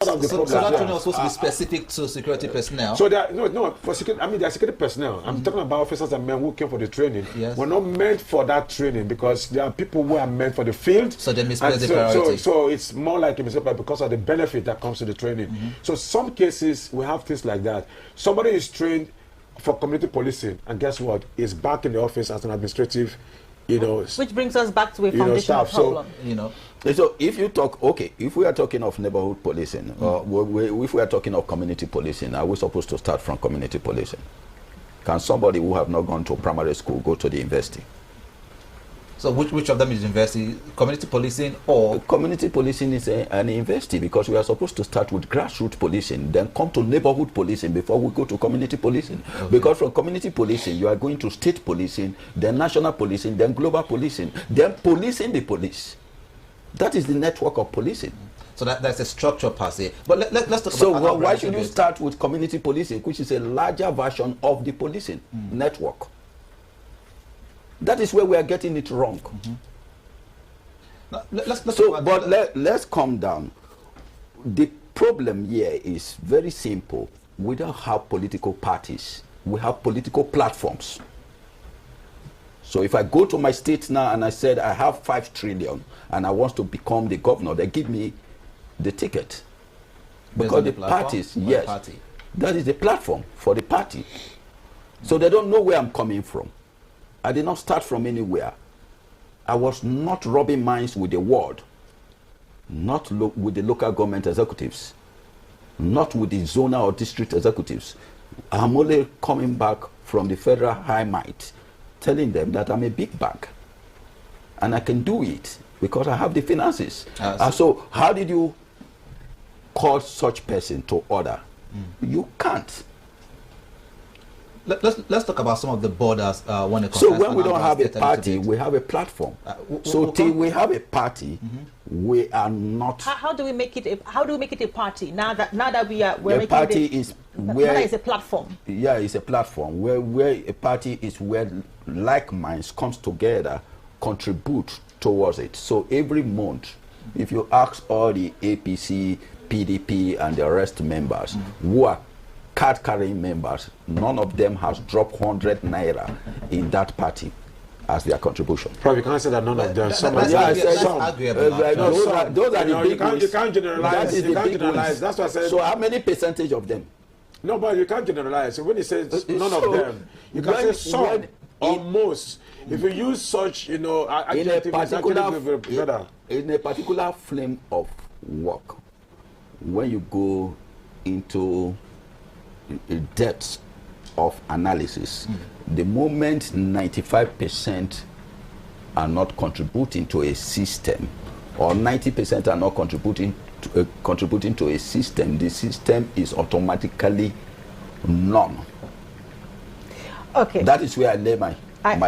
of the problems. So that training was supposed to be specific to security personnel. So there, no, for security. I mean, there are security personnel. I'm talking about officers and men who came for the training. Yes. Were not meant for that training because there are people who are meant for the field. So they misplaced the priority. So it's more like a mistake because of the benefit that comes to the training. So some cases we have things like that. Somebody is trained for community policing, and guess what? Is back in the office as an administrative, which brings us back to a foundational problem. So if you talk, okay, if we are talking of neighborhood policing, if we are talking of community policing, are we supposed to start from community policing? Can somebody who have not gone to primary school go to the university? So which of them is university? Community policing or? Community policing is an university because we are supposed to start with grassroots policing, then come to neighborhood policing before we go to community policing. Okay. Because from community policing, you are going to state policing, then national policing, then global policing, then policing the police. That is the network of policing. So that's a structure per se. But let's talk about. So why should you start with community policing, which is a larger version of the policing network? That is where we are getting it wrong. Now, let's calm down. The problem here is very simple. We don't have political parties. We have political platforms. So if I go to my state now and I said I have 5 trillion and I want to become the governor, they give me the ticket. Because the parties, yes, that is the platform for the party. So they don't know where I'm coming from. I did not start from anywhere. I was not rubbing minds with the ward, not with the local government executives, not with the zonal or district executives. I'm only coming back from the federal high might, telling them that I'm a big bag and I can do it because I have the finances. So how did you call such person to order? You can't. Let's talk about some of the borders when it comes. So when we don't have a party, we have a platform. So till we have a party, we are not. How do we make it? How do we make it a party now that we're making party it? Is where it's a platform. Yeah, it's a platform where a party is where like minds comes together, contribute towards it. So every month, if you ask all the APC, PDP, and the rest members who are card-carrying members, none of them has dropped 100 naira in that party as their contribution. Probably can't say that none of them. Some. Those are the big ones. You can't generalize. You can't generalize. That's what I said. So how many percentage of them? No, but you can't generalize. So when you say none of them, you can say some or most. If you use such, in a particular flame of work, when you go into a depth of analysis, the moment 95% are not contributing to a system, or 90% are not contributing to a system, the system is automatically none. Okay. That is where I lay my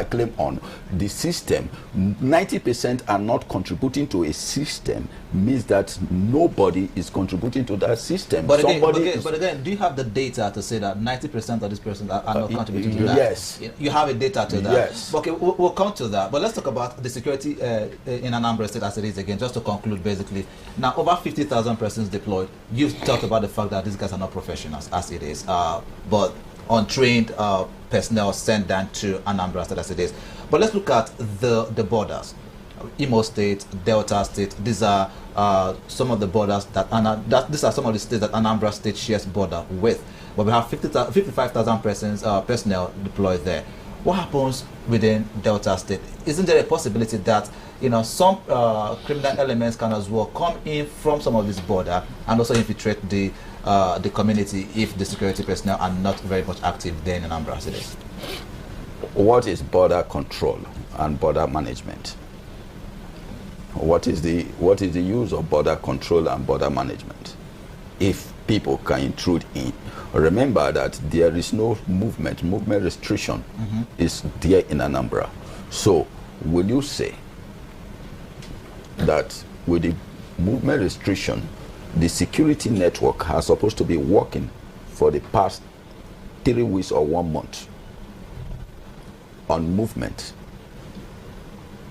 claim on. The system, 90% are not contributing to a system, means that nobody is contributing to that system. But again, do you have the data to say that 90% of these persons are not contributing to that? Yes. You have a data to that? Yes. Okay, we'll come to that. But let's talk about the security in Anambra State as it is again, just to conclude basically. Now, over 50,000 persons deployed. You've talked about the fact that these guys are not professionals as it is, but untrained personnel sent down to Anambra State as it is. But let's look at the borders. Imo State, Delta State, these are some of the borders these are some of the states that Anambra State shares border with. But we have 55,000 personnel deployed there. What happens within Delta State? Isn't there a possibility that some criminal elements can as well come in from some of this border and also infiltrate the community if the security personnel are not very much active there in Anambra State? What is border control and border management? What is the use of border control and border management if people can intrude in? Remember that there is no movement restriction is there in Anambra. So will you say that with the movement restriction, the security network has supposed to be working for the past 3 weeks or 1 month on movement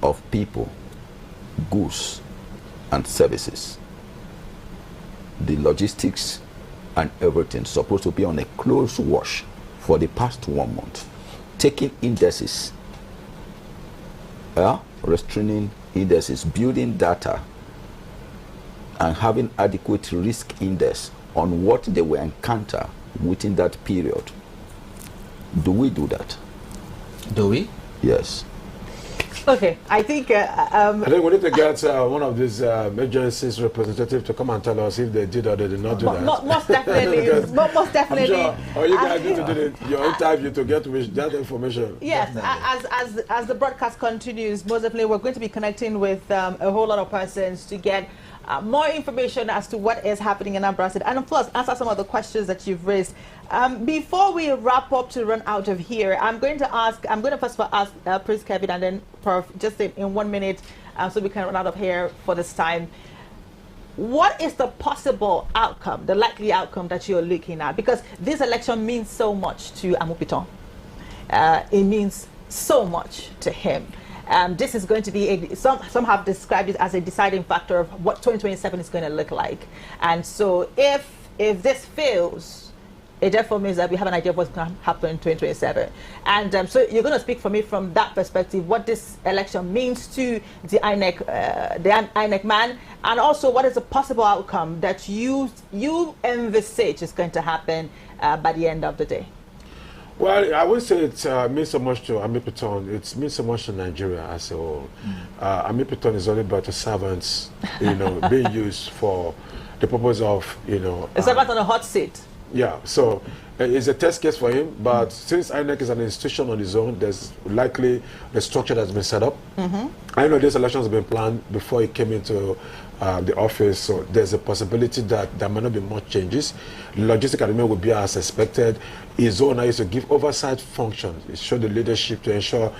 of people, goods, and services? the logistics and everything supposed to be on a close watch for the past 1 month, taking indices, restraining indices, building data, and having adequate risk index on what they will encounter within that period. Do we do that? Do we? Yes. Okay, I think I think we need to get one of these agencies representatives to come and tell us if they did or they did not do that. most definitely, most definitely. I'm sure. Or you guys need to do your interview to get that information. Yes, as the broadcast continues, most definitely we're going to be connecting with a whole lot of persons to get more information as to what is happening in Anambra State, and of course answer some of the questions that you've raised. Before we wrap up to run out of here, I'm going to first of all ask Prince Kevin and then Prof, just in 1 minute, so we can run out of here for this time. What is the possible outcome, the likely outcome that you're looking at? Because this election means so much to Amupiton. It means so much to him. This is going to be some have described it as a deciding factor of what 2027 is going to look like. And so if this fails, it therefore means that we have an idea of what's going to happen in 2027. And so you're going to speak for me from that perspective, what this election means to the INEC man, and also what is the possible outcome that you envisage is going to happen by the end of the day. Well, I would say it means so much to Amipiton. It means so much to Nigeria as a whole. Amipiton is only but a servant, being used for the purpose of, a servant on a hot seat. Yeah, so it's a test case for him, but since INEC is an institution on its own, there's likely the structure that's been set up. I know this election has been planned before he came into the office, so there's a possibility that there might not be much changes. Logistic arrangement will be as expected. His own is to give oversight functions, show the leadership to ensure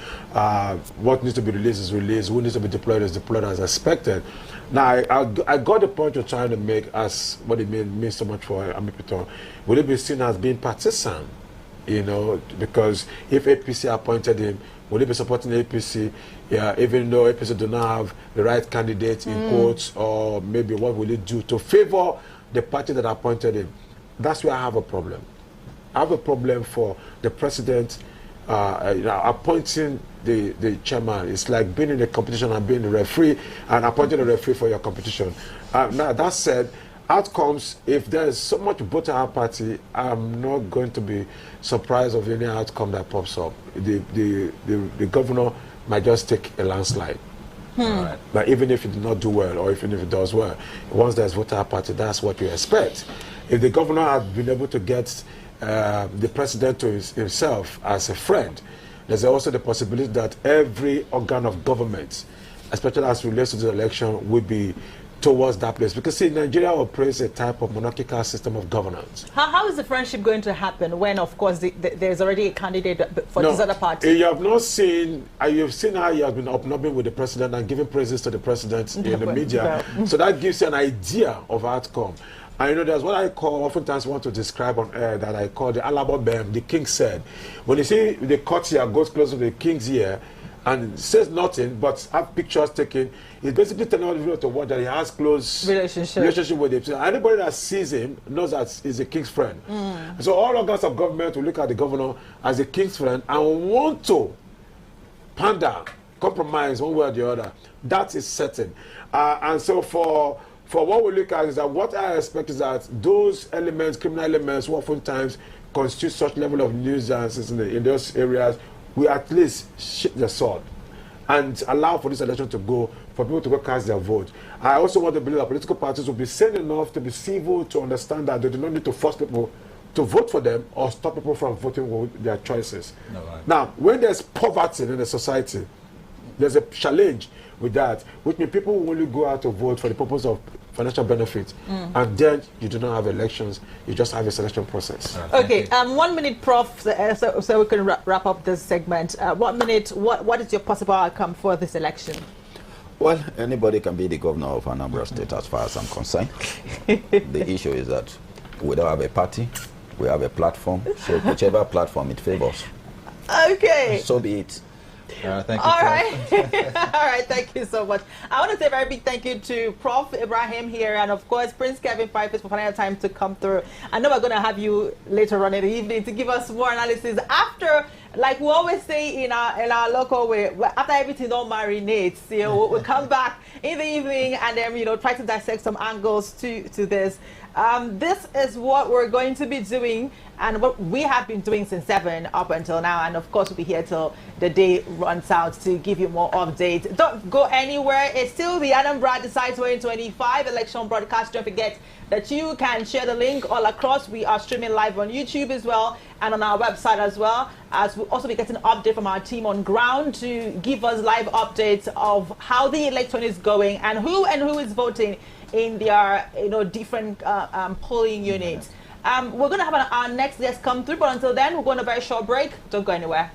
what needs to be released is released, who needs to be deployed is deployed as expected. Now, I got the point you're trying to make as what it means so much for Amipiton. Will it be seen as being partisan? Because if APC appointed him, will he be supporting APC? Yeah, even though APC do not have the right candidate in quotes, or maybe what will he do to favor the party that appointed him? That's where I have a problem. I have a problem for the president appointing the chairman. It's like being in a competition and being a referee and appointing a referee for your competition. Now, that said, outcomes, if there is so much vote in our party, I'm not going to be surprised of any outcome that pops up. The governor might just take a landslide. Right. But even if it did not do well, or even if it does well, once there's vote in our party, that's what you expect. If the governor had been able to get the president to himself as a friend, there's also the possibility that every organ of government, especially as relates to the election, will be towards that place. Because, see, Nigeria operates a type of monarchical system of governance. How is the friendship going to happen when, of course, there's already a candidate for this other party? You have not seen, you've seen how he has been upnubbing with the president and giving praises to the president in the media. So that gives you an idea of outcome. And there's what I call, oftentimes want to describe on air, that I call the Alabo Bem, the king said. When you see the courtier goes close to the king's ear and says nothing but have pictures taken, he's basically telling all the people to watch that he has close relationship with him. So anybody that sees him knows that he's a king's friend. So all organs of government will look at the governor as a king's friend and want to pander, compromise one way or the other. That is certain. And so for what we look at is that what I expect is that those elements, criminal elements, who oftentimes constitute such level of nuisances in those areas, we at least shift the sword and allow for this election to go, for people to go cast their vote. I also want to believe that political parties will be sane enough to be civil, to understand that they do not need to force people to vote for them or stop people from voting with their choices. No, right. Now, when there's poverty in the society, there's a challenge with that, which means people will only go out to vote for the purpose of financial benefit, and then you do not have elections, you just have a selection process. Okay, 1 minute, Prof, so we can wrap up this segment. 1 minute, what is your possible outcome for this election? Well, anybody can be the governor of Anambra State as far as I'm concerned. The issue is that we don't have a party, we have a platform, so whichever platform it favors. Okay. So be it. Thank you. All right. All right. Thank you so much. I want to say a very big thank you to Prof. Ibrahim here and, of course, Prince Kevin Pipes for finding time to come through. I know we're going to have you later on in the evening to give us more analysis after, like we always say in our local way, after everything all marinates, we'll come back in the evening and then, try to dissect some angles to this. This is what we're going to be doing and what we have been doing since 7 up until now, and of course we'll be here till the day runs out to give you more updates. Don't go anywhere. It's still the Anambra Decide 2025 election broadcast. Don't forget that you can share the link all across. We are streaming live on YouTube as well and on our website as well, as we'll also be getting an update from our team on ground to give us live updates of how the election is going and who is voting in their different polling units. We're going to have our next guest come through, but until then, we're going on a very short break. Don't go anywhere.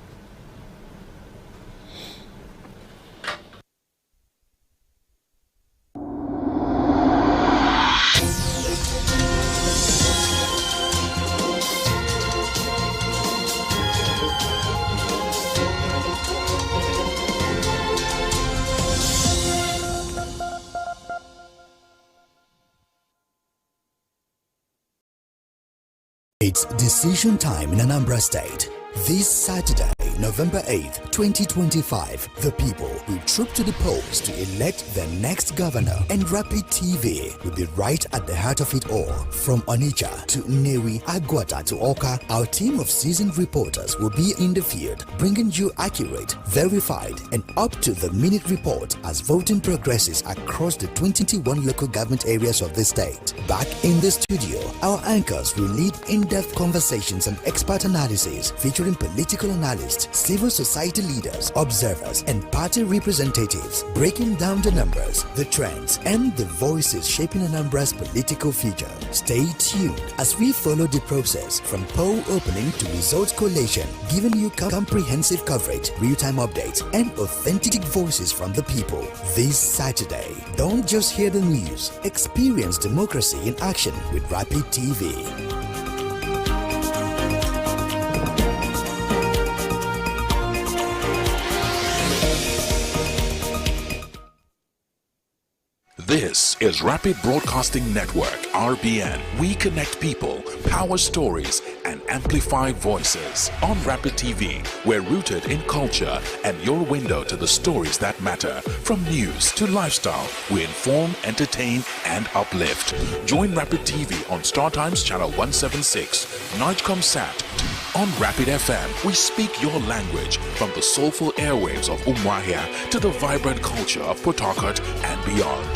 It's decision time in Anambra State. This Saturday, November 8th, 2025, the people will troop to the polls to elect their next governor, and Rapid TV will be right at the heart of it all. From Onitsha to Nnewi, Agwata to Oka, our team of seasoned reporters will be in the field, bringing you accurate, verified, and up-to-the-minute report as voting progresses across the 21 local government areas of the state. Back in the studio, our anchors will lead in-depth conversations and expert analysis featuring political analysts, civil society leaders, observers, and party representatives, breaking down the numbers, the trends, and the voices shaping Anambra's political future. Stay tuned as we follow the process from poll opening to results collation, giving you comprehensive coverage, real-time updates, and authentic voices from the people. This Saturday, don't just hear the news, experience democracy in action with Rapid TV. This is Rapid Broadcasting Network, RBN. We connect people, power stories, and amplify voices. On Rapid TV, we're rooted in culture and your window to the stories that matter. From news to lifestyle, we inform, entertain, and uplift. Join Rapid TV on Star Times Channel 176, Nightcom Sat. On Rapid FM, we speak your language from the soulful airwaves of Umuahia to the vibrant culture of Port Harcourt and beyond.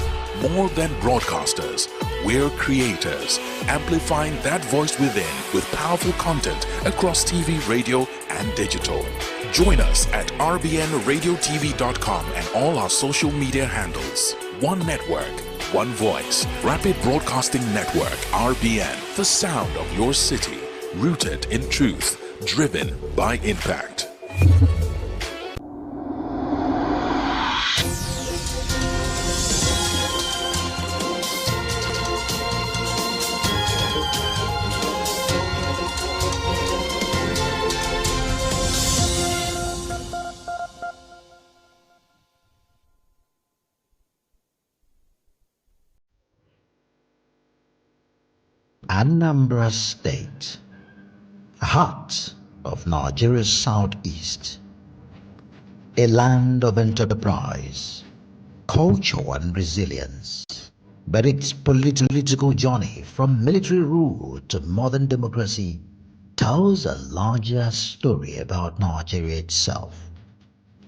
More than broadcasters, we're creators, amplifying that voice within with powerful content across TV, radio, and digital. Join us at rbnradiotv.com and all our social media handles. One network, one voice. Rapid Broadcasting Network, RBN. The sound of your city, rooted in truth, driven by impact. Anambra State, heart of Nigeria's southeast, a land of enterprise, culture and resilience, but its political journey from military rule to modern democracy tells a larger story about Nigeria itself.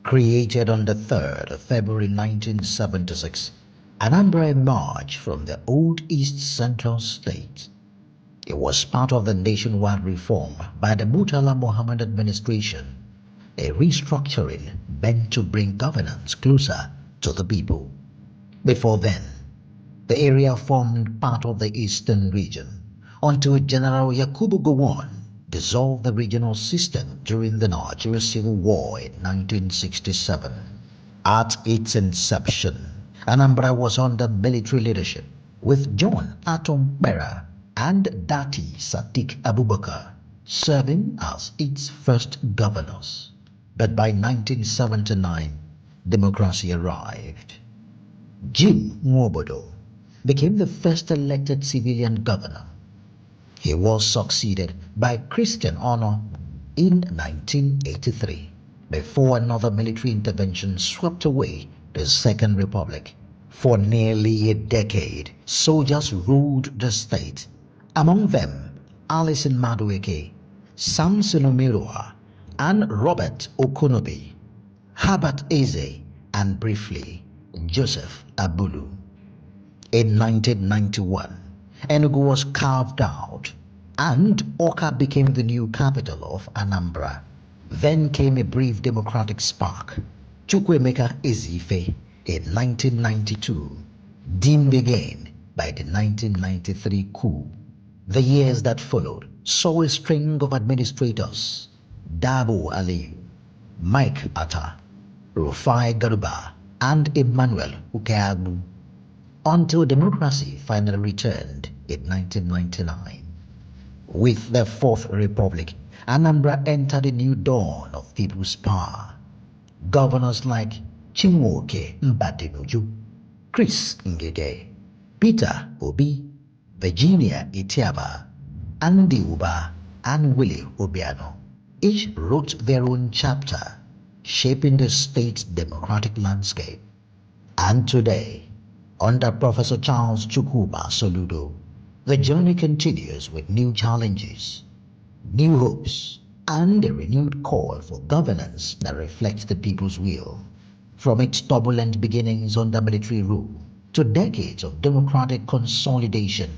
Created on the 3rd of February 1976, Anambra emerged from the old East Central State. It was part of the nationwide reform by the Murtala Mohammed administration, a restructuring meant to bring governance closer to the people. Before then, the area formed part of the eastern region until General Yakubu Gowon dissolved the regional system during the Nigeria Civil War in 1967. At its inception, Anambra was under military leadership, with John Atom Bera and Dati Sadiq Abubakar serving as its first governors. But by 1979, democracy arrived. Jim Nwobodo became the first elected civilian governor. He was succeeded by Christian Honor in 1983, before another military intervention swept away the Second Republic. For nearly a decade, soldiers ruled the state, among them Alison Madueke, Samson Omirua, and Robert Okonobi, Herbert Eze, and briefly Joseph Abulu. In 1991, Enugu was carved out and Awka became the new capital of Anambra. Then came a brief democratic spark, Chukwuemeka Ezife, in 1992, dimmed again by the 1993 coup. The years that followed saw a string of administrators, Dabo Ali, Mike Atta, Rufai Garuba, and Emmanuel Ukeagu, until democracy finally returned in 1999. With the Fourth Republic, Anambra entered a new dawn of people's power. Governors like Chinwoke Mbadinuju, Chris Ngige, Peter Obi, Virginia Itiaba, Andy Uba, and Willie Obiano each wrote their own chapter, shaping the state's democratic landscape. And today, under Professor Charles Chukwuba Soludo, the journey continues with new challenges, new hopes, and a renewed call for governance that reflects the people's will. From its turbulent beginnings under military rule to decades of democratic consolidation,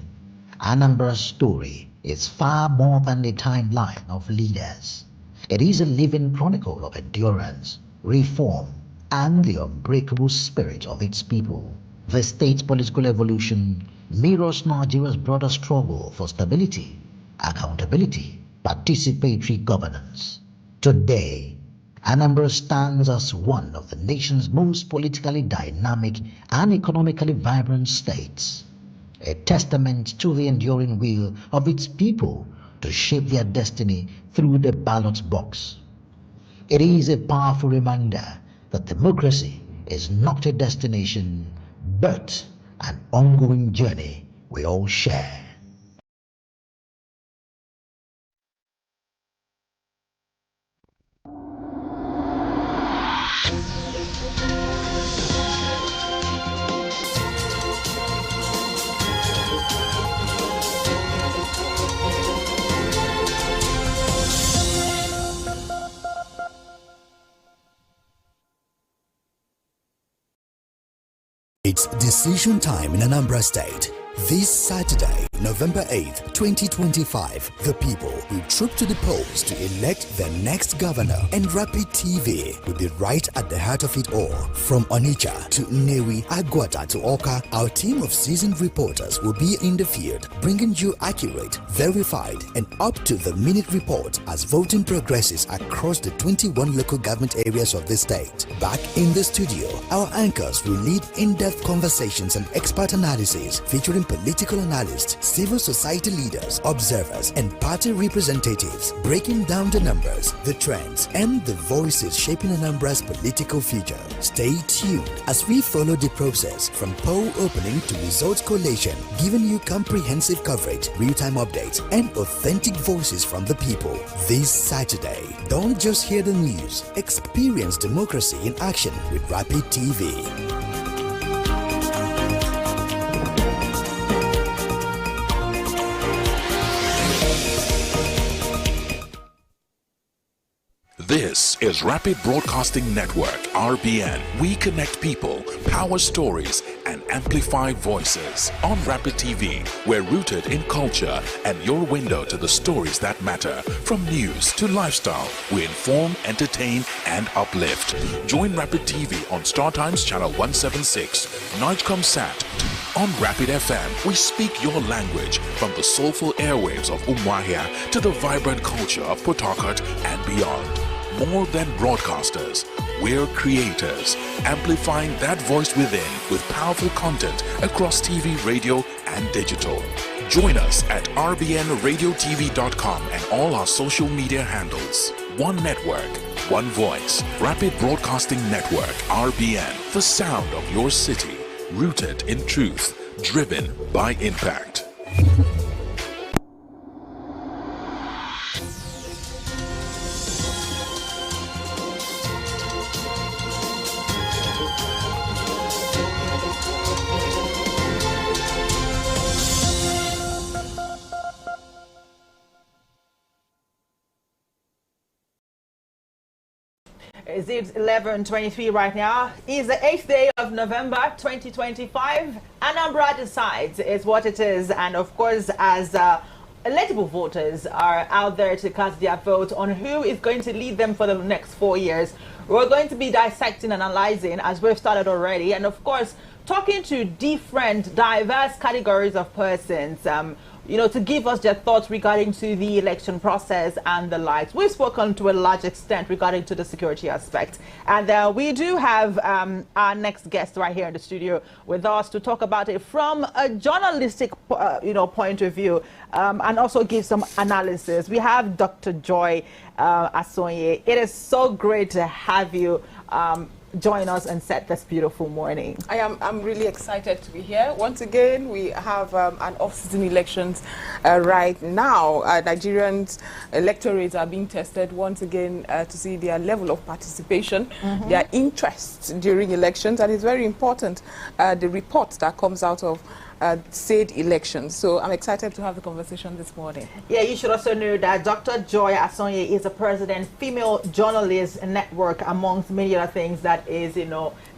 Anambra's story is far more than a timeline of leaders. It is a living chronicle of endurance, reform, and the unbreakable spirit of its people. The state's political evolution mirrors Nigeria's broader struggle for stability, accountability, participatory governance. Today, Anambra stands as one of the nation's most politically dynamic and economically vibrant states, a testament to the enduring will of its people to shape their destiny through the ballot box. It is a powerful reminder that democracy is not a destination, but an ongoing journey we all share. It's decision time in Anambra State. This Saturday, November 8th, 2025, the people will troop to the polls to elect their next governor, and Rapid TV will be right at the heart of it all. From Onitsha to Nnewi, Agwata to Awka, our team of seasoned reporters will be in the field, bringing you accurate, verified, and up-to-the-minute report as voting progresses across the 21 local government areas of the state. Back in the studio, our anchors will lead in-depth conversations and expert analysis featuring political analysts, civil society leaders, observers, and party representatives, breaking down the numbers, the trends, and the voices shaping Anambra's political future. Stay tuned as we follow the process from poll opening to results collation, giving you comprehensive coverage, real-time updates, and authentic voices from the people. This Saturday, don't just hear the news, experience democracy in action with Rapid TV. This is Rapid Broadcasting Network, RBN. We connect people, power stories, and amplify voices. On Rapid TV, we're rooted in culture and your window to the stories that matter. From news to lifestyle, we inform, entertain, and uplift. Join Rapid TV on Star Times Channel 176, Nightcomsat. On Rapid FM, we speak your language, from the soulful airwaves of Umuahia to the vibrant culture of Port Harcourt and beyond. More than broadcasters, we're creators, amplifying that voice within with powerful content across TV, radio, and digital. Join us at rbnradiotv.com and all our social media handles. One network, one voice. Rapid Broadcasting Network, RBN. The sound of your city. Rooted in truth. Driven by impact. Is it 11:23 right now? It's the 8th day of November 2025. Anambra decides is what it is, and of course, as eligible voters are out there to cast their vote on who is going to lead them for the next 4 years, we're going to be dissecting and analyzing, as we've started already, and of course, talking to different, diverse categories of persons. You know, to give us their thoughts regarding to the election process and the likes. We've spoken to a large extent regarding to the security aspect. And we do have our next guest right here in the studio with us to talk about it from a journalistic, point of view, and also give some analysis. We have Dr. Joy Asonye. It is so great to have you join us and set this beautiful morning. I'm really excited to be here. Once again, we have an off-season elections right now. Nigerians' electorates are being tested once again to see their level of participation, their interest during elections, and it's very important, the report that comes out of said elections. So I'm excited to have the conversation this morning. Yeah, you should also know that Dr. Joy Asonye is the president, Female Journalist Network, amongst many other things that is,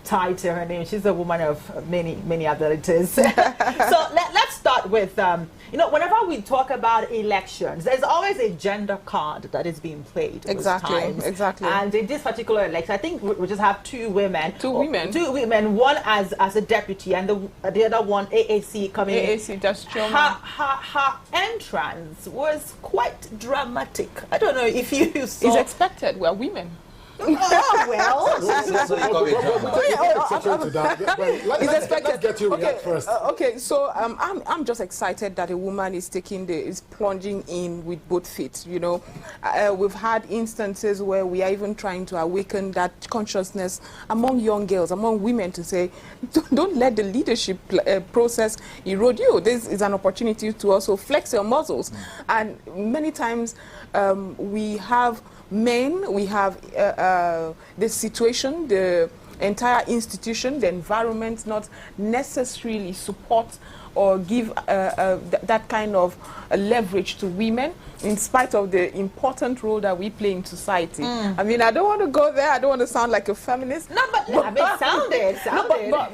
tied to her name. She's a woman of many abilities. So let's start with, whenever we talk about elections, there's always a gender card that is being played. Exactly, times. exactly. And in this particular election, I think we just have two women. Two women. One as a deputy, and the other one AAC coming in. AAC, that's true. Her entrance was quite dramatic. I don't know if you saw. It's expected. We're women. Oh, well. Let's get you react first. Okay, so I'm just excited that a woman is plunging in with both feet. We've had instances where we are even trying to awaken that consciousness among young girls, among women, to say, don't let the leadership process erode you. This is an opportunity to also flex your muscles. And many times we have men, we have the situation, the entire institution, the environment not necessarily support or give that kind of leverage to women, in spite of the important role that we play in society. I mean, I don't want to go there. I don't want to sound like a feminist. No, but it sounded.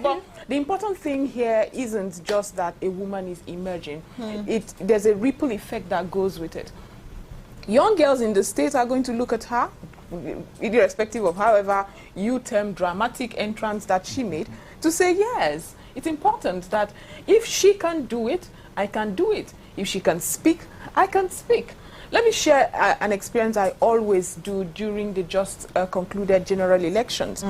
But the important thing here isn't just that a woman is emerging. There's a ripple effect that goes with it. Young girls in the States are going to look at her, irrespective of however you term dramatic entrance that she made, to say, yes, it's important that if she can do it, I can do it. If she can speak, I can speak. Let me share an experience I always do during the just concluded general elections.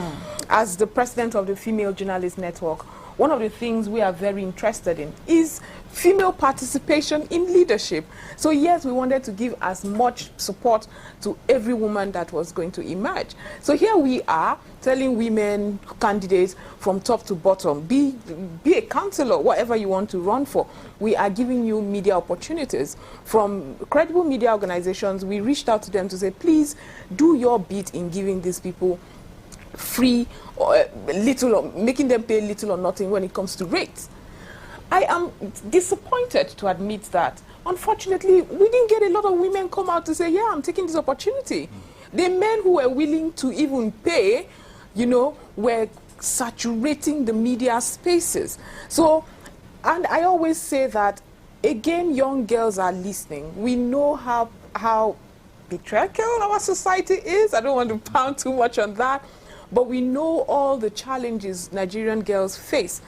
As the president of the Female Journalist Network, one of the things we are very interested in is female participation in leadership. So yes, we wanted to give as much support to every woman that was going to emerge. So here we are telling women candidates from top to bottom, be a councillor, whatever you want to run for. We are giving you media opportunities. From credible media organizations, we reached out to them to say, please do your bit in giving these people free or little, or making them pay little or nothing when it comes to rates. I am disappointed to admit that, unfortunately, we didn't get a lot of women come out to say, yeah, I'm taking this opportunity. The men who were willing to even pay, were saturating the media spaces. So, and I always say that, again, young girls are listening. We know how patriarchal our society is. I don't want to pound too much on that. But we know all the challenges Nigerian girls face,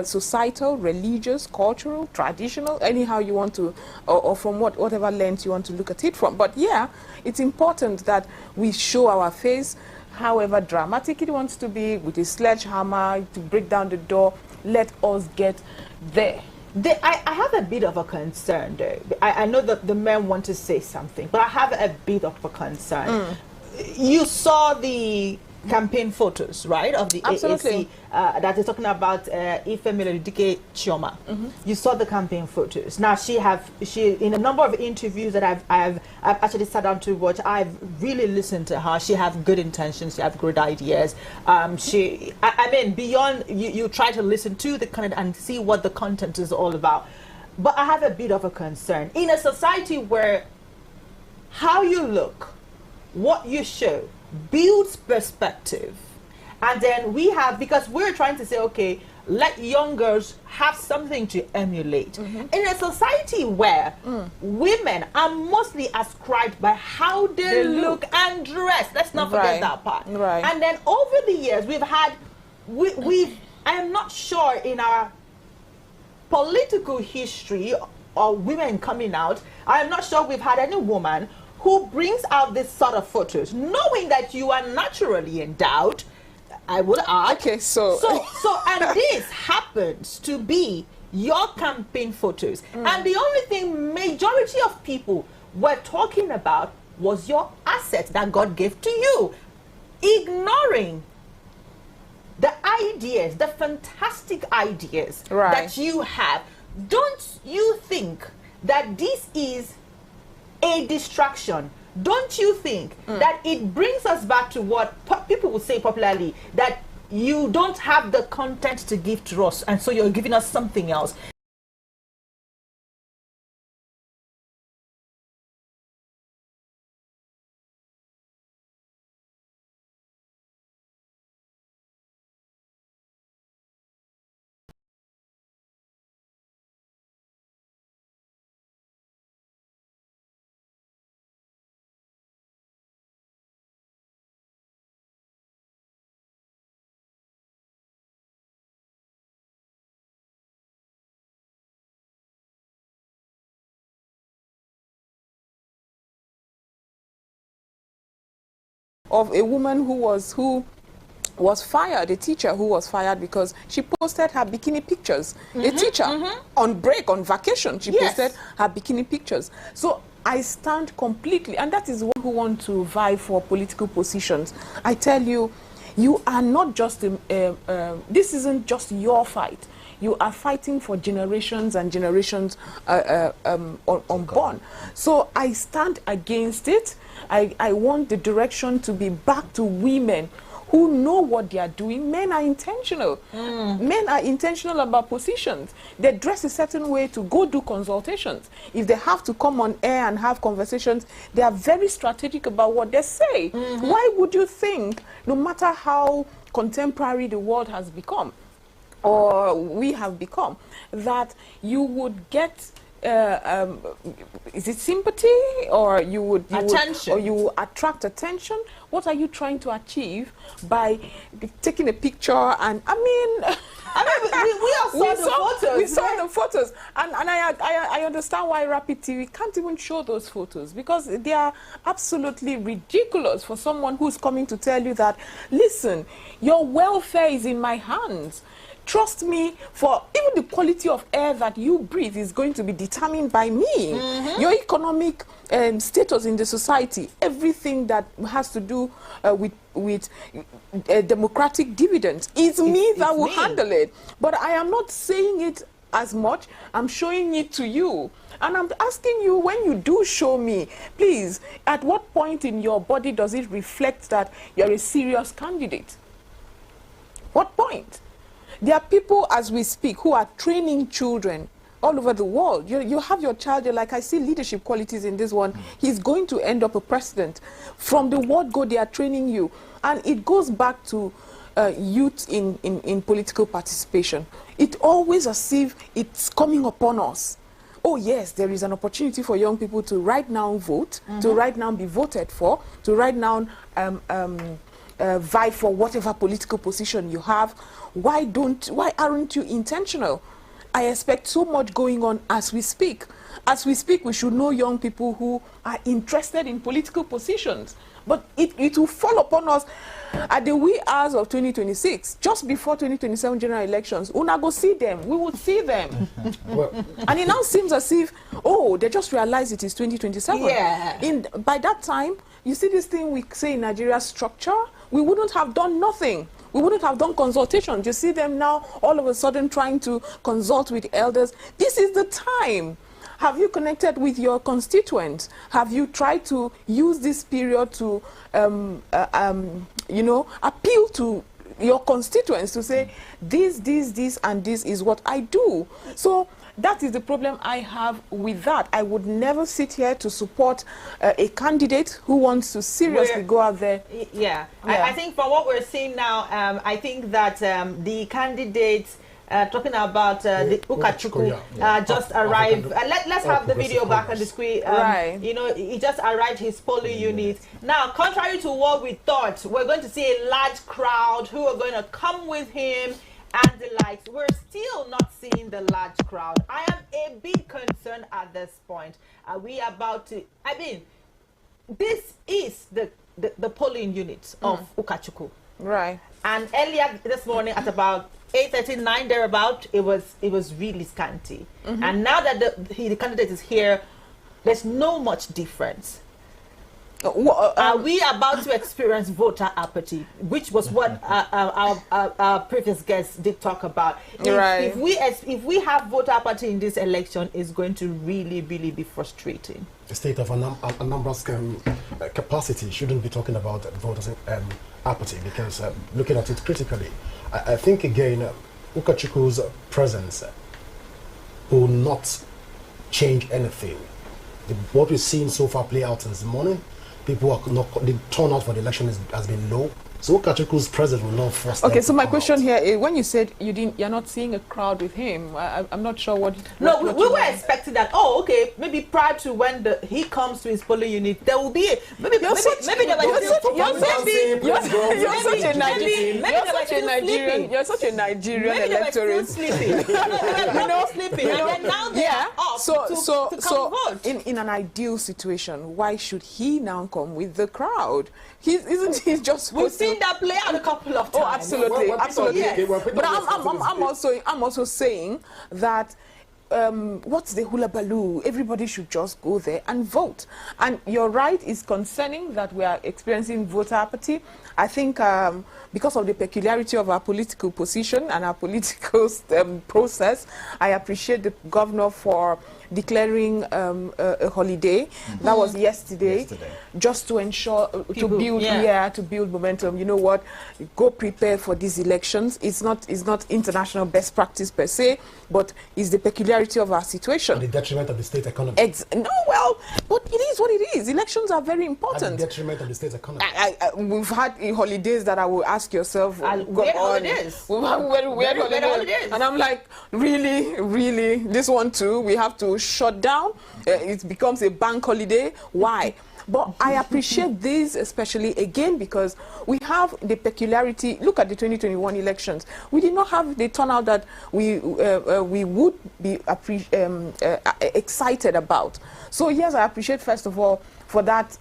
societal, religious, cultural, traditional, anyhow you want to, or from whatever lens you want to look at it from. But yeah, it's important that we show our face, however dramatic it wants to be, with a sledgehammer to break down the door. Let us get there. I have a bit of a concern, though. I know that the men want to say something, but I have a bit of a concern. you saw the campaign photos, right, of the Absolutely. AAC that is talking about Ife Melodike Chioma. You saw the campaign photos. Now she in a number of interviews that I've actually sat down to watch, I've really listened to her. She has good intentions, she has good ideas. I mean, beyond you try to listen to the content and see what the content is all about. But I have a bit of a concern in a society where how you look, what you show, builds perspective. And then we have, because we're trying to say, okay, let young girls have something to emulate. In a society where women are mostly ascribed by how they look and dress, let's not forget that part. Right. And then over the years, we've had, I am not sure in our political history or women coming out, I am not sure we've had any woman who brings out this sort of photos, knowing that you are naturally endowed, I would add. Okay, so and this happens to be your campaign photos. And the only thing majority of people were talking about was your asset that God gave to you, ignoring the ideas, the fantastic ideas that you have. Don't you think that this is a distraction? Don't you think that it brings us back to what people would say popularly, that you don't have the content to give to us, and so you're giving us something else? Of a woman who was fired, a teacher who was fired because she posted her bikini pictures. A teacher on break, on vacation, she posted her bikini pictures. So I stand completely, and that is one who want to vie for political positions. I tell you, you are not just, this isn't just your fight. You are fighting for generations and generations unborn. So I stand against it. I want the direction to be back to women who know what they are doing. Men are intentional. Men are intentional about positions. They dress a certain way to go do consultations. If they have to come on air and have conversations, they are very strategic about what they say. Why would you think, no matter how contemporary the world has become, or we have become, that you would get is it sympathy, or you would attention, or you attract attention? What are you trying to achieve by taking a picture? And I mean, we saw the photos, and I understand why Rapid TV can't even show those photos, because they are absolutely ridiculous for someone who's coming to tell you that, listen, your welfare is in my hands. Trust me, for even the quality of air that you breathe is going to be determined by me. Your economic status in the society, everything that has to do with democratic dividends, it's me that will handle it. But I am not saying it as much. I'm showing it to you. And I'm asking you, when you do show me, please, at what point in your body does it reflect that you're a serious candidate? What point? There are people, as we speak, who are training children all over the world. You have your child, you're like, I see leadership qualities in this one. He's going to end up a president. From the word go, they are training you. And it goes back to youth in political participation. It always as if it's coming upon us. Oh yes, there is an opportunity for young people to right now vote, to right now be voted for, to right now vie for whatever political position you have. Why aren't you intentional? I expect so much going on as we speak. As we speak, we should know young people who are interested in political positions. But it will fall upon us at the wee hours of 2026, just before 2027 general elections. Una go see them. We will see them. And it now seems as if, oh, they just realized it is 2027. Yeah. By that time, you see this thing we say in Nigeria, structure, we wouldn't have done nothing. We wouldn't have done consultations. You see them now all of a sudden trying to consult with elders. This is the time. Have you connected with your constituents? Have you tried to use this period to, you know, appeal to your constituents to say, this, and this is what I do? So that is the problem I have with that. I would never sit here to support a candidate who wants to seriously go out there. Yeah. I think from what we're seeing now, I think that the candidates talking about the Ukachukwu just arrived. Let's have the video back on the screen. Right. You know, he just arrived his polling unit. Now, contrary to what we thought, we're going to see a large crowd who are going to come with him and the likes. We're still not seeing the large crowd. I am a big concern at this point. Are we about to? I mean, this is the polling unit of Ukachukwu. Right. And earlier this morning at about 8:39 thereabout, it was really scanty. And now that the candidate is here, there's no much difference. Are we about to experience voter apathy, which was what our previous guests did talk about? If we have voter apathy in this election, it's going to really, really be frustrating. The state of Anambra's capacity shouldn't be talking about voters apathy, because looking at it critically, I think again, Ukachukwu's presence will not change anything. What we've seen so far play out since the morning, people are not, the turnout for the election has been low. So Ukachukwu's presence will not force. Okay, so my question here is, when you said you're not seeing a crowd with him, I'm not sure what. No, we were expecting that. Oh, okay, maybe prior to when he comes to his polling unit, there will be maybe you're such a Nigerian electorate. Sleeping. Sleeping. And now they are off to vote. In an ideal situation, why should he now come with the crowd? Isn't he just We've seen that play out a couple of times. Oh, absolutely, absolutely. Yes. But I'm also saying that what's the hula baloo? Everybody should just go there and vote. And you're right, it's concerning that we are experiencing voter apathy. I think because of the peculiarity of our political position and our political process, I appreciate the governor for declaring a holiday. That was yesterday, just to ensure to build momentum. You know what? Go prepare for these elections. It's not international best practice per se, but it's the peculiarity of our situation. At the detriment of the state economy. But it is what it is. Elections are very important. At the detriment of the state economy. We've had holidays that I will ask yourself. Weird holidays. We've had weird holidays. And I'm like, really, this one too, we have to shut down. It becomes a bank holiday. Why? But I appreciate this especially again because we have the peculiarity. Look at the 2021 elections. We did not have the turnout that we would be excited about. So yes, I appreciate first of all for that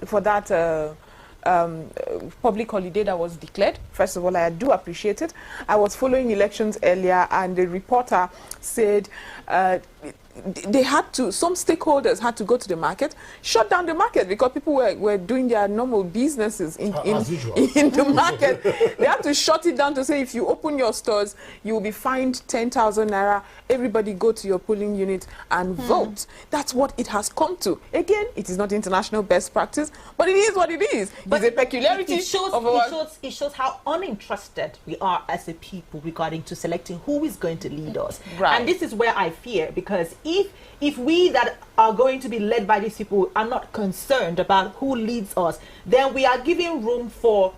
public holiday that was declared. First of all, I do appreciate it. I was following elections earlier, and the reporter said some stakeholders had to go to the market, shut down the market because people were doing their normal businesses in the market. They had to shut it down to say, if you open your stores, you will be fined 10,000 naira. Everybody go to your polling unit and vote. That's what it has come to. Again, it is not international best practice, but it is what it is. But it's a peculiarity. It shows how uninterested we are as a people regarding to selecting who is going to lead us. Right. And this is where I fear, because if we that are going to be led by these people are not concerned about who leads us, then we are giving room for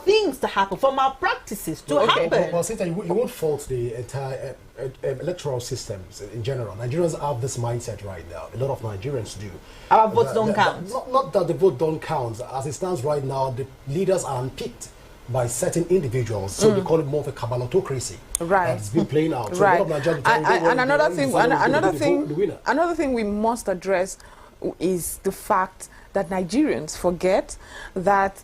things to happen, for malpractices to happen. Well, Sita, you won't fault the entire electoral systems in general. Nigerians have this mindset right now. A lot of Nigerians do. Our votes don't count. Not that the vote don't count. As it stands right now, the leaders are unpicked by certain individuals, so they call it more of a cabalotocracy. Right. It's been playing out. So right. a lot of Nigerians another thing we must address is the fact that Nigerians forget that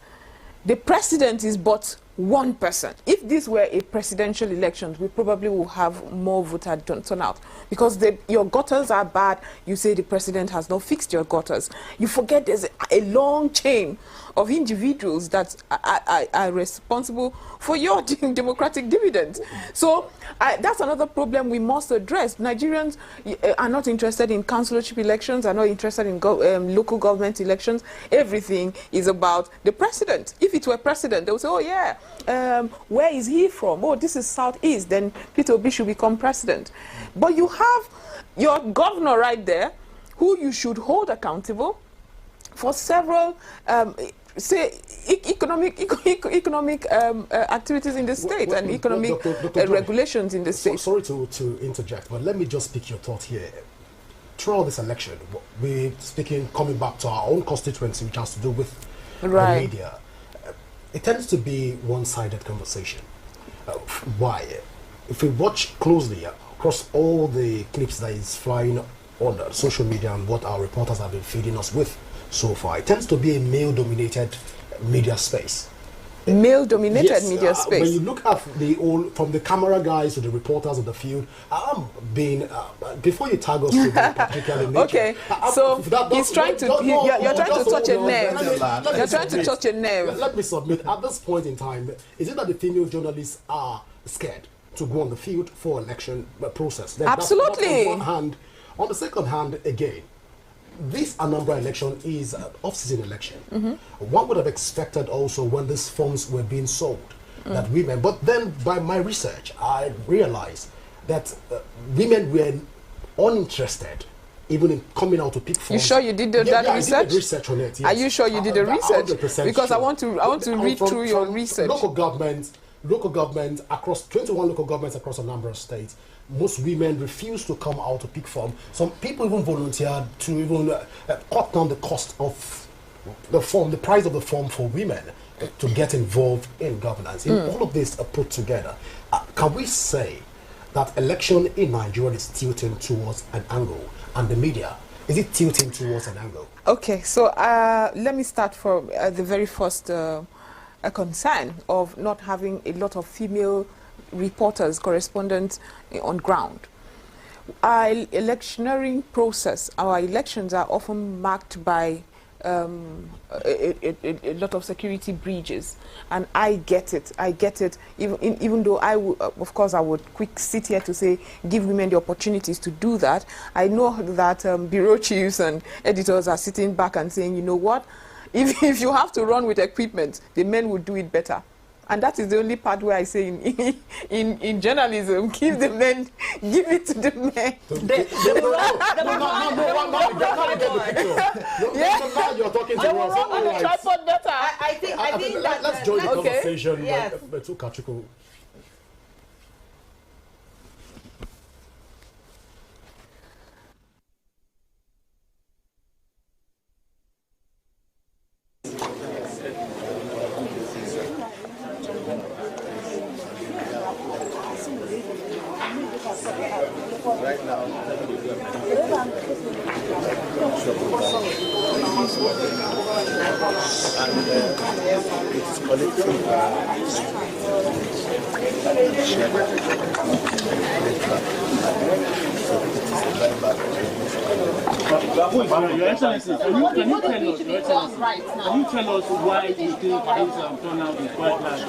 the president is but one person. If this were a presidential election, we probably will have more voter turnout, because your gutters are bad. You say the president has not fixed your gutters. You forget there's a long chain of individuals that are responsible for your democratic dividends. So that's another problem we must address. Nigerians are not interested in councillorship elections, are not interested in local government elections. Everything is about the president. If it were president, they would say, oh yeah, where is he from? Oh, this is Southeast, then Peter Obi should become president. But you have your governor right there, who you should hold accountable for several say economic activities in the state and economic regulations in the state. Sorry to interject, but let me just pick your thought here. Throughout this election, we're speaking, coming back to our own constituency, which has to do with the media. It tends to be one-sided conversation. Why? If we watch closely across all the clips that is flying on social media and what our reporters have been feeding us with so far, it tends to be a male-dominated media space. Male-dominated media space. When you look at from the camera guys to the reporters of the field, before you tag us to the particular nature. Okay, so he's trying to, you're trying to touch a nerve. You're trying to touch a nerve. Let me submit, at this point in time, is it that the female journalists are scared to go on the field for election process? Absolutely. That's on one hand. On the second hand, again, this Anambra election is an off-season election. One would have expected also when these forms were being sold that women, but then by my research, I realized that women were uninterested even in coming out to pick forms. You sure you did that research? I did research on it, yes. Are you sure you did the research? Because sure. I want to read through your research. Local government across 21 local governments across Anambra State, most women refuse to come out to pick form. Some people even volunteered to even cut down the cost of the form, the price of the form for women to get involved in governance. All of this are put together. Can we say that election in Nigeria is tilting towards an angle, and the media, is it tilting towards an angle? Okay, so let me start from the very first concern of not having a lot of female reporters, correspondents on ground. Our electioneering process, our elections are often marked by a lot of security breaches, and I get it. Even though of course, I would sit here to say give women the opportunities to do that. I know that bureau chiefs and editors are sitting back and saying, you know what, if you have to run with equipment, the men will do it better. And that is the only part where I say in journalism, give the men, give it to the men. You're talking to us. Tripod better. I think that. Let's join the conversation. Yes. Right now, it's collecting Your Excellency, can you tell us why you think this turnout is quite large?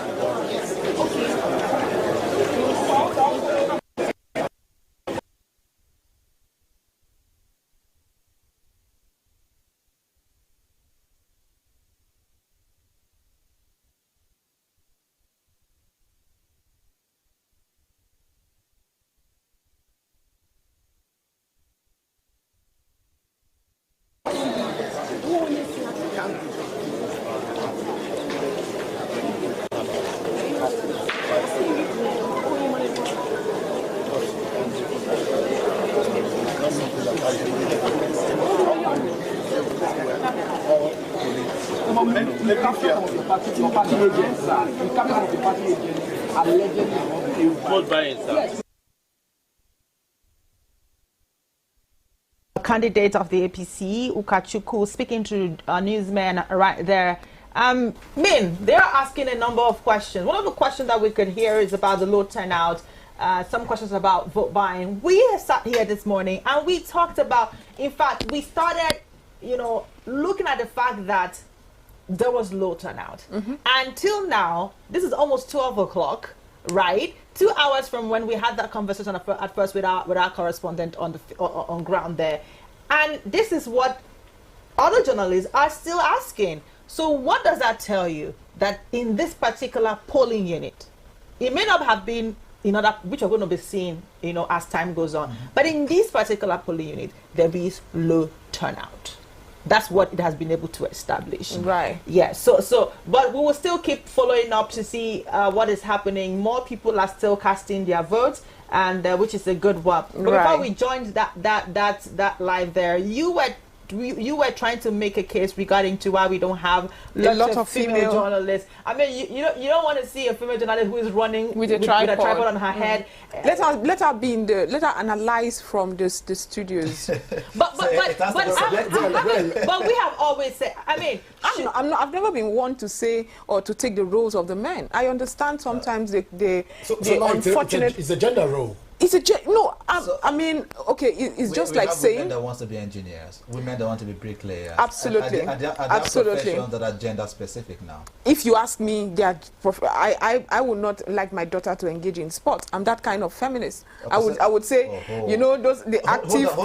Candidate of the APC, Ukachukwu, speaking to newsmen right there Min, they're asking a number of questions. One of the questions that we could hear is about the low turnout. Some questions about vote buying. We have sat here this morning and we talked about, in fact, we started, looking at the fact that there was low turnout. Until now, this is almost 12 o'clock, right? 2 hours from when we had that conversation at first with our correspondent on ground there. And this is what other journalists are still asking. So what does that tell you? That in this particular polling unit, it may not have been which are going to be seen, as time goes on. But in this particular polling unit, there is low turnout. That's what it has been able to establish. Right. Yeah. But we will still keep following up to see what is happening. More people are still casting their votes, and which is a good one. But before we joined that live there, you were trying to make a case regarding to why we don't have a lot of female journalists. I mean, you don't want to see a female journalist who is running with a tripod on her head. Let her analyze from the studios. but we have always said. I mean, I've never been one to say or to take the roles of the men. I understand sometimes the unfortunate. It's a gender role. It's I mean, okay, it's just like saying women that wants to be engineers, women that want to be bricklayers. Absolutely, and there are professions that are gender specific now. If you ask me, I would not like my daughter to engage in sports. I'm that kind of feminist. I would say, the active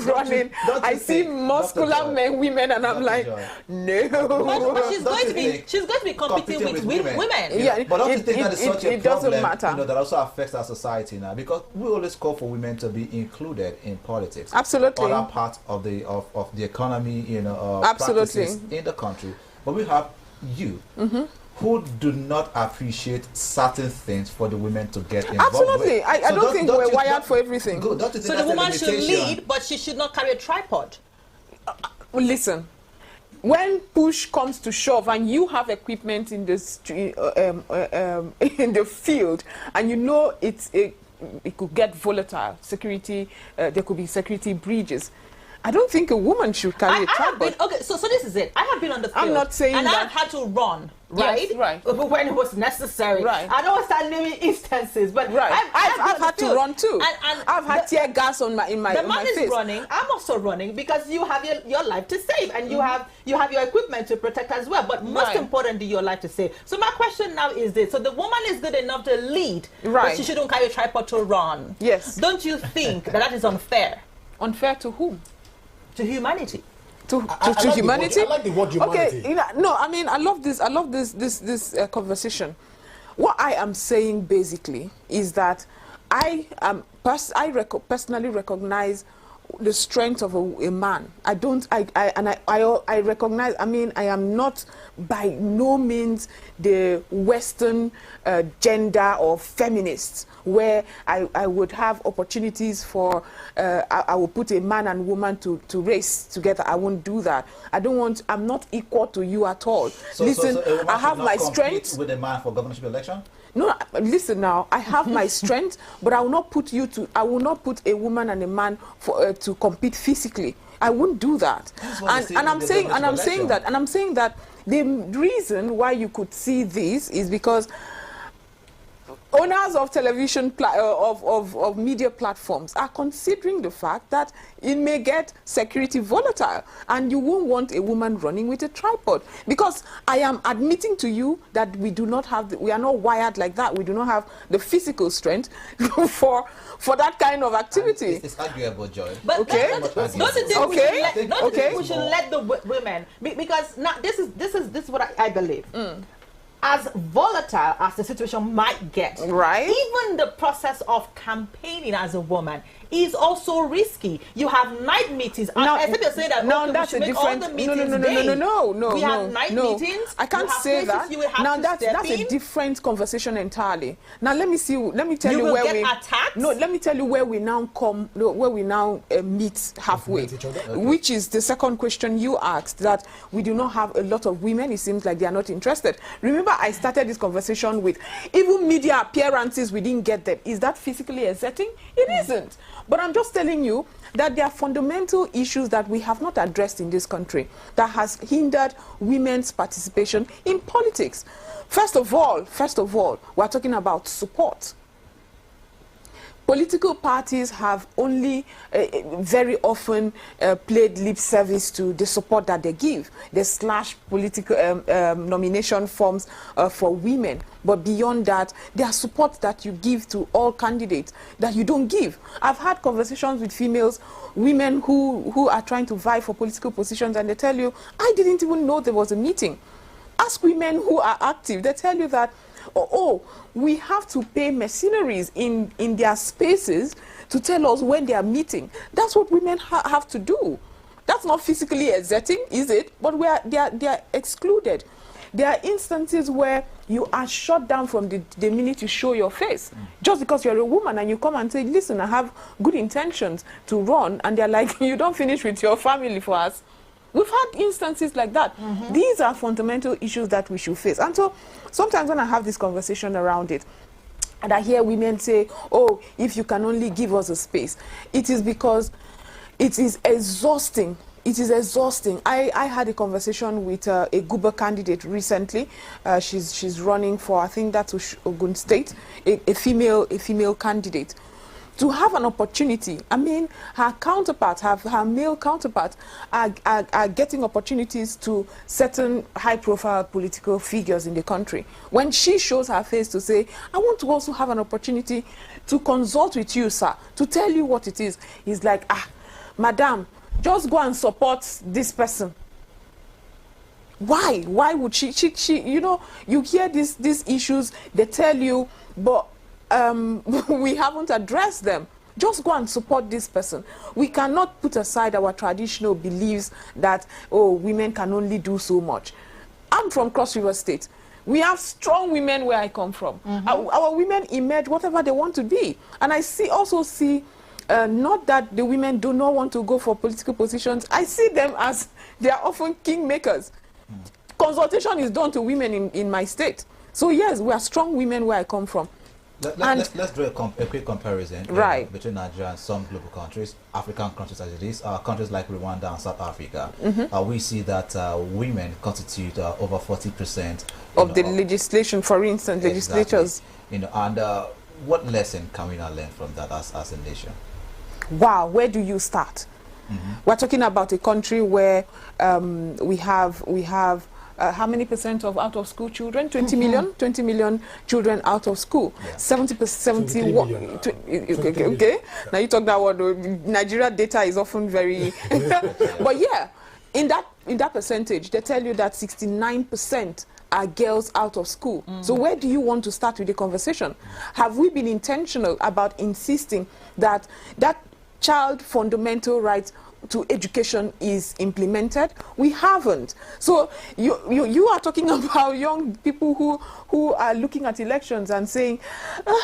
running. I see muscular men, women, and I'm like, no. But she's going to be competing with women. Yeah, but don't you think that is such a it problem? Doesn't matter. That also affects our society now, because we always call for women to be included in politics. Absolutely. Other parts of the economy, absolutely, practices in the country. But we have you who do not appreciate certain things for the women to get involved. Absolutely. With. I don't think we're wired for everything. Don't you think so the woman should lead, but she should not carry a tripod. Listen. When push comes to shove and you have equipment in the field, and it could get volatile, there could be security breaches. I don't think a woman should carry a tripod. So this is it. I have been on the field. I'm not saying and that. I've had to run, right? Yes, right. When it was necessary. Right. I don't want to start naming instances, but right. I've had to run too. And I've had tear gas on my face. The man is running. I'm also running because you have your life to save, and you have your equipment to protect as well. But most importantly, your life to save. So my question now is this: so the woman is good enough to lead, but she shouldn't carry a tripod to run. Yes. Don't you think that is unfair? Unfair to whom? To humanity. To like humanity. I like the word humanity. Okay, no, I mean, I love this conversation. What I am saying basically is that I personally recognize the strength of a man. I recognize. I mean, I am not by no means the Western gender or feminist, where I would have opportunities for I will put a man and woman to race together. I won't do that. I'm not equal to you at all. Listen, so I have my strength. With a man for governorship election? No, listen now. I have my strength, but I will not put a woman and a man to compete physically. I won't do that. And I'm saying that the reason why you could see this is because owners of television of media platforms are considering the fact that it may get security volatile, and you won't want a woman running with a tripod, because I am admitting to you that we are not wired like that. We do not have the physical strength for that kind of activity. It's arguable, Joy. But okay. Don't you think we should let the women, because now this is what I believe. As volatile as the situation might get, right? Even the process of campaigning as a woman is also risky. You have night meetings. Now, except you're saying that that's a different. No. We have night meetings. I can't say that. Now that's a different conversation entirely. Now let me tell you where we attacked. No, let me tell you where we now meet halfway, which is the second question you asked, that we do not have a lot of women. It seems like they are not interested. Remember, I started this conversation with even media appearances. We didn't get them. Is that physically exerting? It isn't. But I'm just telling you that there are fundamental issues that we have not addressed in this country that has hindered women's participation in politics. First of all, we're talking about support. Political parties have only very often played lip service to the support that they give. They slash political nomination forms for women. But beyond that, there are support that you give to all candidates that you don't give. I've had conversations with females, women who are trying to vie for political positions, and they tell you, I didn't even know there was a meeting. Ask women who are active. They tell you that, oh, we have to pay mercenaries in their spaces to tell us when they are meeting. That's what women have to do. That's not physically exerting, is it? But they are excluded. There are instances where you are shut down from the minute you show your face. Just because you're a woman and you come and say, listen, I have good intentions to run, and they're like, you don't finish with your family for us. We've had instances like that. These are fundamental issues that we should face. And so sometimes when I have this conversation around it, and I hear women say, oh, if you can only give us a space, it is because it is exhausting. It is exhausting. I had a conversation with a Guber candidate recently. She's running for, I think that's Ogun State, a female candidate. To have an opportunity, I mean, her counterparts, her male counterparts are getting opportunities to certain high-profile political figures in the country. When she shows her face to say, I want to also have an opportunity to consult with you, sir, to tell you what it is, he's like, madam, just go and support this person. Why? Why would she, you know, you hear these issues, they tell you, but we haven't addressed them. Just go and support this person. We cannot put aside our traditional beliefs that, oh, women can only do so much. I'm from Cross River State. We have strong women where I come from. Our women emerge whatever they want to be. And I also see, not that the women do not want to go for political positions. I see them as they are often kingmakers. Consultation is done to women in my state. So yes, we are strong women where I come from. Let's draw a quick comparison between Nigeria and some global countries, African countries as it is, countries like Rwanda and South Africa. We see that women constitute over 40% of the legislation, for instance, legislatures. You know, and what lesson can we now learn from that as a nation? Wow, where do you start? We're talking about a country where we have how many percent of out-of-school children? 20 million? 20 million children out of school. 70%. Okay. Now you talk that word. Nigeria data is often very... But yeah, in that percentage, they tell you that 69% are girls out of school. So where do you want to start with the conversation? Have we been intentional about insisting that child fundamental rights to education is implemented? We haven't. So you are talking about young people who are looking at elections and saying,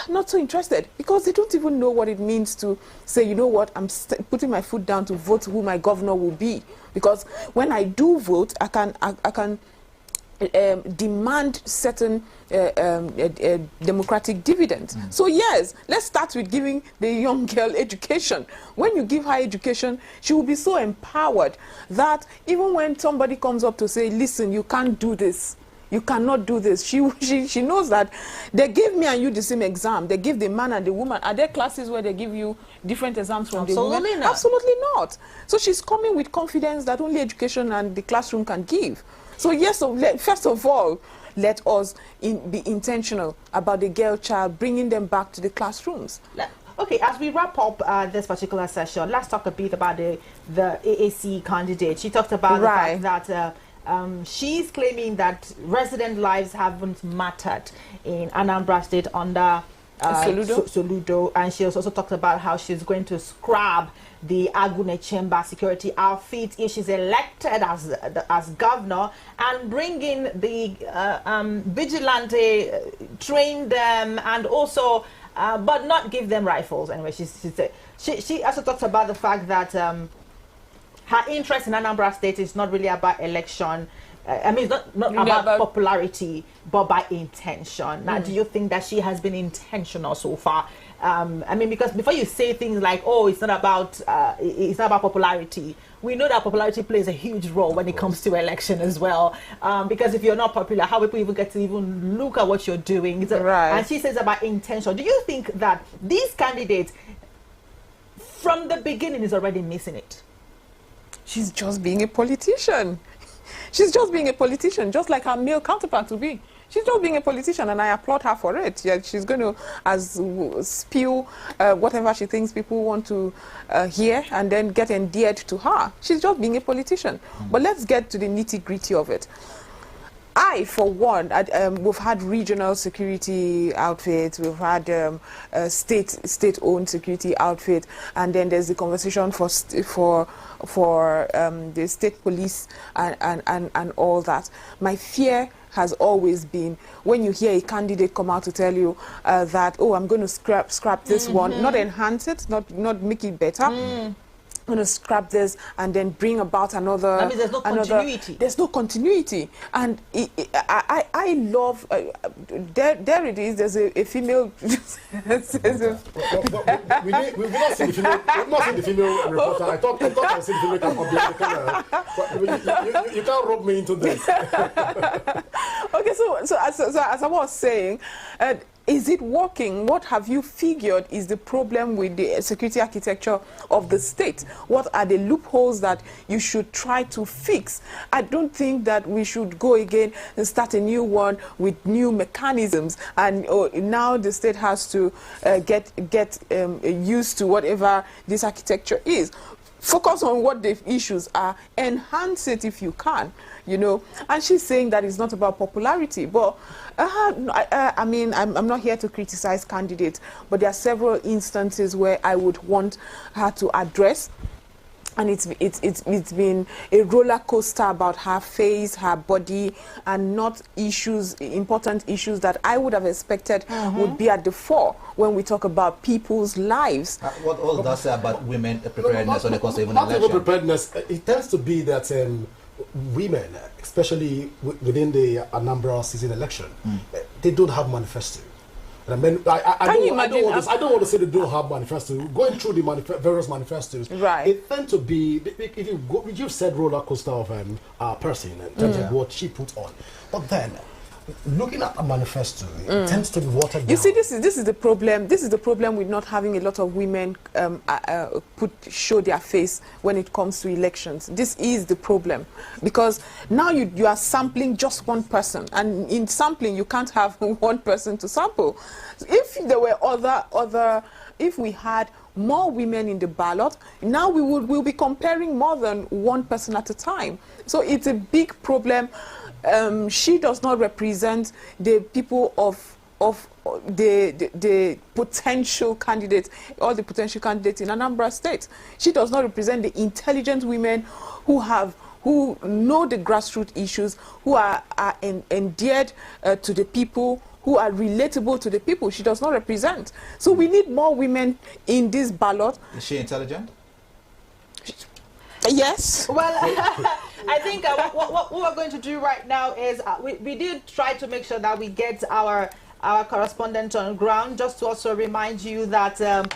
not so interested, because they don't even know what it means to say, you know what, I'm putting my foot down to vote who my governor will be. Because when I do vote, I can demand certain democratic dividends. So yes, let's start with giving the young girl education. When you give her education, she will be so empowered that even when somebody comes up to say, listen, you can't do this, you cannot do this, she knows that they gave me and you the same exam. They give the man and the woman. Are there classes where they give you different exams from the women? Not. Absolutely not. So she's coming with confidence that only education and the classroom can give. So yes, first of all, let us be intentional about the girl child, bringing them back to the classrooms. Okay, as we wrap up this particular session, let's talk a bit about the AAC candidate. She talked about the fact that she's claiming that resident lives haven't mattered in Anambra State under Soludo, and she also talked about how she's going to scrap the Agune Chamber security outfit if she's elected as governor, and bring in the vigilante, train them, and also but not give them rifles. Anyway, she also talks about the fact that her interest in Anambra State is not really about election. I mean, it's not about popularity, but by intention. Now, do you think that she has been intentional so far I mean, because before you say things like, oh, it's not about popularity, we know that popularity plays a huge role when it comes to election as well. Because if you're not popular, how people even get to even look at what you're doing? Right. And she says about intention. Do you think that these candidates, from the beginning, is already missing it? She's just being a politician. She's just being a politician, just like her male counterpart to be. She's just being a politician, and I applaud her for it. Yeah, she's going to spew whatever she thinks people want to hear, and then get endeared to her. She's just being a politician. But let's get to the nitty-gritty of it. I, for one, we've had regional security outfits, we've had state-owned security outfit, and then there's the conversation for the state police and all that. My fear has always been when you hear a candidate come out to tell you that, oh, I'm going to scrap this one, not enhance it, not make it better. I'm going to scrap this and then bring about another. That means there's no continuity. There's no continuity. And I love, there it is, there's a female. We've not seen the female reporter. I thought I seen the female behind the camera. But you can't rope me into this. Okay, so as I was saying, is it working? What have you figured is the problem with the security architecture of the state? What are the loopholes that you should try to fix? I don't think that we should go again and start a new one with new mechanisms. And now the state has to get used to whatever this architecture is. Focus on what the issues are, enhance it if you can, you know. And she's saying that it's not about popularity, but I mean, I'm not here to criticize candidates, but there are several instances where I would want her to address. And it's been a roller coaster about her face, her body, and not important issues that I would have expected would be at the fore when we talk about people's lives. What all does say about women preparedness when it comes to even election? election? Preparedness, it tends to be that women, especially within the Anambra season election, they don't have manifesto. I mean, I don't want to say they don't have manifesto. Going through the various manifestos, right? It tends to be, if you go, you've said roller coaster of person in terms of what she put on, but then looking at a manifesto, it tends to be watered down. You see, this is the problem. This is the problem with not having a lot of women show their face when it comes to elections. This is the problem, because now you are sampling just one person, and in sampling you can't have one person to sample. If there were if we had more women in the ballot, now we'll be comparing more than one person at a time. So it's a big problem. She does not represent the people of the potential candidates, all the potential candidates in Anambra State. She does not represent the intelligent women who know the grassroots issues, who are endeared to the people, who are relatable to the people. She does not represent. So we need more women in this ballot. Is she intelligent? Yes. Well, I think what we're going to do right now is we did try to make sure that we get our correspondent on ground, just to also remind you that to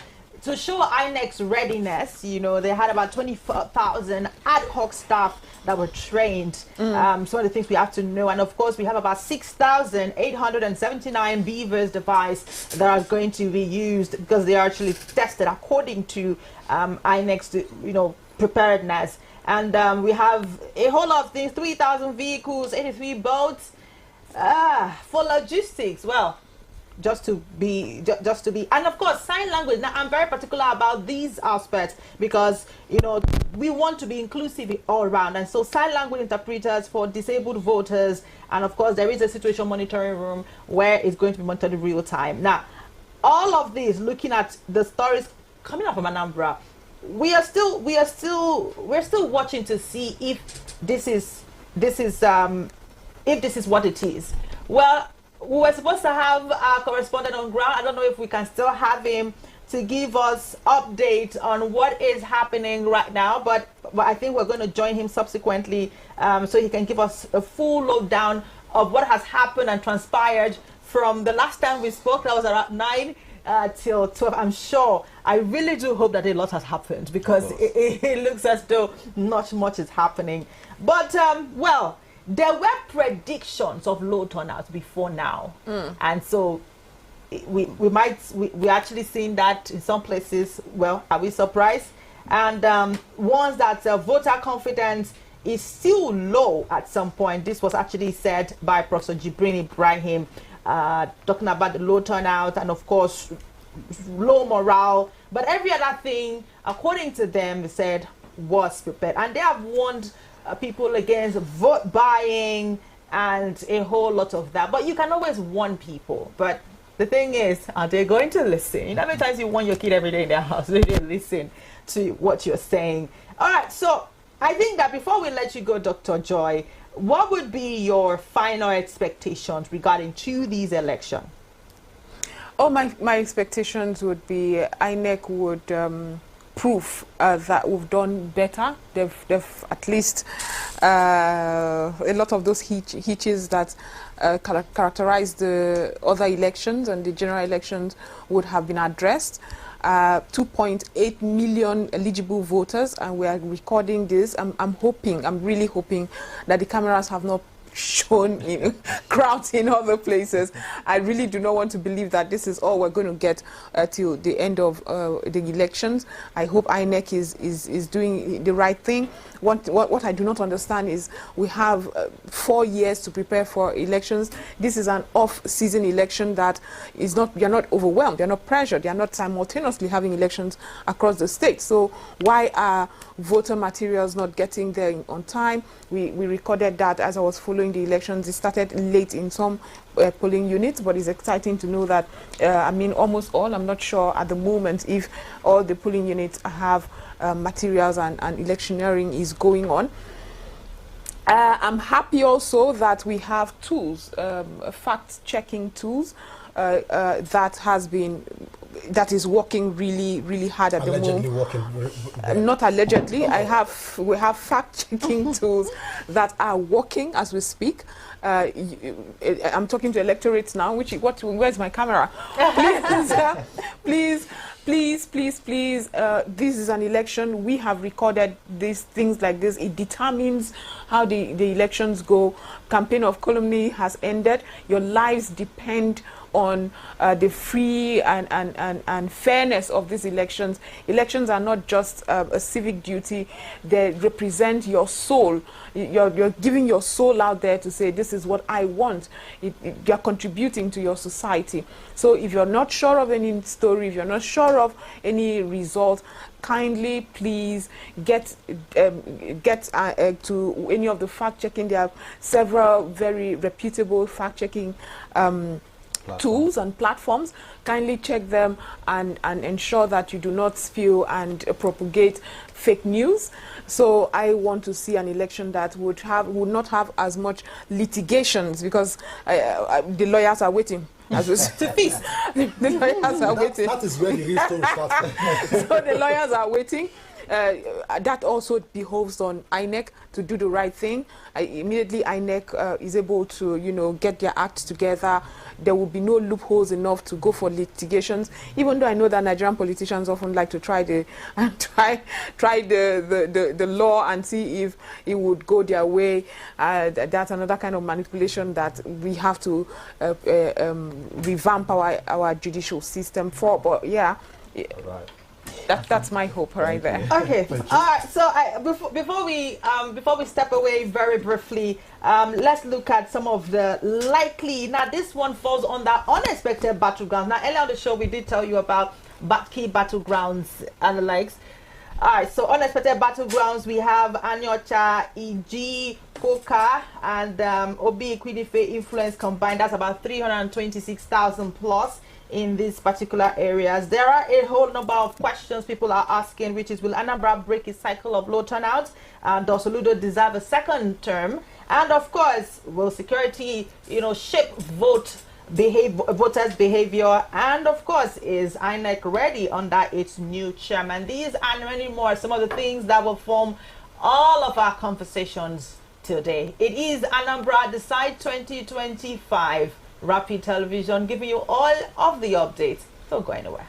show INEC's readiness, you know, they had about 24,000 ad hoc staff that were trained. Some of the things we have to know, and of course we have about 6,879 beavers devices that are going to be used, because they are actually tested according to INEC's, you know, preparedness. And we have a whole lot of things: 3,000 vehicles, 83 boats for logistics. Well, just to be, and of course sign language. Now I'm very particular about these aspects, because you know we want to be inclusive all around, and so sign language interpreters for disabled voters, and of course there is a situation monitoring room where it's going to be monitored in real time. Now all of this, looking at the stories coming up from Anambra, we're still watching to see if this is what it is. Well, we were supposed to have our correspondent on ground. I don't know if we can still have him to give us update on what is happening right now, but I think we're going to join him subsequently, so he can give us a full lowdown of what has happened and transpired from the last time we spoke. That was around 9 till 12. I'm sure, I really do hope that a lot has happened, because it looks as though not much is happening. But, well, there were predictions of low turnout before now. And so we actually seen that in some places. Well, are we surprised? And ones that voter confidence is still low at some point. This was actually said by Professor Jibrin Ibrahim, talking about the low turnout and, of course, low morale. But every other thing, according to them, they said was prepared. And they have warned people against vote buying and a whole lot of that. But you can always warn people. But the thing is, are they going to listen? You know how many times you warn your kid every day in their house? They didn't listen to what you're saying. All right, so I think that before we let you go, Dr. Joy, what would be your final expectations regarding to these elections? Oh, my expectations would be INEC would prove that we've done better. They've at least a lot of those hitches that characterize the other elections and the general elections would have been addressed. 2.8 million eligible voters, and we are recording this. I'm really hoping that the cameras have not shown crowds in other places. I really do not want to believe that this is all we're going to get till the end of the elections. I hope INEC is doing the right thing. What I do not understand is we have 4 years to prepare for elections. This is an off-season election that is not, you're not overwhelmed, you're not pressured, you're not simultaneously having elections across the state. So why are voter materials not getting there on time? We recorded that as I was following the elections. It started late in some polling units, but it's exciting to know that, I mean, almost all, I'm not sure at the moment if all the polling units have materials and electioneering is going on. I'm happy also that we have tools, fact-checking tools that is working really hard at the moment. Not allegedly. We have fact-checking tools that are working as we speak. I'm talking to electorates now. Where's my camera? Please. Please, this is an election. We have recorded these things like this. It determines how the elections go. Campaign of calumny has ended. Your lives depend on the free and fairness of these elections. Elections are not just a civic duty. They represent your soul. You're giving your soul out there to say, this is what I want. You're contributing to your society. So if you're not sure of any story, if you're not sure of any result, kindly please get to any of the fact-checking. There are several very reputable fact-checking tools and platforms. Kindly check them and ensure that you do not spew and propagate fake news. So I want to see an election that would not have as much litigations, because the lawyers are waiting. As we to feast. The lawyers are waiting. That is where the real story starts from. So the lawyers are waiting. That also behoves on INEC to do the right thing. Immediately INEC is able to, get their act together. There will be no loopholes enough to go for litigations. Even though I know that Nigerian politicians often like to try the law and see if it would go their way. That's another kind of manipulation that we have to revamp our judicial system for. But yeah. Right. That's my hope right there. Okay. All right. So before we step away very briefly, let's look at some of the likely. Now this one falls on that unexpected battlegrounds. Now earlier on the show we did tell you about key battlegrounds and the likes. All right. So unexpected battlegrounds, we have Anyocha, EG, Koka, and Obi Equidife influence combined. That's about 326,000 plus. In these particular areas. There are a whole number of questions people are asking, which is, will Anambra break its cycle of low turnout? Does Oludo deserve a second term? And of course, will security, shape voters' behavior? And of course, is INEC ready under its new chairman? These and many more, some of the things that will form all of our conversations today. It is Anambra Decide 2025. Rapid Television, giving you all of the updates Don't go anywhere.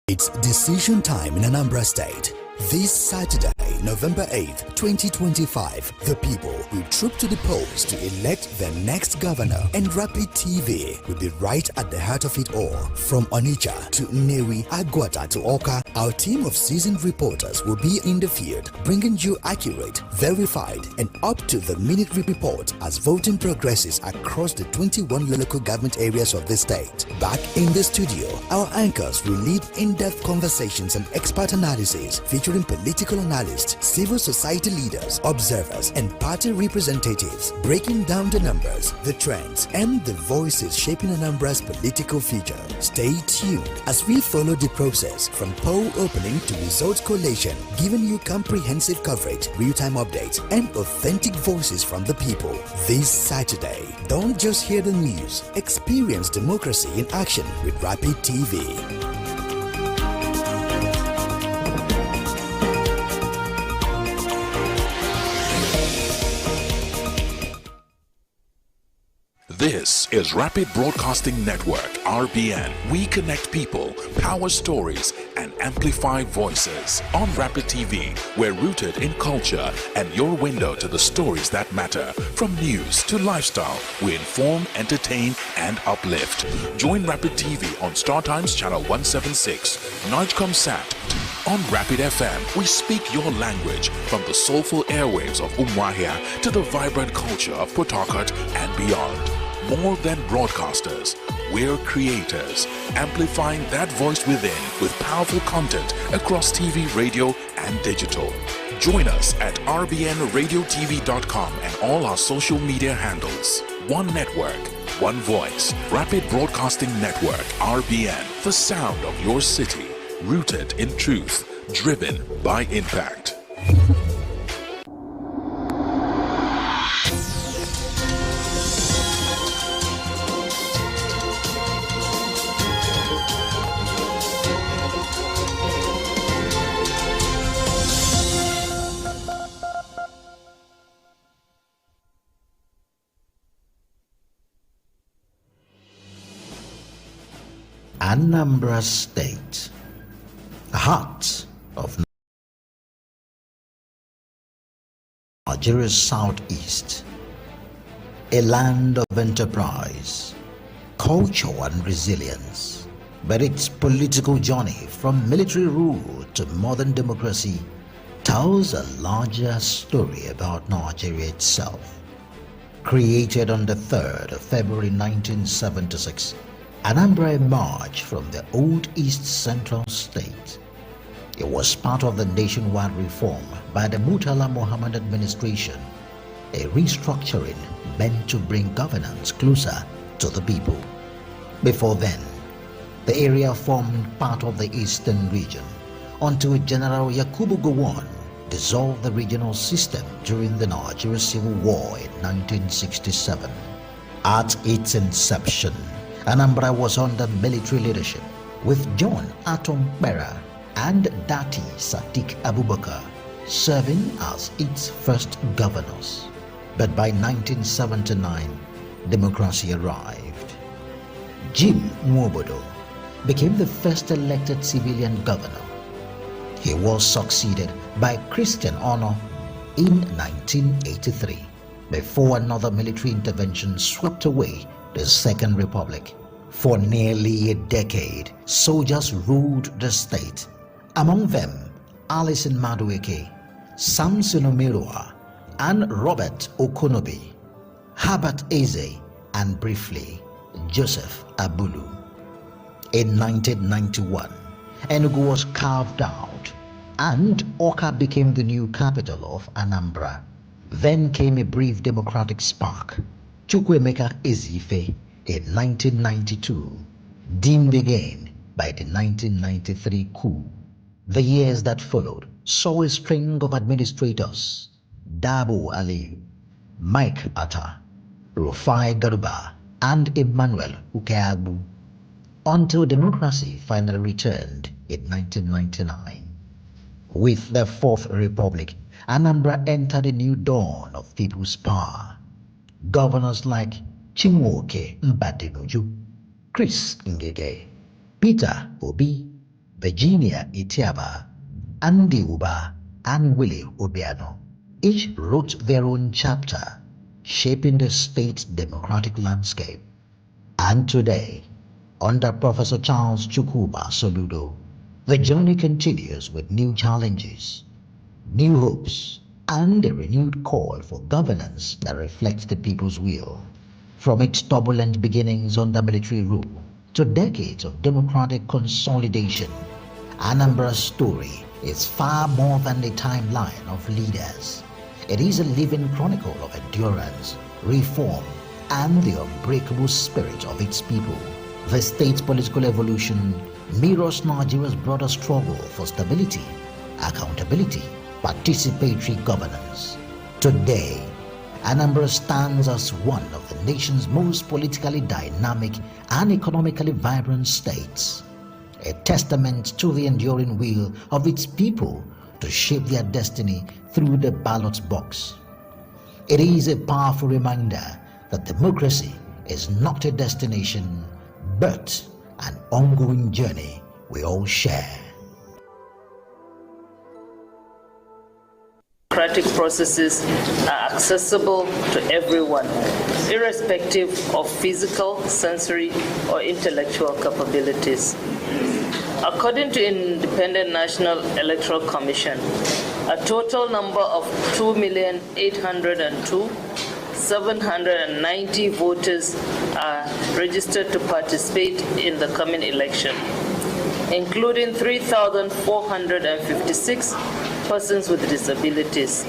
It's decision time in Anambra State. This Saturday, November 8th, 2025, the people will troop to the polls to elect their next governor, and Rapid TV will be right at the heart of it all. From Onitsha to Nnewi, Agwata to Oka, our team of seasoned reporters will be in the field, bringing you accurate, verified, and up-to-the-minute report as voting progresses across the 21 local government areas of the state. Back in the studio, our anchors will lead in-depth conversations and expert analysis featuring political analysts, civil society leaders, observers, and party representatives, breaking down the numbers, the trends, and the voices shaping Anambra's political future. Stay tuned as we follow the process from poll opening to results collation, giving you comprehensive coverage, real-time updates, and authentic voices from the people. This Saturday, don't just hear the news, experience democracy in action with Rapid TV. This is Rapid Broadcasting Network, RBN. We connect people, power stories, and amplify voices. On Rapid TV, we're rooted in culture and your window to the stories that matter. From news to lifestyle, we inform, entertain, and uplift. Join Rapid TV on Star Times Channel 176, Nigecomsat. On Rapid FM, we speak your language from the soulful airwaves of Umuahia to the vibrant culture of Port Harcourt and beyond. More than broadcasters, we're creators, amplifying that voice within with powerful content across TV, radio, and digital. Join us at rbnradiotv.com and all our social media handles. One network, one voice. Rapid Broadcasting Network, RBN. The sound of your city, rooted in truth, driven by impact. Anambra State, heart of Nigeria's southeast, a land of enterprise, culture and resilience. But its political journey from military rule to modern democracy tells a larger story about Nigeria itself. Created on the 3rd of February 1976, Anambra emerged from the old East Central State. It was part of the nationwide reform by the Murtala Mohammed administration, a restructuring meant to bring governance closer to the people. Before then, the area formed part of the Eastern region until General Yakubu Gowon dissolved the regional system during the Nigeria Civil War in 1967. At its inception, Anambra was under military leadership with John Atom Bera and Dati Sadiq Abubakar serving as its first governors. But by 1979, democracy arrived. Jim Nwobodo became the first elected civilian governor. He was succeeded by Christian Ono in 1983, before another military intervention swept away the Second Republic. For nearly a decade, soldiers ruled the state. Among them, Alison Madueke, Samson Omerua, and Robert Okonobi, Herbert Eze, and briefly, Joseph Abulu. In 1991, Enugu was carved out, and Awka became the new capital of Anambra. Then came a brief democratic spark, Chukwuemeka Ezife, in 1992, dimmed again by the 1993 coup. The years that followed saw a string of administrators Dabu Ali, Mike Atta, Rufai Garuba, and Emmanuel Ukeagu, until democracy finally returned in 1999. With the Fourth Republic, Anambra entered a new dawn of people's power. Governors like Chinwoke Mbadinuju, Chris Ngege, Peter Obi, Virginia Itiaba, Andy Uba, and Willie Obiano each wrote their own chapter, shaping the state's democratic landscape. And today, under Professor Charles Chukwuba Soludo, the journey continues with new challenges, new hopes, and a renewed call for governance that reflects the people's will. From its turbulent beginnings under military rule to decades of democratic consolidation, Anambra's story is far more than a timeline of leaders. It is a living chronicle of endurance, reform, and the unbreakable spirit of its people. The state's political evolution mirrors Nigeria's broader struggle for stability, accountability, participatory governance. Today, Anambra stands as one of the nation's most politically dynamic and economically vibrant states, a testament to the enduring will of its people to shape their destiny through the ballot box. It is a powerful reminder that democracy is not a destination, but an ongoing journey we all share. Democratic processes are accessible to everyone, irrespective of physical, sensory, or intellectual capabilities. According to Independent National Electoral Commission, a total number of 2,802,790 voters are registered to participate in the coming election, including 3,456 persons with disabilities.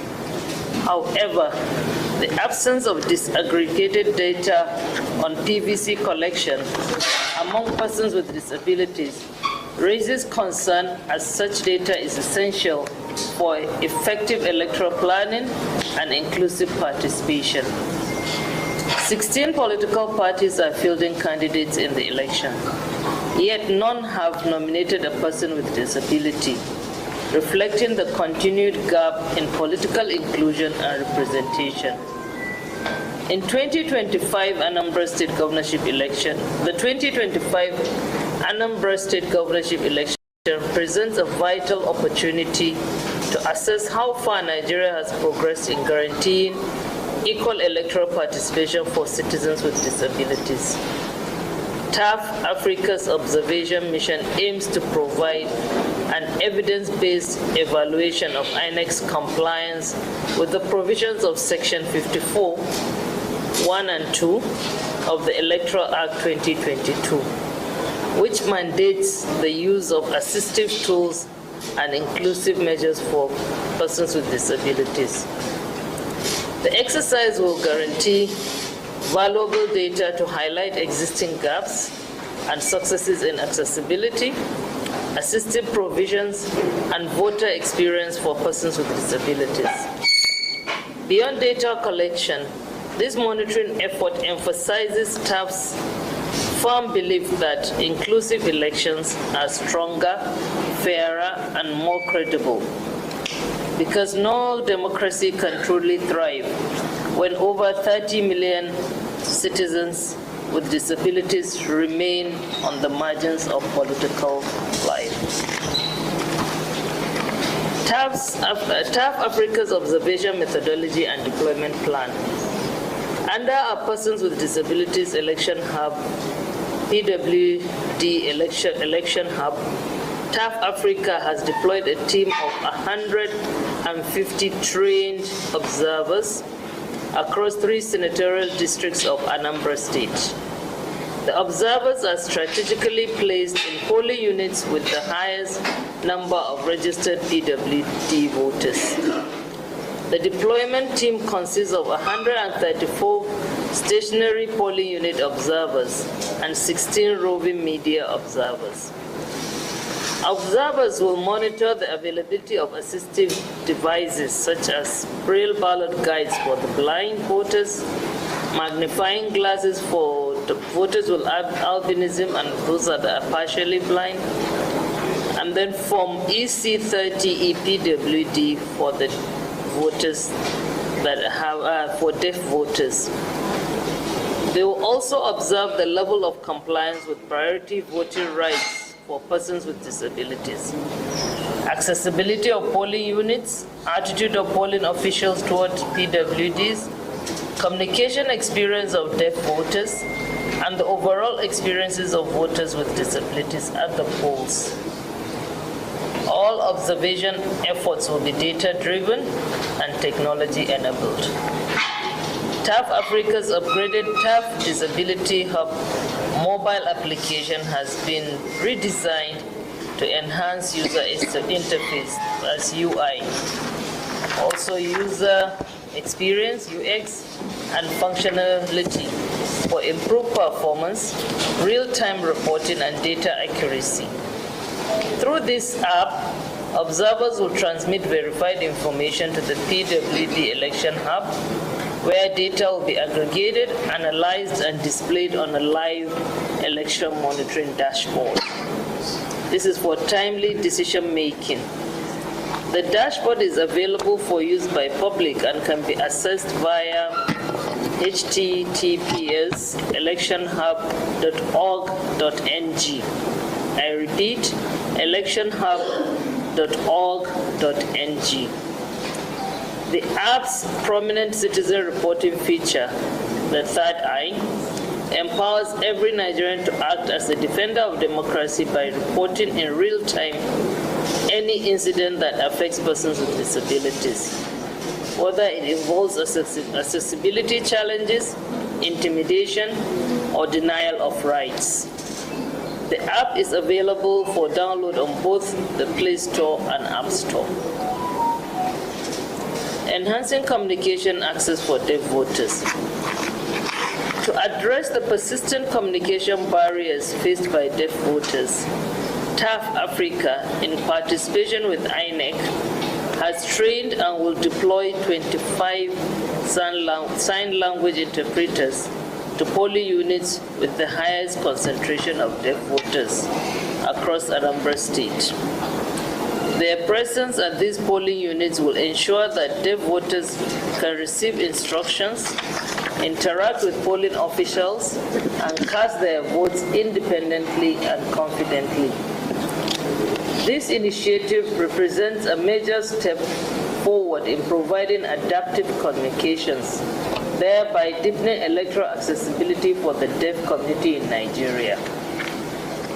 However, the absence of disaggregated data on PVC collection among persons with disabilities raises concern, as such data is essential for effective electoral planning and inclusive participation. 16 political parties are fielding candidates in the election, yet none have nominated a person with disability, reflecting the continued gap in political inclusion and representation. In 2025 Anambra State Governorship election, the 2025 Anambra State Governorship election presents a vital opportunity to assess how far Nigeria has progressed in guaranteeing equal electoral participation for citizens with disabilities. TAF Africa's observation mission aims to provide an evidence-based evaluation of INEC's compliance with the provisions of Section 54, 1 and 2 of the Electoral Act 2022, which mandates the use of assistive tools and inclusive measures for persons with disabilities. The exercise will guarantee valuable data to highlight existing gaps and successes in accessibility, assistive provisions, and voter experience for persons with disabilities. Beyond data collection, this monitoring effort emphasizes TAF's firm belief that inclusive elections are stronger, fairer, and more credible, because no democracy can truly thrive when over 30 million citizens with disabilities remain on the margins of political life. TAF Africa's observation methodology and deployment plan. Under our Persons with Disabilities Election Hub, PWD Election Hub, TAF Africa has deployed a team of 150 trained observers across 3 senatorial districts of Anambra State. The observers are strategically placed in polling units with the highest number of registered PWD voters. The deployment team consists of 134 stationary polling unit observers and 16 roving media observers. Observers will monitor the availability of assistive devices such as braille ballot guides for the blind voters, magnifying glasses for the voters with albinism and those that are partially blind, and then Form EC30 EPWD for the voters that have for deaf voters. They will also observe the level of compliance with priority voting rights for persons with disabilities, accessibility of polling units, attitude of polling officials toward PWDs, communication experience of deaf voters, and the overall experiences of voters with disabilities at the polls. All observation efforts will be data-driven and technology-enabled. TAF Africa's upgraded TAF Disability Hub mobile application has been redesigned to enhance user interface as UI. Also user experience, UX, and functionality for improved performance, real-time reporting, and data accuracy. Through this app, observers will transmit verified information to the PWD Election Hub, where data will be aggregated, analyzed, and displayed on a live election monitoring dashboard. This is for timely decision-making. The dashboard is available for use by public and can be accessed via https://electionhub.org.ng. I repeat, electionhub.org.ng. The app's prominent citizen reporting feature, the third eye, empowers every Nigerian to act as a defender of democracy by reporting in real time any incident that affects persons with disabilities, whether it involves accessibility challenges, intimidation, or denial of rights. The app is available for download on both the Play Store and App Store. Enhancing communication access for deaf voters. To address the persistent communication barriers faced by deaf voters, TAF Africa, in participation with INEC, has trained and will deploy 25 sign language interpreters to polling units with the highest concentration of deaf voters across Anambra State. Their presence at these polling units will ensure that deaf voters can receive instructions, interact with polling officials, and cast their votes independently and confidently. This initiative represents a major step forward in providing adaptive communications, thereby deepening electoral accessibility for the deaf community in Nigeria.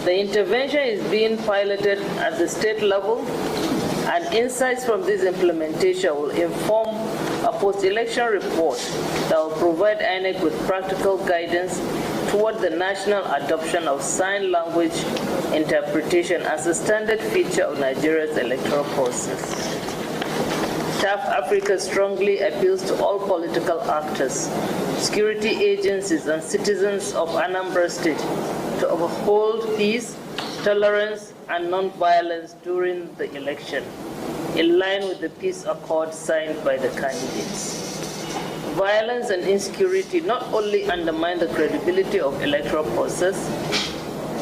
The intervention is being piloted at the state level, and insights from this implementation will inform a post-election report that will provide INEC with practical guidance toward the national adoption of sign language interpretation as a standard feature of Nigeria's electoral process. TAF Africa strongly appeals to all political actors, security agencies, and citizens of Anambra State to uphold peace, tolerance, and non-violence during the election, in line with the peace accord signed by the candidates. Violence and insecurity not only undermine the credibility of electoral process,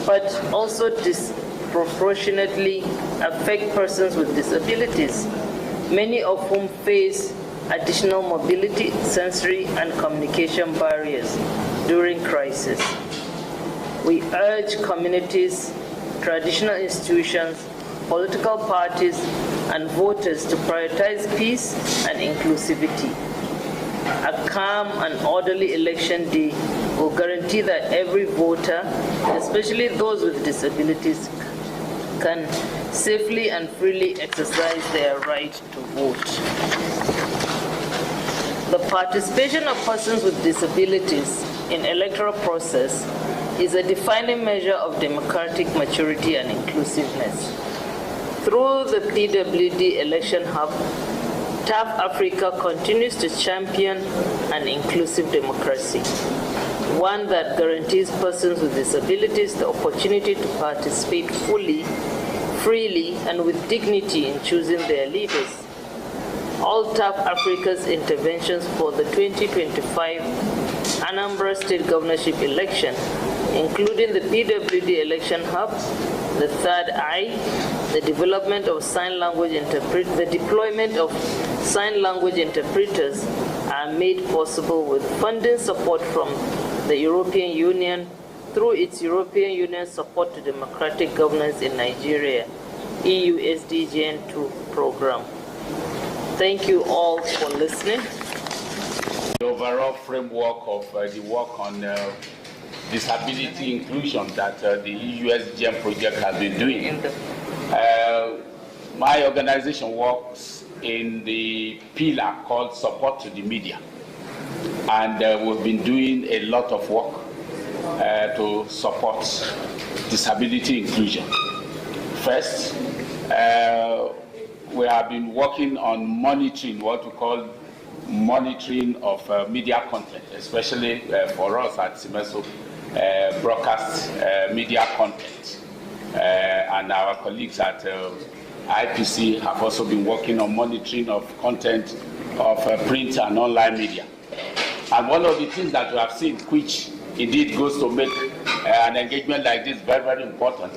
but also disproportionately affect persons with disabilities, many of whom face additional mobility, sensory, and communication barriers during crisis. We urge communities, traditional institutions, political parties, and voters to prioritize peace and inclusivity. A calm and orderly election day will guarantee that every voter, especially those with disabilities, can safely and freely exercise their right to vote. The participation of persons with disabilities in electoral process is a defining measure of democratic maturity and inclusiveness. Through the PWD Election Hub, TAF Africa continues to champion an inclusive democracy, one that guarantees persons with disabilities the opportunity to participate fully, freely and with dignity in choosing their leaders. All TAP Africa's interventions for the 2025 Anambra State Governorship election, including the PWD Election Hub, the Third Eye, the development of the deployment of sign language interpreters, are made possible with funding support from the European Union through its European Union Support to Democratic Governance in Nigeria, EU SDGN 2 program. Thank you all for listening. The overall framework of the work on disability inclusion that the EU SDGN project has been doing. My organization works in the pillar called Support to the Media. And we've been doing a lot of work to support disability inclusion. First, we have been working on monitoring, what we call monitoring of media content, especially for us at Simeso, broadcast media content. And our colleagues at IPC have also been working on monitoring of content of print and online media. And one of the things that we have seen, which indeed goes to make an engagement like this very, very important,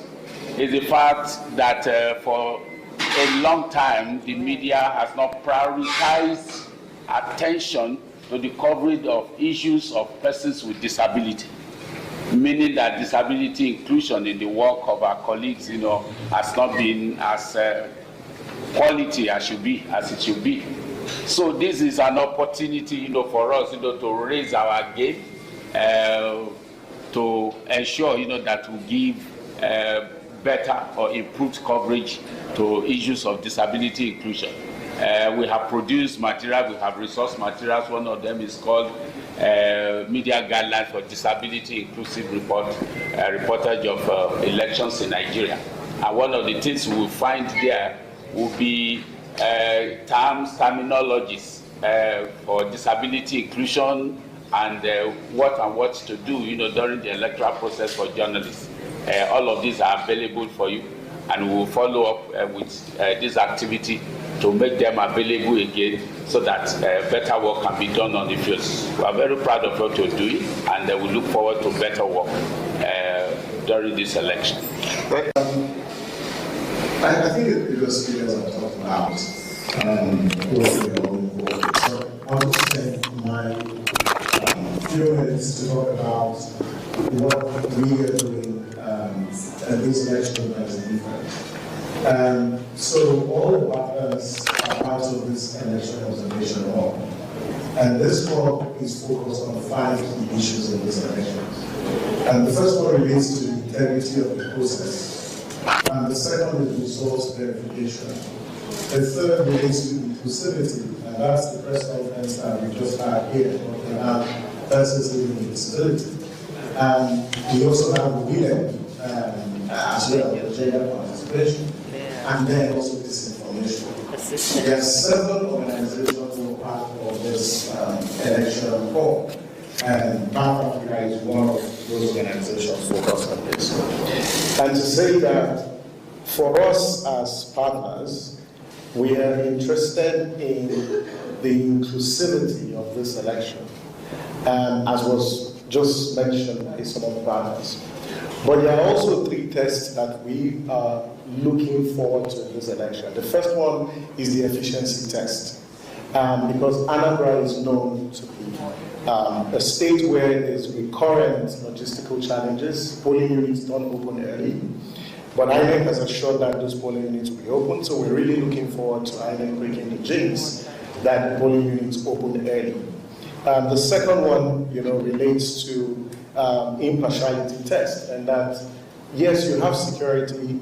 is the fact that for a long time, the media has not prioritized attention to the coverage of issues of persons with disability, meaning that disability inclusion in the work of our colleagues, has not been as quality as it should be. So this is an opportunity, for us, to raise our game, to ensure, that we give better or improved coverage to issues of disability inclusion. We have produced material, we have resource materials. One of them is called Media Guidelines for Disability Inclusive Reportage of Elections in Nigeria. And one of the things we will find there will be terminologies for disability inclusion and what to do, during the electoral process for journalists. All of these are available for you, and we will follow up with this activity to make them available again so that better work can be done on the field. We are very proud of what we're doing, and we look forward to better work during this election. I think it was clear what I'm talking about. So I'll just spend my few minutes to talk about what we are doing and this election is different. So all the partners are part of this election observation hall. And this hall is focused on 5 key issues in this election. And the first one relates to the integrity of the process. And the second is resource verification. The third relates to inclusivity, and that's the press conference that we just had here talking about persons living with disability. And we also have the women as well, the gender participation, and then also disinformation. There are several organizations who are part of this election hall, and Pan Africa is one of those organizations focused on this. And to say that for us as partners, we are interested in the inclusivity of this election, as was just mentioned by some of the partners. But there are also 3 tests that we are looking forward to in this election. The first one is the efficiency test, because Anambra is known to be a state where there's recurrent logistical challenges. Polling units don't open early, but INEC has assured that those polling units will be open, so we're really looking forward to INEC breaking the jinx that the polling units open early. The second one, relates to impartiality test, and that yes, you have security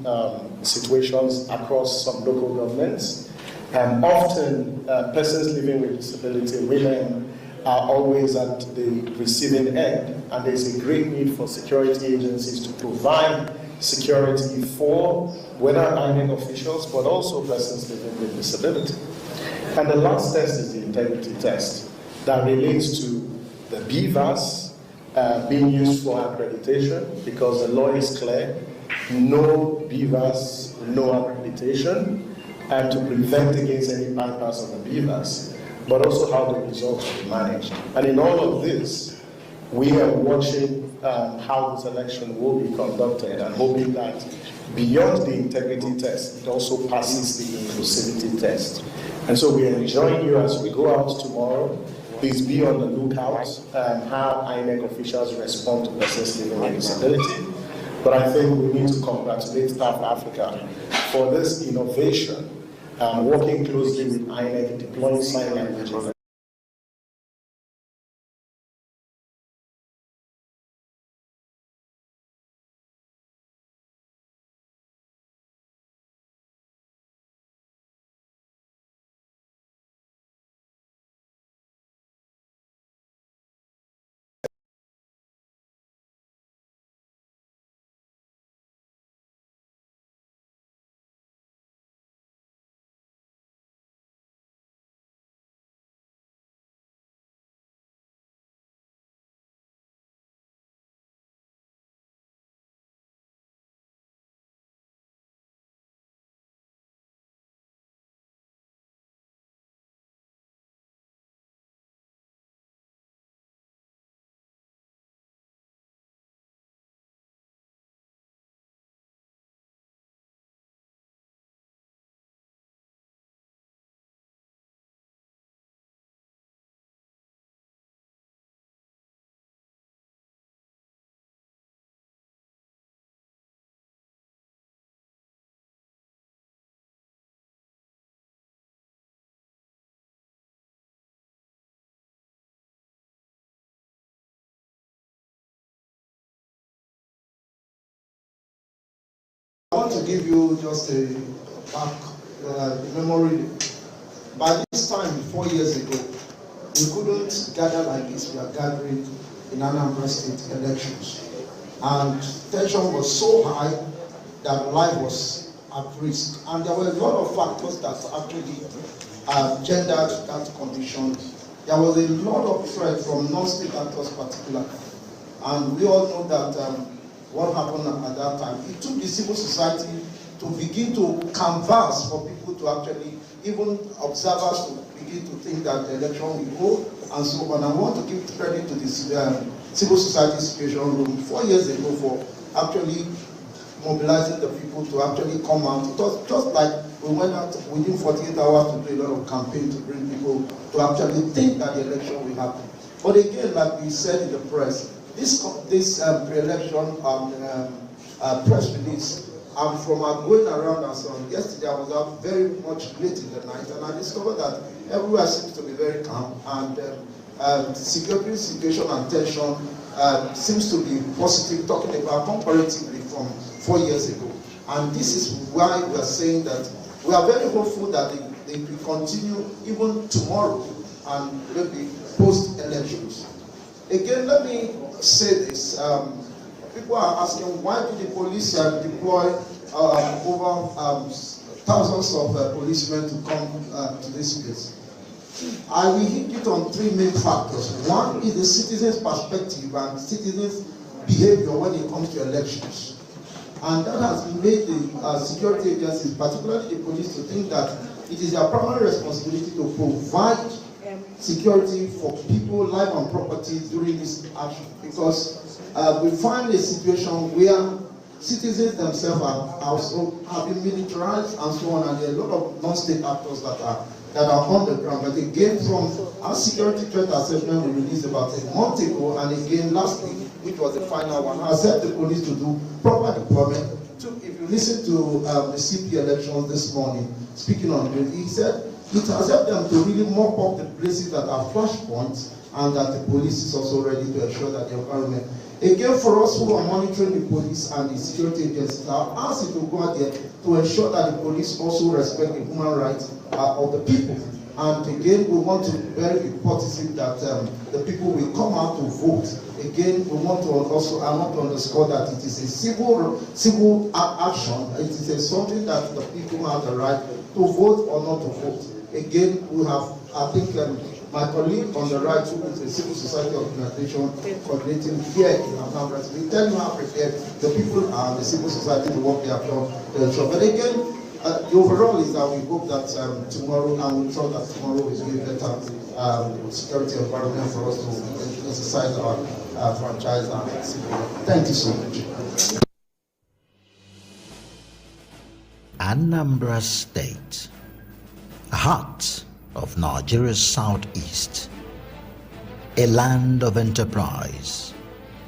situations across some local governments, and often persons living with disability, women, are always at the receiving end, and there's a great need for security agencies to provide security for whether INEC officials, but also persons living with disability. And the last test is the integrity test that relates to the BVAS being used for accreditation, because the law is clear no beavers, no accreditation, and to prevent against any bypass of the beavers, but also how the results will be managed. And in all of this, we are watching how this election will be conducted and hoping that beyond the integrity test, it also passes the inclusivity test. And so we are enjoying you as we go out tomorrow. Please be on the lookout how INEC officials respond to persons living with disability. But I think we need to congratulate Staff Africa for this innovation, working closely with INEC, deploying sign language. I want to give you just a back memory. By this time, 4 years ago, we couldn't gather like this. We are gathering in Anambra State elections. And tension was so high that life was at risk. And there were a lot of factors that actually gendered that condition. There was a lot of threat from non-state actors particularly. And we all know that what happened at that time. It took the civil society to begin to canvass for people to actually, even observers to begin to think that the election will go and so on. I want to give credit to the civil society situation room 4 years ago for actually mobilizing the people to actually come out. It was just like we went out within 48 hours to do a lot of campaign to bring people to actually think that the election will happen. But again, like we said in the press, this pre-election press release, from going around and so on. Yesterday I was out very much late in the night, and I discovered that everywhere seems to be very calm, and security situation and tension seems to be positive, talking about comparatively from 4 years ago. And this is why we are saying that we are very hopeful that they will continue even tomorrow and maybe post-elections. Again, let me say this. People are asking, why did the police deploy over thousands of policemen to come to this place? I will hit it on three main factors. One is the citizens' perspective and citizens' behavior when it comes to elections. And that has made the security agencies, particularly the police, to think that it is their primary responsibility to provide security for people, life and property during this action. Because we find a situation where citizens themselves have been militarized and so on, and there are a lot of non-state actors that are on the ground. But again, from our security threat assessment we released about a month ago, and again last week, which was the final one, has helped the police to do proper deployment. If you listen to the CP elections this morning, speaking on it, he said it has helped them to really mop up the places that are flashpoints, and that the police is also ready to ensure that the environment. Again, for us who are monitoring the police and the security agencies, I've asked you to go out there to ensure that the police also respect the human rights of the people. And again, we want to very be positive that the people will come out to vote. Again, we want to also, I want to underscore that it is a civil action. It is something that the people have the right to vote or not to vote. Again, we have, I think, My colleague on the right, who is a civil society organization coordinating here in Anambra, we tell you how prepared the people are, the civil society, the work they have done. But again, the overall is that we hope that tomorrow, and we thought that tomorrow is going to be better security environment for us to exercise our franchise and civil. Thank you so much. Anambra State, heart of Nigeria's southeast, a land of enterprise,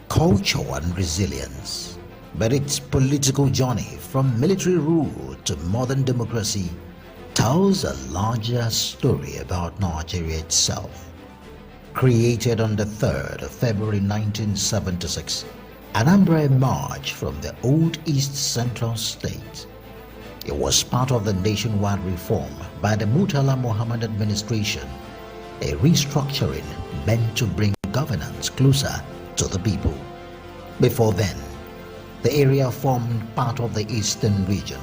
culture and resilience, but its political journey from military rule to modern democracy tells a larger story about Nigeria itself. Created on the 3rd of February 1976, Anambra emerged from the old East Central State. It was part of the nationwide reform by the Murtala Mohammed administration, a restructuring meant to bring governance closer to the people. Before then, the area formed part of the eastern region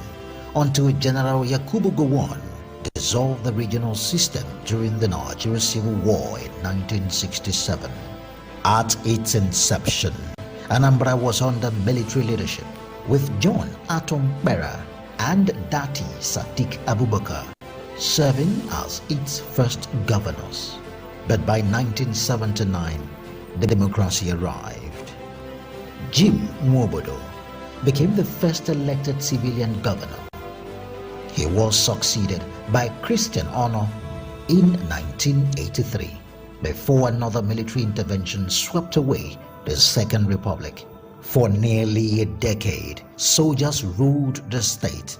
until General Yakubu Gowon dissolved the regional system during the Nigeria Civil War in 1967. At its inception, Anambra was under military leadership with John Atom Bera and Dati Sadiq Abubakar serving as its first governors. But by 1979, the democracy arrived. Jim Nwobodo became the first elected civilian governor. He was succeeded by Christian Ono in 1983, before another military intervention swept away the Second Republic. For nearly a decade, soldiers ruled the state,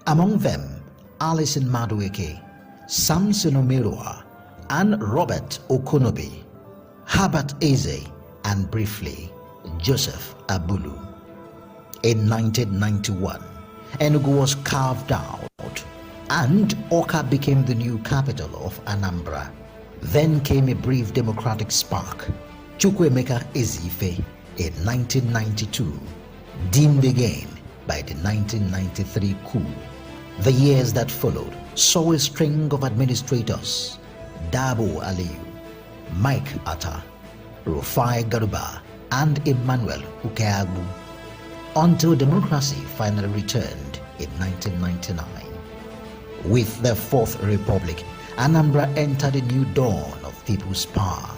among them Alison Madueke, Samson Omerua, and Robert Okonobi, Herbert Eze, and briefly Joseph Abulu. In 1991, Enugu was carved out and Awka became the new capital of Anambra. Then came a brief democratic spark, Chukwuemeka Ezife, in 1992, dimmed again by the 1993 coup. The years that followed saw a string of administrators, Dabo Aliyu, Mike Atta, Rufai Garuba, and Emmanuel Ukeagbu, until democracy finally returned in 1999. With the Fourth Republic, Anambra entered a new dawn of people's power.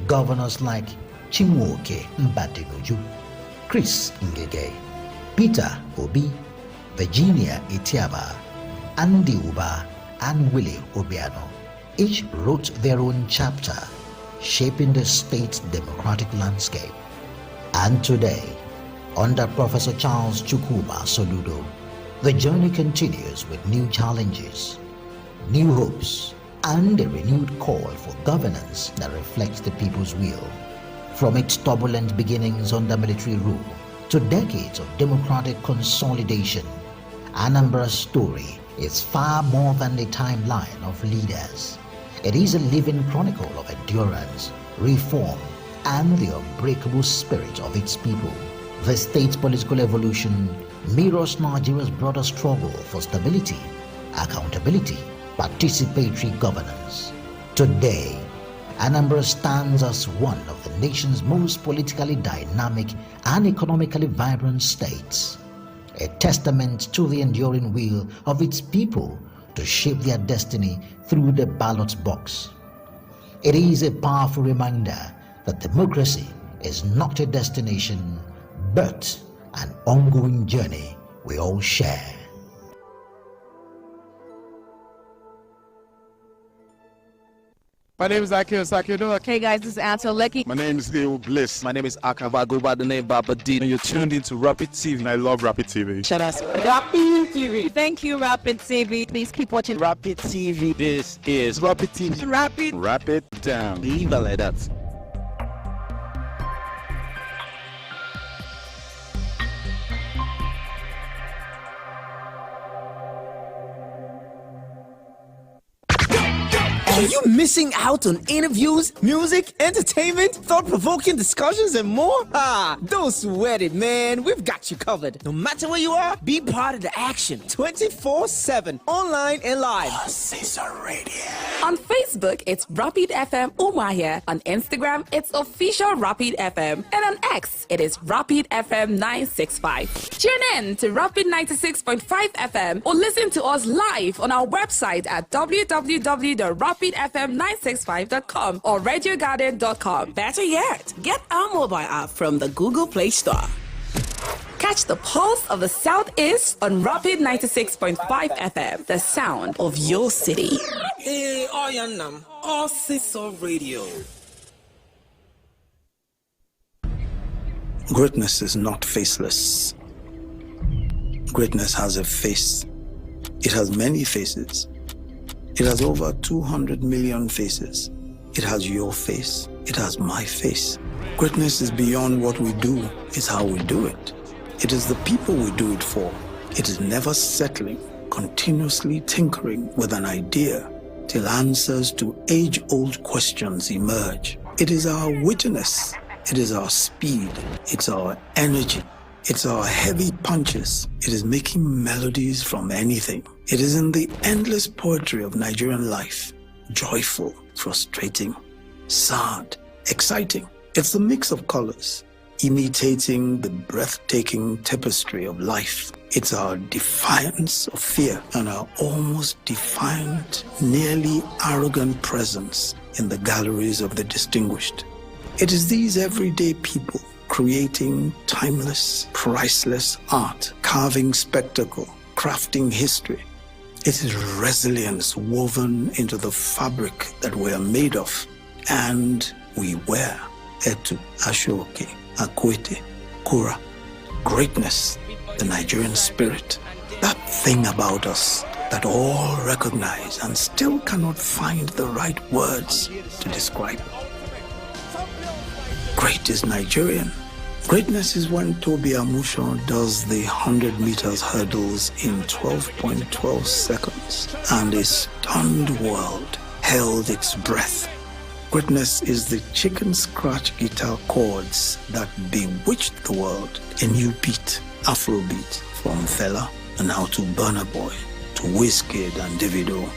Governors like Chinwoke Mbadinuju, Chris Ngege, Peter Obi, Virginia Itiaba, Andy Uba, and Willie Obiano each wrote their own chapter, shaping the state's democratic landscape. And today, under Professor Charles Chukwuma Soludo, the journey continues with new challenges, new hopes, and a renewed call for governance that reflects the people's will. From its turbulent beginnings under military rule to decades of democratic consolidation, Anambra's story is far more than a timeline of leaders. It is a living chronicle of endurance, reform, and the unbreakable spirit of its people. The state's political evolution mirrors Nigeria's broader struggle for stability, accountability, participatory governance. Today, Anambra stands as one of the nation's most politically dynamic and economically vibrant states, a testament to the enduring will of its people to shape their destiny through the ballot box. It is a powerful reminder that democracy is not a destination, but an ongoing journey we all share. My name is Akil Sakido. Hey guys, this is Anto Lecky. My name is Leo Bliss. My name is Akava, go by the name Baba D. And you're tuned into Rapid TV. And I love Rapid TV. Shout out Rapid TV. Thank you, Rapid TV. Please keep watching Rapid TV. This is Rapid TV. Rapid down. Leave it like that. Are you missing out on interviews, music, entertainment, thought-provoking discussions, and more? Don't sweat it, man. We've got you covered. No matter where you are, be part of the action 24/7, online and live. On Facebook, it's Rapid FM Umahia. On Instagram, it's official Rapid FM. And on X, it is Rapid FM 965. Tune in to Rapid 96.5 FM or listen to us live on our website at www.rapidfm965.com or radiogarden.com. Better yet, get our mobile app from the Google Play Store. Catch the pulse of the Southeast on Rapid 96.5 FM, the sound of your city. Hey, Oyanam, All Radio. Greatness is not faceless. Greatness has a face. It has many faces. It has over 200 million faces. It has your face. It has my face. Greatness is beyond what we do. It's how we do it. It is the people we do it for. It is never settling, continuously tinkering with an idea till answers to age-old questions emerge. It is our wittiness. It is our speed. It's our energy. It's our heavy punches. It is making melodies from anything. It is in the endless poetry of Nigerian life. Joyful, frustrating, sad, exciting. It's the mix of colors, imitating the breathtaking tapestry of life. It's our defiance of fear and our almost defiant, nearly arrogant presence in the galleries of the distinguished. It is these everyday people creating timeless, priceless art, carving spectacle, crafting history. It is resilience woven into the fabric that we are made of and we wear. Etu, Ashoke, Akwete, Kura. Greatness, the Nigerian spirit. That thing about us that all recognize and still cannot find the right words to describe. Great is Nigerian. Greatness is when Toby Amusho does the 100 meters hurdles in 12.12 seconds and a stunned world held its breath. Greatness is the chicken scratch guitar chords that bewitched the world. A new beat, Afrobeat, from Fela and now to Burna Boy, to Wizkid and Davido.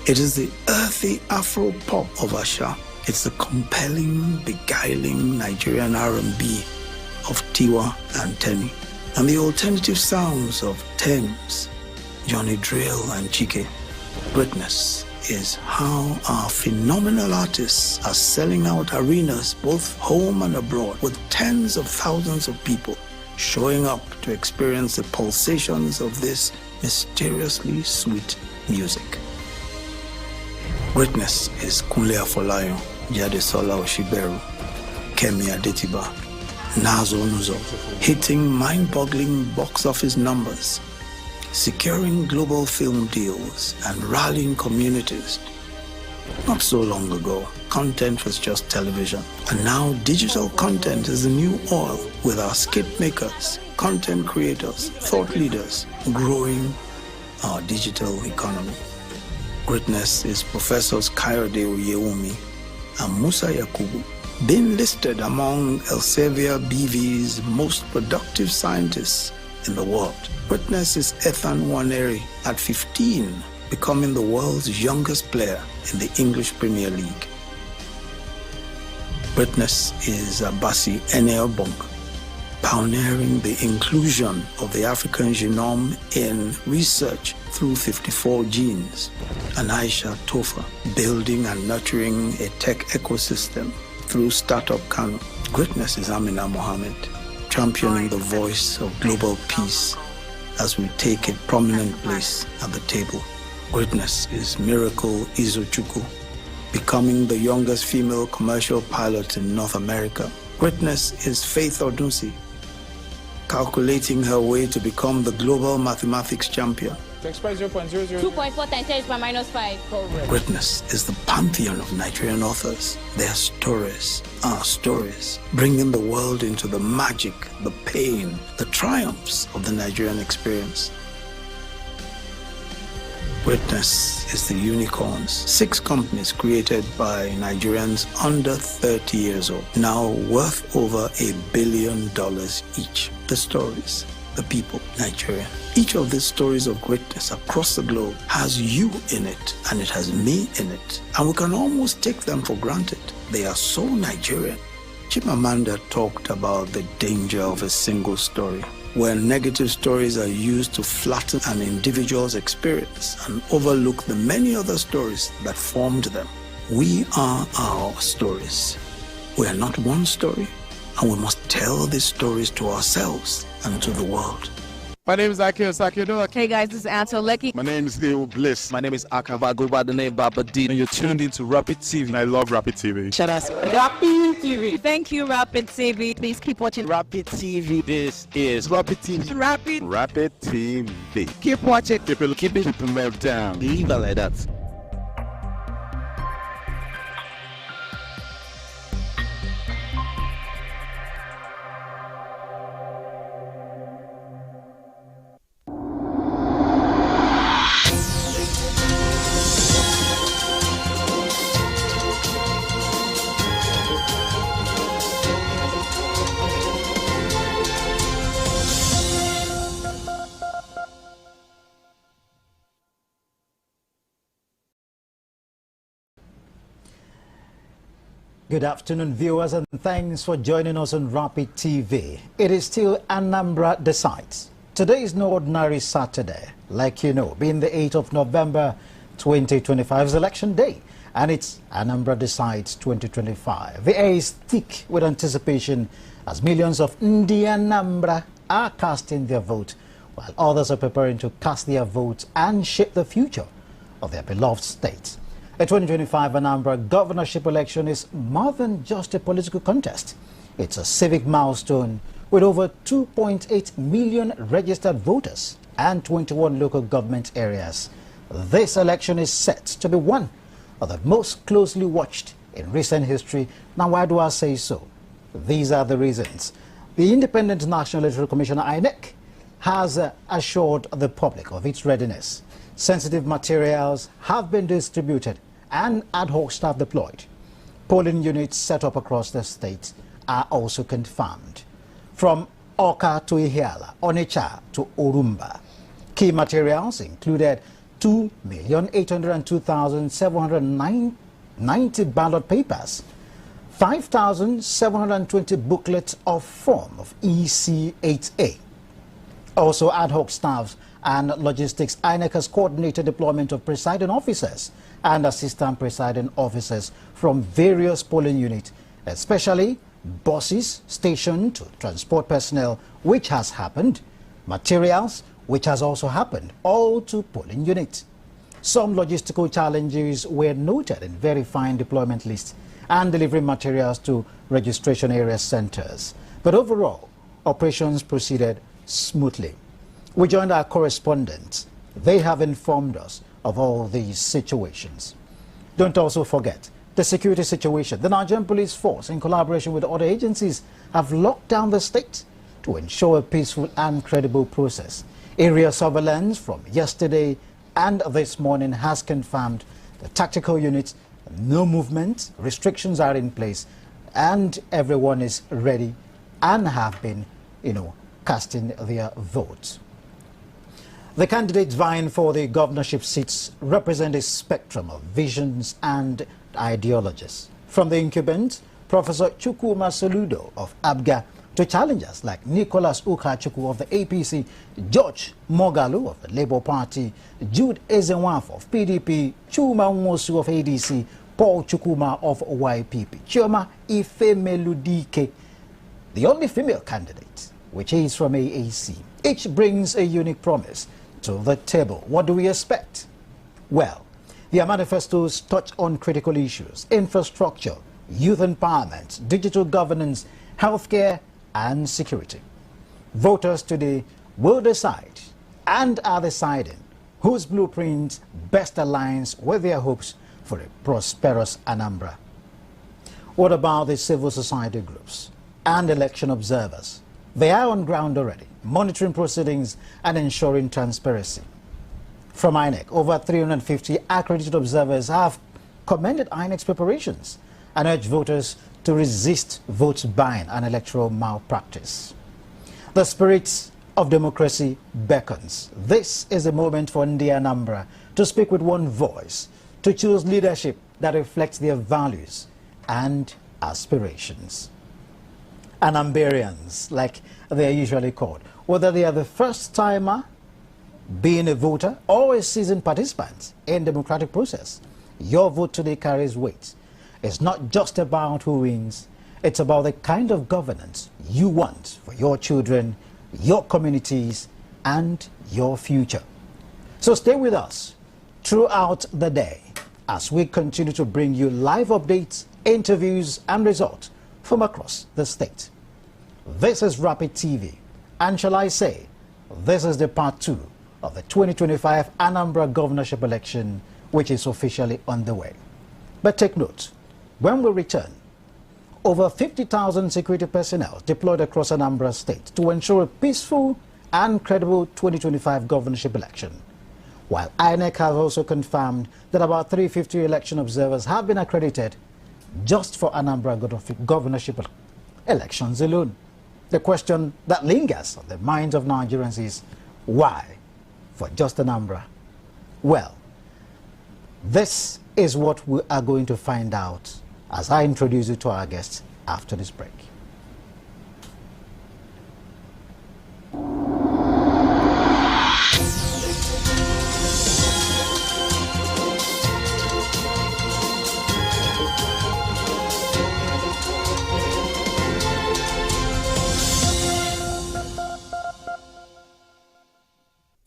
It is the earthy Afro pop of Asha. It's the compelling, beguiling Nigerian R&B of Tiwa and Teni, and the alternative sounds of Thames, Johnny Drill and Chike. Greatness is how our phenomenal artists are selling out arenas both home and abroad with tens of thousands of people showing up to experience the pulsations of this mysteriously sweet music. Greatness is Kunle Afolayan, Jadesola Oshiberu, Kemi Adetiba, Nazo Nuzo, hitting mind-boggling box office numbers, securing global film deals, and rallying communities. Not so long ago, content was just television, and now digital content is the new oil with our skit makers, content creators, thought leaders, growing our digital economy. Greatness is Professors Kayode Oyewumi and Musa Yakubu, being listed among Elsevier BV's most productive scientists in the world. Greatness is Ethan Nwaneri at 15, becoming the world's youngest player in the English Premier League. Greatness is Abasi Eneobong, pioneering the inclusion of the African genome in research through 54 genes. And Aisha Tofa, building and nurturing a tech ecosystem through Startup Kano. Greatness is Amina Mohammed, championing the voice of global peace as we take a prominent place at the table. Greatness is Miracle Izuchukwu, becoming the youngest female commercial pilot in North America. Greatness is Faith Odunsi, calculating her way to become the global mathematics champion. To express 0.00. 2.4 times 10 is by minus 5. Correct. Greatness is the pantheon of Nigerian authors. Their stories, our stories, bringing the world into the magic, the pain, the triumphs of the Nigerian experience. Greatness is the unicorns. 6 companies created by Nigerians under 30 years old, now worth over $1 billion each. The stories, the people, Nigeria. Each of these stories of greatness across the globe has you in it, and it has me in it. And we can almost take them for granted. They are so Nigerian. Chimamanda talked about the danger of a single story, where negative stories are used to flatten an individual's experience and overlook the many other stories that formed them. We are our stories. We are not one story, and we must tell these stories to ourselves and to the world. My name is Akio Sakido. Hey guys, this is Anto Lecky. My name is Theo Bliss. My name is Akava. I go by the name Baba D. And you're tuned into Rapid TV. And I love Rapid TV. Shout out Rapid TV. Thank you, Rapid TV. Please keep watching Rapid TV. This is Rapid TV. Rapid TV. Keep watching. Keep it down. Leave it like that. Good afternoon, viewers, and thanks for joining us on Rapid TV. It is still Anambra Decides. Today is no ordinary Saturday, like you know, being the 8th of November 2025 is election day, and it's Anambra Decides 2025. The air is thick with anticipation as millions of Ndi Anambra are casting their vote, while others are preparing to cast their votes and shape the future of their beloved state. The 2025 Anambra governorship election is more than just a political contest. It's a civic milestone with over 2.8 million registered voters and 21 local government areas. This election is set to be one of the most closely watched in recent history. Now, why do I say so? These are the reasons. The Independent National Electoral Commission, INEC, has assured the public of its readiness. Sensitive materials have been distributed and ad hoc staff deployed. Polling units set up across the state are also confirmed. From Oka to Ihiala, Onitsha to Orumba. Key materials included 2,802,790 ballot papers, 5,720 booklets of form of EC8A. Also ad hoc staff and logistics. INEC has coordinated deployment of presiding officers and assistant presiding officers from various polling units, especially buses stationed to transport personnel, which has happened, materials, which has also happened, all to polling units. Some logistical challenges were noted in verifying deployment lists and delivering materials to registration area centers. But overall, operations proceeded smoothly. We joined our correspondents. They have informed us of all these situations. Don't also forget the security situation. The Nigerian police force, in collaboration with other agencies, have locked down the state to ensure a peaceful and credible process. Area surveillance from yesterday and this morning has confirmed the tactical units, no movement, restrictions are in place, and everyone is ready and have been, casting their votes. The candidates vying for the governorship seats represent a spectrum of visions and ideologies. From the incumbent, Professor Chukwuma Soludo of ABGA, to challengers like Nicholas Ukachukwu of the APC, George Mogalu of the Labour Party, Jude Ezenwafo of PDP, Chuma Nwosu of ADC, Paul Chukwuma of YPP, Chioma Ifemeludike, the only female candidate, which is from AAC. Each brings a unique promise to the table. What do we expect? Well, their manifestos touch on critical issues: infrastructure, youth empowerment, digital governance, healthcare, and security. Voters today will decide and are deciding whose blueprint best aligns with their hopes for a prosperous Anambra. What about the civil society groups and election observers? They are on ground already, monitoring proceedings and ensuring transparency. from INEC. Over 350 accredited observers have commended INEC's preparations and urged voters to resist vote buying and electoral malpractice. The spirit of democracy beckons. This is a moment for Anambra to speak with one voice, to choose leadership that reflects their values and aspirations. Anambarians, like they are usually called, whether they are the first timer being a voter or a seasoned participant in the democratic process, your vote today carries weight. It's not just about who wins, it's about the kind of governance you want for your children, your communities, and your future. So stay with us throughout the day as we continue to bring you live updates, interviews, and results from across the state. This is Rapid TV, and shall I say, this is the part 2 of the 2025 Anambra governorship election, which is officially underway. But take note, when we return, over 50,000 security personnel deployed across Anambra State to ensure a peaceful and credible 2025 governorship election, while INEC has also confirmed that about 350 election observers have been accredited just for Anambra governorship elections alone. The question that lingers on the minds of Nigerians is, why for just Anambra? Well, this is what we are going to find out as I introduce you to our guests after this break.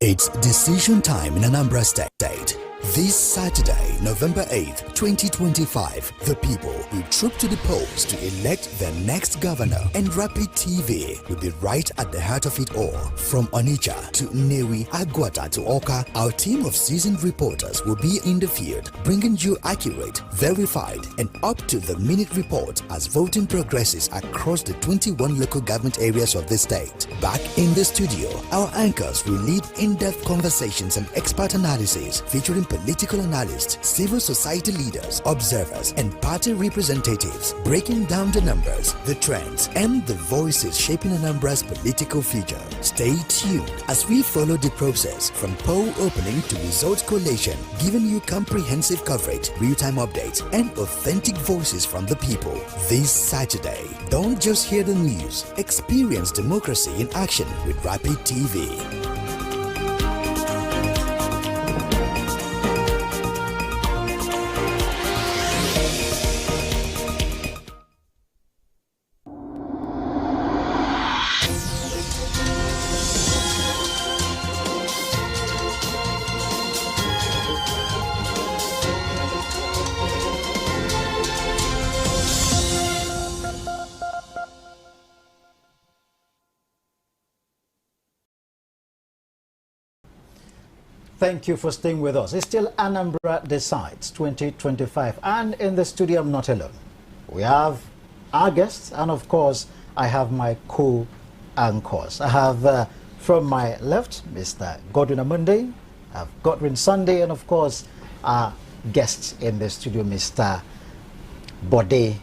It's decision time in Anambra State. This Saturday, November 8th, 2025, the people will troop to the polls to elect their next governor, and Rapid TV will be right at the heart of it all. From Onitsha to Nnewi, Agwata to Oka, our team of seasoned reporters will be in the field, bringing you accurate, verified, and up-to-the-minute report as voting progresses across the 21 local government areas of the state. Back in the studio, our anchors will lead in-depth conversations and expert analysis featuring political analysts, civil society leaders, observers, and party representatives, breaking down the numbers, the trends, and the voices shaping Anambra's political future. Stay tuned as we follow the process from poll opening to result collation, giving you comprehensive coverage, real-time updates, and authentic voices from the people. This Saturday, don't just hear the news, experience democracy in action with Rapid TV. Thank you for staying with us. It's still Anambra Decides 2025, and in the studio I'm not alone. We have our guests, and of course I have my co-anchors. I have from my left Mr. Godwin Amunde, I have Godwin Sunday, and of course our guests in the studio, Mr. Bode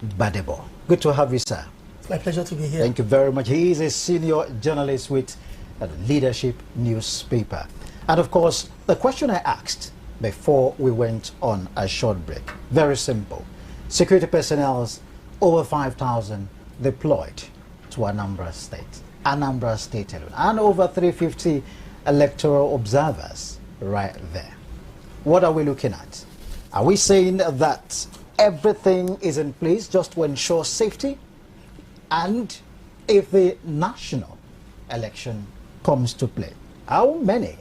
Badebo. Good to have you, sir. It's my pleasure to be here. Thank you very much. He is a senior journalist with a Leadership newspaper. And of course, the question I asked before we went on a short break, very simple. Security personnel, over 5,000 deployed to Anambra State alone, and over 350 electoral observers right there. What are we looking at? Are we saying that everything is in place just to ensure safety? And if the national election comes to play, how many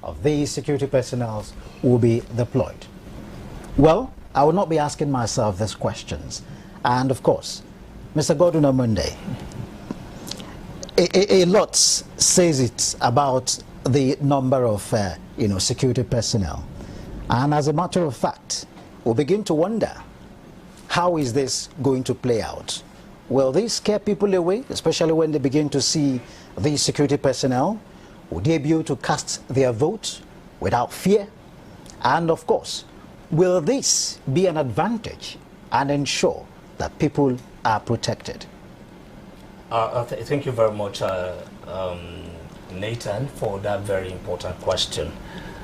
of these security personnel will be deployed? Well, I will not be asking myself these questions. And of course, Mr. Godwin Amunde, a lot says it about the number of security personnel. And as a matter of fact, we begin to wonder, how is this going to play out? Will this scare people away, especially when they begin to see these security personnel? Would they be able to cast their vote without fear? And of course, will this be an advantage and ensure that people are protected? Thank you very much, Nathan, for that very important question.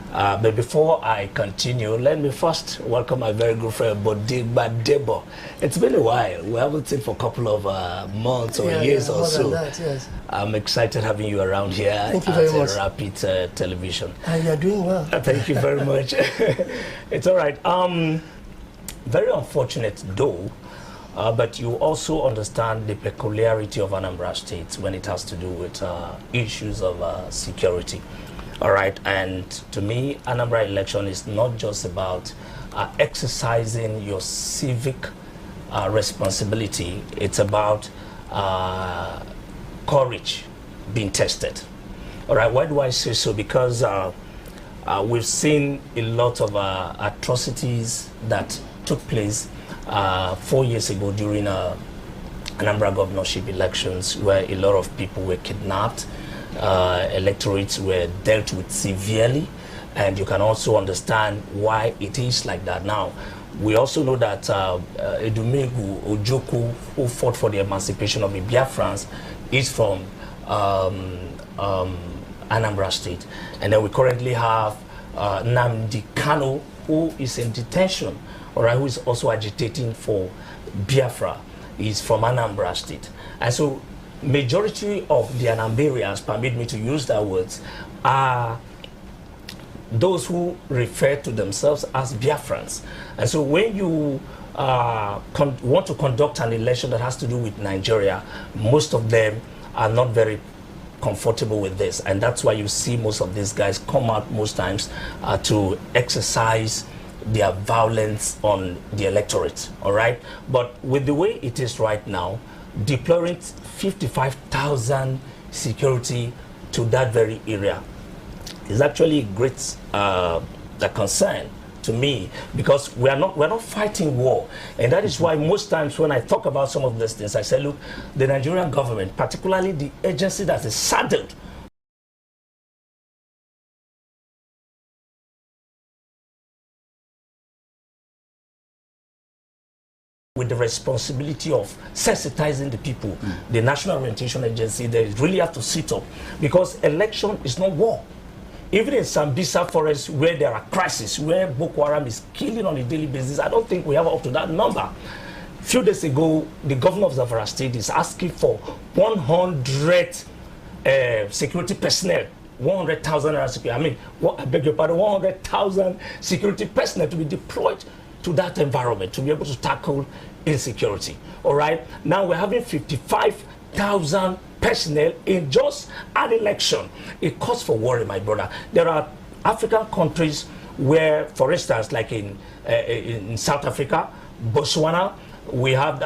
But before I continue, let me first welcome my very good friend, Bodigba Debo. It's been a while. We haven't seen for a couple of months or years or so. That, yes. I'm excited having you around here Thank you very much. Rapid Television. You're doing well. Thank you very much. It's all right. Very unfortunate though, but you also understand the peculiarity of Anambra State when it has to do with issues of security. All right, and to me, Anambra election is not just about exercising your civic responsibility. It's about courage being tested. All right, why do I say so? Because we've seen a lot of atrocities that took place 4 years ago during Anambra governorship elections, where a lot of people were kidnapped. Electorates were dealt with severely, and you can also understand why it is like that. Now, we also know that Edumegu Ojukwu, who fought for the emancipation of the Biafrans, is from Anambra State. And then we currently have Nnamdi Kanu, who is in detention, all right, who is also agitating for Biafra. He's from Anambra State. And so majority of the Anambarians, permit me to use that words, are those who refer to themselves as Biafrans. And so when you want to conduct an election that has to do with Nigeria, most of them are not very comfortable with this. And that's why you see most of these guys come out most times to exercise their violence on the electorate, all right? But with the way it is right now, deploying 55,000 security to that very area is actually a great concern to me, because we're not fighting war. And that is why most times when I talk about some of these things, I say, look, the Nigerian government, particularly the agency that is saddled with the responsibility of sensitizing the people, the National Orientation Agency, they really have to sit up, because election is not war. Even in Sambisa Forest, where there are crises, where Boko Haram is killing on a daily basis, I don't think we have up to that number. A few days ago, the governor of Zamfara State is asking for 100 security personnel, 100,000 security. I mean, I beg your pardon, 100,000 security personnel to be deployed to that environment to be able to tackle insecurity. All right, now we're having 55,000 personnel in just an election. It calls for worry, my brother. There are African countries where, for instance, like in South Africa, Botswana, we have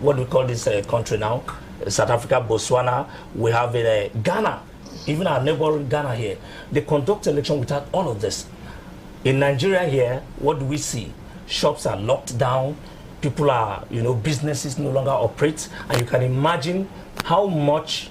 what do we call this country now? South Africa, Botswana. We have in Ghana, even our neighboring Ghana here. They conduct election without all of this. In Nigeria here, what do we see? Shops are locked down. People are, businesses no longer operate. And you can imagine how much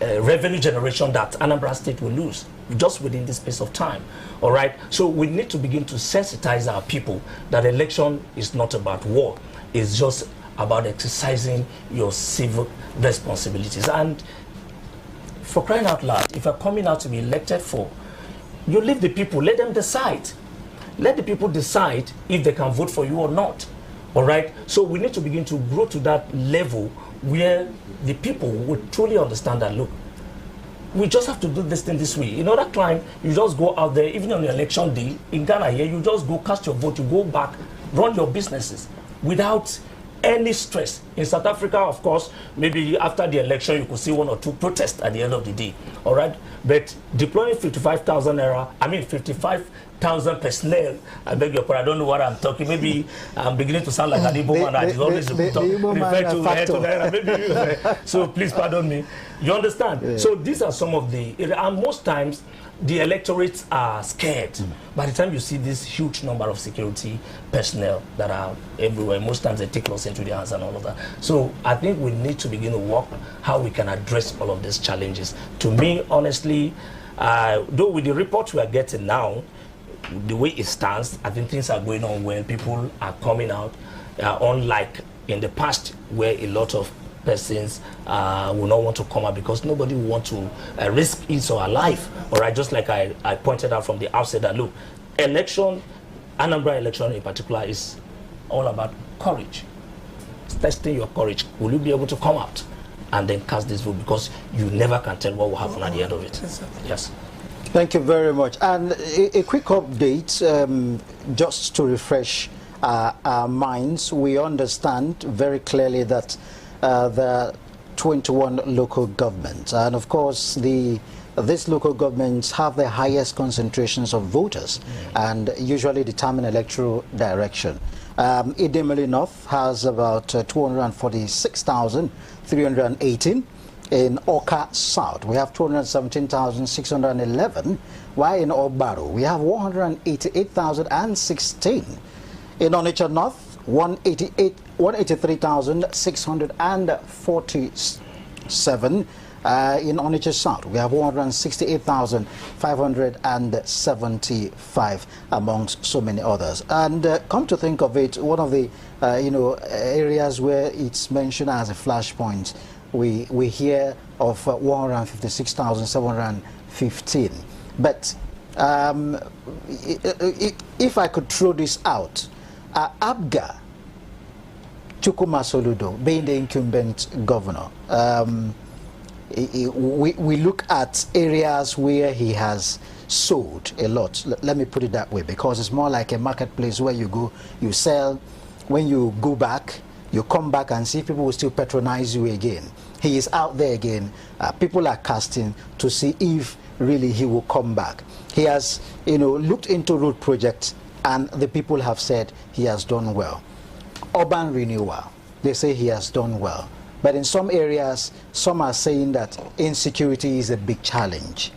revenue generation that Anambra State will lose just within this space of time. All right. So we need to begin to sensitize our people that election is not about war. It's just about exercising your civil responsibilities. And for crying out loud, if you're coming out to be elected for, you leave the people, let them decide. Let the people decide if they can vote for you or not. All right? So we need to begin to grow to that level where the people would truly understand that, look, we just have to do this thing this way. In other time, you just go out there, even on the election day, in Ghana here, you just go cast your vote, you go back, run your businesses without any stress. In South Africa, of course, maybe after the election, you could see 1 or 2 protests at the end of the day. All right? But deploying 55,000 personnel, I beg your pardon, I don't know what I'm talking. Maybe I'm beginning to sound like an Igbo man that is always refer to maybe. So please pardon me. You understand? Yeah. So these are some of the, and most times, the electorates are scared. By the time you see this huge number of security personnel that are everywhere, most times they take us into their hands and all of that. So I think we need to begin to work how we can address all of these challenges. To me, honestly, though with the report we are getting now, the way it stands, I think things are going on well. People are coming out, unlike in the past where a lot of persons will not want to come out because nobody will want to risk his or her life. All right, just like I pointed out from the outset that, look, Anambra election in particular is all about courage. It's testing your courage. Will you be able to come out and then cast this vote? Because you never can tell what will happen at the end of it. Yes. Thank you very much. And a quick update, just to refresh our minds. We understand very clearly that there are 21 local governments, and of course these local governments have the highest concentrations of voters and usually determine electoral direction. Idemili North has about 246,318. In Oka South, we have 217,611, while in Obaro, we have 188,016. In Onitsha North, 183,647. In Onitsha South, we have 168,575, amongst so many others. And come to think of it, one of the areas where it's mentioned as a flashpoint, we hear of 156,715. But if I could throw this out, Abga Chukwuma Soludo, being the incumbent governor, we look at areas where he has sold a lot. Let me put it that way, because it's more like a marketplace where you go, you sell. When you go back, you come back and see people will still patronize you again. He is out there again. People are casting to see if really he will come back. He has, looked into road projects, and the people have said he has done well. Urban renewal, they say he has done well. But in some areas, some are saying that insecurity is a big challenge.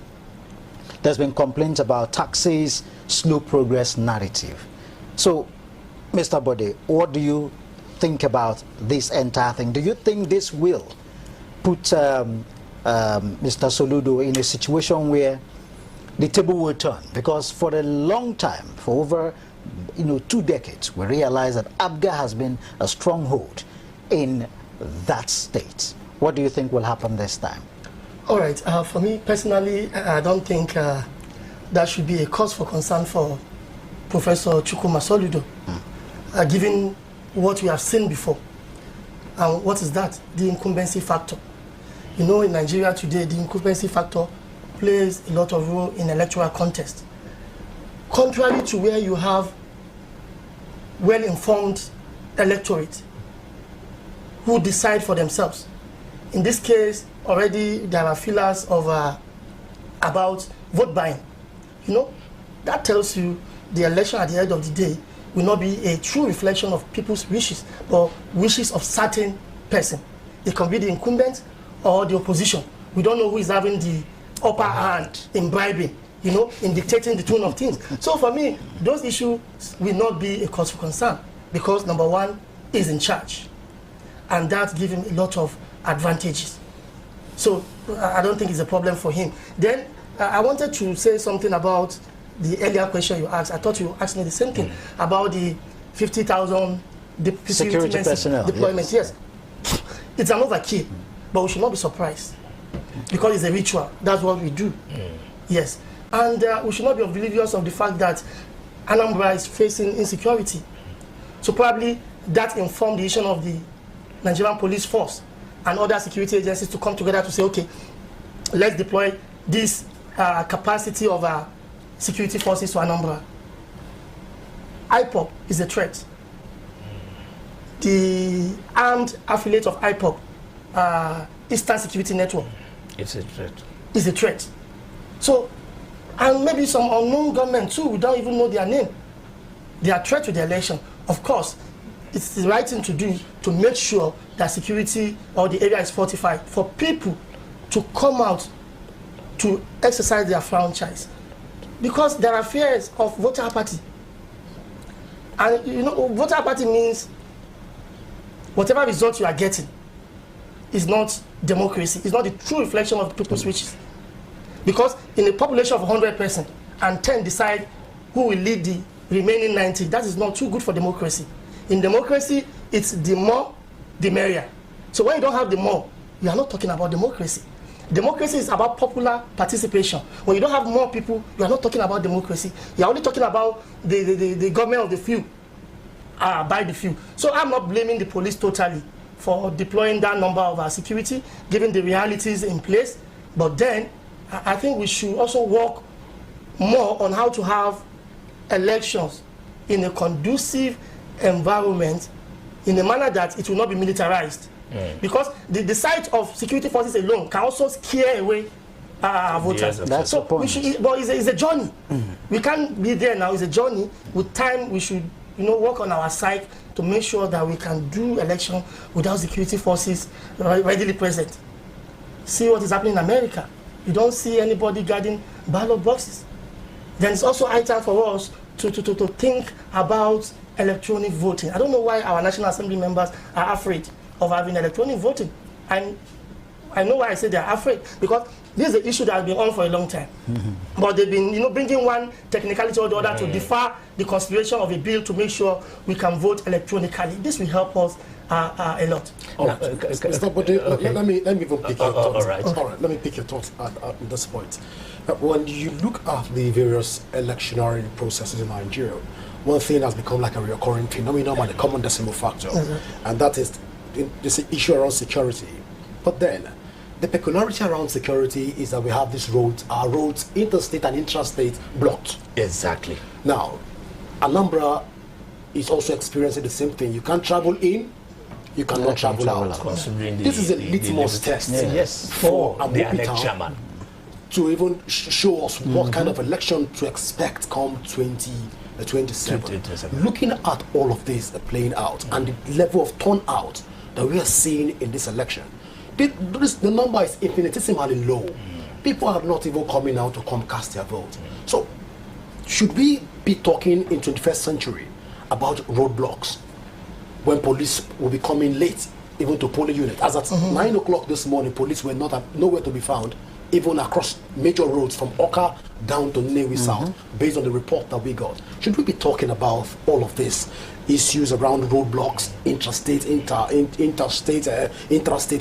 There's been complaints about taxes, slow progress narrative. So, Mr. Bode, what do you think about this entire thing? Do you think this will put Mr. Soludo in a situation where the table will turn? Because for a long time, for over 2 decades, we realize that Abga has been a stronghold in that state. What do you think will happen this time? All right. For me personally, I don't think that should be a cause for concern for Professor Chukwuma Soludo, given what we have seen before. And what is that? The incumbency factor. In Nigeria today, the incumbency factor plays a lot of role in electoral contest. Contrary to where you have well-informed electorate who decide for themselves. In this case, already there are feelers of about vote buying. That tells you the election at the end of the day will not be a true reflection of people's wishes, but wishes of certain person. It can be the incumbent or the opposition. We don't know who is having the upper hand in bribing, in dictating the tone of things. So for me, those issues will not be a cause for concern, because number one is in charge, and that gives him a lot of advantages. So I don't think it's a problem for him. Then I wanted to say something about the earlier question you asked. I thought you asked me the same thing about the 50,000 security personnel deployment. Yes. It's an overkill, but we should not be surprised, because it's a ritual. That's what we do. Yes. And we should not be oblivious of the fact that Anambra is facing insecurity. So probably that informed the issue of the Nigerian police force and other security agencies to come together to say, okay, let's deploy this capacity of security forces to Anambra. IPOB is a threat. The armed affiliate of IPOB, Eastern Security Network, it's a threat. Is a threat. So, and maybe some unknown government too, we don't even know their name. They are a threat to the election. Of course, it's the right thing to do to make sure that security or the area is fortified for people to come out to exercise their franchise, Because there are fears of voter apathy. And you know, voter apathy means whatever result you are getting is not democracy. It's not the true reflection of the people's wishes. Because in a population of 100% and 10 decide who will lead the remaining 90, that is not too good for democracy. In democracy, it's the more, the merrier. So when you don't have the more, you are not talking about democracy. Democracy is about popular participation. When you don't have more people, you are not talking about democracy. You are only talking about the government of the few, by the few. So I'm not blaming the police totally for deploying that number of our security, given the realities in place. But then, I think we should also work more on how to have elections in a conducive environment in a manner that it will not be militarized. Because the sight of security forces alone can also scare away voters. Yes, that's so the point. We should, but it's a journey. We can't be there now. It's a journey. With time, we should work on our side to make sure that we can do election without security forces readily present. See what is happening in America. You don't see anybody guarding ballot boxes. Then it's also high time for us to think about electronic voting. I don't know why our National Assembly members are afraid of having electronic voting. And I know why I say they are afraid, because this is an issue that has been on for a long time. But they've been bringing one technicality or the other to defer the consideration of a bill to make sure we can vote electronically. This will help us a lot. Let me even pick your thoughts. All right, let me pick your thoughts at this point. When you look at the various electionary processes in Nigeria, one thing has become like a recurring phenomenon and a common decimal factor, and that is this issue around security. But then, the peculiarity around security is that we have these roads, our roads, interstate and intrastate, blocked. Exactly. Now, Anambra is also experiencing the same thing. You can't travel in, you cannot travel out. This is a litmus test for a town to even show us what kind of election to expect come 2027. Looking at all of this playing out and the level of turnout that we are seeing in this election, the number is infinitesimally low. People are not even coming out to come cast their vote. So, should we be talking in 21st century about roadblocks when police will be coming late even to polling units? As at 9 o'clock this morning, police were nowhere to be found, even across major roads from Oka down to Newi South, based on the report that we got. Should we be talking about all of this? Issues around roadblocks, interstate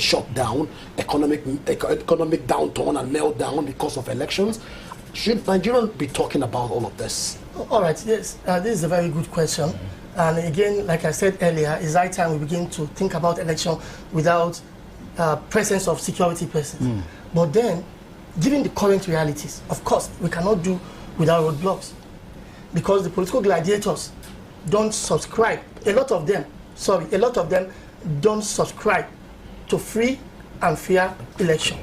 shutdown, economic downturn and meltdown because of elections. Should Nigeria be talking about all of this? All right, yes, this is a very good question. And again, like I said earlier, it's high time we begin to think about election without presence of security persons. But then, given the current realities, of course, we cannot do without roadblocks, because the political gladiators don't subscribe. A lot of them don't subscribe to free and fair election.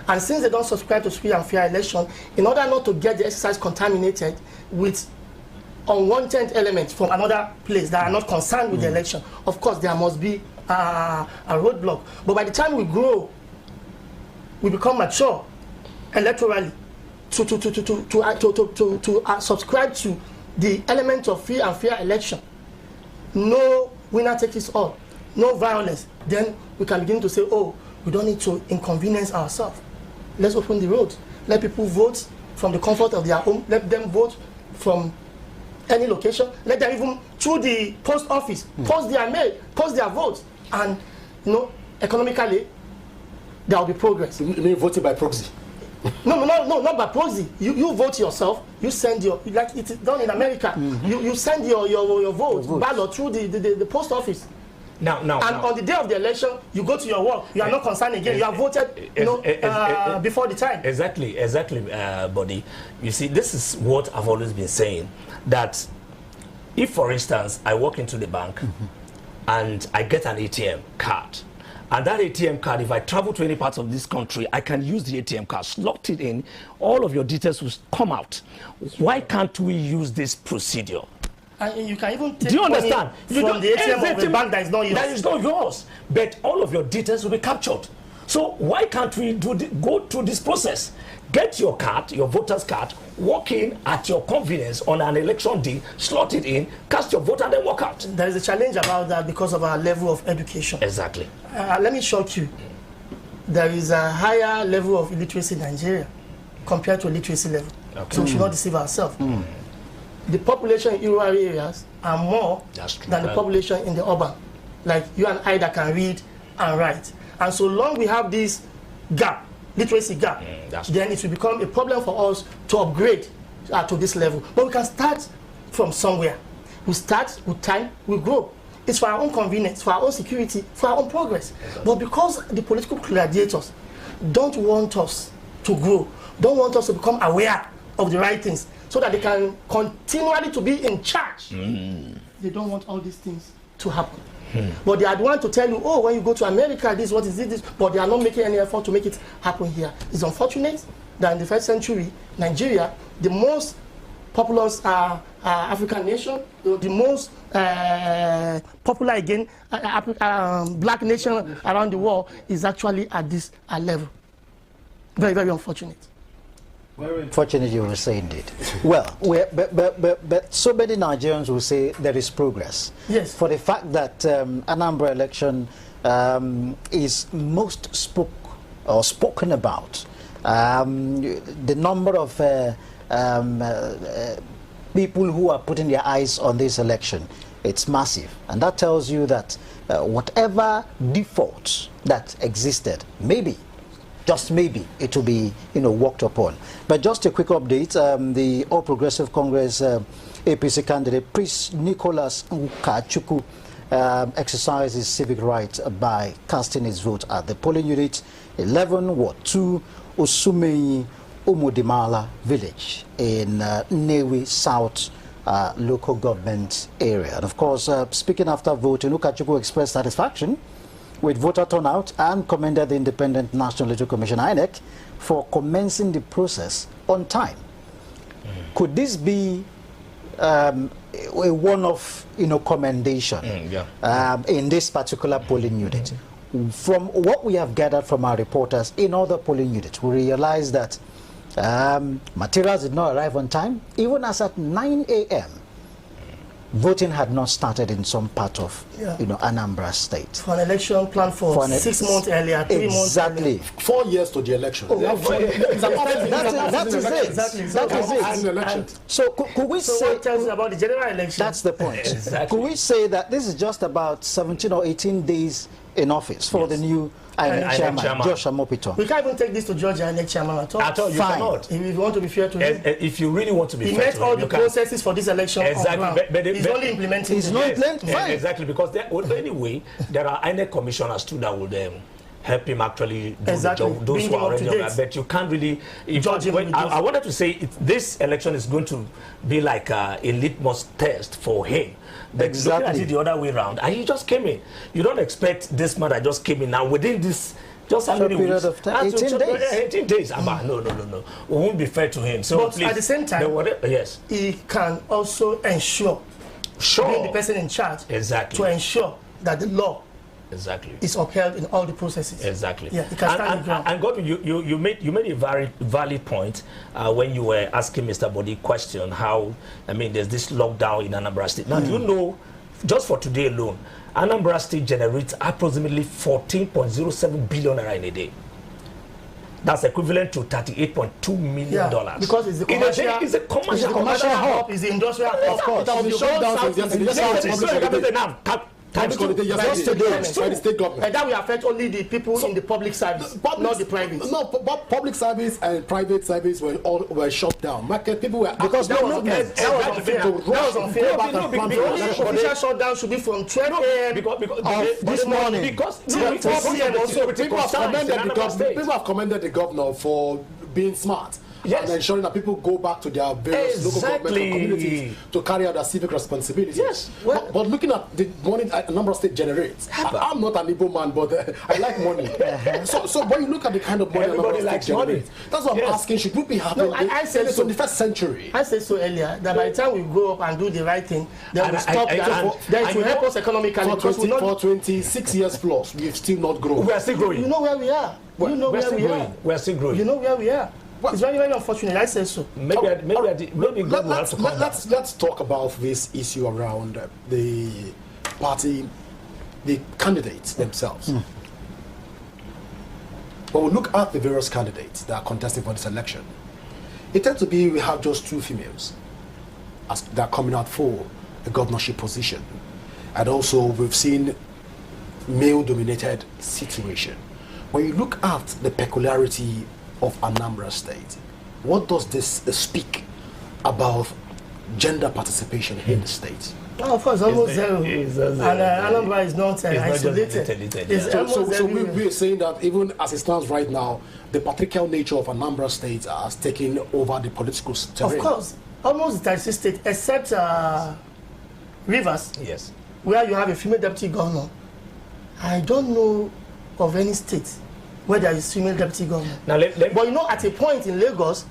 And since they don't subscribe to free and fair election, in order not to get the exercise contaminated with unwanted elements from another place that are not concerned with the election, of course there must be a roadblock. But by the time we grow, we become mature electorally to subscribe to the element of free and fair election. No winner takes it all, no violence. Then we can begin to say, oh, we don't need to inconvenience ourselves. Let's open the roads. Let people vote from the comfort of their home. Let them vote from any location. Let them even through the post office post their mail, post their votes, and economically there will be progress. You mean voting by proxy? No, not by proxy. You vote yourself. You send your, like it's done in America. You send your vote ballot through the post office. Now, on the day of the election, you go to your work. You are not concerned again. You have voted, before the time. Exactly, buddy. You see, this is what I've always been saying. That if, for instance, I walk into the bank and I get an ATM card, and that ATM card, if I travel to any part of this country, I can use the ATM card, slot it in, all of your details will come out. Why can't we use this procedure? And you can even take Do you understand? From the ATM of the bank that is not yours. That is not yours. But all of your details will be captured. So why can't we go through this process? Get your card, your voter's card, walk in at your convenience on an election day, slot it in, cast your vote, and then walk out. There is a challenge about that because of our level of education. Exactly. Let me shock you. There is a higher level of illiteracy in Nigeria compared to literacy level. Okay. So we should not deceive ourselves. The population in rural areas are more than the population in the urban. Like you and I that can read and write. And so long we have this gap, literacy gap, then it will become a problem for us to upgrade to this level. But we can start from somewhere. We start with time, we grow. It's for our own convenience, for our own security, for our own progress. But because the political gladiators don't want us to grow, don't want us to become aware of the right things, so that they can continually to be in charge, they don't want all these things to happen. But they are the one to tell you, oh, when you go to America, this, what is this, but they are not making any effort to make it happen here. It's unfortunate that in the first century, Nigeria, the most populous African nation, the most popular again, black nation around the world is actually at this level. Very, very unfortunate. Very unfortunate, you will say indeed. Well, but so many Nigerians will say there is progress. Yes. For the fact that Anambra election is most spoken about. The number of people who are putting their eyes on this election, it's massive. And that tells you that whatever defaults that existed, maybe, just maybe, it will be, worked upon. But just a quick update, the All Progressive Congress APC candidate, Prince Nicholas Ukachukwu, exercised his civic right by casting his vote at the polling unit 11 Ward 2 Osumei Umudimala village in Newi South local government area. And of course, speaking after voting, Ukachukwu expressed satisfaction with voter turnout and commended the Independent National Electoral Commission (INEC) for commencing the process on time. Could this be a one-off, commendation in this particular polling unit? From what we have gathered from our reporters in other polling units, we realize that materials did not arrive on time. Even as at 9 a.m., voting had not started in some part of Anambra State. For an election planned for 6 months earlier, 3 months earlier. 4 years to the election. That is it. So could we say... what tells us about the general election? That's the point. Exactly. Could we say that this is just about 17 or 18 days in office for the new INEC chairman, Josh Amopito? We can't even take this to Georgia INEC chairman at all. At all, you cannot. If you want to be fair to him. If you really want to be fair to him, he met all the processes for this election. Exactly. He's only implementing. He's not implementing. Fine. Exactly, because anyway, there are INEC commissioners too that would help him actually do the job. Those who are already on that, but you can't really judge him. I wanted to say this election is going to be like a litmus test for him. But looking at it the other way around, and he just came in. You don't expect this man that just came in now within this just how many weeks? 18 days. 18 days. No. We won't be fair to him. So but please, at the same time, yes, he can also ensure, being the person in charge, to ensure that the law is upheld in all the processes. Exactly. Yeah, he can stand the ground. And Godwin, you made a very valid point when you were asking Mr. Body question how, there's this lockdown in Anambra State. Now, do you know, just for today alone, Anambra State generates approximately 14.07 billion naira in a day. That's equivalent to $38.2 million. Because it's the commercial, it's a commercial hub. It's the industrial hub. Of course. And that will affect only the people in the public service, not the private. No, but public service and private service were shut down. Market people were because that was unfair. The only official shutdown should be from 12 a.m. this morning. Because people have commended the governor for being smart and ensuring that people go back to their various local government and communities to carry out their civic responsibilities. Yes. But looking at the money a number of states generates, I'm not an Igbo man, but I like money. So when you look at the kind of money everybody likes money. That's what I'm asking. Should we be happy in the 21st century? I said so earlier that by the time we grow up and do the right thing, then we stop that. Then it will help us economically. For 26 years plus, we've still not grown. We are still growing. You know where we are. You know where we are. We are still growing. You know where we are. It's very, very unfortunate. I say so. Maybe God will have to come back. Let's talk about this issue around the party, the candidates themselves. When we look at the various candidates that are contesting for this election, it tends to be we have just 2 females that are coming out for a governorship position. And also we've seen male-dominated situation. When you look at the peculiarity of Anambra State, what does this speak about gender participation in the state? Oh, of course, almost zero. And Anambra is not isolated. So we're saying that even as it stands right now, the patriarchal nature of Anambra State has taken over the political terrain. Of course, almost the 36 states, except Rivers, yes, where you have a female deputy governor. I don't know of any state where there is female deputy governor. Now, but you know, at a point in Lagos,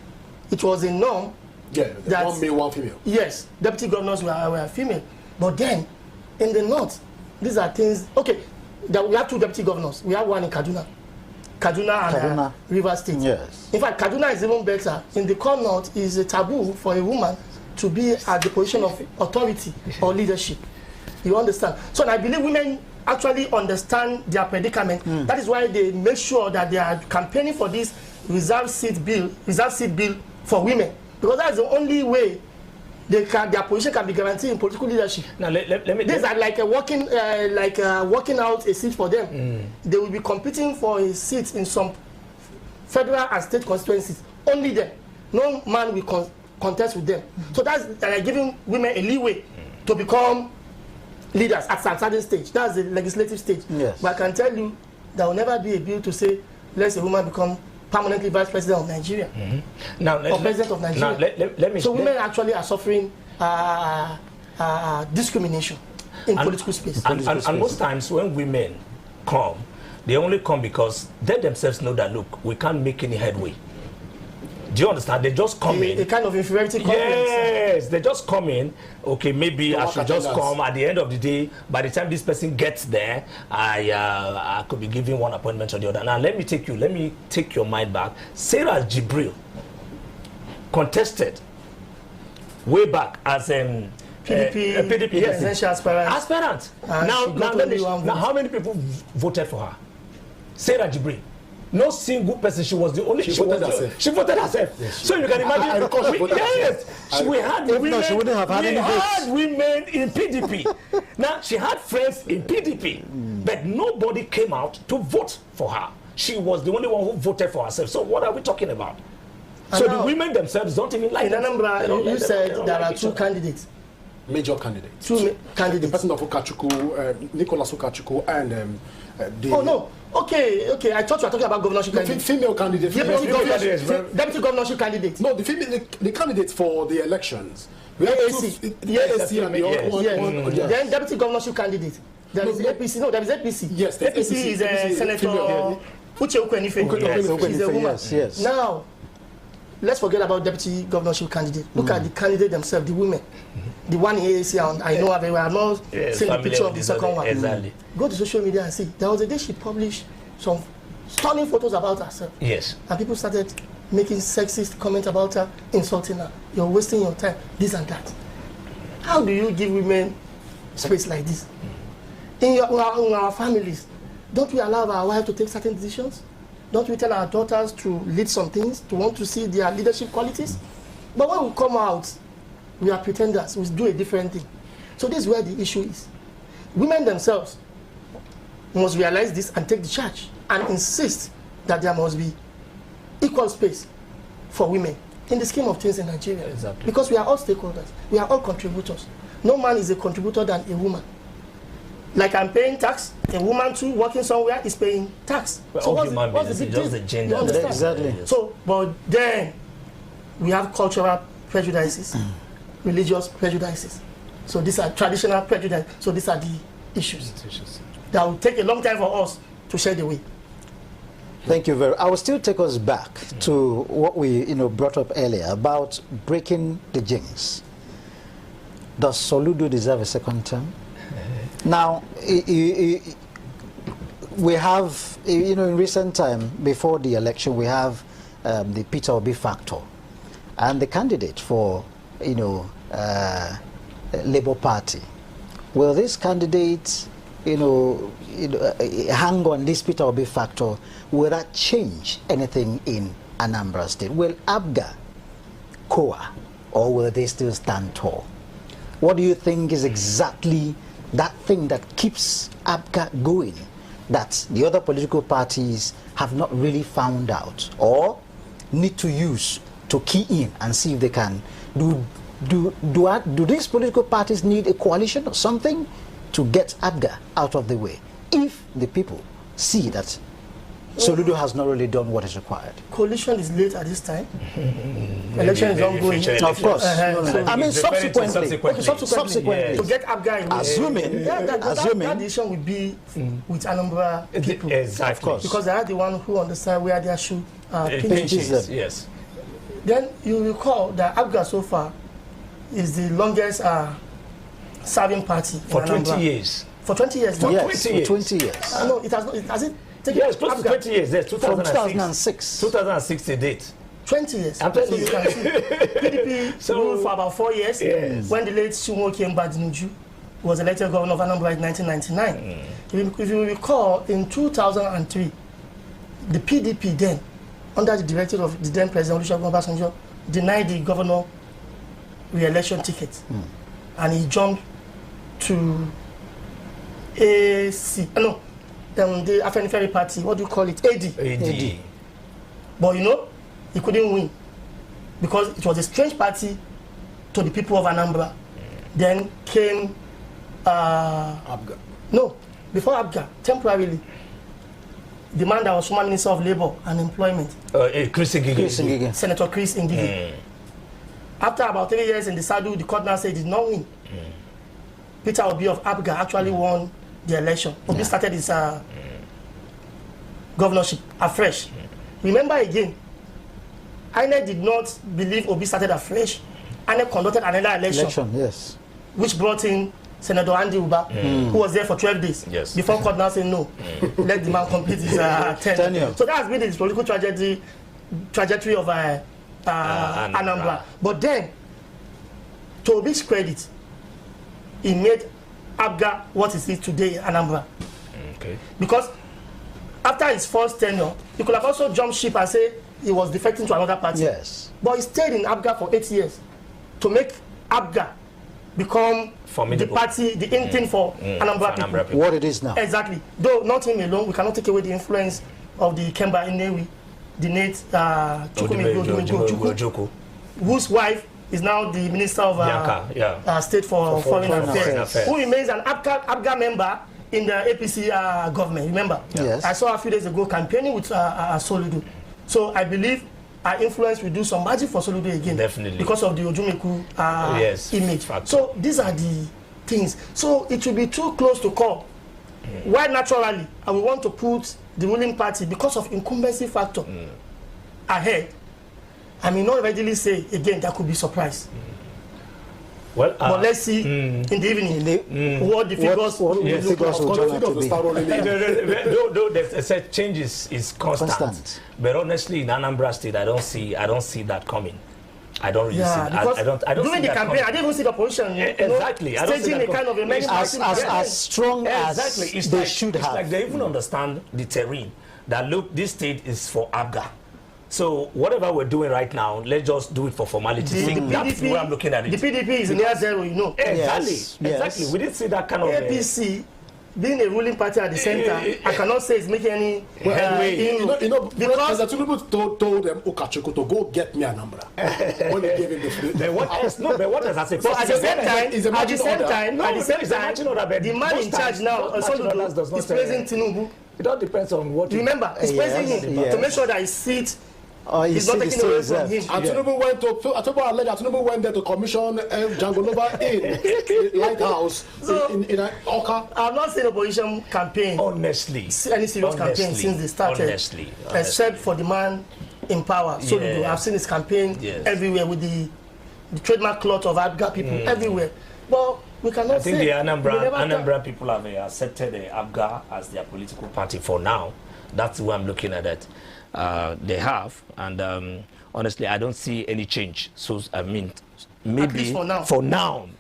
it was a norm. Yeah, that, 1 male, 1 female. Yes, deputy governors were female. But then, in the north, these are things. Okay, that we have 2 deputy governors. We have one in Kaduna and Rivers State. Yes. In fact, Kaduna is even better. In the core north, is a taboo for a woman to be at the position of authority or leadership. You understand? So I believe women actually understand their predicament. That is why they make sure that they are campaigning for this reserve seat bill for women, because that is the only way their position can be guaranteed in political leadership. Now let me. These are like working out a seat for them. They will be competing for a seat in some federal and state constituencies. Only them. No man will contest with them. So that's giving women a leeway to become leaders at some certain stage. That's the legislative stage. Yes. But I can tell you, there will never be a bill to say, let a woman become permanently vice president of Nigeria. Now, or president of Nigeria. Let me. So women actually are suffering discrimination in political space. And most times when women come, they only come because they themselves know that, look, we can't make any headway. Do you understand? They just come in. A kind of inferiority complex. Yes, they just come in. Okay, maybe I should just come. At the end of the day, by the time this person gets there, I could be giving one appointment or the other. Now let me take your mind back. Sarah Jibril contested way back as PDP presidential aspirant. Now how many people voted for her? Sarah Jibril. No single person. She was the only. She voted herself. She voted herself. Yes, so you can imagine. We had women. No, she wouldn't have had any votes. We had women in PDP. Now she had friends in PDP, but nobody came out to vote for her. She was the only one who voted for herself. So what are we talking about? So the women themselves don't even like. In Anambra, you said there are 2 candidates. Major candidates. 2 candidates. The person of Ukachuku, Nicholas Ukachuku, and oh no. Okay. I thought you were talking about governorship candidates. Female candidate. Deputy governorship candidate. No, the candidates for the elections. We have AAC and the other one. Then deputy governorship candidate. There is APC. No, there is APC. Yes, APC is a senator. Uche Ukwenife. She's a woman. Yes. Now, let's forget about deputy governorship candidate. Look at the candidate themselves, the women. The one in AAC, and I know her very well. I'm not seeing the picture of the second one. Exactly. Go to social media and see. There was a day she published some stunning photos about herself. Yes. And people started making sexist comments about her, insulting her. You're wasting your time, this and that. How do you give women space like this? In our families, don't we allow our wives to take certain decisions? Don't we tell our daughters to lead some things, to want to see their leadership qualities? But when we come out, we are pretenders, we do a different thing. So this is where the issue is. Women themselves must realize this and take the charge and insist that there must be equal space for women in the scheme of things in Nigeria. Exactly. Because we are all stakeholders, we are all contributors. No man is a contributor than a woman. Like I'm paying tax, a woman too working somewhere is paying tax. Well, so what's the big deal? Just the gender. You understand? Exactly. So, but then we have cultural prejudices, religious prejudices. So these are traditional prejudices. So these are the issues that will take a long time for us to shed away. Thank you very much. I will still take us back to what we brought up earlier about breaking the jinx. Does Soludo deserve a second term? Now, we have, in recent time, before the election, we have the Peter Obi factor. And the candidate for, Labour Party. Will this candidate, hang on this Peter Obi factor? Will that change anything in Anambra State? Will ABGA COA, or will they still stand tall? What do you think is exactly that thing that keeps ABGA going, that the other political parties have not really found out or need to use to key in and see if they can do these political parties need a coalition or something to get ABGA out of the way if the people see that Soludo has not really done what is required? Coalition is late at this time. Election is ongoing. Of course. I mean, subsequently to get ABGA away. Assuming that decision will be with Anambra people. Exactly. Of course. Because they are the one who understand where their shoe pinches them. Yes. Then you recall that ABGA so far is the longest serving party for in 20 years. For 20 years. For 20 years. No, it has not. Has it? Yes, close to 20 years. There's 2006. 2006 the date. 20 years. I'm telling so you. You can see PDP ruled for about 4 years. Yes. When the late Shumoke Mbadinuju was elected governor of Anambra in 1999. If you recall, in 2003, the PDP then, under the directive of the then President Olusegun Obasanjo, denied the governor re-election ticket. And he jumped to AC. No. The Afenifere Party, what do you call it? AD. But he couldn't win because it was a strange party to the people of Anambra. Then came ABGA. No, before ABGA, temporarily, the man that was former Minister of Labour and Employment, Chris Ngige. Senator Chris Ngige. After about 3 years in the saddle, the court now said he did not win. Peter Obi of ABGA actually won the election. Obi started his governorship afresh. Remember again, INEC did not believe Obi started afresh. INEC conducted another election, yes, which brought in Senator Andy Uba, who was there for 12 days. Yes. Before court now saying no, let the man complete his tenure. So that has been his political trajectory of Anambra. But then, to Obi's credit, he made ABGA what it is today in Anambra. Okay. Because after his first tenure, he could have also jumped ship and say he was defecting to another party. Yes. But he stayed in ABGA for 8 years to make ABGA become formidable. The party, the in thing for Anambra people. What it is now. Exactly. Though not him alone, we cannot take away the influence of the Kemba Inewi, the Nate Chukwu, whose wife is now the Minister of State for Foreign Affairs, who remains an ABGA member in the APC government, remember? Yes. I saw a few days ago campaigning with Soludo. So I believe our influence will do some magic for Soludo again. Definitely. Because of the Ojumeku image. So these are the things. So it will be too close to call. Why naturally I will want to put the ruling party, because of incumbency factor, ahead. I may not readily say, again, that could be surprise. Well, but let's see in the evening what the figures will look like. Though the change is constant. But honestly, in Anambra State, I don't see that coming. I don't really see that. I don't during see the campaign, I didn't even see the opposition exactly. staging a kind of a as strong as they should have. It's like they even understand the terrain. That look, this state is for ABGA. So whatever we're doing right now, let's just do it for formality. That's the way I'm looking at it. The PDP is near zero, Exactly. Exactly. We didn't see that kind of APC being a ruling party at the center. I cannot say it's making any headway. Because Tinubu told them Ukachukwu to go get me Anambra when they gave him the Then what else? No, but what else? At the same time, the man in charge now, is praising Tinubu. It all depends on what. Remember, he's praising him to make sure that his seat He's not taking away from him. Atinubu went there to commission Jangolova in Lighthouse in Oka. I've not seen opposition campaign. Honestly. Any serious campaign since they started. Honestly. Except for the man in power. So I've seen his campaign everywhere with the trademark cloth of Abga people everywhere. But we cannot say. I think the Anambra people have accepted the Abga as their political party for now. That's the way I'm looking at it. They have, and honestly, I don't see any change. So I mean, maybe at least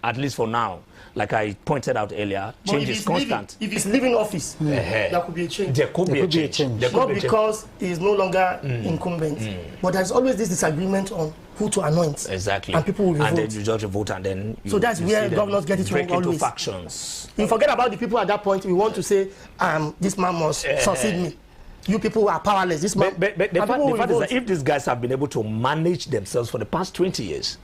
at least for now, like I pointed out earlier, change is constant. If he's leaving office, there could be a change. There could be a change. Not because he's no longer incumbent, but there's always this disagreement on who to anoint. Exactly. And people will vote. And then you judge a vote, and then so that's where governors get it wrong always. Factions. You forget about the people at that point. We want to say, this man must succeed me. You people are powerless. This man. But the fact is that if these guys have been able to manage themselves for the past 20 years,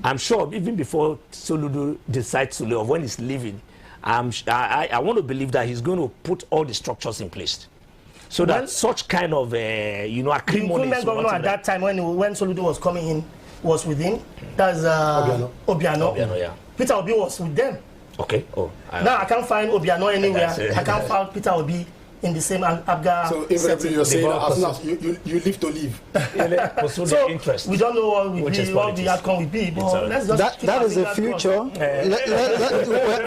I'm sure even before Soludo decides to leave, when he's leaving, I want to believe that he's going to put all the structures in place, so that such kind of acrimony. The incumbent governor at that time when Soludo was coming in was with him. That's Obiano. Yeah. Peter Obi was with them. Okay. Now I can't find Obiano anywhere. I can't find Peter Obi in the same Abga. So if you're saying as soon as you live to live. So we don't know what the outcome will be. But let's just that is the future.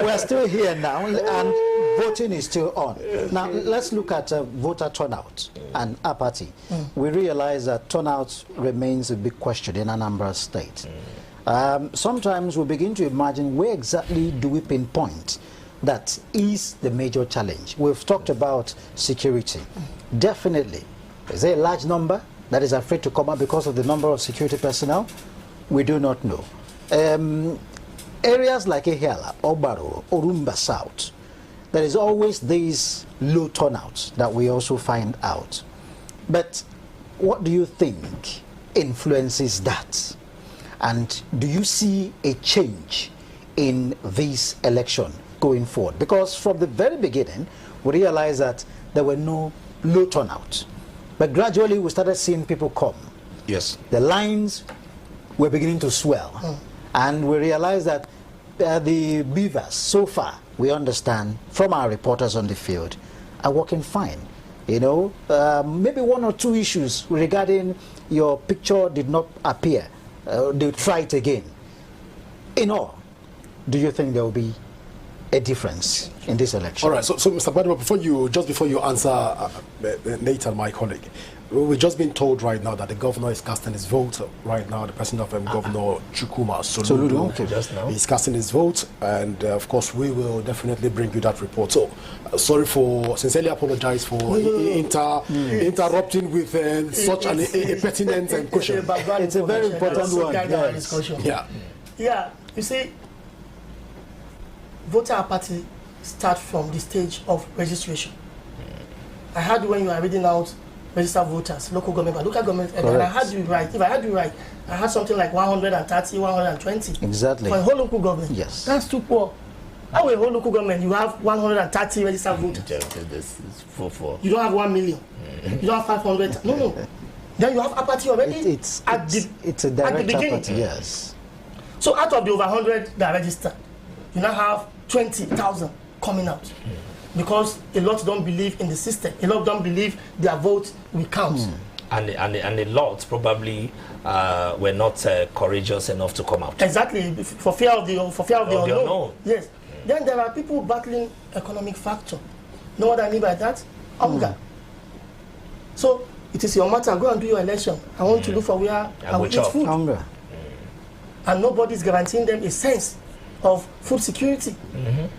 We're still here now, and voting is still on. Now let's look at voter turnout and apathy. We realize that turnout remains a big question in Anambra State. Sometimes we begin to imagine where exactly do we pinpoint that is the major challenge. We've talked about security. Definitely. Is there a large number that is afraid to come out because of the number of security personnel? We do not know. Areas like Ehiala, Obaro, Orumba South, there is always these low turnouts that we also find out. But what do you think influences that? And do you see a change in this election going forward? Because from the very beginning, we realized that there were no low turnout. But gradually, we started seeing people come. Yes. The lines were beginning to swell. And we realized that the beavers, so far, we understand from our reporters on the field, are working fine. You know, maybe one or two issues regarding your picture did not appear. They'll try it again. In all, do you think there will be a difference in this election? All right, so Mr. Badima, before you answer Nathan, my colleague, we've just been told right now that the governor is casting his vote right now. The president of Governor Chukwuma Soludo is casting his vote, and of course we will definitely bring you that report. So sincerely apologize for interrupting with such a pertinent question. It's a very important one. Yeah, you see, voter apathy starts from the stage of registration. I heard when you are reading out registered voters, local government, and I had you right. If I had you right, I had something like 130, 120. Exactly. For a whole local government. Yes. That's too poor. How a whole local government, you have 130 registered voters. You don't have 1 million. You don't have 500. No. Then you have apathy already. It's a direct apathy, yes. So out of the over 100 that are registered, you now have 20,000 coming out. Because a lot don't believe in the system. A lot don't believe their vote will count. And a lot probably were not courageous enough to come out. Exactly, for fear of the unknown. Yes. Then there are people battling economic factor. Know what I mean by that? Hunger. So it is your matter. Go and do your election. I want to look for where I will eat food. Hunger. And nobody's guaranteeing them a sense of food security.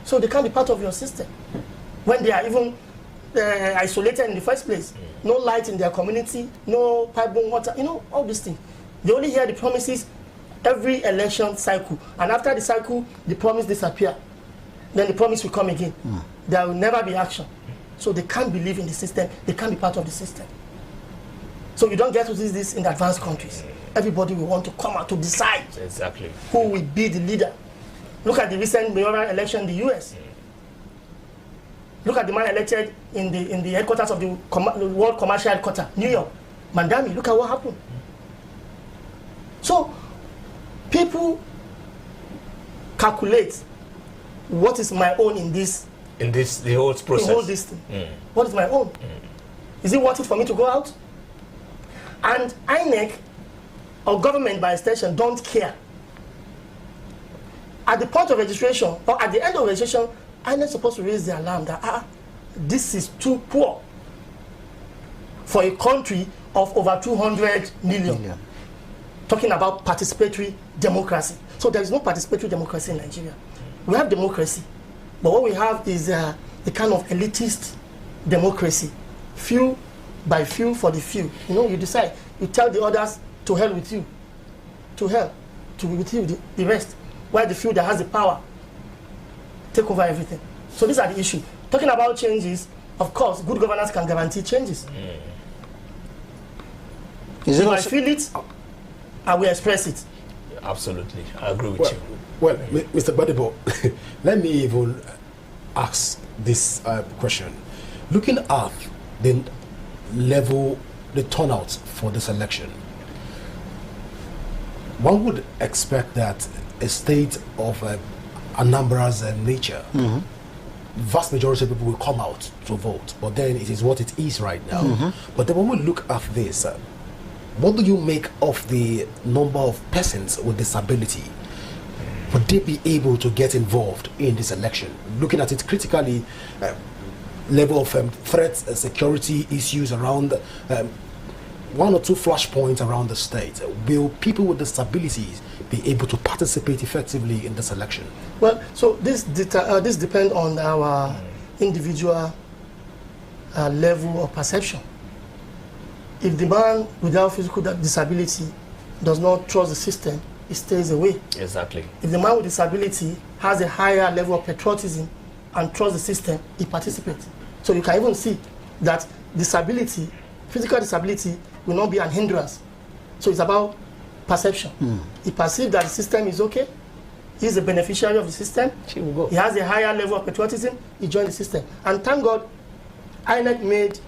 So they can't be part of your system. When they are even isolated in the first place, no light in their community, no pipe-borne water, all these things. They only hear the promises every election cycle. And after the cycle, the promise disappears. Then the promise will come again. There will never be action. So they can't believe in the system. They can't be part of the system. So you don't get to see this in the advanced countries. Everybody will want to come out to decide who will be the leader. Look at the recent mayoral election in the US. Look at the man elected in the headquarters of the World Commercial Headquarters, New York. Mandami, look at what happened. So, people calculate what is my own in this. The whole process. The whole this thing. What is my own? Is it worth it for me to go out? And INEC or government by extension don't care. At the point of registration or at the end of registration, INEC is supposed to raise the alarm that this is too poor for a country of over 200 million. Talking about participatory democracy. So there is no participatory democracy in Nigeria. We have democracy, but what we have is a kind of elitist democracy. Few by few for the few. You know, you decide. You tell the others to hell with you. To hell. With you, the rest. While the few that has the power take over everything. So these are the issues. Talking about changes, of course, good governance can guarantee changes. If I feel it, I will express it. Absolutely. I agree with you. Well, Mr. Badibo, let me even ask this question. Looking at the level, the turnout for this election, one would expect that a state of Anambra's nature, vast majority of people will come out to vote, but then it is what it is right now. But then when we look at this, what do you make of the number of persons with disability? Would they be able to get involved in this election? Looking at it critically, level of threats and security issues around one or two flashpoints around the state. Will people with disabilities be able to participate effectively in this election? Well, so this depends on our individual level of perception. If the man without physical disability does not trust the system, he stays away. Exactly. If the man with disability has a higher level of patriotism and trusts the system, he participates. So you can even see that disability, physical disability, will not be an hindrance. So it's about perception. He perceives that the system is okay. He's a beneficiary of the system. He has a higher level of patriotism. He joins the system. And thank God, INEC made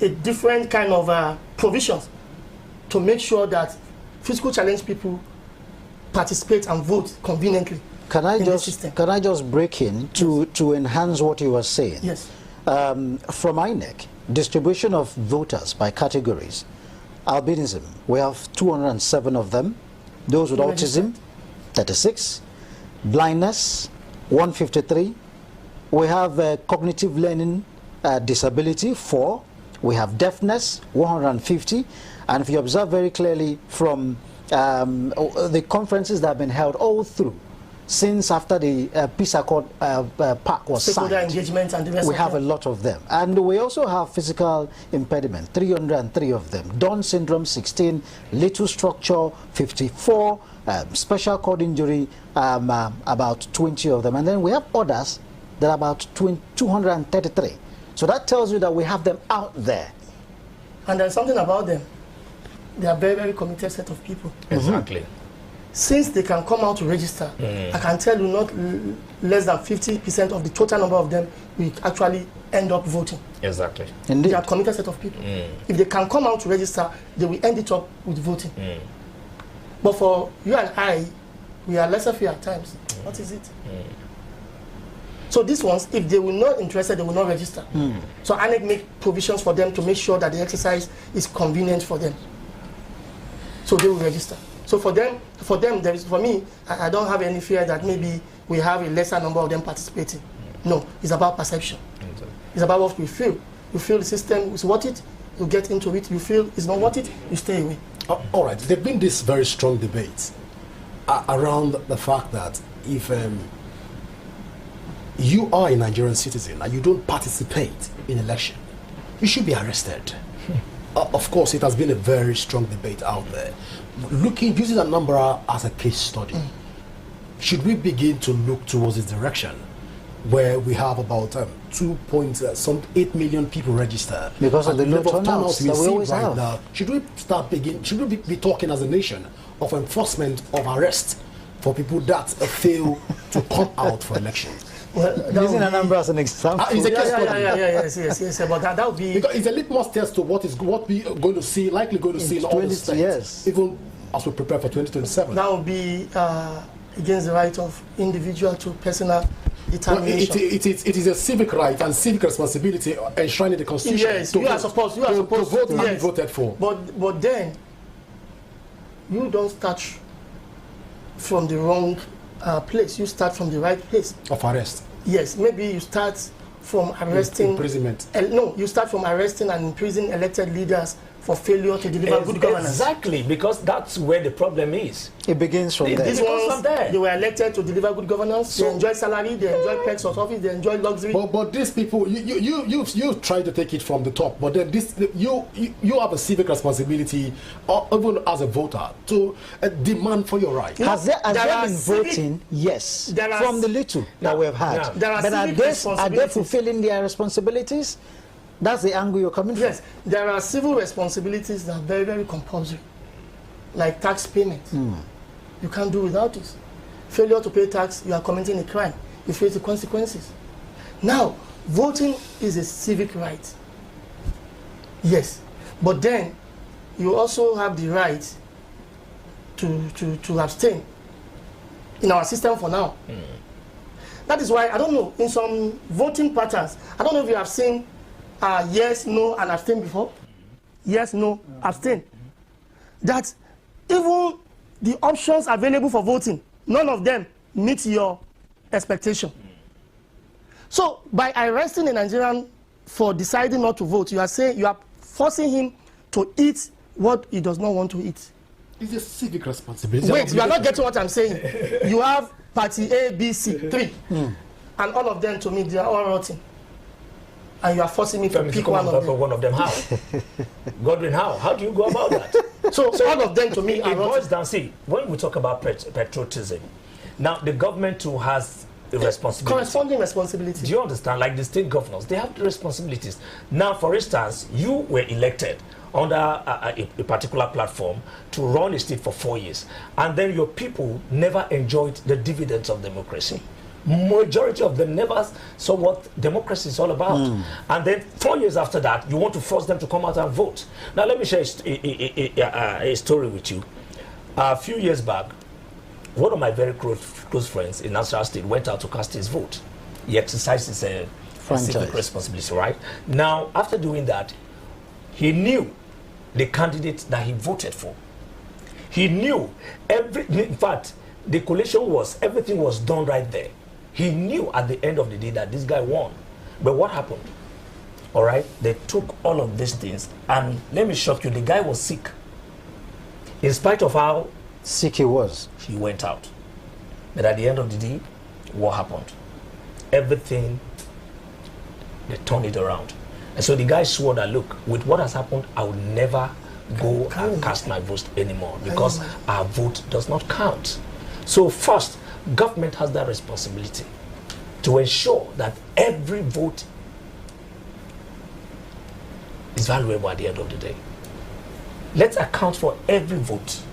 a different kind of provisions to make sure that physical challenged people participate and vote conveniently. Can I just break in to enhance what you were saying? Yes. From INEC, distribution of voters by categories. Albinism, we have 207 of them. Those with autism, 36. Blindness, 153. We have cognitive learning disability, 4. We have deafness, 150. And if you observe very clearly from the conferences that have been held all through, since after the Peace Accord Pact was signed, engagement and the rest we have a lot of them. And we also have physical impediment, 303 of them. Down syndrome, 16. Little structure, 54. Special cord injury, about 20 of them. And then we have others that are about 233. So that tells you that we have them out there. And there's something about them. They are very, very committed set of people. Exactly. Since they can come out to register, I can tell you not less than 50% of the total number of them will actually end up voting. Exactly. Indeed. They are committed set of people. If they can come out to register, they will end it up with voting. But for you and I, we are lesser few at times. What is it? So these ones, if they were not interested, they will not register. So INEC make provisions for them to make sure that the exercise is convenient for them. So they will register. So for them, there is, for me, I don't have any fear that maybe we have a lesser number of them participating. No, it's about perception. It's about what we feel. You feel the system is worth it, you get into it. You feel it's not worth it, you stay away. All right, there's been this very strong debate around the fact that if you are a Nigerian citizen and you don't participate in election, you should be arrested. Of course, it has been a very strong debate out there. Using Anambra as a case study, should we begin to look towards this direction, where we have about 2.8 million people registered because of the low turnouts we that we see always right have? now? Should we be talking as a nation of enforcement of arrest for people that fail to come out for elections? Well, using Anambra as an example. It's a case study. Yes. But that would be because it's a litmus test to what we are going to see, likely going to see in all the states. Yes. Even as we prepare for 2027. That would be against the right of individual to personal determination. Well, it is a civic right and civic responsibility enshrined in the Constitution. Yes, you are supposed to vote and be voted for. But then you don't start from the wrong place. You start from the right place of arrest. Yes, maybe you start from arresting imprisonment. No, you start from arresting and imprisoning elected leaders for failure to deliver good governance. Exactly, because that's where the problem is. It begins from there. These ones, they were elected to deliver good governance. So, they enjoy salary, they enjoy perks of office, they enjoy luxury. But these people, you try to take it from the top. But then you have a civic responsibility, even as a voter, to demand for your right. Has there been voting? Yes, from the little that we have had. But are they fulfilling their responsibilities? That's the angle you're coming from. Yes, there are civil responsibilities that are very, very compulsory, like tax payment. You can't do without it. Failure to pay tax, you are committing a crime. You face the consequences. Now, voting is a civic right. Yes, but then you also have the right to abstain in our system for now. That is why, I don't know, in some voting patterns, I don't know if you have seen yes, no, and abstain before. Yes, no, abstain. That even the options available for voting, none of them meet your expectation. So by arresting a Nigerian for deciding not to vote, you are saying you are forcing him to eat what he does not want to eat. It's a civic responsibility. Wait, you are not getting what I'm saying. You have party A, B, C, 3, and all of them, to me, they are all rotten. And you are forcing me to pick one of them. How? Godwin, how? How do you go about that? So all of them, to me, are it boils down. See, when we talk about patriotism, now the government too has a responsibility. Corresponding responsibility. Do you understand? Like the state governors, they have the responsibilities. Now, for instance, you were elected under a particular platform to run a state for 4 years, and then your people never enjoyed the dividends of democracy. Majority of them never saw what democracy is all about. And then 4 years after that, you want to force them to come out and vote. Now, let me share a story with you. A few years back, one of my very close friends in Nasarawa State went out to cast his vote. He exercised his civic responsibility, right? Now, after doing that, he knew the candidate that he voted for. He knew in fact, the collation everything was done right there. He knew at the end of the day that this guy won. But what happened? All right, they took all of these things, and let me shock you, the guy was sick. In spite of how sick he was, he went out. But at the end of the day, what happened? Everything, they turned it around. And so the guy swore that, look, with what has happened, I will never go and cast my vote anymore, because our vote does not count. So first, government has that responsibility to ensure that every vote is valuable at the end of the day. Let's account for every vote.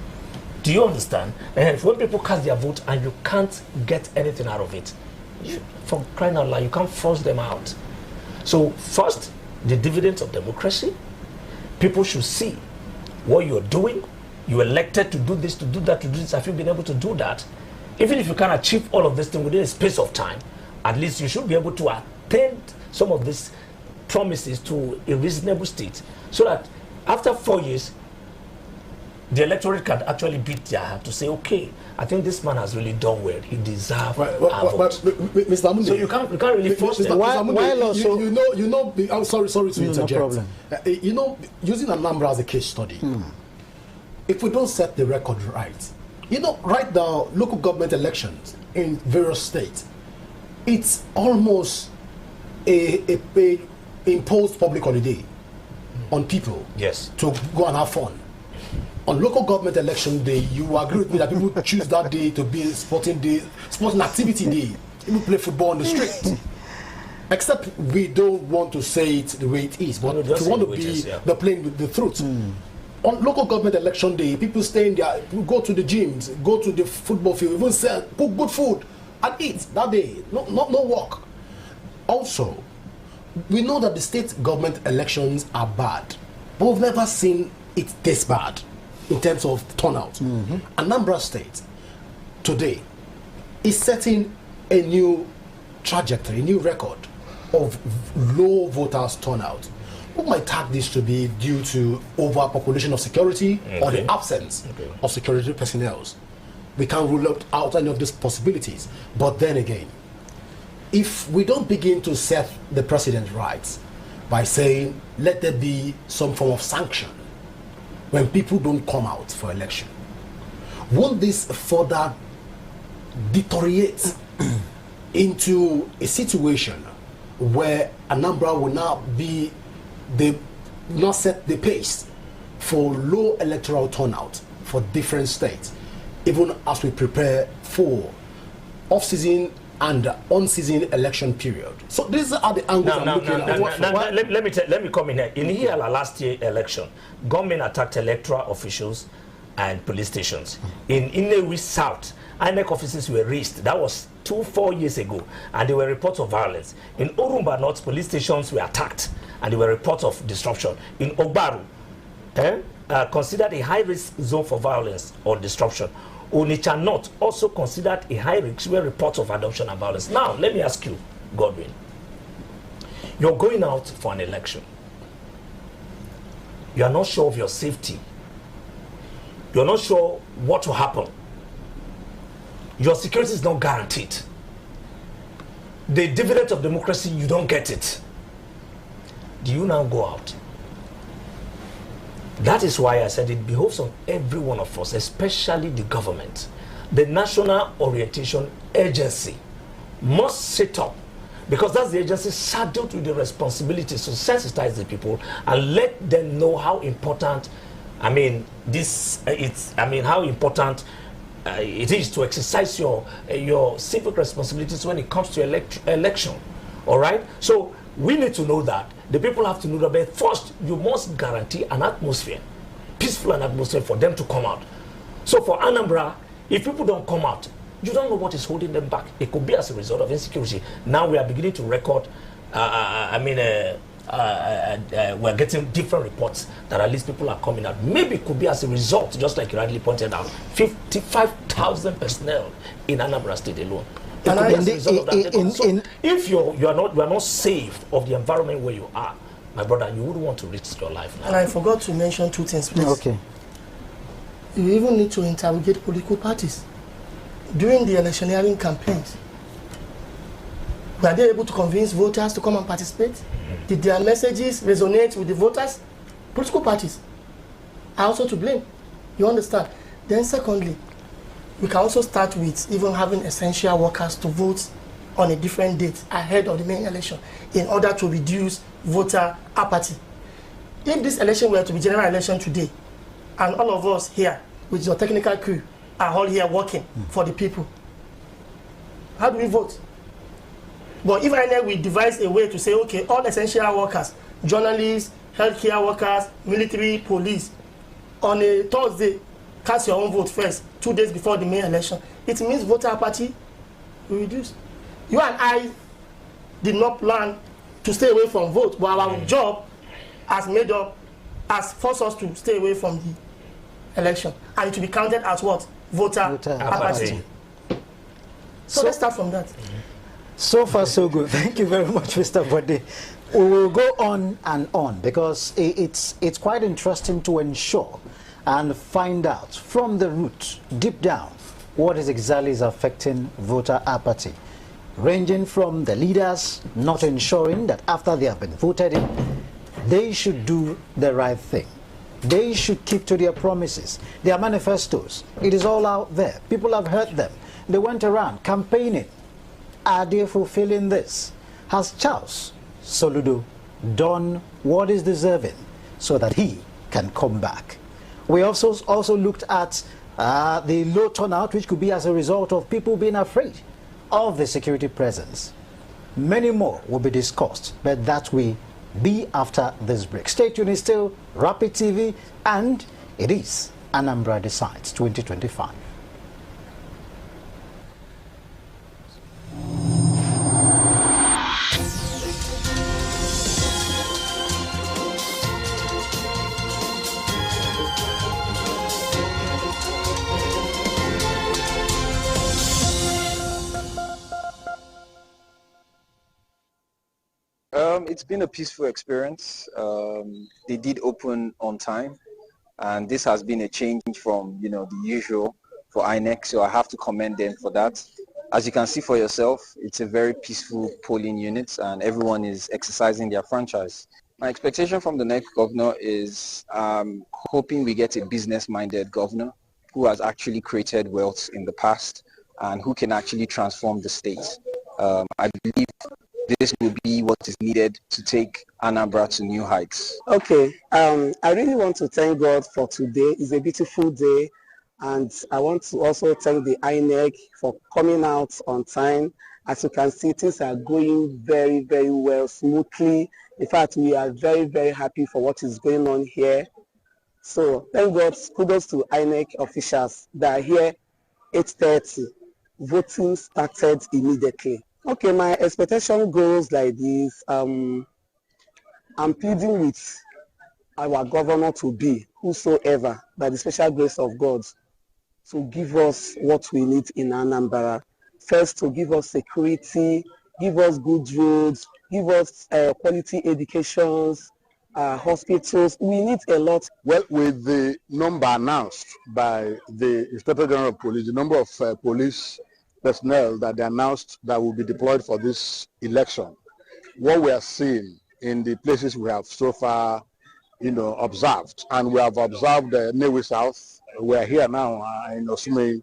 Do you understand? And when people cast their vote and you can't get anything out of it, for crying out loud, you can't force them out. So first, the dividends of democracy, people should see what you're doing. You elected to do this, to do that, to do this. Have you been able to do that? Even if you can't achieve all of this thing within a space of time, at least you should be able to attain some of these promises to a reasonable state, so that after 4 years, the electorate can actually beat their heart to say, okay, I think this man has really done well. He deserves our vote. Mr. Amunde, so you can't really force them. I'm sorry to interject. No problem. You know, using Anambra as a case study, if we don't set the record right, you know, right now, local government elections in various states, it's almost a imposed public holiday on people to go and have fun. On local government election day, you agree with me that people choose that day to be a sporting activity day. People play football on the street. Except we don't want to say it the way it is, but if you want to be the plain with the truth. On local government election day, people stay in there, people go to the gyms, go to the football field, even cook good food and eat that day. No work. Also, we know that the state government elections are bad, but we've never seen it this bad in terms of turnout. Anambra State today is setting a new trajectory, a new record of low voters turnout. What might tag this to be due to overpopulation of security or the absence of security personnel? We can't rule out any of these possibilities. But then again, if we don't begin to set the precedent right by saying, let there be some form of sanction when people don't come out for election, won't this further deteriorate into a situation where Anambra will now be not set the pace for low electoral turnout for different states, even as we prepare for off-season and on-season election period? So these are the angles I'm looking at. Let me come in here. In here, last year election, government attacked electoral officials and police stations. In Inewi South, INEC offices were raised. That was 4 years ago, and there were reports of violence. In Orumba North, police stations were attacked, and there were reports of disruption. In Ogbaru, considered a high-risk zone for violence or disruption. Onitsha North also considered a high-risk where reports of adoption and violence. Now, let me ask you, Godwin. You're going out for an election. You are not sure of your safety. You're not sure what will happen. Your security is not guaranteed. The dividend of democracy, you don't get it. Do you now go out? That is why I said it behoves on every one of us, especially the government. The National Orientation Agency must sit up, because that's the agency saddled with the responsibilities to sensitize the people and let them know how important, how important it is to exercise your civic responsibilities when it comes to election. All right? So we need to know that. The people have to know that. But first, you must guarantee an atmosphere, peaceful an atmosphere for them to come out. So for Anambra, if people don't come out, you don't know what is holding them back. It could be as a result of insecurity. Now we are beginning to record, we're getting different reports that at least people are coming out. Maybe it could be as a result, just like you rightly pointed out, 55,000 personnel in Anambra State alone. It could be as a result of that. So if you are not safe of the environment where you are, my brother, you wouldn't want to risk your life now. And I forgot to mention two things, please. Okay. You even need to interrogate political parties during the electioneering campaigns. Were they able to convince voters to come and participate? Did their messages resonate with the voters? Political parties are also to blame. You understand? Then secondly, we can also start with even having essential workers to vote on a different date ahead of the main election in order to reduce voter apathy. If this election were to be general election today, and all of us here with your technical crew are all here working for the people, how do we vote? But if we devise a way to say, okay, all essential workers, journalists, healthcare workers, military, police, on a Thursday, cast your own vote first, 2 days before the main election, it means voter apathy will reduce. You and I did not plan to stay away from vote, but our job has forced us to stay away from the election. And it will be counted as what? Voter apathy. So let's start from that. So far, so good. Thank you very much, Mr. Bode. We will go on and on because it's quite interesting to ensure and find out from the root, deep down, what is exactly is affecting voter apathy, ranging from the leaders not ensuring that after they have been voted in, they should do the right thing. They should keep to their promises, their manifestos. It is all out there. People have heard them. They went around campaigning. Are they fulfilling this? Has Charles Soludo done what is deserving so that he can come back? We also looked at the low turnout, which could be as a result of people being afraid of the security presence. Many more will be discussed, but that will be after this break. Stay tuned, it's still Rapid TV, and it is Anambra Decides 2025. It's been a peaceful experience. They did open on time, and this has been a change from, the usual for INEC, so I have to commend them for that. As you can see for yourself, it's a very peaceful polling unit, and everyone is exercising their franchise. My expectation from the next governor is hoping we get a business-minded governor who has actually created wealth in the past and who can actually transform the state. I believe this will be what is needed to take Anambra to new heights. Okay, I really want to thank God for today. It's a beautiful day, and I want to also thank the INEC for coming out on time. As you can see, things are going very, very well, smoothly. In fact, we are very, very happy for what is going on here. So thank God, kudos to INEC officials that are here 8:30. Voting started immediately. Okay, my expectation goes like this. I'm pleading with our governor to be, whosoever, by the special grace of God, to give us what we need in Anambra. First, to give us security, give us good roads, give us quality educations, hospitals. We need a lot. Well, with the number announced by the Inspector General of Police, the number of police personnel that they announced that will be deployed for this election, what we are seeing in the places we have so far, observed, and we have observed Newe South. We are here now in Osume,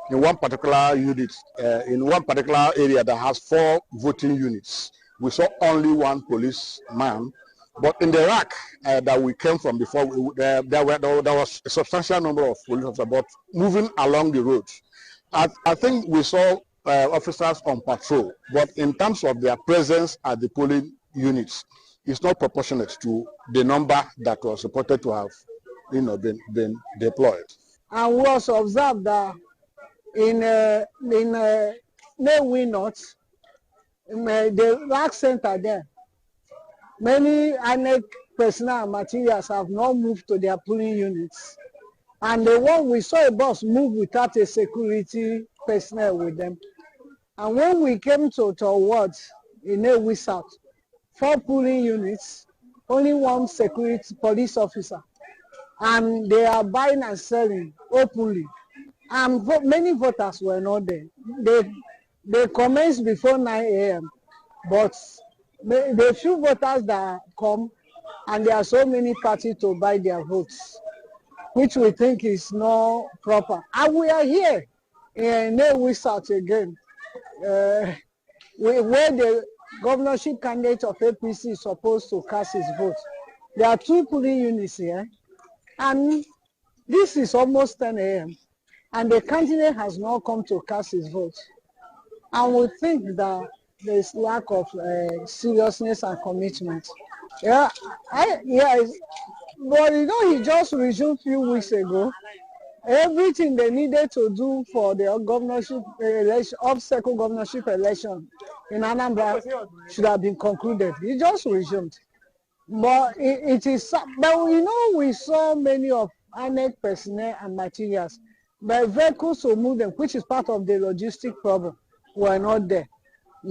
in one particular unit, in one particular area that has 4 voting units. We saw only 1 policeman, but in the rack that we came from before, there was a substantial number of police officers, but moving along the road. I think we saw officers on patrol, but in terms of their presence at the polling units, it's not proportionate to the number that was reported to have, been deployed. And we also observed that in Newe North, the rack center there, many INEC personnel and materials have not moved to their polling units. And the one we saw a bus move without a security personnel with them. And when we came towards in Newe South, 4 polling units, only 1 security police officer. And they are buying and selling openly. And many voters were not there. They commenced before 9 a.m. But the few voters that come, and there are so many parties to buy their votes, which we think is not proper. And we are here in Newe South again, where the governorship candidate of APC is supposed to cast his vote. There are 2 polling units here, and this is almost 10 a.m. and the candidate has not come to cast his vote. And we think that there is lack of seriousness and commitment. But he just resumed a few weeks ago. Everything they needed to do for the governorship election, off-cycle governorship election in Anambra should have been concluded. He just resumed. But we saw many of INEC personnel and materials, but vehicles to move them, which is part of the logistic problem, were not there.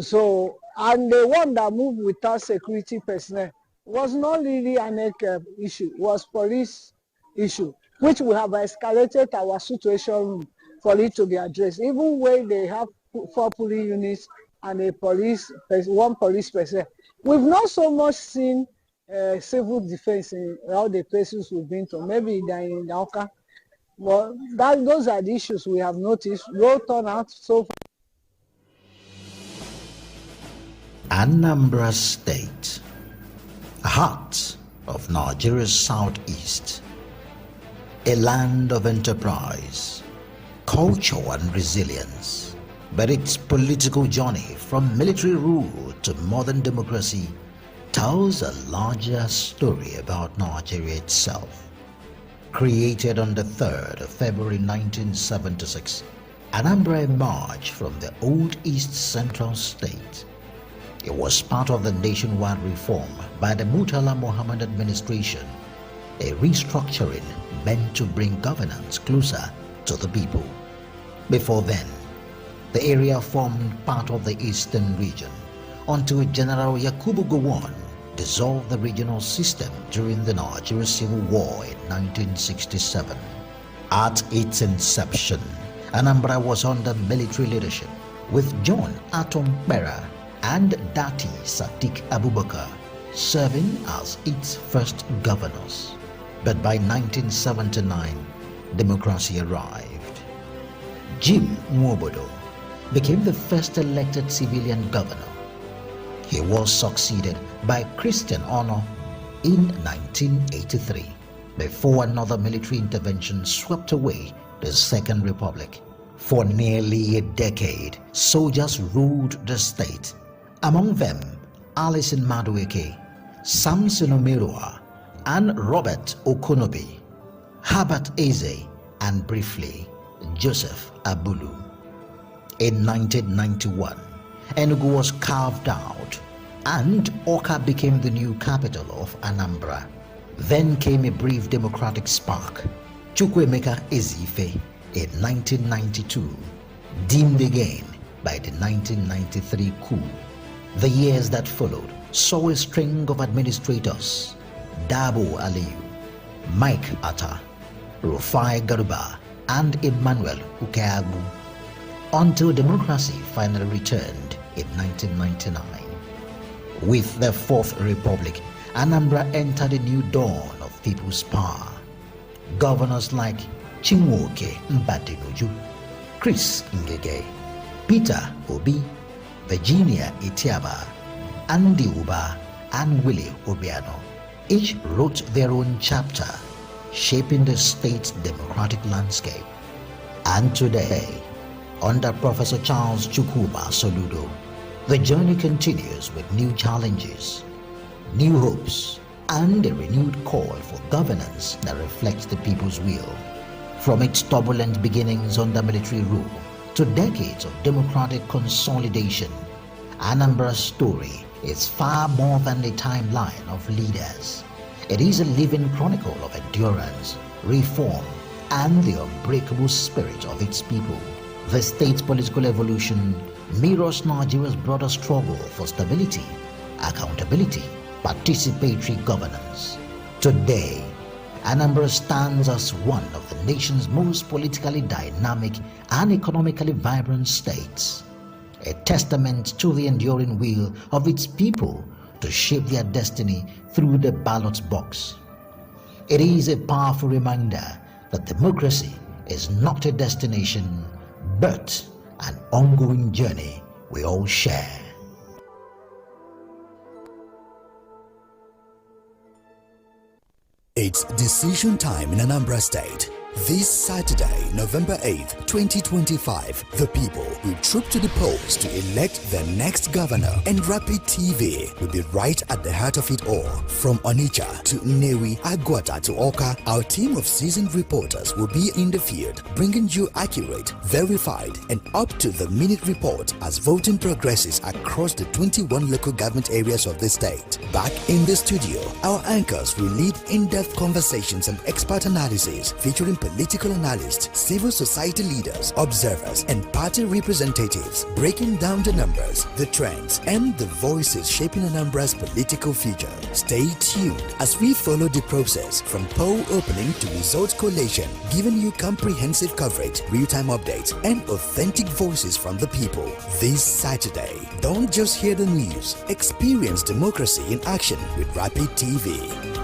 So, and the one that moved without security personnel was not really an issue, was police issue, which we have escalated our situation room for it to be addressed. Even where they have 4 polling units and a one police person, we've not so much seen civil defense in all the places we've been to. Maybe they're in Nauka. Well, those are the issues we have noticed. Low turnout so far. Anambra State, heart of Nigeria's southeast, a land of enterprise, culture and resilience, but its political journey from military rule to modern democracy tells a larger story about Nigeria itself. Created on the 3rd of February 1976, Anambra emerged from the old East Central State. It was part of the nationwide reform by the Murtala Mohammed administration, a restructuring meant to bring governance closer to the people. Before then, the area formed part of the eastern region until General Yakubu Gowon dissolved the regional system during the Nigerian Civil War in 1967. At its inception, Anambra was under military leadership with John Atombera and Dati Sadiq Abubakar serving as its first governors. But by 1979, democracy arrived. Jim Nwobodo became the first elected civilian governor. He was succeeded by Christian Ono in 1983, before another military intervention swept away the Second Republic. For nearly a decade, soldiers ruled the state, among them Alison Madueke, Samson Omerua, and Robert Okonobi, Herbert Eze, and briefly Joseph Abulu. In 1991, Enugu was carved out and Awka became the new capital of Anambra. Then came a brief democratic spark, Chukwuemeka Ezife, in 1992, dimmed again by the 1993 coup. The years that followed saw a string of administrators, Dabo Aliyu, Mike Atta, Rufai Garuba, and Emmanuel Ukeagbu, until democracy finally returned in 1999. With the Fourth Republic, Anambra entered a new dawn of people's power. Governors like Chinwoke Mbadinuju, Chris Ngege, Peter Obi, Virginia Itiaba, Andy Uba, and Willie Obiano each wrote their own chapter, shaping the state's democratic landscape. And today, under Professor Charles Chukwuma Soludo, the journey continues with new challenges, new hopes, and a renewed call for governance that reflects the people's will. From its turbulent beginnings under military rule to decades of democratic consolidation, Anambra's story is far more than a timeline of leaders. It is a living chronicle of endurance, reform, and the unbreakable spirit of its people. The state's political evolution mirrors Nigeria's broader struggle for stability, accountability, participatory governance. Today, Anambra stands as one of the nation's most politically dynamic and economically vibrant states, a testament to the enduring will of its people to shape their destiny through the ballot box. It is a powerful reminder that democracy is not a destination, but an ongoing journey we all share. It's decision time in Anambra State. This Saturday, November 8th, 2025, the people will troop to the polls to elect their next governor, and Rapid TV will be right at the heart of it all. From Onitsha to Nnewi, Agwata to Awka, our team of seasoned reporters will be in the field, bringing you accurate, verified, and up-to-the-minute report as voting progresses across the 21 local government areas of the state. Back in the studio, our anchors will lead in-depth conversations and expert analysis featuring political analysts, civil society leaders, observers, and party representatives, breaking down the numbers, the trends, and the voices shaping Anambra's political future. Stay tuned as we follow the process from poll opening to results collation, giving you comprehensive coverage, real-time updates, and authentic voices from the people. This Saturday, don't just hear the news, experience democracy in action with Rapid TV.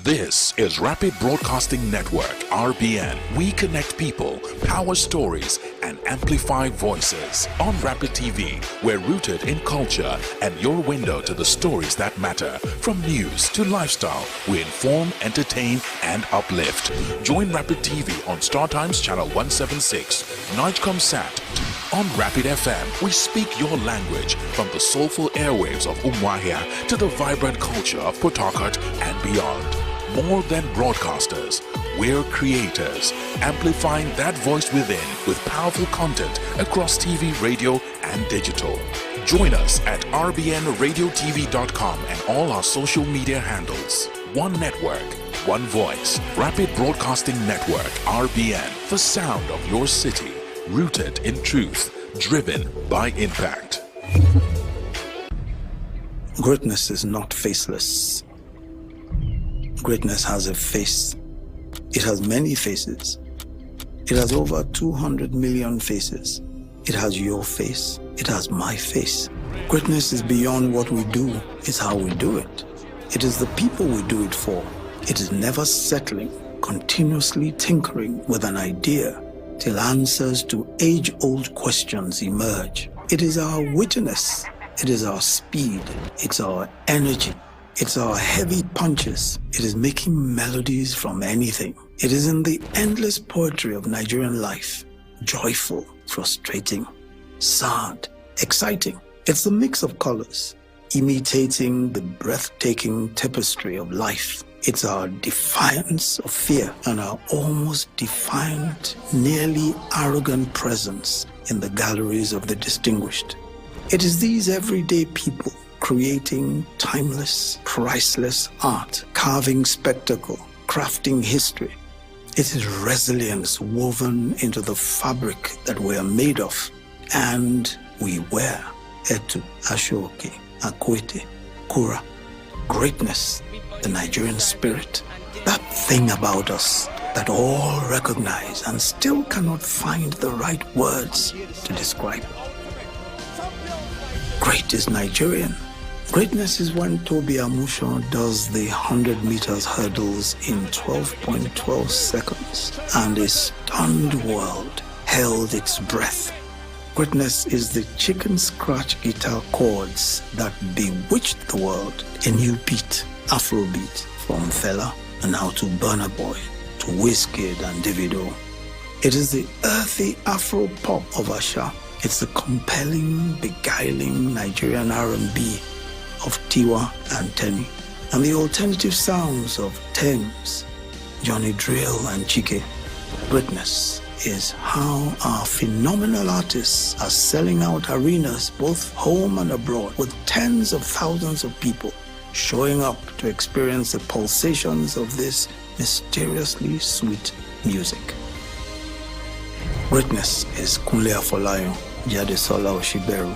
This is Rapid Broadcasting Network, RBN. We connect people, power stories, and amplify voices. On Rapid TV, we're rooted in culture and your window to the stories that matter. From news to lifestyle, we inform, entertain, and uplift. Join Rapid TV on Star Times Channel 176, Nigecomsat. On Rapid FM, we speak your language from the soulful airwaves of Umuahia to the vibrant culture of Port Harcourt and beyond. More than broadcasters, we're creators, amplifying that voice within with powerful content across TV, radio, and digital. Join us at rbnradiotv.com and all our social media handles. one network, one voice. Rapid Broadcasting Network, RBN. The sound of your city. Rooted in truth. Driven by impact. Greatness is not faceless. Greatness has a face. It has many faces. It has over 200 million faces. It has your face. It has my face. Greatness is beyond what we do. It's how we do it. It is the people we do it for. It is never settling, continuously tinkering with an idea till answers to age-old questions emerge. It is our wittiness. It is our speed. It's our energy. It's our heavy punches. It is making melodies from anything. It is in the endless poetry of Nigerian life. Joyful, frustrating, sad, exciting. It's the mix of colors, imitating the breathtaking tapestry of life. It's our defiance of fear and our almost defiant, nearly arrogant presence in the galleries of the distinguished. It is these everyday people creating timeless, priceless art, carving spectacle, crafting history. It is resilience woven into the fabric that we are made of and we wear. Etu, Ashoke, Akwete, Kura. Greatness, the Nigerian spirit. That thing about us that all recognize and still cannot find the right words to describe. Great is Nigerian. Greatness is when Toby Amusho does the 100 meters hurdles in 12.12 seconds and a stunned world held its breath. Greatness is the chicken scratch guitar chords that bewitched the world. A new beat, Afrobeat, from Fela and now to Burna Boy, to Wizkid and Davido. It is the earthy Afro pop of Asha. It's the compelling, beguiling Nigerian R&B of Tiwa and Teni, and the alternative sounds of Thames, Johnny Drill and Chike. Greatness is how our phenomenal artists are selling out arenas both home and abroad with tens of thousands of people showing up to experience the pulsations of this mysteriously sweet music. Greatness is Kunle Afolayan, Jadesola Oshiberu,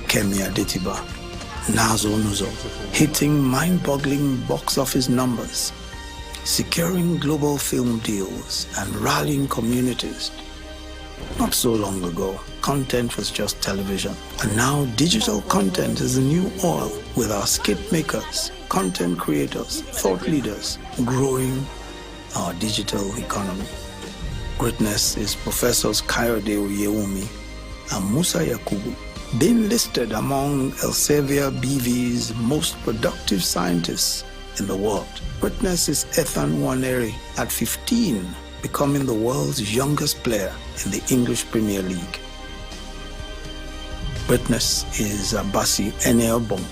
Kemi Adetiba, Nazo Nuzo, hitting mind-boggling box office numbers, securing global film deals and rallying communities. Not so long ago, content was just television, and now digital content is the new oil with our skit makers, content creators, thought leaders, growing our digital economy. Greatness is Professors Kayode Oyewumi and Musa Yakubu, being listed among Elsevier BV's most productive scientists in the world. Greatness is Ethan Nwaneri at 15, becoming the world's youngest player in the English Premier League. Greatness is Abasi Eneobong,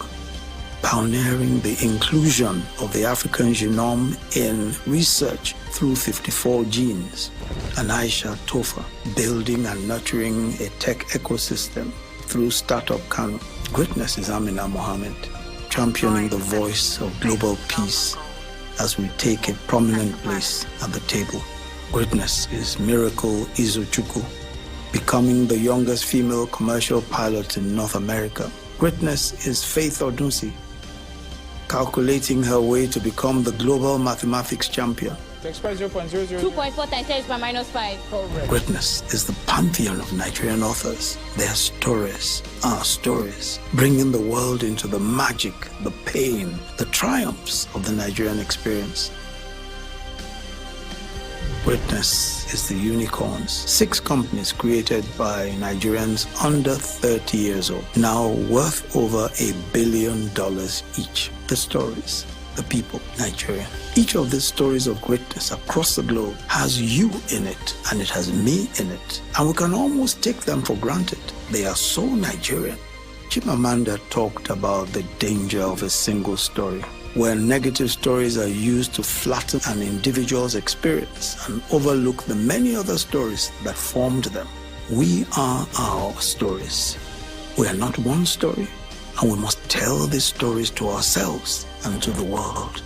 pioneering the inclusion of the African genome in research through 54 genes. And Aisha Tofa, building and nurturing a tech ecosystem through Startup Kano. Greatness is Amina Mohammed, championing the voice of global peace as we take a prominent place at the table. Greatness is Miracle Izuchukwu, becoming the youngest female commercial pilot in North America. Greatness is Faith Odunsi, calculating her way to become the global mathematics champion. 2.4 times 10 is minus 5. Correct. Greatness is the pantheon of Nigerian authors. Their stories, our stories, bringing the world into the magic, the pain, the triumphs of the Nigerian experience. Greatness is the unicorns. 6 companies created by Nigerians under 30 years old, now worth over $1 billion each. The stories, the people, Nigeria. Each of these stories of greatness across the globe has you in it, and it has me in it. And we can almost take them for granted. They are so Nigerian. Chimamanda talked about the danger of a single story, where negative stories are used to flatten an individual's experience and overlook the many other stories that formed them. We are our stories. We are not one story, and we must tell these stories to ourselves and to the world.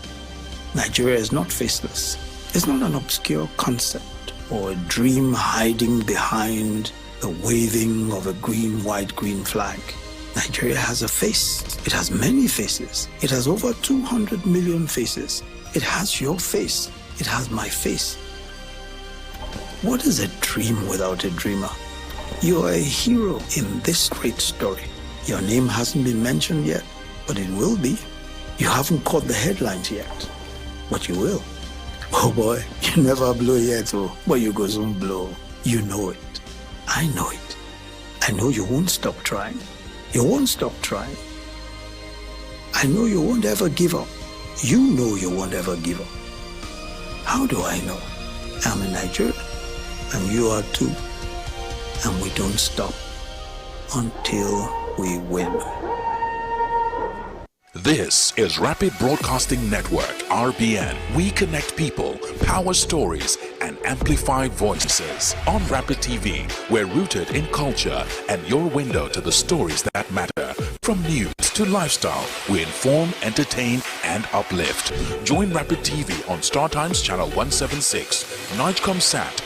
Nigeria is not faceless. It's not an obscure concept or a dream hiding behind the waving of a green, white, green flag. Nigeria has a face. It has many faces. It has over 200 million faces. It has your face. It has my face. What is a dream without a dreamer? You are a hero in this great story. Your name hasn't been mentioned yet, but it will be. You haven't caught the headlines yet, but you will. Oh boy, you never blow yet, oh, but you go soon blow. You know it. I know it. I know you won't stop trying. You won't stop trying. I know you won't ever give up. You know you won't ever give up. How do I know? I'm in Nigeria, and you are too. And we don't stop until we win. This is Rapid Broadcasting Network, RBN. We connect people, power stories, and amplify voices. On Rapid TV, we're rooted in culture and your window to the stories that matter. From news to lifestyle, we inform, entertain, and uplift. Join Rapid TV on Star Times Channel 176, Nigecomsat.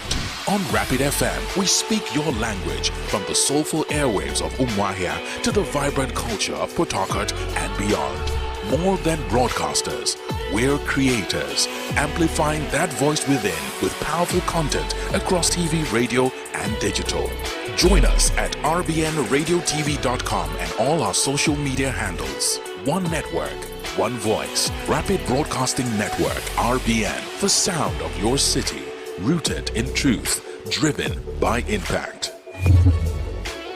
On Rapid FM, we speak your language from the soulful airwaves of Umuahia to the vibrant culture of Port Harcourt and beyond. More than broadcasters, we're creators, amplifying that voice within with powerful content across TV, radio, and digital. Join us at rbnradiotv.com and all our social media handles. One network, one voice. Rapid Broadcasting Network, RBN, the sound of your city. Rooted in truth, driven by impact.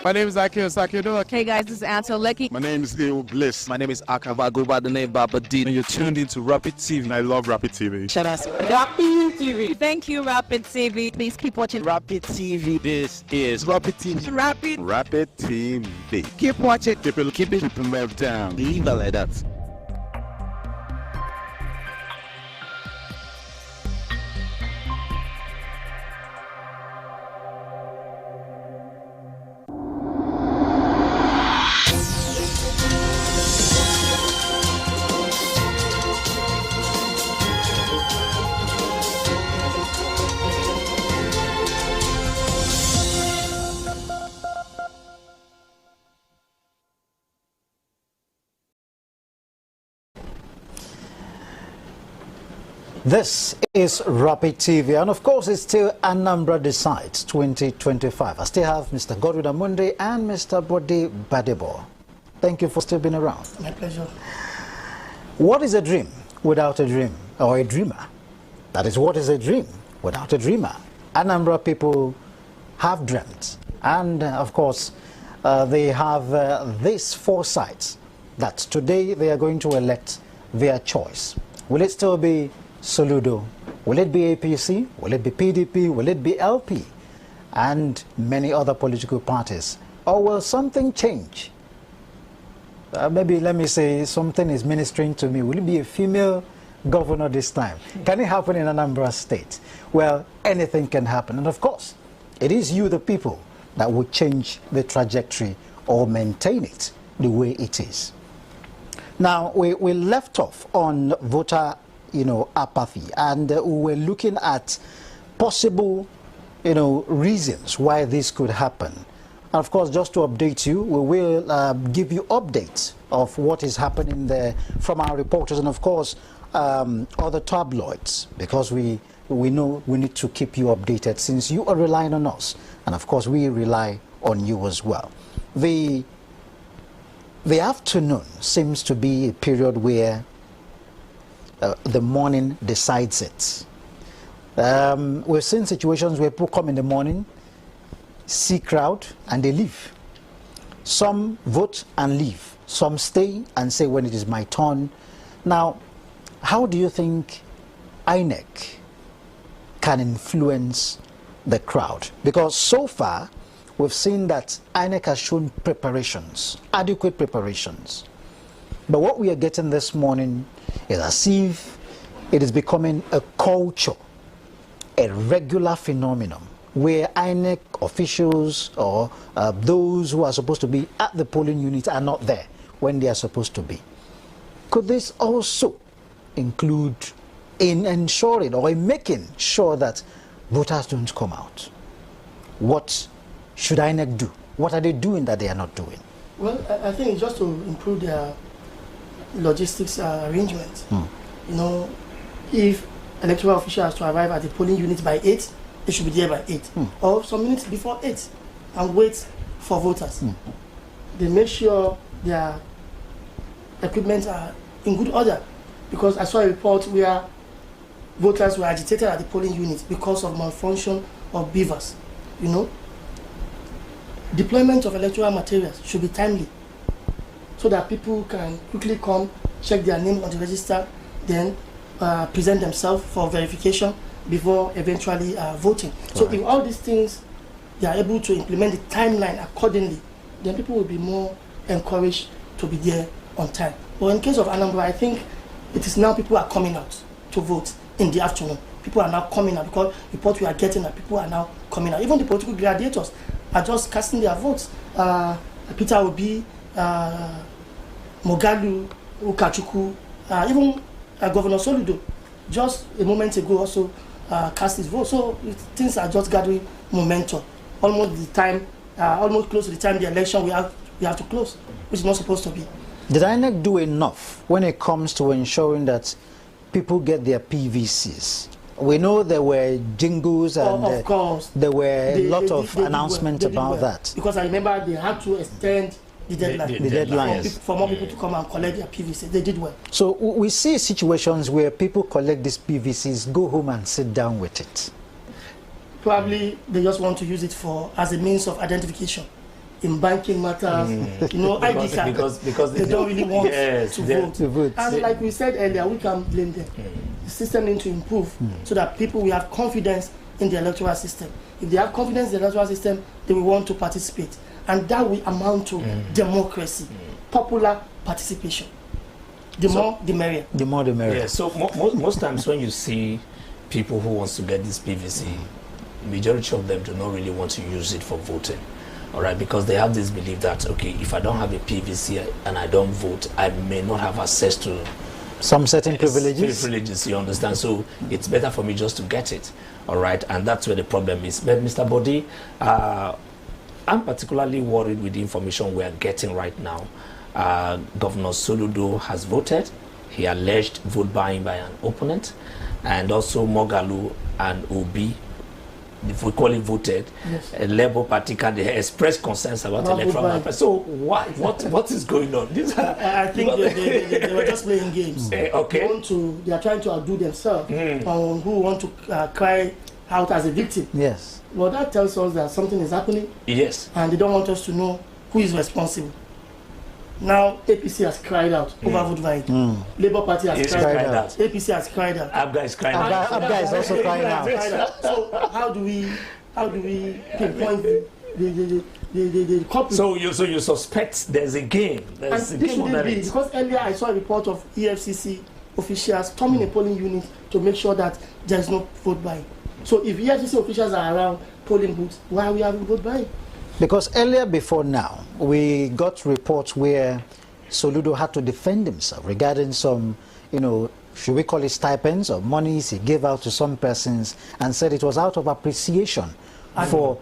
My name is Akio Sakiodo. Hey guys, this is Anto Lecky. My name is Leo Bliss. My name is Akava. Go by the name Baba D. And you're tuned into Rapid TV. And I love Rapid TV. Shout out Rapid TV. Thank you, Rapid TV. Please keep watching Rapid TV. This is Rapid TV. Rapid TV. Keep watching. Keep it well down. Leave it like that. This is Rapid TV, and of course it's still Anambra Decides 2025. I still have Mr. Godwin Amunde and Mr. Bode Badebo. Thank you for still being around. My pleasure. What is a dream without a dream, or a dreamer? That is, what is a dream without a dreamer? Anambra people have dreamt, and of course they have this foresight that today they are going to elect their choice. Will it still be Soludo? Will it be APC? Will it be PDP? Will it be LP? And many other political parties? Or will something change? Maybe let me say something is ministering to me. Will it be a female governor this time? Can it happen in Anambra State? Well, anything can happen. And of course, it is you, the people, that will change the trajectory or maintain it the way it is. Now, we left off on voter apathy, and we were looking at possible reasons why this could happen. And of course, just to update you, we will give you updates of what is happening there from our reporters, and of course other tabloids, because we know we need to keep you updated since you are relying on us, and of course we rely on you as well. The afternoon seems to be a period where the morning decides it. We've seen situations where people come in the morning, see crowd, and they leave. Some vote and leave. Some stay and say, when it is my turn. Now, how do you think INEC can influence the crowd? Because so far, we've seen that INEC has shown preparations, adequate preparations. But what we are getting this morning is as if it is becoming a culture, a regular phenomenon, where INEC officials or those who are supposed to be at the polling unit are not there when they are supposed to be. Could this also include in ensuring or in making sure that voters don't come out? What should INEC do? What are they doing that they are not doing? Well, I think just to improve their logistics arrangements. You know, if electoral officials has to arrive at the polling unit by 8, they should be there by 8, or some minutes before 8, and wait for voters. They make sure their equipment are in good order, because I saw a report where voters were agitated at the polling unit because of malfunction of beavers. You know, deployment of electoral materials should be timely, so that people can quickly come, check their name on the register, then present themselves for verification before eventually voting. So if all these things, they are able to implement the timeline accordingly, then people will be more encouraged to be there on time. But in case of Anambra, I think it is now people are coming out to vote in the afternoon. People are now coming out, because the report we are getting that people are now coming out. Even the political gladiators are just casting their votes. Peter Obi, Mogalu, Ukachukwu, even Governor Soludo, just a moment ago also cast his vote. So things are just gathering momentum. Almost the time, almost close to the time the election we have to close, which is not supposed to be. Did INEC do enough when it comes to ensuring that people get their PVCs? We know there were jingles and of course, there were a lot of announcements about that. Because I remember they had to extend the deadline, the deadline for more people to come and collect their PVC. They did well. So we see situations where people collect these PVCs, go home and sit down with it. Probably they just want to use it as a means of identification in banking matters. You know, ID card. Because they don't really want to vote. And like we said earlier, we can blame them. The system needs to improve so that people will have confidence in the electoral system. If they have confidence in the electoral system, they will want to participate. And that will amount to democracy, popular participation. The more, the merrier. The more, the merrier. Yeah, so most times when you see people who wants to get this PVC, majority of them do not really want to use it for voting. All right, because they have this belief that, okay, if I don't have a PVC and I don't vote, I may not have access to some certain privileges. Privileges, you understand? So it's better for me just to get it. All right, and that's where the problem is. But Mr. Bodi, I'm particularly worried with the information we are getting right now. Governor Soludo has voted. He alleged vote buying by an opponent, and also Mogalu and Obi, if we call it voted, yes. A Labour Party candidate expressed concerns about electoral malpractice. So what is going on? I think they were just playing games. Okay. They are trying to outdo themselves on who want to cry out as a victim. Yes. Well, that tells us that something is happening. Yes. And they don't want us to know who is responsible. Now APC has cried out over vote buying. Labour Party has cried out. APC has cried out. Abga is crying out. Abga is also crying out. So how do we pinpoint the culprit? So you suspect there's a game. There's a game on that. Because earlier I saw a report of EFCC officials storming a polling unit to make sure that there is no vote buying. So if EFCC officials are around polling booths, why are we having vote buying? Because earlier before now, we got reports where Soludo had to defend himself regarding some, should we call it stipends or monies he gave out to some persons, and said it was out of appreciation for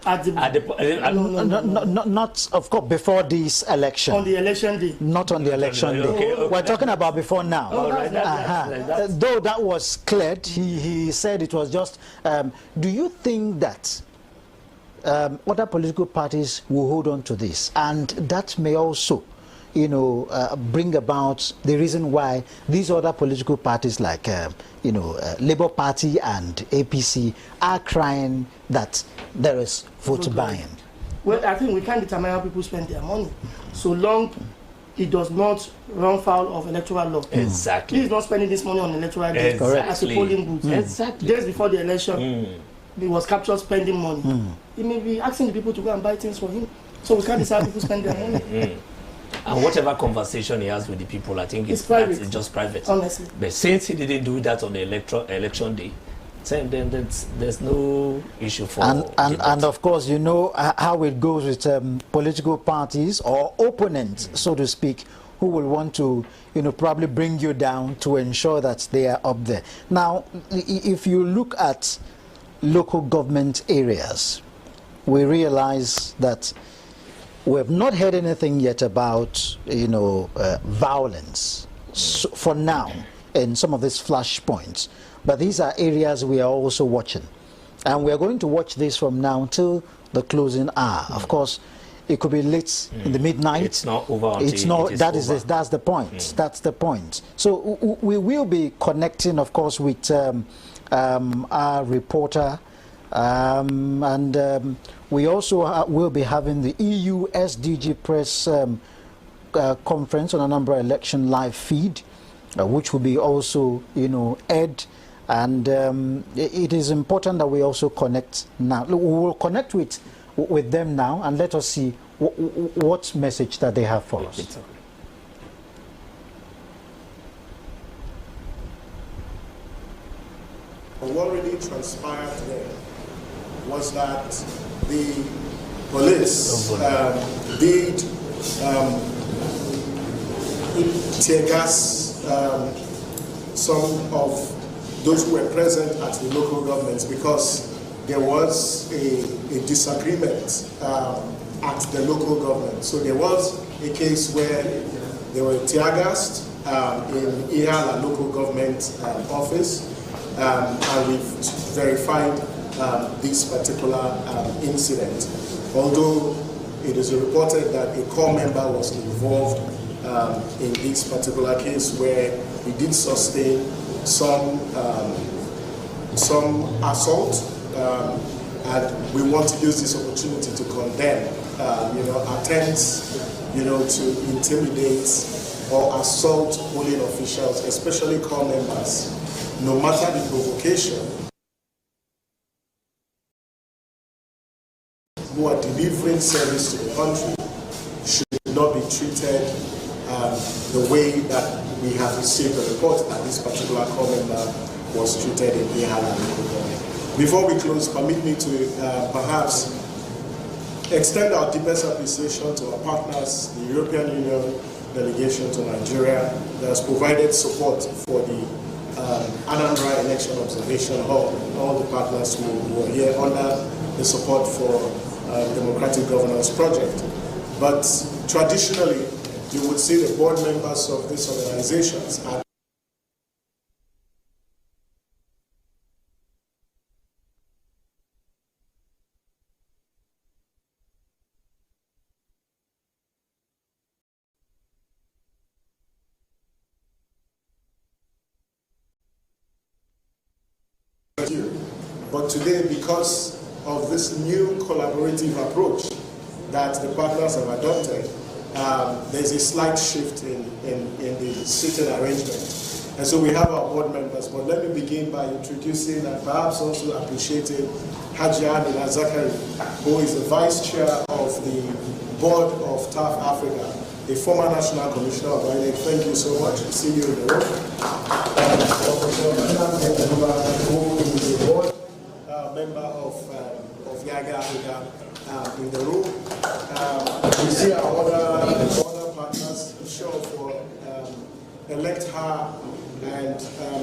not of course before this election. On the election day. Not on the election day. Okay. We're talking about before now. Though that was cleared, he said it was just. Do you think that other political parties will hold on to this, and that may also, bring about the reason why these other political parties like, Labour Party and APC are crying that there is vote buying? Well, I think we can't determine how people spend their money, so long it does not run foul of electoral law. Exactly. He's not spending this money on electoral day as a polling booth. Exactly. Days before the election. He was captured spending money. He may be asking the people to go and buy things for him. So we can't decide people spend their money. And whatever conversation he has with the people, I think it's just private. Honestly. But since he didn't do that on the election day, then there's no issue for and of course, how it goes with political parties or opponents, so to speak, who will want to, probably bring you down to ensure that they are up there. Now, if you look at local government areas, we realize that we have not heard anything yet about, violence for now in some of these flashpoints. But these are areas we are also watching. And we are going to watch this from now until the closing hour. Of course, it could be late in the midnight. It's not over until it's not, that's the point. That's the point. So we will be connecting, of course, with our reporter. We also will be having the EU SDG press conference on Anambra election live feed, which will be also, aired. And it is important that we also connect now. We will connect with them now, and let us see what message that they have for us. What really transpired there was that the police did tear gas some of those who were present at the local governments because there was a disagreement at the local government. So there was a case where they were tear gassed in Ihala local government office, and we've verified this particular incident. Although it is reported that a corps member was involved in this particular case where he did sustain some assault, and we want to use this opportunity to condemn, attempts, to intimidate or assault polling officials, especially corps members, no matter the provocation, who are delivering service to the country should not be treated the way that we have received a report that this particular corps member was treated in Ihala. Before we close, permit me to perhaps extend our deepest appreciation to our partners, the European Union delegation to Nigeria that has provided support for the Anambra Election Observation Hall, and all the partners who are here under the support for Democratic Governance Project. But traditionally, you would see the board members of these organizations are but today, because of this new collaborative approach that the partners have adopted, there's a slight shift in the seating arrangement. And so we have our board members, but let me begin by introducing and perhaps also appreciating Haji Amina Zakari, who is the vice chair of the board of TAF Africa, a former national commissioner of INEC. Thank you so much. See you in the room. Who is a board member of Yaga Africa in the room. We see our other partners, show for Elect Her and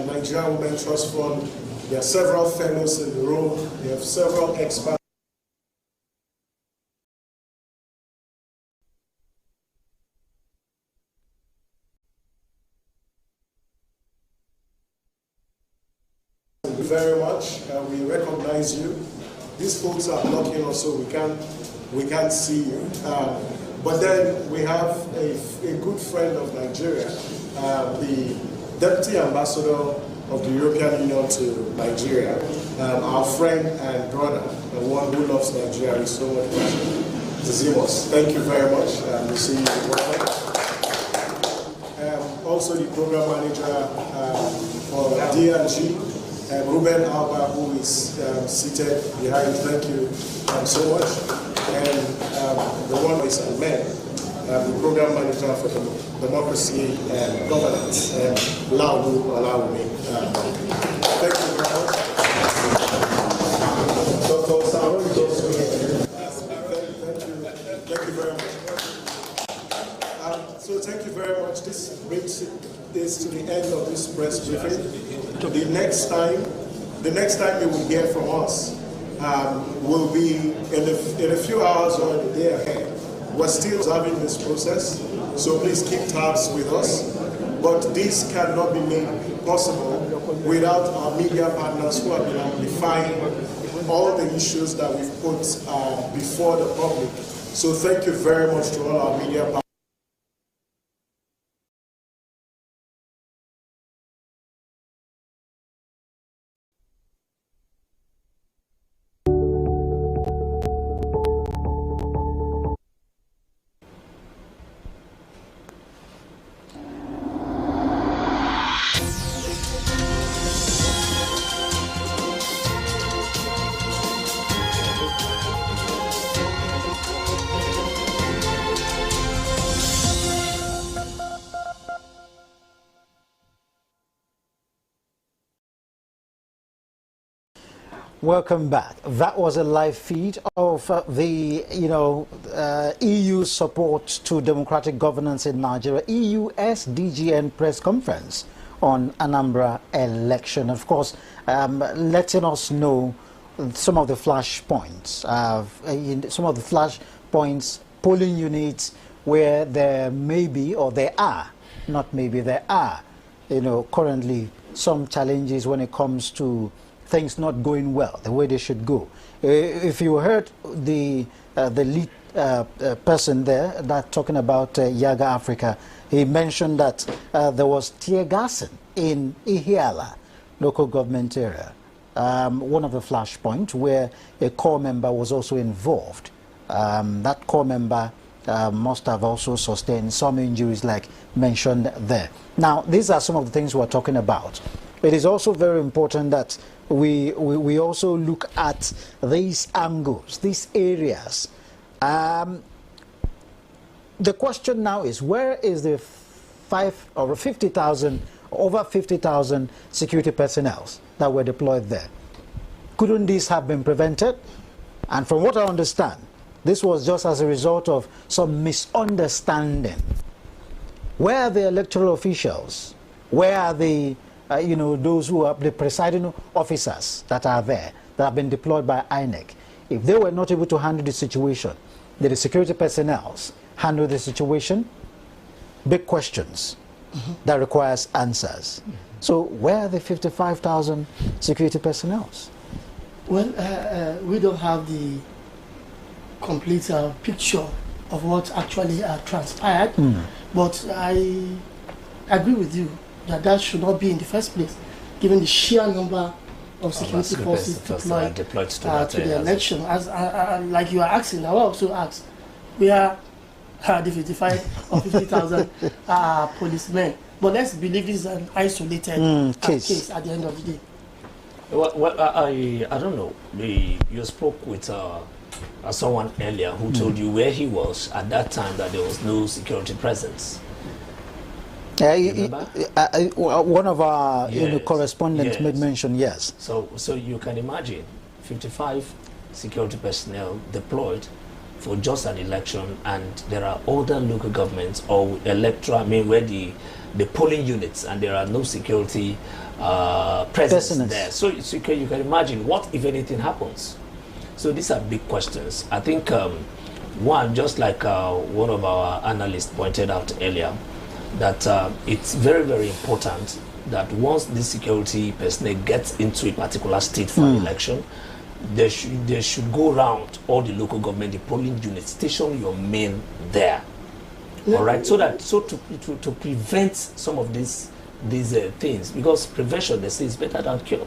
Nigeria Women Trust Fund. There are several fellows in the room. They have several experts. Thank you very much. We recognize you. These folks are blocking us, so we can't see you. But then we have a good friend of Nigeria, the Deputy Ambassador of the European Union to Nigeria, our friend and brother, the one who loves Nigeria with so much passion, Zimos. Thank you very much. We see you. Also the program manager for DNG, Ruben Alba, who is seated behind. Thank you so much. And the one is Ahmed, the program manager for democracy and governance, Laudu Olawumi. Thank you very much. Dr. Saron is also here. Thank you very much. So thank you very much. brings this to the end of this press briefing. The next time you will hear from us will be in a few hours or a day ahead. We're still observing this process, so please keep tabs with us. But this cannot be made possible without our media partners who have been amplifying all the issues that we've put before the public. So thank you very much to all our media partners. Welcome back. That was a live feed of the EU support to democratic governance in Nigeria, EU SDGN press conference on Anambra election. Of course, letting us know some of the flash points, polling units where there may be, or there are, not maybe, there are, currently some challenges when it comes to things not going well the way they should go. If you heard the lead person there that talking about Yaga Africa, he mentioned that there was tear gassing in Ihiala local government area. One of the flashpoints where a corps member was also involved. That corps member must have also sustained some injuries like mentioned there. Now, these are some of the things we're talking about. It is also very important that we also look at these angles, these areas. The question now is, where is the over 50,000 security personnel that were deployed there? Couldn't this have been prevented? And from what I understand, this was just as a result of some misunderstanding. Where are the electoral officials? Where are the those who are the presiding officers that are there, that have been deployed by INEC? If they were not able to handle the situation, did the security personnel handle the situation? Big questions that requires answers. So where are the 55,000 security personnel? Well, we don't have the complete picture of what actually transpired, but I agree with you that should not be in the first place, given the sheer number of security forces deployed to the election. As like you are asking, I will also ask, where are the 55 or 50,000 policemen? But let's believe this is an isolated case at the end of the day. Well, I don't know. You spoke with someone earlier who told you where he was at that time, that there was no security presence. One of our correspondents made mention, yes. So you can imagine 55 security personnel deployed for just an election, and there are other local governments or electoral, where the polling units, and there are no security presence there. So you can imagine what if anything happens. So these are big questions. I think one, just like one of our analysts pointed out earlier, that it's very, very important that once the security personnel gets into a particular state for an election, they should go around all the local government, the polling units, station your men there. All right, so to prevent some of these things, because prevention, they say, is better than cure.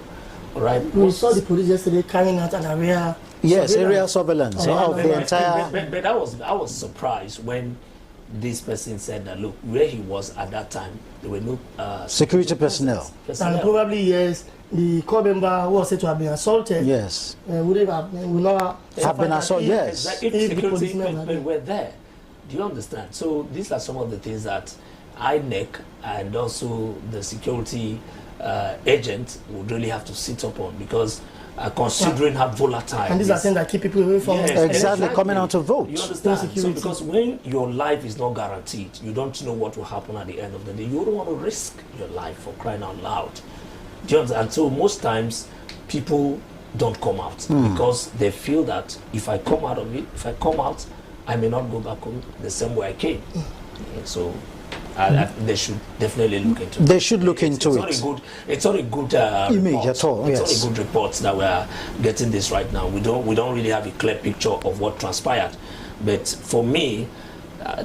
All right. We saw the police yesterday carrying out an area. Yes, area surveillance of the entire. But I was surprised when this person said that, look, where he was at that time, there were no security personnel. And probably, yes, the corps member who was said to have been assaulted. Yes. Would not have been assaulted, yes. If security men were there. Do you understand? So these are some of the things that INEC and also the security agent would really have to sit up on, because considering how volatile. And these are things that keep people away from exactly coming out to vote. You understand? So because when your life is not guaranteed, you don't know what will happen at the end of the day. You don't want to risk your life for crying out loud. Do you understand? And so most times people don't come out because they feel that if I come out of it, I may not go back home the same way I came. So they should definitely look into it. They should look into it. It's not a good image at all. It's Yes. not a good report that we are getting this right now. We don't really have a clear picture of what transpired. But for me,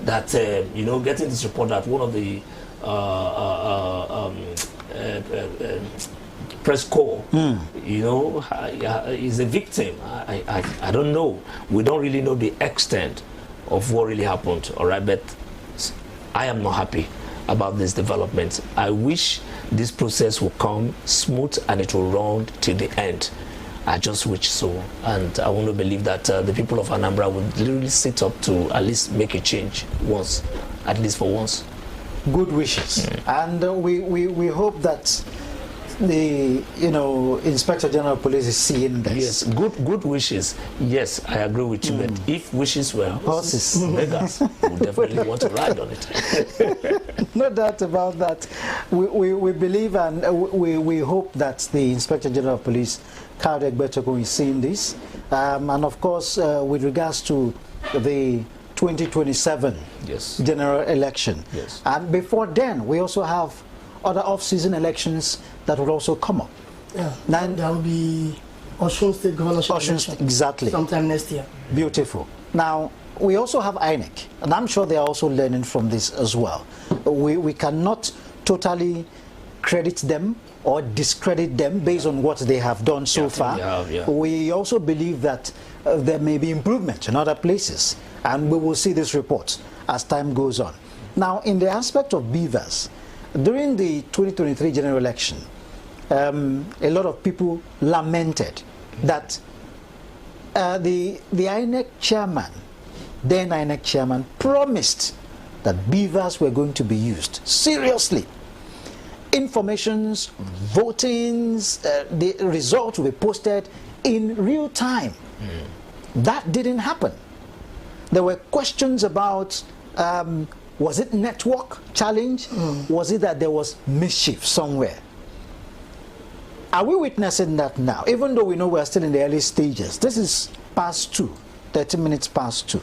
getting this report that one of the press corps, is a victim. I don't know. We don't really know the extent of what really happened. All right, but I am not happy about this development. I wish this process will come smooth and it will run till the end. I just wish so, and I want to believe that the people of Anambra will literally sit up to at least make a change once, at least for once. Good wishes, and we hope that the Inspector General of Police is seeing this. Yes, good wishes. Yes, I agree with you. But if wishes were horses, beggars would definitely want to ride on it. No doubt about that. We believe and we hope that the Inspector General of Police, Kade Egbetokun, is seeing this. And of course, with regards to the 2027 general election. Yes. And before then, we also have other off-season elections that will also come up. Yeah, there will be Osun State governorship election exactly. sometime next year. Beautiful. Now, we also have INEC, and I'm sure they are also learning from this as well. We cannot totally credit them or discredit them based on what they have done so far. We also believe that there may be improvement in other places, and we will see this report as time goes on. Now, in the aspect of beavers, during the 2023 general election, a lot of people lamented that the INEC chairman, then INEC chairman, promised that beavers were going to be used seriously. Informations, votings, the results will be posted in real time. That didn't happen. There were questions about was it network challenge? Was it that there was mischief somewhere? Are we witnessing that now? Even though we know we're still in the early stages. This is past 2, 30 minutes past 2.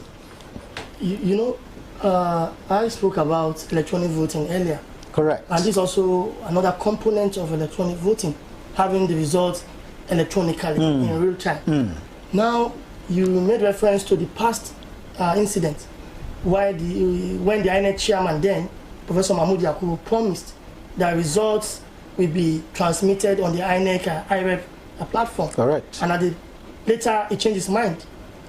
I spoke about electronic voting earlier. Correct. And this is also another component of electronic voting, having the results electronically in real time. Now, you made reference to the past incident when the INEC chairman then, Professor Mahmoud Yakubu, promised that results will be transmitted on the INEC IREP platform. Correct. And later he changed his mind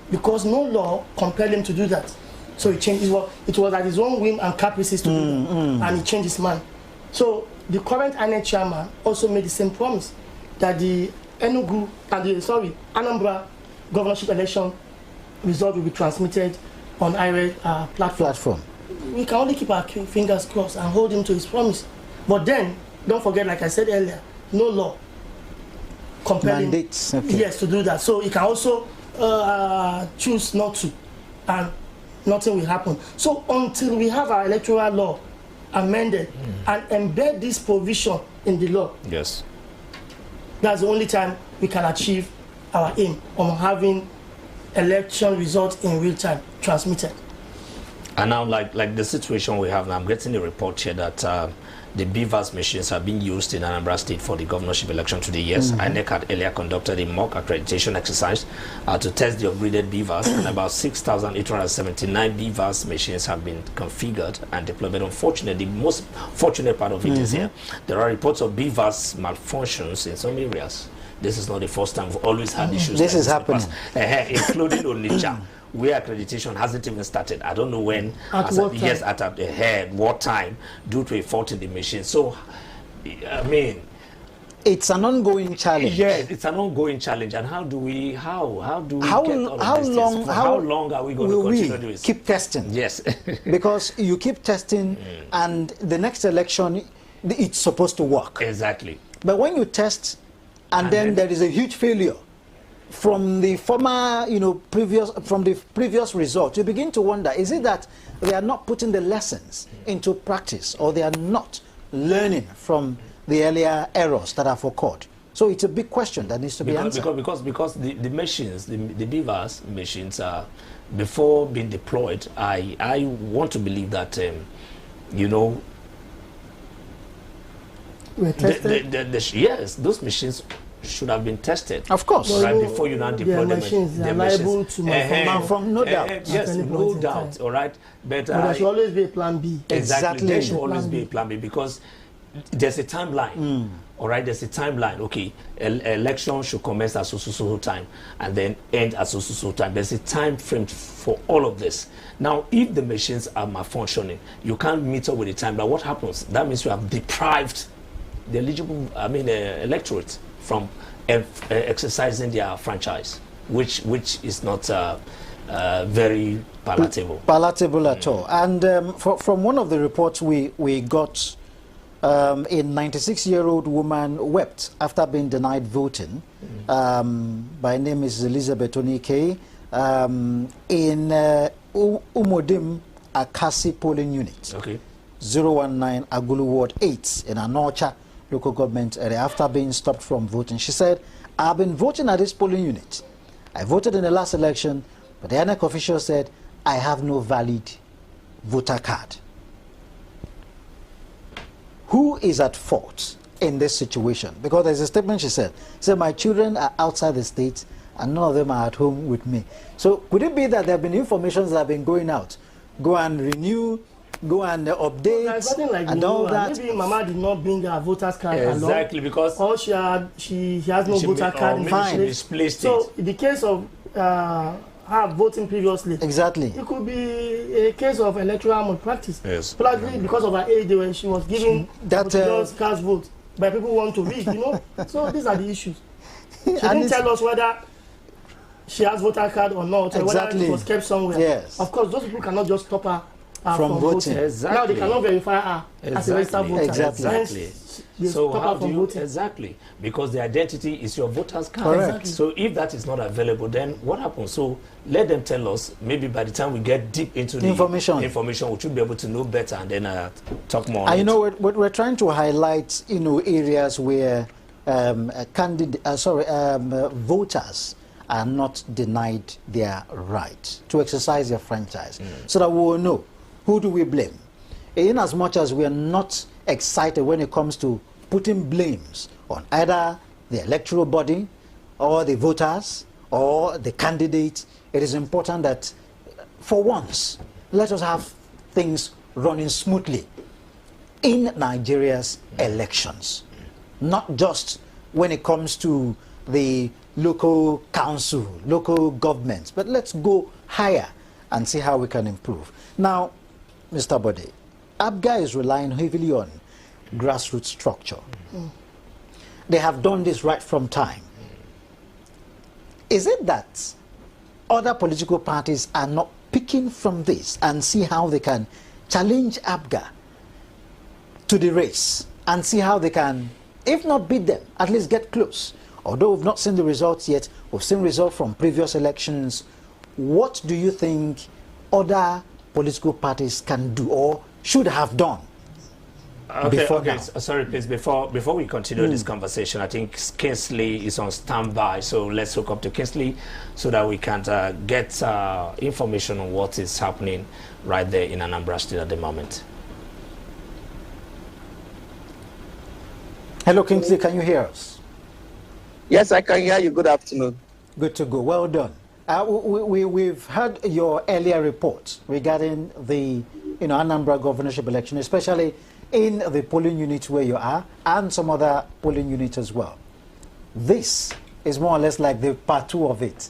because no law compelled him to do that. So he changed. It was at his own whim and caprices to do that, and he changed his mind. So the current INEC chairman also made the same promise that the Anambra governorship election result will be transmitted on IREP platform. We can only keep our fingers crossed and hold him to his promise. But then, don't forget, like I said earlier, no law compelling yes to do that. So he can also choose not to, and nothing will happen. So until we have our electoral law amended and embed this provision in the law, yes, that's the only time we can achieve our aim on having election results in real time transmitted. And now, like the situation we have now, I'm getting a report here that the BVAS machines are being used in Anambra State for the governorship election today. Yes, INEC had earlier conducted a mock accreditation exercise to test the upgraded BVAS, and about 6,879 BVAS machines have been configured and deployed. But unfortunately, the most fortunate part of it is here. There are reports of BVAS malfunctions in some areas. This is not the first time. We've always had issues. This is happening. Including Onitsha, where accreditation hasn't even started. I don't know when. At what time? Yes, at what time, due to a fault in the machine. So, I mean, it's an ongoing challenge. Yes, it's an ongoing challenge. And how do we get all of these things? How long are we going to continue to do this? Keep testing. Yes. Because you keep testing, and the next election, it's supposed to work. Exactly. But when you test, and then there is a huge failure, from the former, previous results, you begin to wonder, is it that they are not putting the lessons into practice, or they are not learning from the earlier errors that have occurred? So it's a big question that needs to be answered. Because the machines, the BVAS machines, before being deployed, I want to believe that, yes, those machines should have been tested. Of course. Right, before you now deploy them. Machines are liable to malform. No doubt. Yes, no doubt. All right. But there should always be a plan B. Exactly. There should always be a plan B, because there's a timeline. All right, there's a timeline. Okay, election should commence at so time and then end at so time. There's a time frame for all of this. Now, if the machines are malfunctioning, you can't meet up with the time. But what happens? That means you have deprived the eligible, electorate from exercising their franchise, which is not very palatable. Palatable at all. And from one of the reports we got, a 96-year-old woman wept after being denied voting. By name is Elizabeth Onike, in Umodim Akasi polling unit. Okay. 019 Agulu Ward 8 in Anocha local government area, after being stopped from voting. She said, I've been voting at this polling unit. I voted in the last election, but the INEC official said, I have no valid voter card. Who is at fault in this situation? Because there's a statement she said, my children are outside the state and none of them are at home with me. So could it be that there have been informations that have been going out? Go and renew, go and update, like and all that. Maybe Mama did not bring her voter's card along. Exactly, because or she has no voter card in misplaced. So in the case of her voting previously, exactly, it could be a case of electoral malpractice. Yes. Probably because of her age, when she was giving that cast vote by people who want to read, So these are the issues. She didn't tell us whether she has voter card or not, or whether it was kept somewhere. Yes. Of course, those people cannot just stop her from voting. Exactly. Now they cannot verify her as a registered voter. Exactly. So how do you exactly? Because the identity is your voter's card. Correct. Exactly. So if that is not available, then what happens? So let them tell us. Maybe by the time we get deep into the information, we should be able to know better and then talk more. And we're trying to highlight areas where voters are not denied their right to exercise their franchise, so that we will know who do we blame. In as much as we are not excited when it comes to putting blames on either the electoral body or the voters or the candidates, it is important that for once let us have things running smoothly in Nigeria's elections, not just when it comes to the local council, local governments, but let's go higher and see how we can improve. Now, Mr. Bode, ABGA is relying heavily on grassroots structure. They have done this right from time. Is it that other political parties are not picking from this and see how they can challenge ABGA to the race and see how they can, if not beat them, at least get close? Although we've not seen the results yet, we've seen results from previous elections. What do you think other political parties can do or should have done before now? Sorry, please, before we continue this conversation, I think Kingsley is on standby, so let's hook up to Kingsley so that we can get information on what is happening right there in Anambra State at the moment. Hello, Kingsley, can you hear us? Yes, I can hear you. Good afternoon. Good to go. Well done. We've heard your earlier report regarding the Anambra governorship election, especially in the polling units where you are and some other polling units as well. This is more or less like the part 2 of it.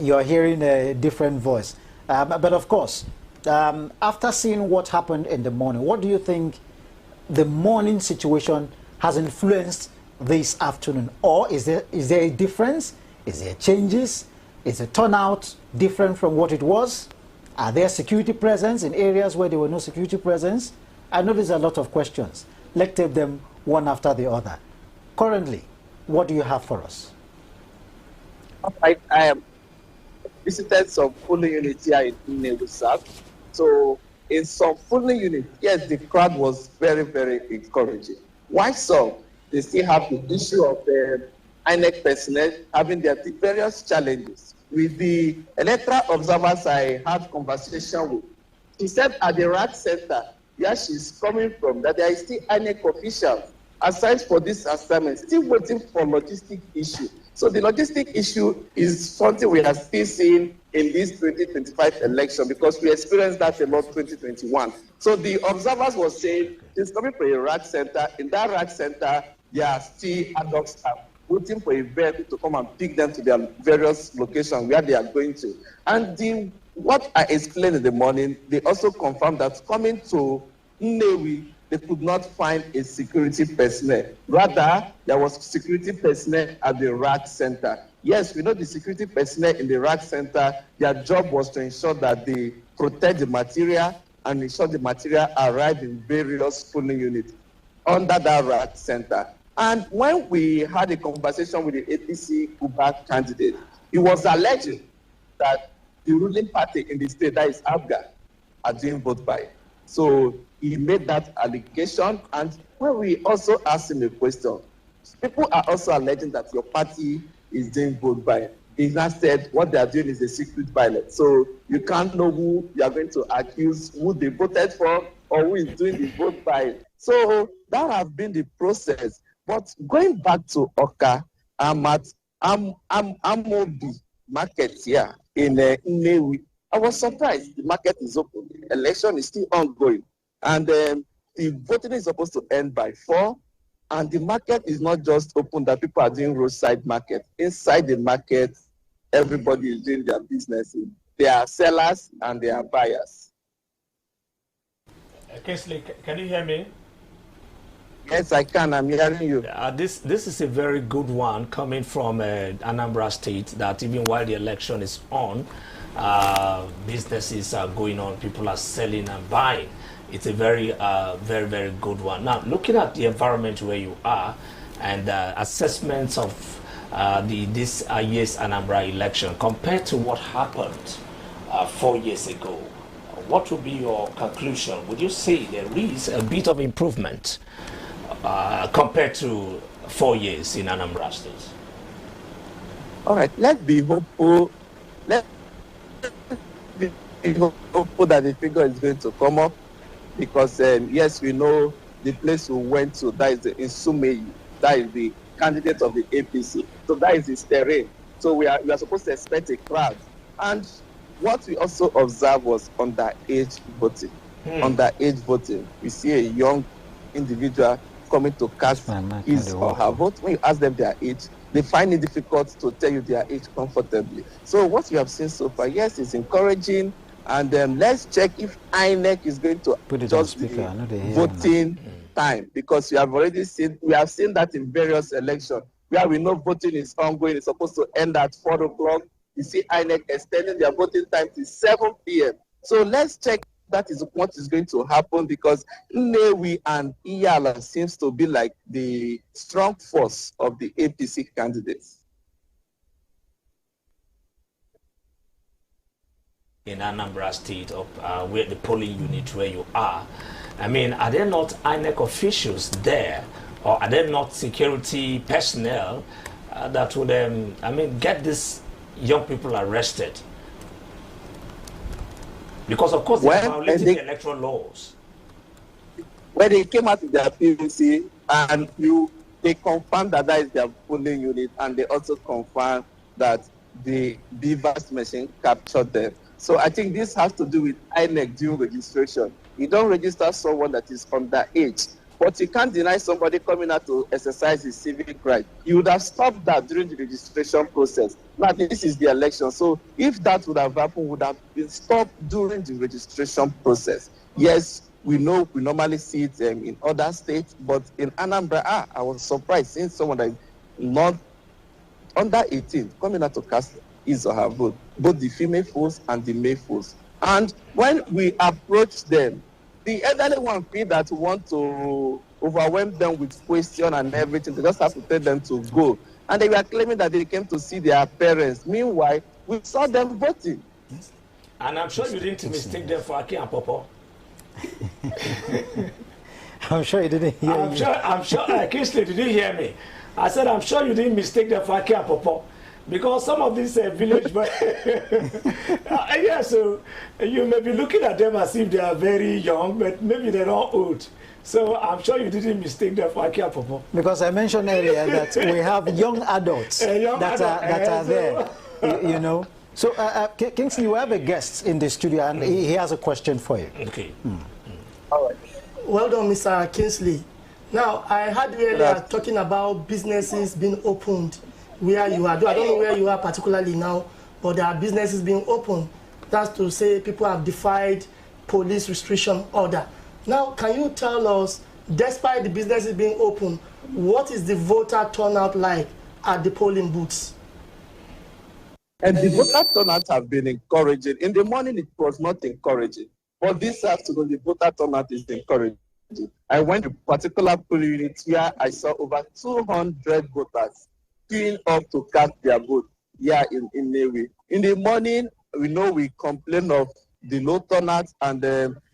You're hearing a different voice. But of course, after seeing what happened in the morning, what do you think the morning situation has influenced this afternoon? Or is there a difference? Is there changes? Is the turnout different from what it was? Are there security presence in areas where there were no security presence? I know there's a lot of questions. Let's take them one after the other. Currently, what do you have for us? I am visited some polling units here in Nnewi South. So in some polling units, yes, the crowd was very, very encouraging. Why so? They still have the issue of the INEC personnel having their various challenges. With the electoral observers I had conversation with, she said at the RAC center, where she's coming from, that there is still INEC officials assigned for this assignment, still waiting for logistic issue. So the logistic issue is something we are still seeing in this 2025 election, because we experienced that a lot 2021. So the observers were saying she's coming for a RAC center. In that RAC center, there are still ad hoc staff waiting for a vehicle to come and pick them to their various locations where they are going to. And what I explained in the morning, they also confirmed that coming to Nnewi, they could not find a security personnel. Rather, there was security personnel at the RAC center. Yes, we know the security personnel in the RAC center, their job was to ensure that they protect the material and ensure the material arrived in various polling units under that RAC center. And when we had a conversation with the APC Uber candidate, he was alleging that the ruling party in the state, that is ABGA, are doing vote buying. So he made that allegation, and when we also asked him a question, people are also alleging that your party is doing vote buying. He now said what they are doing is a secret ballot. So you can't know who you are going to accuse, who they voted for, or who is doing the vote buying. So that has been the process. But going back to Oka, I'm at Amobi market here in Nnewi. I was surprised. The market is open. The election is still ongoing. And the voting is supposed to end by 4. And the market is not just open that people are doing roadside market. Inside the market, everybody is doing their business. There are sellers and there are buyers. Kingsley, can you hear me? Yes, I can. I'm hearing you. This is a very good one coming from Anambra State, that even while the election is on, businesses are going on, people are selling and buying. It's a very, very good one. Now, looking at the environment where you are and assessments of this year's Anambra election compared to what happened 4 years ago, what would be your conclusion? Would you say there is a bit of improvement compared to 4 years in Anambra State? All right, let's be hopeful. Let's be hopeful that the figure is going to come up, because yes, we know the place we went to, that is in Sumeyi, that is the candidate of the APC. So that is his terrain. So we are supposed to expect a crowd. And what we also observed was underage voting. Underage voting. We see a young individual coming to cast his or her vote. When you ask them their age, they find it difficult to tell you their age comfortably. So what we have seen so far, yes, is encouraging. And let's check if INEC is going to adjust the voting time, because we have seen that in various elections where we know voting is ongoing. It's supposed to end at 4 o'clock. You see INEC extending their voting time to 7 p.m. So let's check that is what is going to happen, because Nnewi and Iyala seems to be like the strong force of the APC candidates. In Anambra State, where the polling unit where you are, I mean, are there not INEC officials there, or are there not security personnel that would, get these young people arrested? Because of course they're violating the electoral laws. When they came out with their PVC, and they confirmed that is their polling unit, and they also confirmed that the Beavers machine captured them. So I think this has to do with INEC during registration. You don't register someone that is underage, but you can't deny somebody coming out to exercise his civic right. You would have stopped that during the registration process. Now this is the election. So if that would have happened, would have been stopped during the registration process. Yes, we know we normally see it in other states, but in Anambra, I was surprised seeing someone that is not under 18 coming out to cast his or her vote, both the female force and the male force. And when we approach them, the elderly one feel that we want to overwhelm them with questions and everything. They just have to tell them to go. and they were claiming that they came to see their parents. Meanwhile, we saw them voting. And I'm sure you didn't mistake them for Aki and Popo. I'm sure you didn't hear me. I'm sure, Kingsley, did you hear me? I said, I'm sure you didn't mistake them for Aki and Popo. Because some of these village boys, yeah, so you may be looking at them as if they are very young, but maybe they're not old. So I'm sure you didn't mistake them for Aki and Popo. Because I mentioned earlier that we have young adults that are there, you know. So, Kingsley, we have a guest in the studio, and he has a question for you. Okay. All right. Well done, Mr. Kingsley. Now, I heard earlier talking about businesses being opened where you are. I don't know where you are particularly now, but there are businesses being opened. That's to say people have defied police restriction order. Now, can you tell us, despite the businesses being open, what is the voter turnout like at the polling booths? And the voter turnout have been encouraging. In the morning, it was not encouraging. But this afternoon, the voter turnout is encouraging. I went to a particular polling unit where I saw over 200 voters queuing up to cast their vote here in Newi. In the morning, we know we complain of the low turnout, and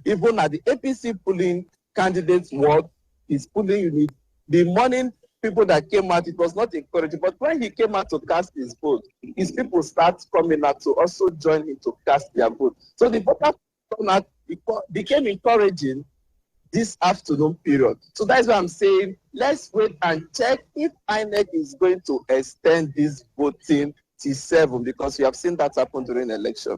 even at the APC polling candidates ward, his polling unit, the morning people that came out, it was not encouraging. But when he came out to cast his vote, his people start coming out to also join him to cast their vote. So the voter turnout became encouraging this afternoon period. So that's why I'm saying, let's wait and check if INEC is going to extend this voting till 7, because we have seen that happen during the election.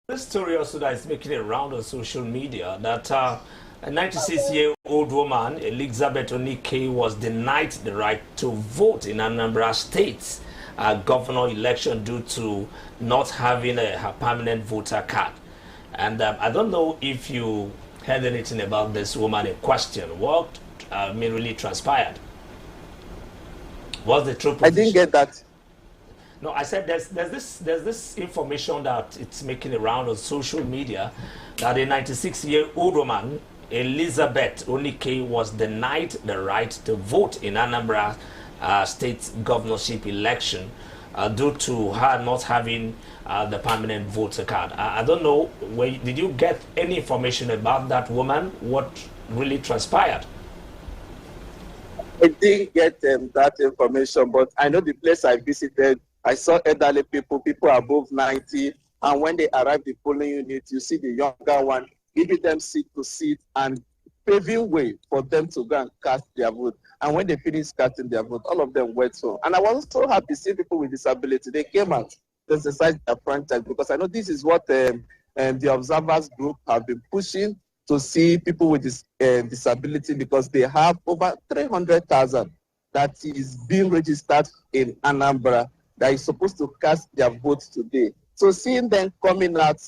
This story also that is making a round on social media, that a 96-year-old woman, Elizabeth Onike, was denied the right to vote in Anambra State's governor election due to not having her permanent voter card. And I don't know if you heard anything about this woman in question. What really transpired? What's the true position? I didn't get that. No, I said there's this information that it's making a round on social media that a 96-year-old woman, Elizabeth Onike, was denied the right to vote in Anambra State governorship election due to her not having the permanent voter card. I don't know, did you get any information about that woman? What really transpired? I didn't get that information, but I know the place I visited, I saw elderly people above 90, and when they arrive the polling unit, you see the younger one giving them seat to sit and paving way for them to go and cast their vote. And when they finished casting their vote, all of them went home. And I was so happy to see people with disability. They came out to exercise their franchise, because I know this is what the observers group have been pushing, to see people with disability, because they have over 300,000 that is being registered in Anambra that is supposed to cast their votes today. So seeing them coming out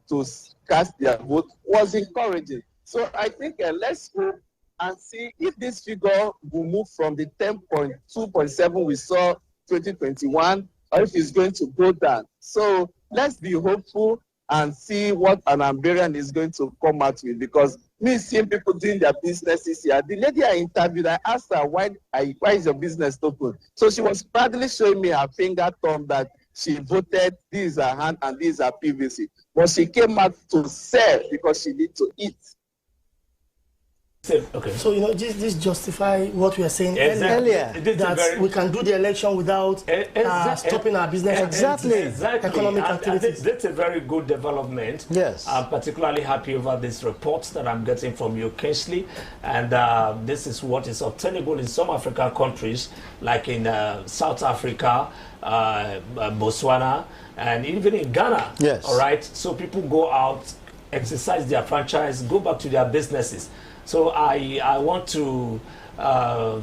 to cast their vote was encouraging. So I think let's hope and see if this figure will move from the 10.2.7 we saw 2021, or if it's going to go down. So let's be hopeful and see what Anambra is going to come out with, because me seeing people doing their businesses here. The lady I interviewed, I asked her, why is your business open? So she was proudly showing me her finger thumb that she voted, this is her hand and this is her PVC. But she came out to sell because she needs to eat. Okay. So, you know, this justify what we are saying earlier, that we can do the election without stopping our business. Exactly. Economic activities. That's a very good development. Yes. I'm particularly happy over these reports that I'm getting from you, Kingsley. And this is what is obtainable in some African countries, like in South Africa, Botswana, and even in Ghana. Yes. All right. So people go out, exercise their franchise, go back to their businesses. So I want to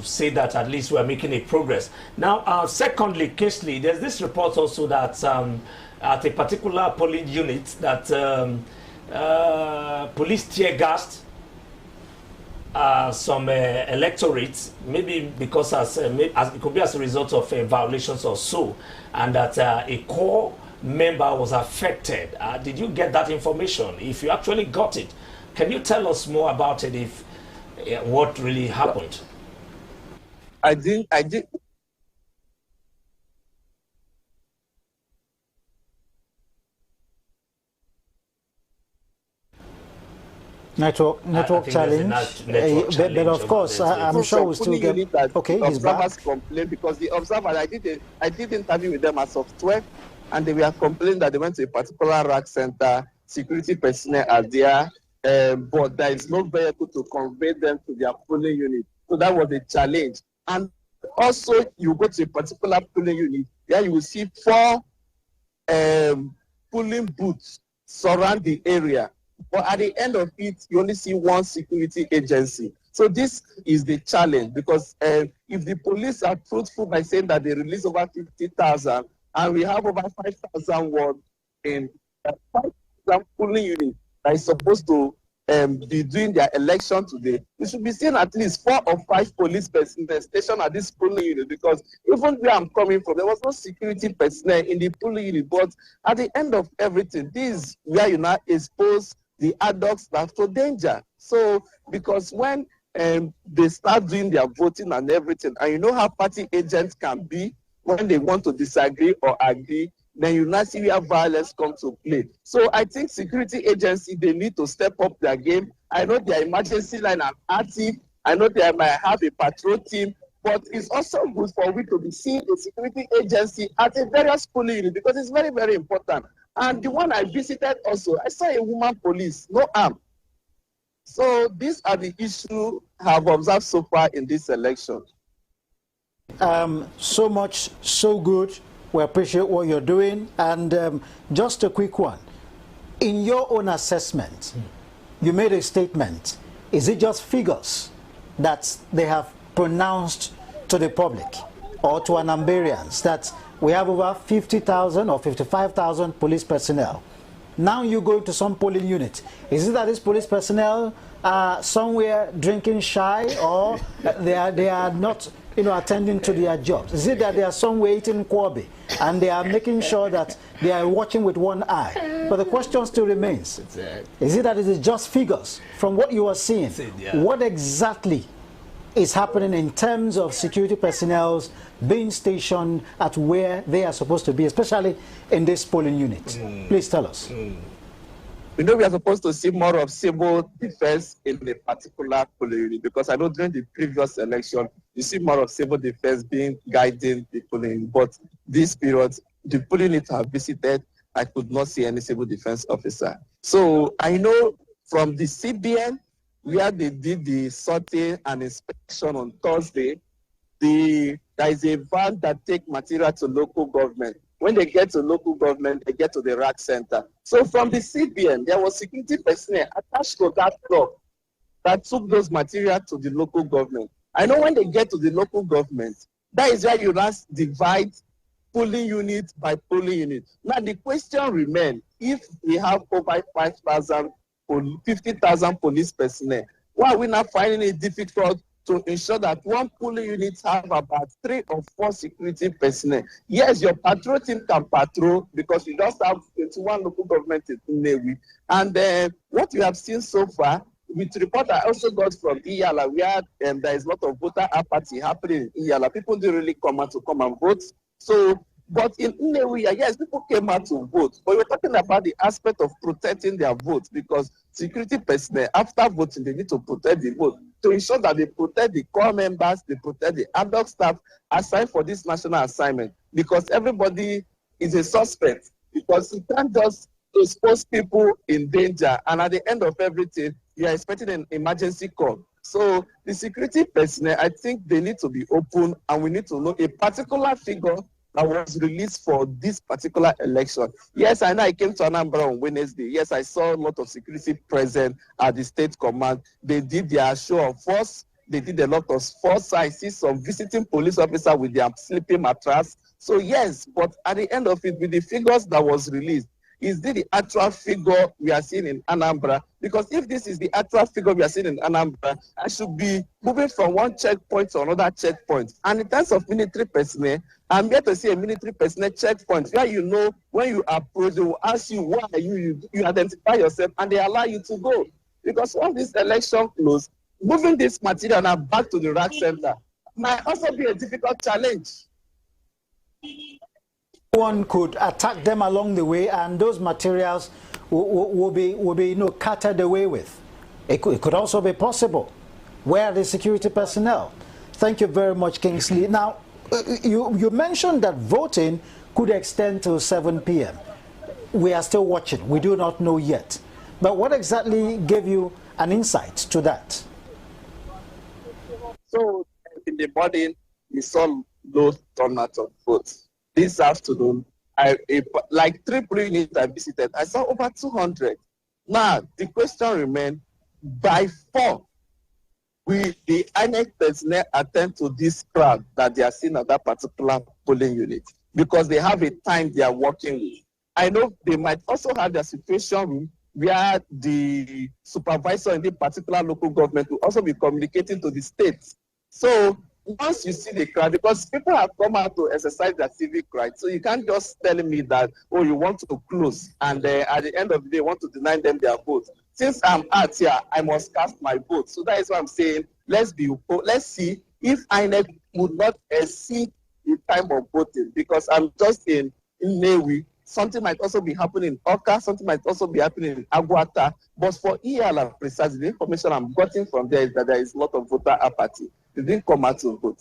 say that at least we're making a progress. Now, secondly, Kingsley, there's this report also that at a particular polling unit that police tear gassed some electorates, maybe because it could be as a result of violations or so, and that a core member was affected. Did you get that information? If you actually got it, can you tell us more about it, what really happened? I did. Network challenge. But of course, I'm sure we still get. Okay, he's back. Observers complained because the observers, I did interview with them as of 12, and they were complaining that they went to a particular rack center, security personnel are there, but there is no vehicle to convey them to their polling unit. So that was a challenge. And also, you go to a particular polling unit, there you will see 4 polling booths surround the area. But at the end of it, you only see 1 security agency. So this is the challenge, because if the police are truthful by saying that they release over 50,000, and we have over 5,000 wards in 5,000 polling units that is supposed to be doing their election today, we should be seeing at least 4 or 5 police personnel stationed at this polling unit, because even where I'm coming from, there was no security personnel in the polling unit. But at the end of everything, this is where you now expose the adults that to danger. So, because when they start doing their voting and everything, and you know how party agents can be when they want to disagree or agree, then you now see where violence comes to play. So I think security agency, they need to step up their game. I know their emergency line are active. I know they might have a patrol team, but it's also good for we to be seeing a security agency at a various polling unit, because it's very, very important. And the one I visited also, I saw a woman police, no arm. So these are the issues I have observed so far in this election. So much, so good. We appreciate what you're doing. And just a quick one. In your own assessment, you made a statement. Is it just figures that they have pronounced to the public or to Anambarians that we have over 50,000 or 55,000 police personnel? Now you go to some polling unit. Is it that these police personnel are somewhere drinking shy, or they are not, attending to their jobs? Is it that they are somewhere eating kwabi and they are making sure that they are watching with one eye? But the question still remains. Is it that it is just figures from what you are seeing? What exactly is happening in terms of security personnel being stationed at where they are supposed to be, especially in this polling unit? Please tell us. We know we are supposed to see more of civil defense in a particular polling unit, because I know during the previous election, you see more of civil defense being guiding the polling. But this period, the polling unit I have visited, I could not see any civil defense officer. So I know from the CBN, where they did the sorting and inspection on Thursday, there is a van that takes material to local government. When they get to local government, they get to the rack center. So from the CBN, there was security personnel attached to that truck that took those material to the local government. I know when they get to the local government, that is where you last divide polling unit by polling unit. Now the question remains, if we have over 5,000 or 50,000 police personnel, why are we not finding it difficult to ensure that one polling unit have about 3 or 4 security personnel? Yes, your patrol team can patrol, because you just have 21 local government in Nnewi. And what we have seen so far, with report I also got from Iyala, where there is a lot of voter apathy happening in Iyala. People didn't really come out to come and vote. So, but in Nnewi, yes, people came out to vote. But we're talking about the aspect of protecting their votes, because security personnel, after voting, they need to protect the vote, to ensure that they protect the core members, they protect the adult staff assigned for this national assignment, because everybody is a suspect, because you can't just expose people in danger, and at the end of everything, you are expecting an emergency call. So the security personnel, I think they need to be open, and we need to know a particular figure that was released for this particular election. Yes, I know I came to Anambra on Wednesday. Yes, I saw a lot of security present at the state command. They did their show of force. They did a lot of force. I see some visiting police officers with their sleeping mattress. So yes, but at the end of it, with the figures that was released, is this the actual figure we are seeing in Anambra? Because if this is the actual figure we are seeing in Anambra, I should be moving from one checkpoint to another checkpoint. And in terms of military personnel, I'm here to see a military personnel checkpoint where you know when you approach, they will ask you, why are you identify yourself, and they allow you to go. Because once this election closes, moving this material now back to the rack center, might also be a difficult challenge. One could attack them along the way, and those materials will be carted away with. It could also be possible. Where are the security personnel? Thank you very much, Kingsley. Now, you mentioned that voting could extend till 7 p.m. We are still watching. We do not know yet. But what exactly gave you an insight to that? So, in the morning, we saw low turnout of votes. This afternoon, like 3 polling units I visited, I saw over 200. Now, the question remains, by 4, will the INEC personnel attend to this crowd that they are seeing at that particular polling unit? Because they have a time they are working with. I know they might also have their situation room where the supervisor in the particular local government will also be communicating to the states. So once you see the crowd, because people have come out to exercise their civic rights, so you can't just tell me that, oh, you want to close, and at the end of the day, want to deny them their vote. Since I'm out here, I must cast my vote. So that is why I'm saying, let's see if INEC would not exceed the time of voting, because I'm just in Newi. Something might also be happening in Oka, something might also be happening in Aguata. But for EALA, precisely, the information I'm getting from there is that there is a lot of voter apathy. They didn't come out to vote.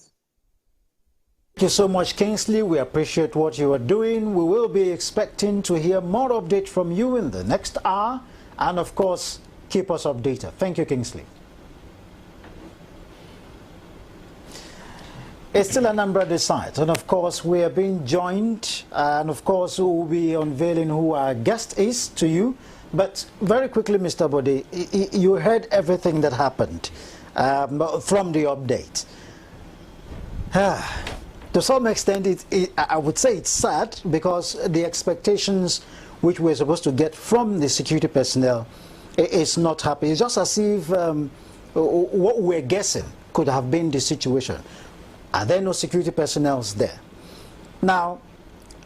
Thank you so much, Kingsley. We appreciate what you are doing. We will be expecting to hear more updates from you in the next hour. And of course, keep us updated. Thank you, Kingsley. It's still Anambra Decides, and of course we are being joined, and of course we will be unveiling who our guest is to you. But very quickly, Mr. Bode, you heard everything that happened from the update. To some extent, I would say it's sad, because the expectations which we're supposed to get from the security personnel is not happening. It's just as if what we're guessing could have been the situation. Are there no security personnel there? Now,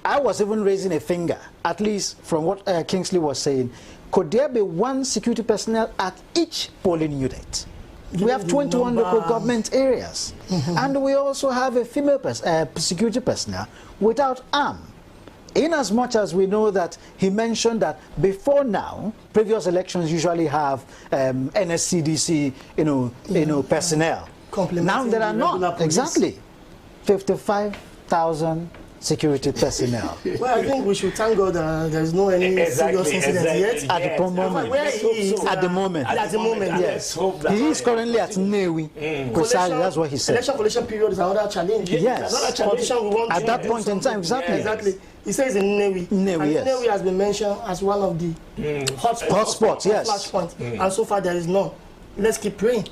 I was even raising a finger, at least from what Kingsley was saying. Could there be one security personnel at each polling unit? We have 21 local government areas. And we also have a female security personnel without arm. In as much as we know that he mentioned that before now, previous elections usually have NSCDC, personnel. Now there are not, exactly, 55,000 security personnel. Well, I think we should thank God that there is no any serious incident yet. At the moment. Where he is, at the moment. At the moment, yes. He is currently at Newi. Precisely, that's what he said. Election collation period is another challenge. Yes. Another challenge we want at that point in time, exactly. Yeah, exactly. He says in Newi. Newi, yes. Newi has been mentioned as one of the hotspots, yes. Flashpoints. And so far there is none. Let's keep praying.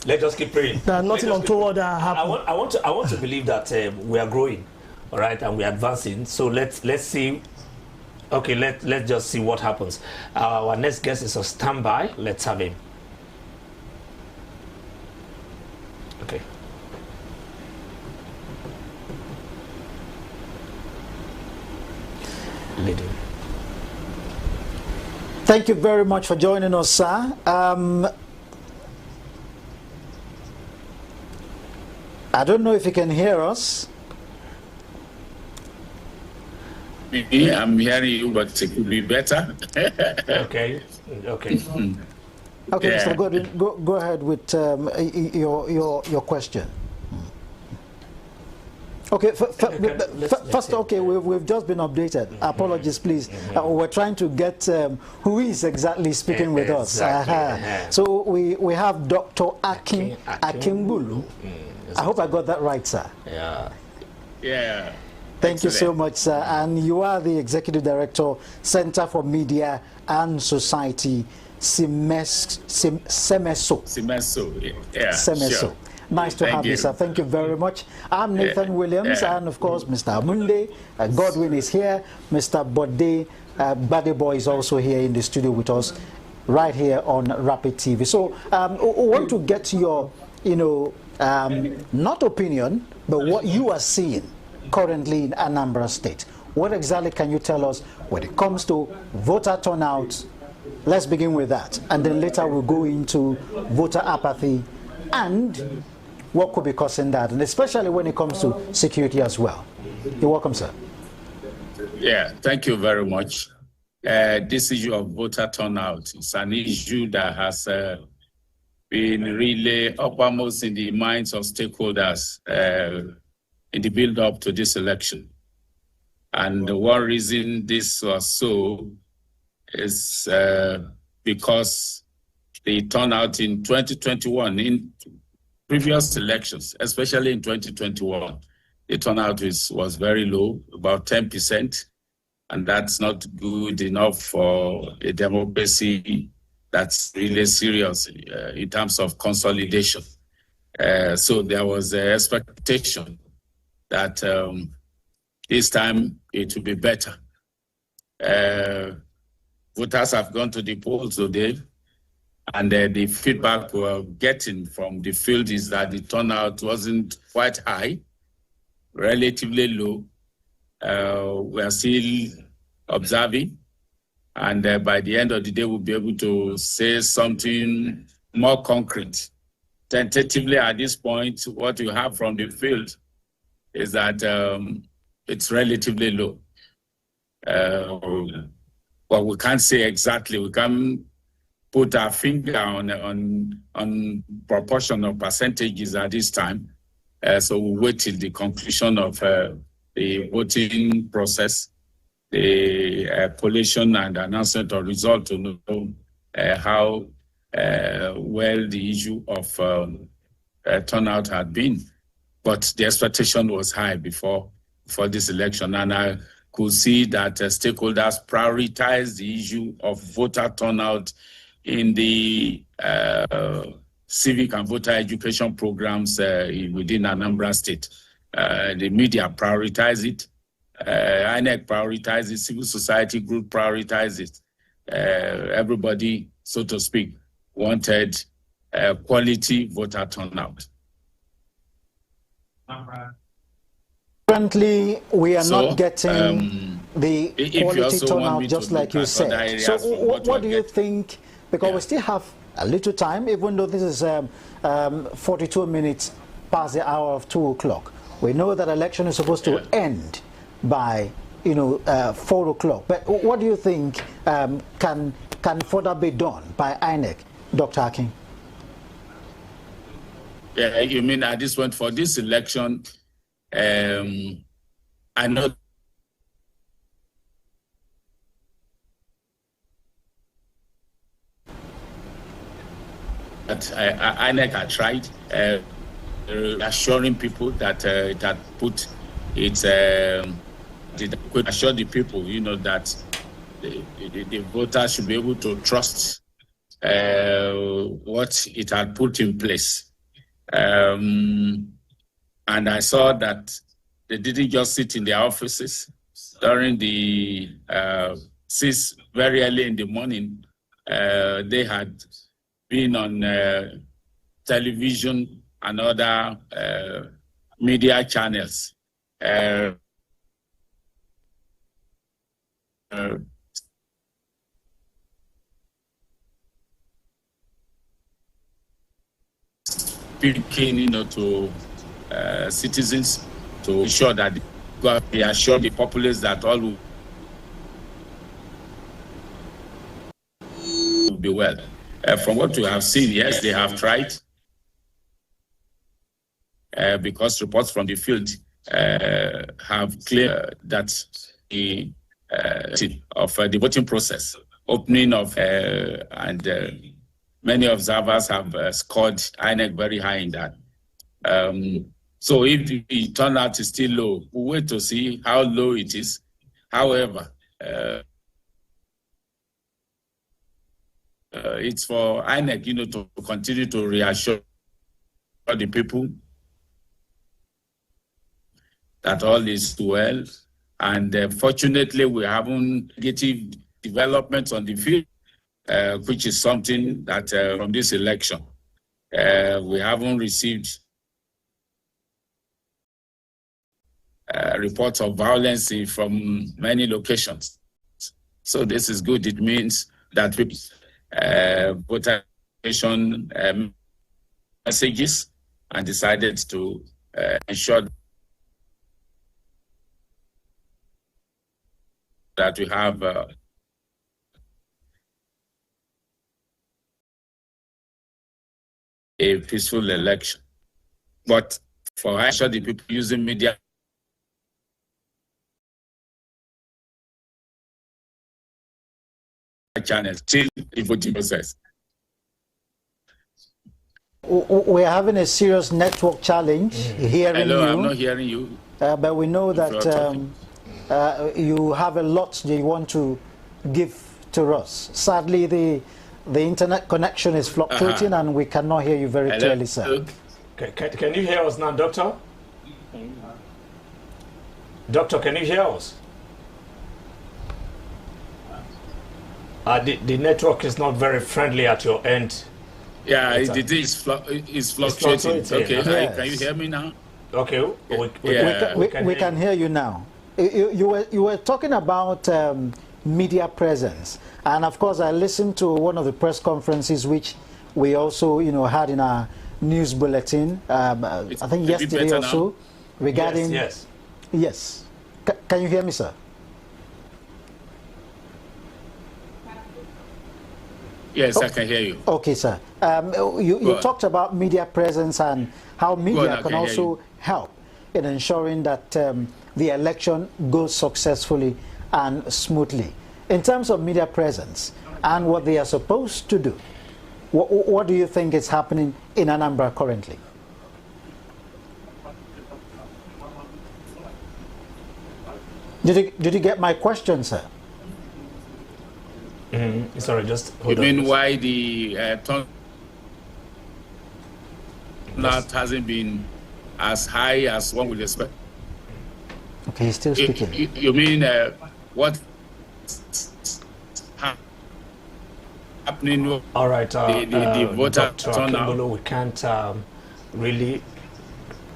Let's just keep praying. There's nothing untoward that happened. I want to believe that we are growing, all right, and we are advancing. So let's see. Okay, let's just see what happens. Our next guest is on standby. Let's have him. Okay. Leading. Thank you very much for joining us, sir. I don't know if you can hear us. Yeah, I'm hearing you, but it could be better. Okay. Okay, yeah. Mr. Godwin, go ahead with your question. Okay, first, okay, we've just been updated. Apologies, please. We're trying to get who is exactly speaking with us. So we have Dr. Akimbulu. I hope I got that right, sir. Yeah. Thank you so much, sir. And you are the Executive Director, Center for Media and Society, Semeso. Yeah. Semeso. Sure. Nice to have you, sir. Thank you very much. I'm Nathan Williams, and of course, Mr. Amunde. Godwin is here. Mr. Bode Badeboy is also here in the studio with us, right here on Rapid TV. So, we want to get your, not opinion, but what you are seeing currently in Anambra State. What exactly can you tell us when it comes to voter turnout? Let's begin with that, and then later we'll go into voter apathy and what could be causing that, and especially when it comes to security as well. You're welcome, sir. Yeah, thank you very much. This issue of voter turnout is an issue that has been really uppermost in the minds of stakeholders in the build-up to this election. And one reason this was so is because the turnout in 2021, in previous elections, especially in 2021, the turnout was very low, about 10%. And that's not good enough for a democracy that's really serious in terms of consolidation. So there was an expectation that this time it will be better. Voters have gone to the polls today, and the feedback we're getting from the field is that the turnout wasn't quite high, relatively low. We are still observing, and by the end of the day, we'll be able to say something more concrete. Tentatively, at this point, what you have from the field is that it's relatively low. But we can't say exactly. We can't put our finger on proportional percentages at this time. So we'll wait till the conclusion of the voting process, the collation and announcement of result to know how well the issue of turnout had been. But the expectation was high before this election, and I could see that stakeholders prioritize the issue of voter turnout in the civic and voter education programs within Anambra State. The media prioritize it, INEC prioritize it, civil society group prioritize it. Everybody, so to speak, wanted quality voter turnout. Currently, we are not getting the quality turnout, just like you said. So what do you think, because we still have a little time, even though this is 42 minutes past the hour of 2 o'clock. We know that election is supposed to end by 4 o'clock. But what do you think can further be done by INEC, Dr. Akin? Yeah, you mean at this point for this election? I know that INEC had tried assuring people that it had put its could assure the people, that the voters should be able to trust what it had put in place. And I saw that they didn't just sit in their offices during the very early in the morning. They had been on television and other media channels. Speaking, to citizens to ensure that they assure the populace that all will be well. From what we have seen, yes, they have tried, because reports from the field have cleared that the voting process, opening of and many observers have scored INEC very high in that. So if the turnout is still low, we'll wait to see how low it is. However, it's for INEC, to continue to reassure the people that all is well. And fortunately, we haven't negative developments on the field, which is something that from this election, we haven't received reports of violence from many locations. So this is good. It means that voter messages and decided to ensure that we have a peaceful election. But for actually the people using media channels, still the voting process. We're having a serious network challenge hearing Hello, you. I'm not hearing you. But we know that you have a lot that you want to give to us. Sadly, the internet connection is fluctuating and we cannot hear you very clearly, sir. Can you hear us now, Doctor? Doctor, can you hear us? The network is not very friendly at your end. Yeah, it is fluctuating. Okay, Yes. can you hear me now? Okay, we can hear you now. You were talking about media presence, and of course I listened to one of the press conferences which we also had in our news bulletin. I think yesterday or so, regarding yes. Can you hear me, sir? Yes, I can hear you. Okay, sir. You talked about media presence and how media can also help in ensuring that the election goes successfully and smoothly. In terms of media presence and what they are supposed to do, what do you think is happening in Anambra currently? Did you get my question, sir? Sorry, just hold on. You mean on. why the turnout hasn't been as high as one would expect? Okay, he's still speaking. You mean what happening? All right, the voter turnout. We can't really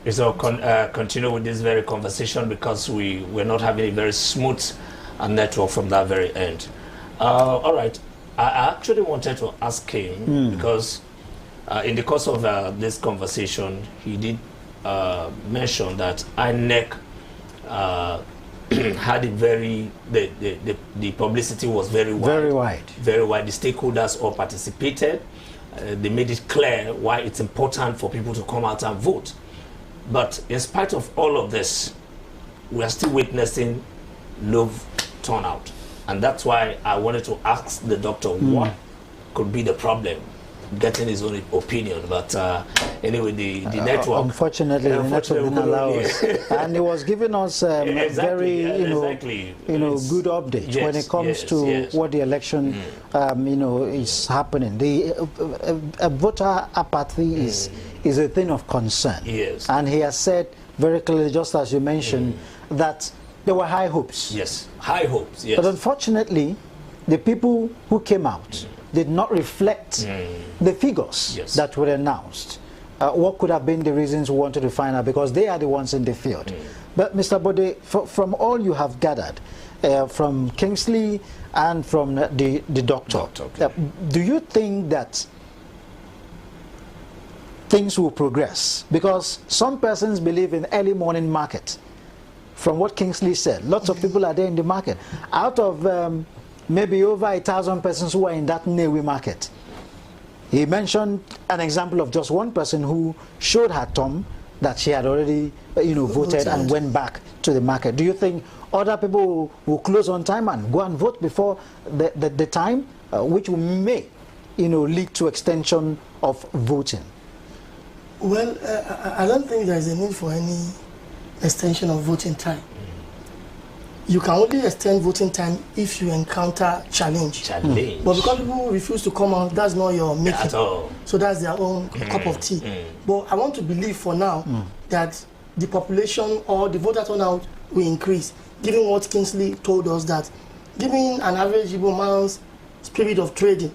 continue with this very conversation because we're not having a very smooth network from that very end. All right, I actually wanted to ask him because in the course of this conversation, he did mention that INEC had a the publicity was very wide. Very wide. The stakeholders all participated. They made it clear why it's important for people to come out and vote. But in spite of all of this, we are still witnessing low turnout. And that's why I wanted to ask the doctor what could be the problem, getting his own opinion. But anyway, the network. Unfortunately, the network didn't allow us. And he was giving us very, good update when it comes to what the election, is happening. The voter apathy is a thing of concern. Yes. And he has said very clearly, just as you mentioned, that there were high hopes. Yes, high hopes, yes. But unfortunately, the people who came out did not reflect the figures that were announced. What could have been the reasons we wanted to find out, because they are the ones in the field. But Mr. Bode, from all you have gathered, from Kingsley and from the doctor, do you think that things will progress? Because some persons believe in early morning market. From what Kingsley said, lots of people are there in the market. Out of maybe over 1,000 persons who are in that Newi market, he mentioned an example of just one person who showed her thumb that she had already voted and went back to the market. Do you think other people will close on time and go and vote before the time, which may lead to extension of voting? Well, I don't think there is a need for any extension of voting time. You can only extend voting time if you encounter challenge. But because people refuse to come out, that's not your making. At all. So that's their own cup of tea. But I want to believe for now that the population or the voter turnout will increase, given what Kingsley told us, that given an average Igbo man's spirit of trading,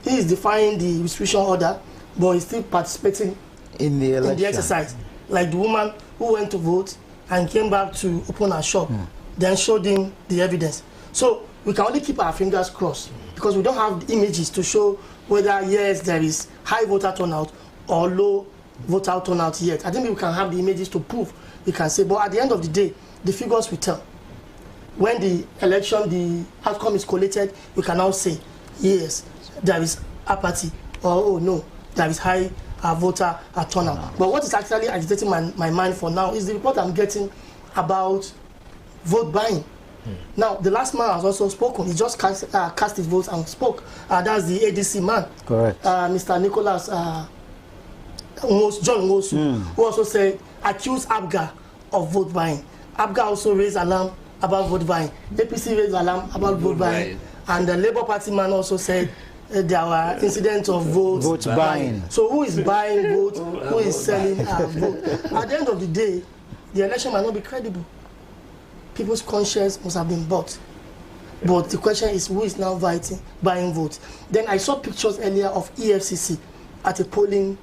he is defying the restriction order, but he's still participating in the election. In the exercise. Like the woman who went to vote and came back to open her shop, then showed him the evidence. So we can only keep our fingers crossed because we don't have the images to show whether, yes, there is high voter turnout or low vote out turnout yet. I think we can have the images to prove. We can say, but at the end of the day, the figures will tell. When the election, the outcome is collated, we can now say, yes, there is apathy, or oh no, there is high voter turnout. But what is actually agitating my mind for now is the report I'm getting about vote buying. Now, the last man has also spoken. He just cast his votes and spoke. That's the ADC man. Correct. Mr. Nicholas John Nwosu, who also said, accused ABGA of vote buying. ABGA also raised alarm about vote buying. APC raised alarm about vote buying. And the Labour Party man also said there were incidents of vote buying. So who is buying votes? Who is selling votes? At the end of the day, the election might not be credible. People's conscience must have been bought. But the question is, who is now buying votes? Then I saw pictures earlier of EFCC at a polling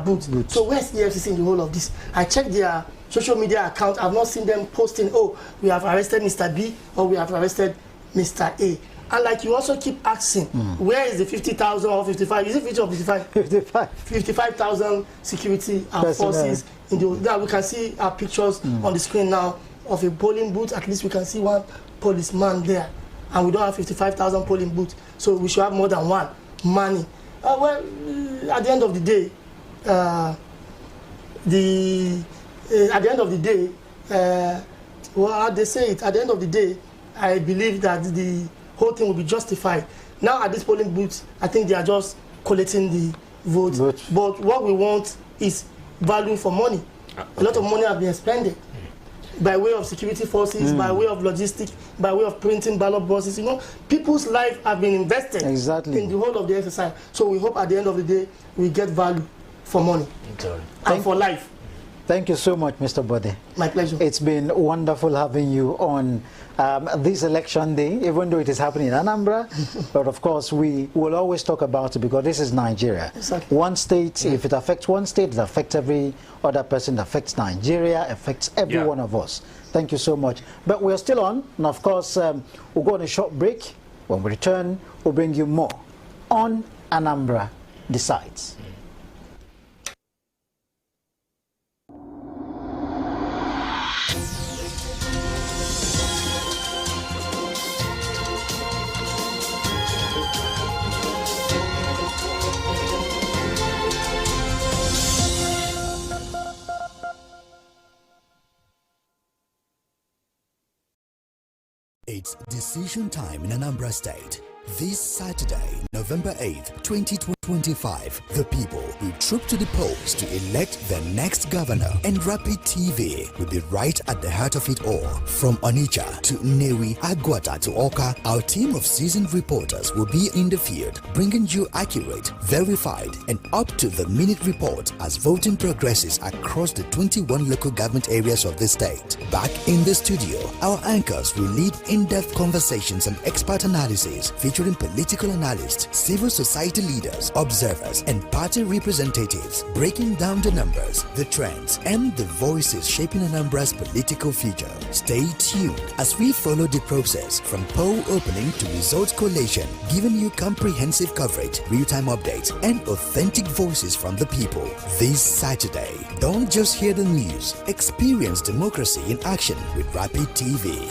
booth. So where's EFCC in the whole of this? I checked their social media account. I've not seen them posting, oh, we have arrested Mr. B or we have arrested Mr. A. And like you also keep asking, where is the 50,000 or 55? Is it 50 or 55? 55. 55,000 security forces. In the, now we can see our pictures on the screen now of a polling booth. At least we can see one policeman there. And we don't have 55,000 polling booths. So we should have more than one. Money. Well, at the end of the day, at the end of the day, well, they say it, at the end of the day, I believe that the whole thing will be justified. Now at this polling booth, I think they are just collecting the votes. But what we want is value for money. A lot of money has been expended by way of security forces, by way of logistics, by way of printing ballot boxes. You know, people's lives have been invested in the whole of the exercise. So we hope at the end of the day, we get value for money and for life. Thank you so much, Mr. Bode. My pleasure. It's been wonderful having you on this election day, even though it is happening in Anambra. But of course, we will always talk about it because this is Nigeria. Exactly. One state, if it affects one state, it affects every other person, it affects Nigeria, affects every one of us. Thank you so much. But we're still on, and of course, we'll go on a short break. When we return, we'll bring you more on Anambra Decides. It's decision time in Anambra State. This Saturday, November 8th, 2025, the people will troop to the polls to elect their next governor, and Rapid TV will be right at the heart of it all. From Onitsha to Nnewi, Agwata to Awka, our team of seasoned reporters will be in the field, bringing you accurate, verified, and up-to-the-minute report as voting progresses across the 21 local government areas of the state. Back in the studio, our anchors will lead in-depth conversations and expert analysis featuring political analysts, civil society leaders, observers, and party representatives, breaking down the numbers, the trends, and the voices shaping Anambra's political future. Stay tuned as we follow the process from poll opening to results collation, giving you comprehensive coverage, real-time updates, and authentic voices from the people. This Saturday, don't just hear the news, experience democracy in action with Rapid TV.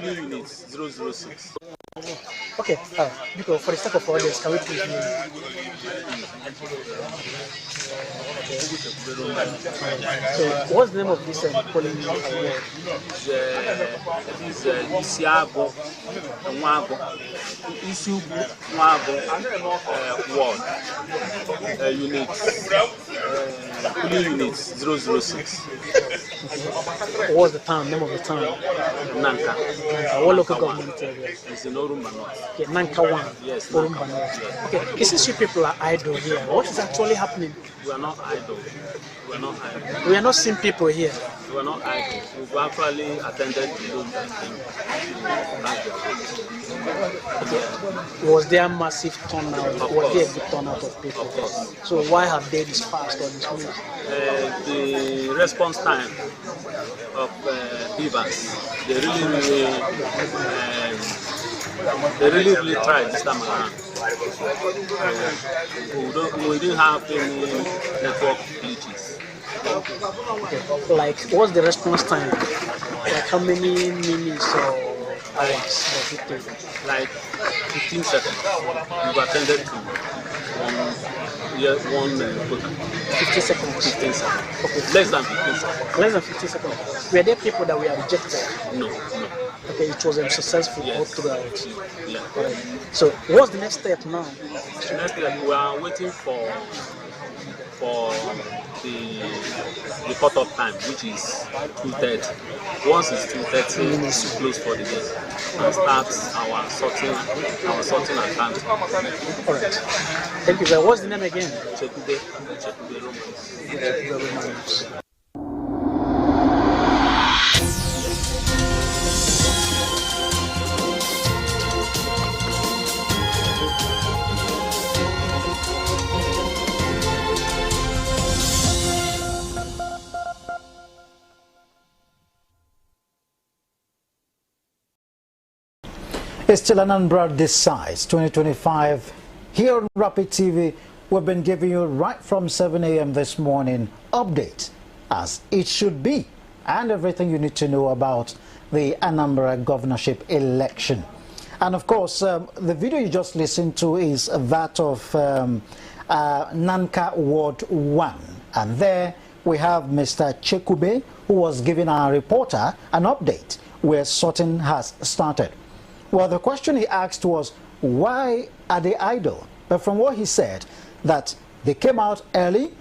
Units 006. Okay, because for the sake of audience, can we please hear So, what's the name of this polling award? It is Isiago Nwago Isiugu Nwago ward polling unit 006. What's the town? Name of the town? Nanka. What local government area? It's in Orumba North. Okay, Nanka 1. Yes, Orumba North. Okay, it seems you people are idle here. What is actually happening? We are not idle. We are not idle. We are not seeing people here. We are not idle. We've actually attended to those that Was there a massive turnout? Was there a big turnout of people? Of course. So why have they dispersed or dismissed? The response time of Beavers, they really tried this time around. We didn't have any network glitches. Okay. Like, what's the response time? Like, how many minutes or hours does it take? Like 15 seconds. We've attended to one quota. 50 seconds. 15 seconds. Okay. Less than 15 seconds. Less than 50 seconds. Were there people that were rejected? No. Okay, it was successful all Yes. throughout. Yeah. Right. So, what's the next step now? The next step, we are waiting for the cut-off time, which is 2:30. Once it's 2:30, we close for the day and start our sorting and counting. All right. Thank you very much. What's the name again? Chekude Romans. It's still Anambra Decides 2025 here on Rapid TV. We've been giving you right from 7 a.m. this morning update as it should be and everything you need to know about the Anambra governorship election. And of course, the video you just listened to is that of Nanka Ward 1. And there we have Mr. Chekube, who was giving our reporter an update where sorting has started. Well, the question he asked was, why are they idle? But from what he said, that they came out early,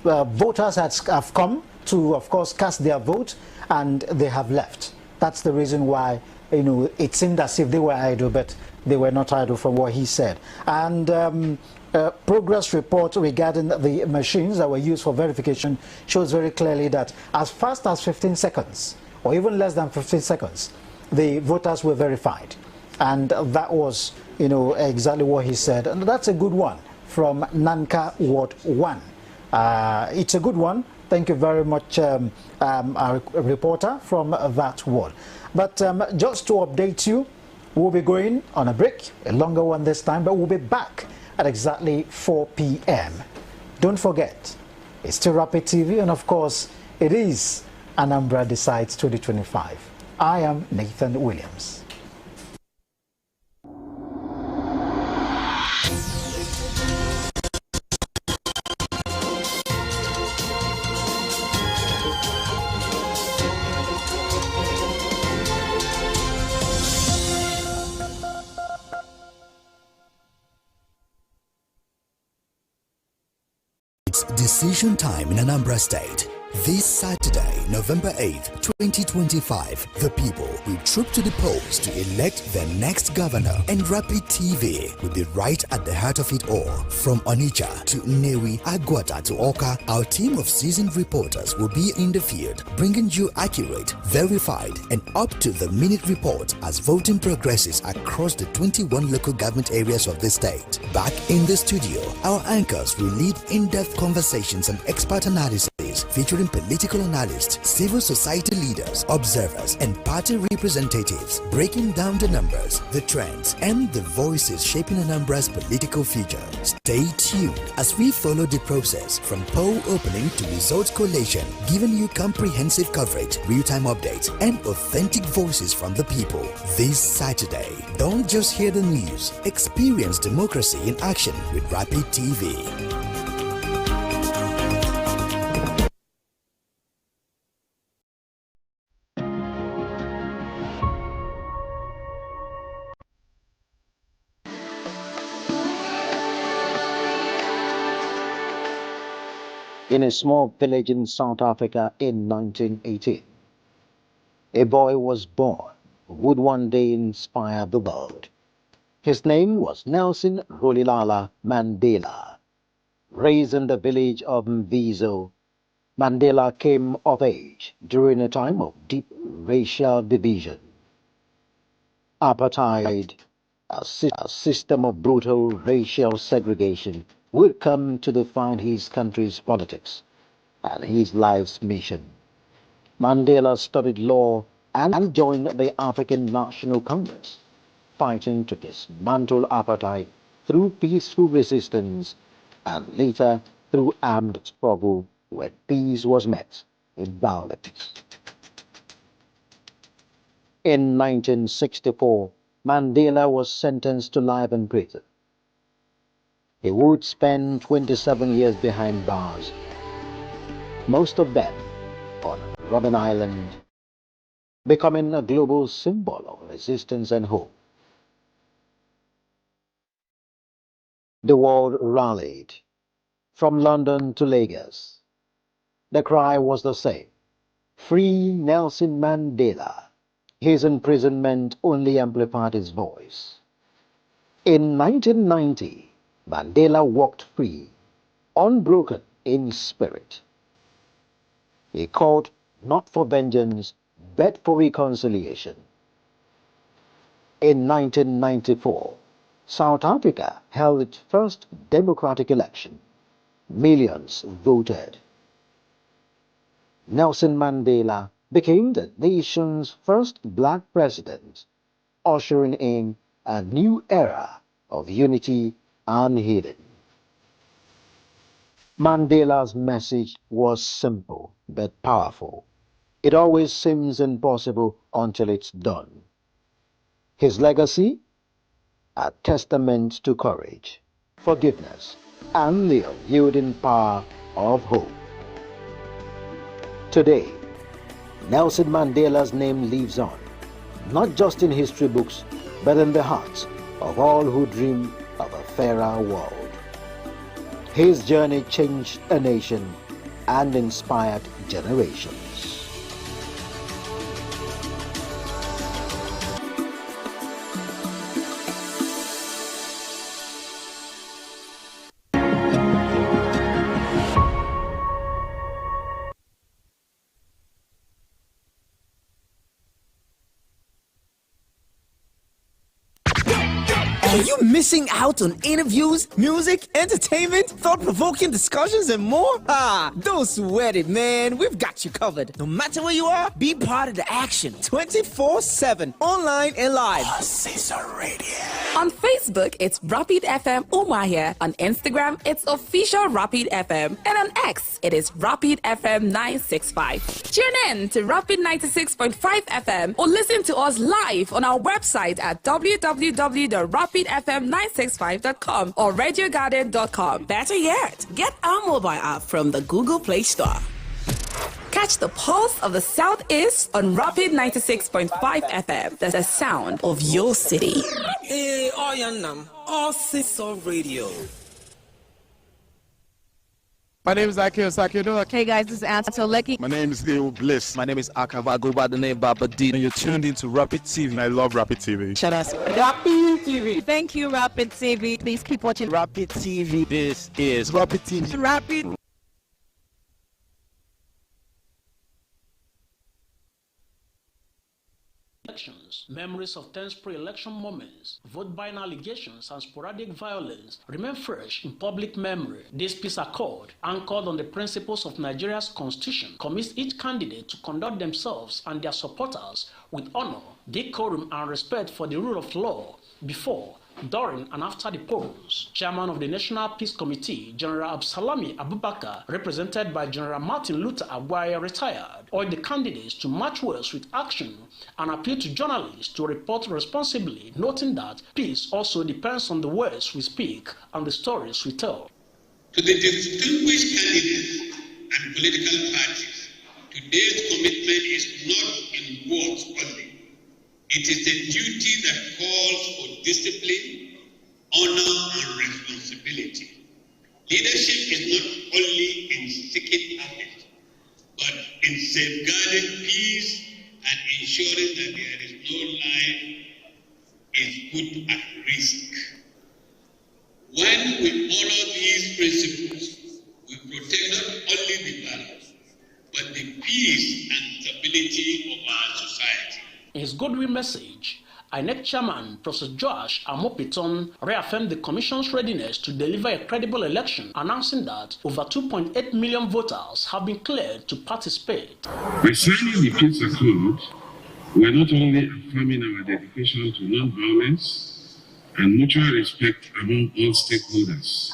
voters have come to, of course, cast their vote, and they have left. That's the reason why, you know, it seemed as if they were idle, but they were not idle from what he said. And progress report regarding the machines that were used for verification shows very clearly that as fast as 15 seconds, or even less than 15 seconds, the voters were verified. And that was, you know, exactly what he said. And that's a good one from Nanka Ward 1. It's a good one. Thank you very much, our reporter from that ward. But just to update you, we'll be going on a break, a longer one this time, but we'll be back at exactly 4 p.m. Don't forget, it's still Rapid TV, and of course, it is Anambra Decides 2025. I am Nathan Williams. Decision time in Anambra State. This Saturday, November 8th, 2025, the people will troop to the polls to elect their next governor, and Rapid TV will be right at the heart of it all. From Onitsha to Nnewi, Agwata to Oka, our team of seasoned reporters will be in the field, bringing you accurate, verified, and up-to-the-minute report as voting progresses across the 21 local government areas of the state. Back in the studio, our anchors will lead in-depth conversations and expert analysis series featuring political analysts, civil society leaders, observers, and party representatives, breaking down the numbers, the trends, and the voices shaping Anambra's political future. Stay tuned as we follow the process from poll opening to results collation, giving you comprehensive coverage, real-time updates, and authentic voices from the people. This Saturday, don't just hear the news, experience democracy in action with Rapid TV. In a small village in South Africa in 1918, a boy was born who would one day inspire the world. His name was Nelson Rolihlahla Mandela. Raised in the village of Mvizo, Mandela came of age during a time of deep racial division. Apartheid, a system of brutal racial segregation, would come to define his country's politics and his life's mission. Mandela studied law and joined the African National Congress, fighting to dismantle apartheid through peaceful resistance and later through armed struggle where peace was met with violence. In 1964, Mandela was sentenced to life in prison. He would spend 27 years behind bars, most of them on Robben Island, becoming a global symbol of resistance and hope. The world rallied, from London to Lagos. The cry was the same: free Nelson Mandela. His imprisonment only amplified his voice. In 1990, Mandela walked free, unbroken in spirit. He called not for vengeance, but for reconciliation. In 1994, South Africa held its first democratic election. Millions voted. Nelson Mandela became the nation's first black president, ushering in a new era of unity and healing. Mandela's message was simple but powerful. It always seems impossible until it's done. His legacy? A testament to courage, forgiveness, and the unyielding power of hope. Today, Nelson Mandela's name lives on, not just in history books, but in the hearts of all who dream of a fairer world. His journey changed a nation and inspired generations. Are you missing out on interviews, music, entertainment, thought-provoking discussions, and more? Don't sweat it, man. We've got you covered. No matter where you are, be part of the action 24/7, online and live. Caesar Radio. On Facebook, it's Rapid FM Umahia. On Instagram, it's Official Rapid FM. And on X, it is Rapid FM 965. Tune in to Rapid 96.5 FM or listen to us live on our website at www.rapidfm965.com or radiogarden.com. Better yet, get our mobile app from the Google Play Store. Catch the pulse of the Southeast on Rapid 96.5 FM. That's the sound of your city. Hey, Oyanam, all Caesar Radio. My name is Akio Sakido. Hey guys, this is Antoleki. My name is Leo Bliss. My name is Akava. I go by the name Baba D. And you're tuned into Rapid TV. And I love Rapid TV. Shout out to Rapid TV. Thank you, Rapid TV. Please keep watching Rapid TV. This is Rapid TV. Rapid. elections, memories of tense pre-election moments, vote-buying allegations, and sporadic violence remain fresh in public memory. This peace accord, anchored on the principles of Nigeria's constitution, commits each candidate to conduct themselves and their supporters with honor, decorum, and respect for the rule of law before, during, and after the polls. Chairman of the National Peace Committee, General Absalami Abubakar, represented by General Martin Luther Agwaya, retired, urged the candidates to match words with action and appeal to journalists to report responsibly, noting that peace also depends on the words we speak and the stories we tell. To the distinguished candidates and political parties, today's commitment is not in words only. It is a duty that calls for discipline, honor, and responsibility. Leadership is not only in seeking habit, but in safeguarding peace and ensuring that there is no life is put at risk. When we honor these principles, we protect not only the values, but the peace and stability of our society. In his goodwill message, INEC Chairman Professor Joash Amopiton reaffirmed the Commission's readiness to deliver a credible election, announcing that over 2.8 million voters have been cleared to participate. By signing the peace accord, we are not only affirming our dedication to non-violence and mutual respect among all stakeholders,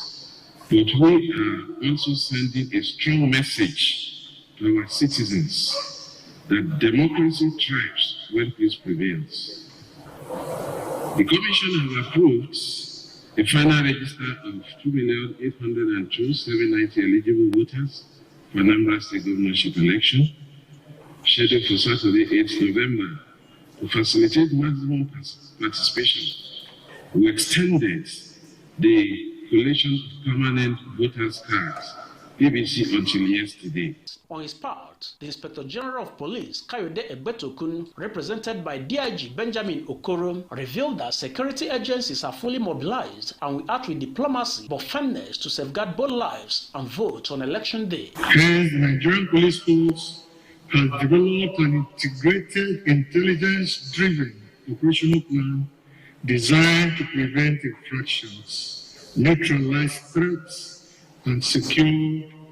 but we are also sending a strong message to our citizens that democracy thrives when peace prevails. The Commission has approved a final register of 2,802,790 eligible voters for Anambra State governorship election, scheduled for Saturday, 8th November. To facilitate maximum participation, we extended the collation of permanent voters' cards, PVC, until yesterday. On his part, the Inspector General of Police, Kayode Egbetokun, represented by DIG Benjamin Okoro, revealed that security agencies are fully mobilized and will act with diplomacy but firmness to safeguard both lives and vote on election day. Hence, the Nigerian Police Force has developed an integrated, intelligence-driven operational plan designed to prevent infractions, neutralize threats, and secure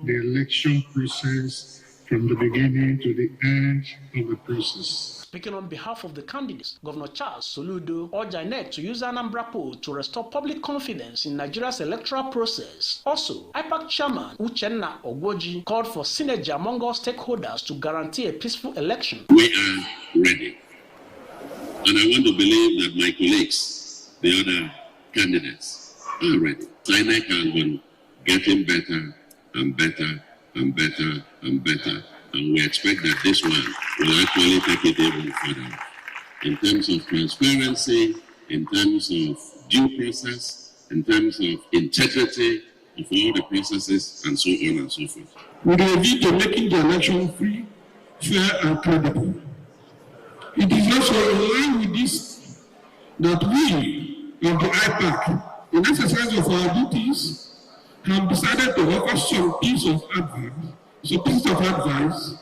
the election process from the beginning to the end of the process. Speaking on behalf of the candidates, Governor Charles Soludo urged INEC to use Anambra poll to restore public confidence in Nigeria's electoral process. Also, IPAC Chairman Uchenna Ogwoji called for synergy among all stakeholders to guarantee a peaceful election. We are ready. And I want to believe that my colleagues, the other candidates, are ready. INEC has been getting better and better and better and better. And we expect that this one will actually take it even further. In terms of transparency, in terms of due process, in terms of integrity of all the processes, and so on and so forth. With a view to making the election free, fair, and credible. It is also in line with this that we, of the IPAC, in exercise of our duties, have decided to offer some piece of advice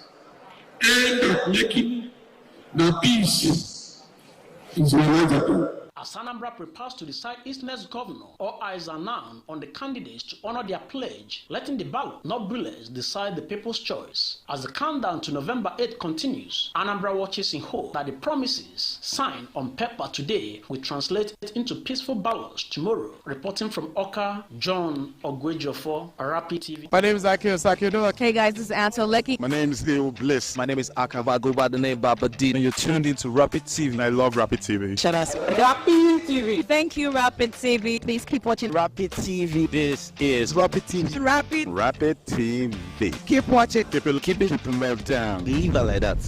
aimed at making the peace is realizable. As Anambra prepares to decide its next governor, all eyes are now on the candidates to honor their pledge, letting the ballot, not bullets, decide the people's choice. As the countdown to November 8 continues, Anambra watches in hope that the promises signed on paper today will translate into peaceful ballots tomorrow. Reporting from Oka, John Ogwejofo, Rapid TV. My name is Akio Sakido. Hey guys, this is Anto Lecky. My name is Theo Bliss. My name is Akava. Go by the name Baba D. And you're tuned into Rapid TV. And I love Rapid TV. Shout out to Rapid TV. Thank you, Rapid TV. Please keep watching Rapid TV. This is Rapid TV. Rapid TV. Keep watching. Keep it down. Leave it like that.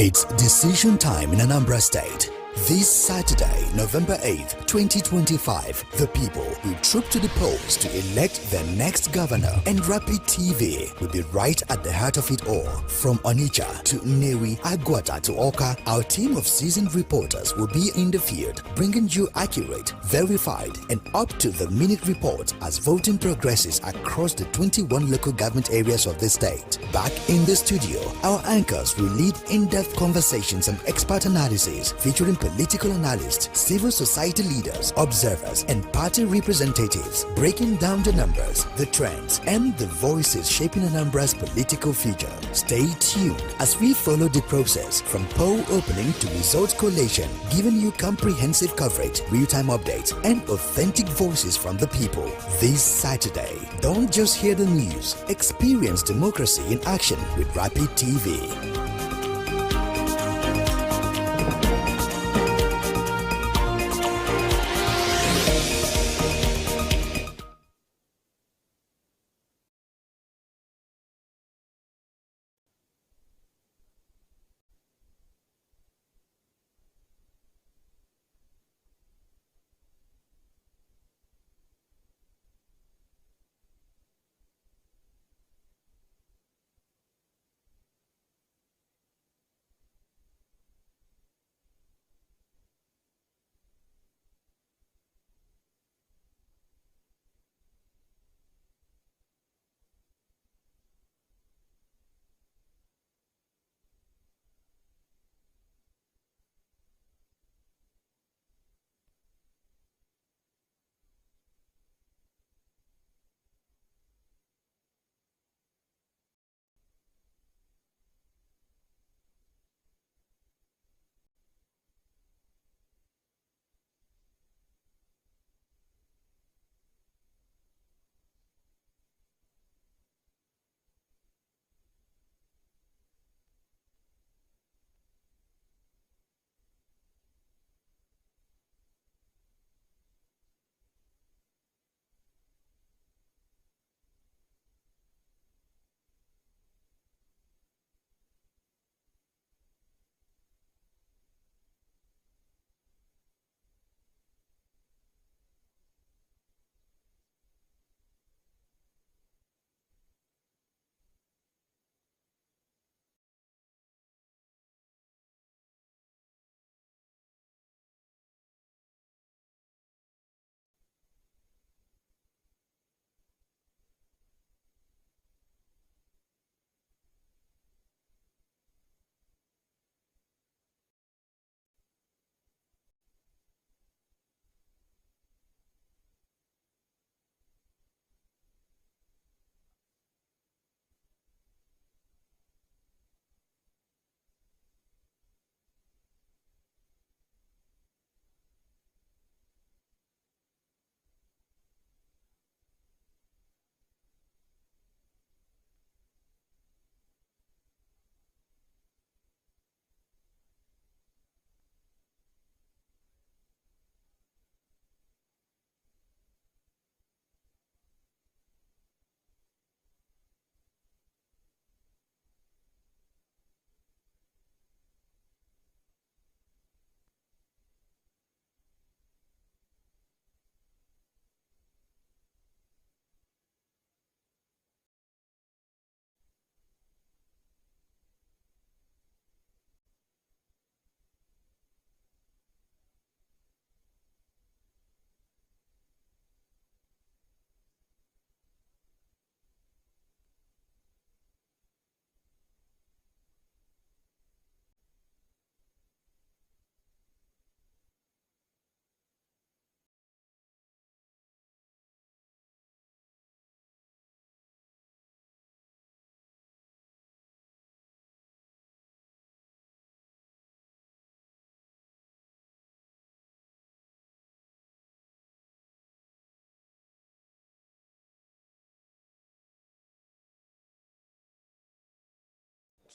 It's decision time in Anambra State. This Saturday, November 8th, 2025, the people will troop to the polls to elect their next governor, and Rapid TV will be right at the heart of it all. From Onitsha to Nnewi, Agwata to Oka, our team of seasoned reporters will be in the field, bringing you accurate, verified, and up-to-the-minute reports as voting progresses across the 21 local government areas of the state. Back in the studio, our anchors will lead in-depth conversations and expert analysis featuring political analysts, civil society leaders, observers, and party representatives, breaking down the numbers, the trends, and the voices shaping Anambra's political future. Stay tuned as we follow the process from poll opening to results collation, giving you comprehensive coverage, real-time updates, and authentic voices from the people. This Saturday, don't just hear the news, experience democracy in action with Rapid TV.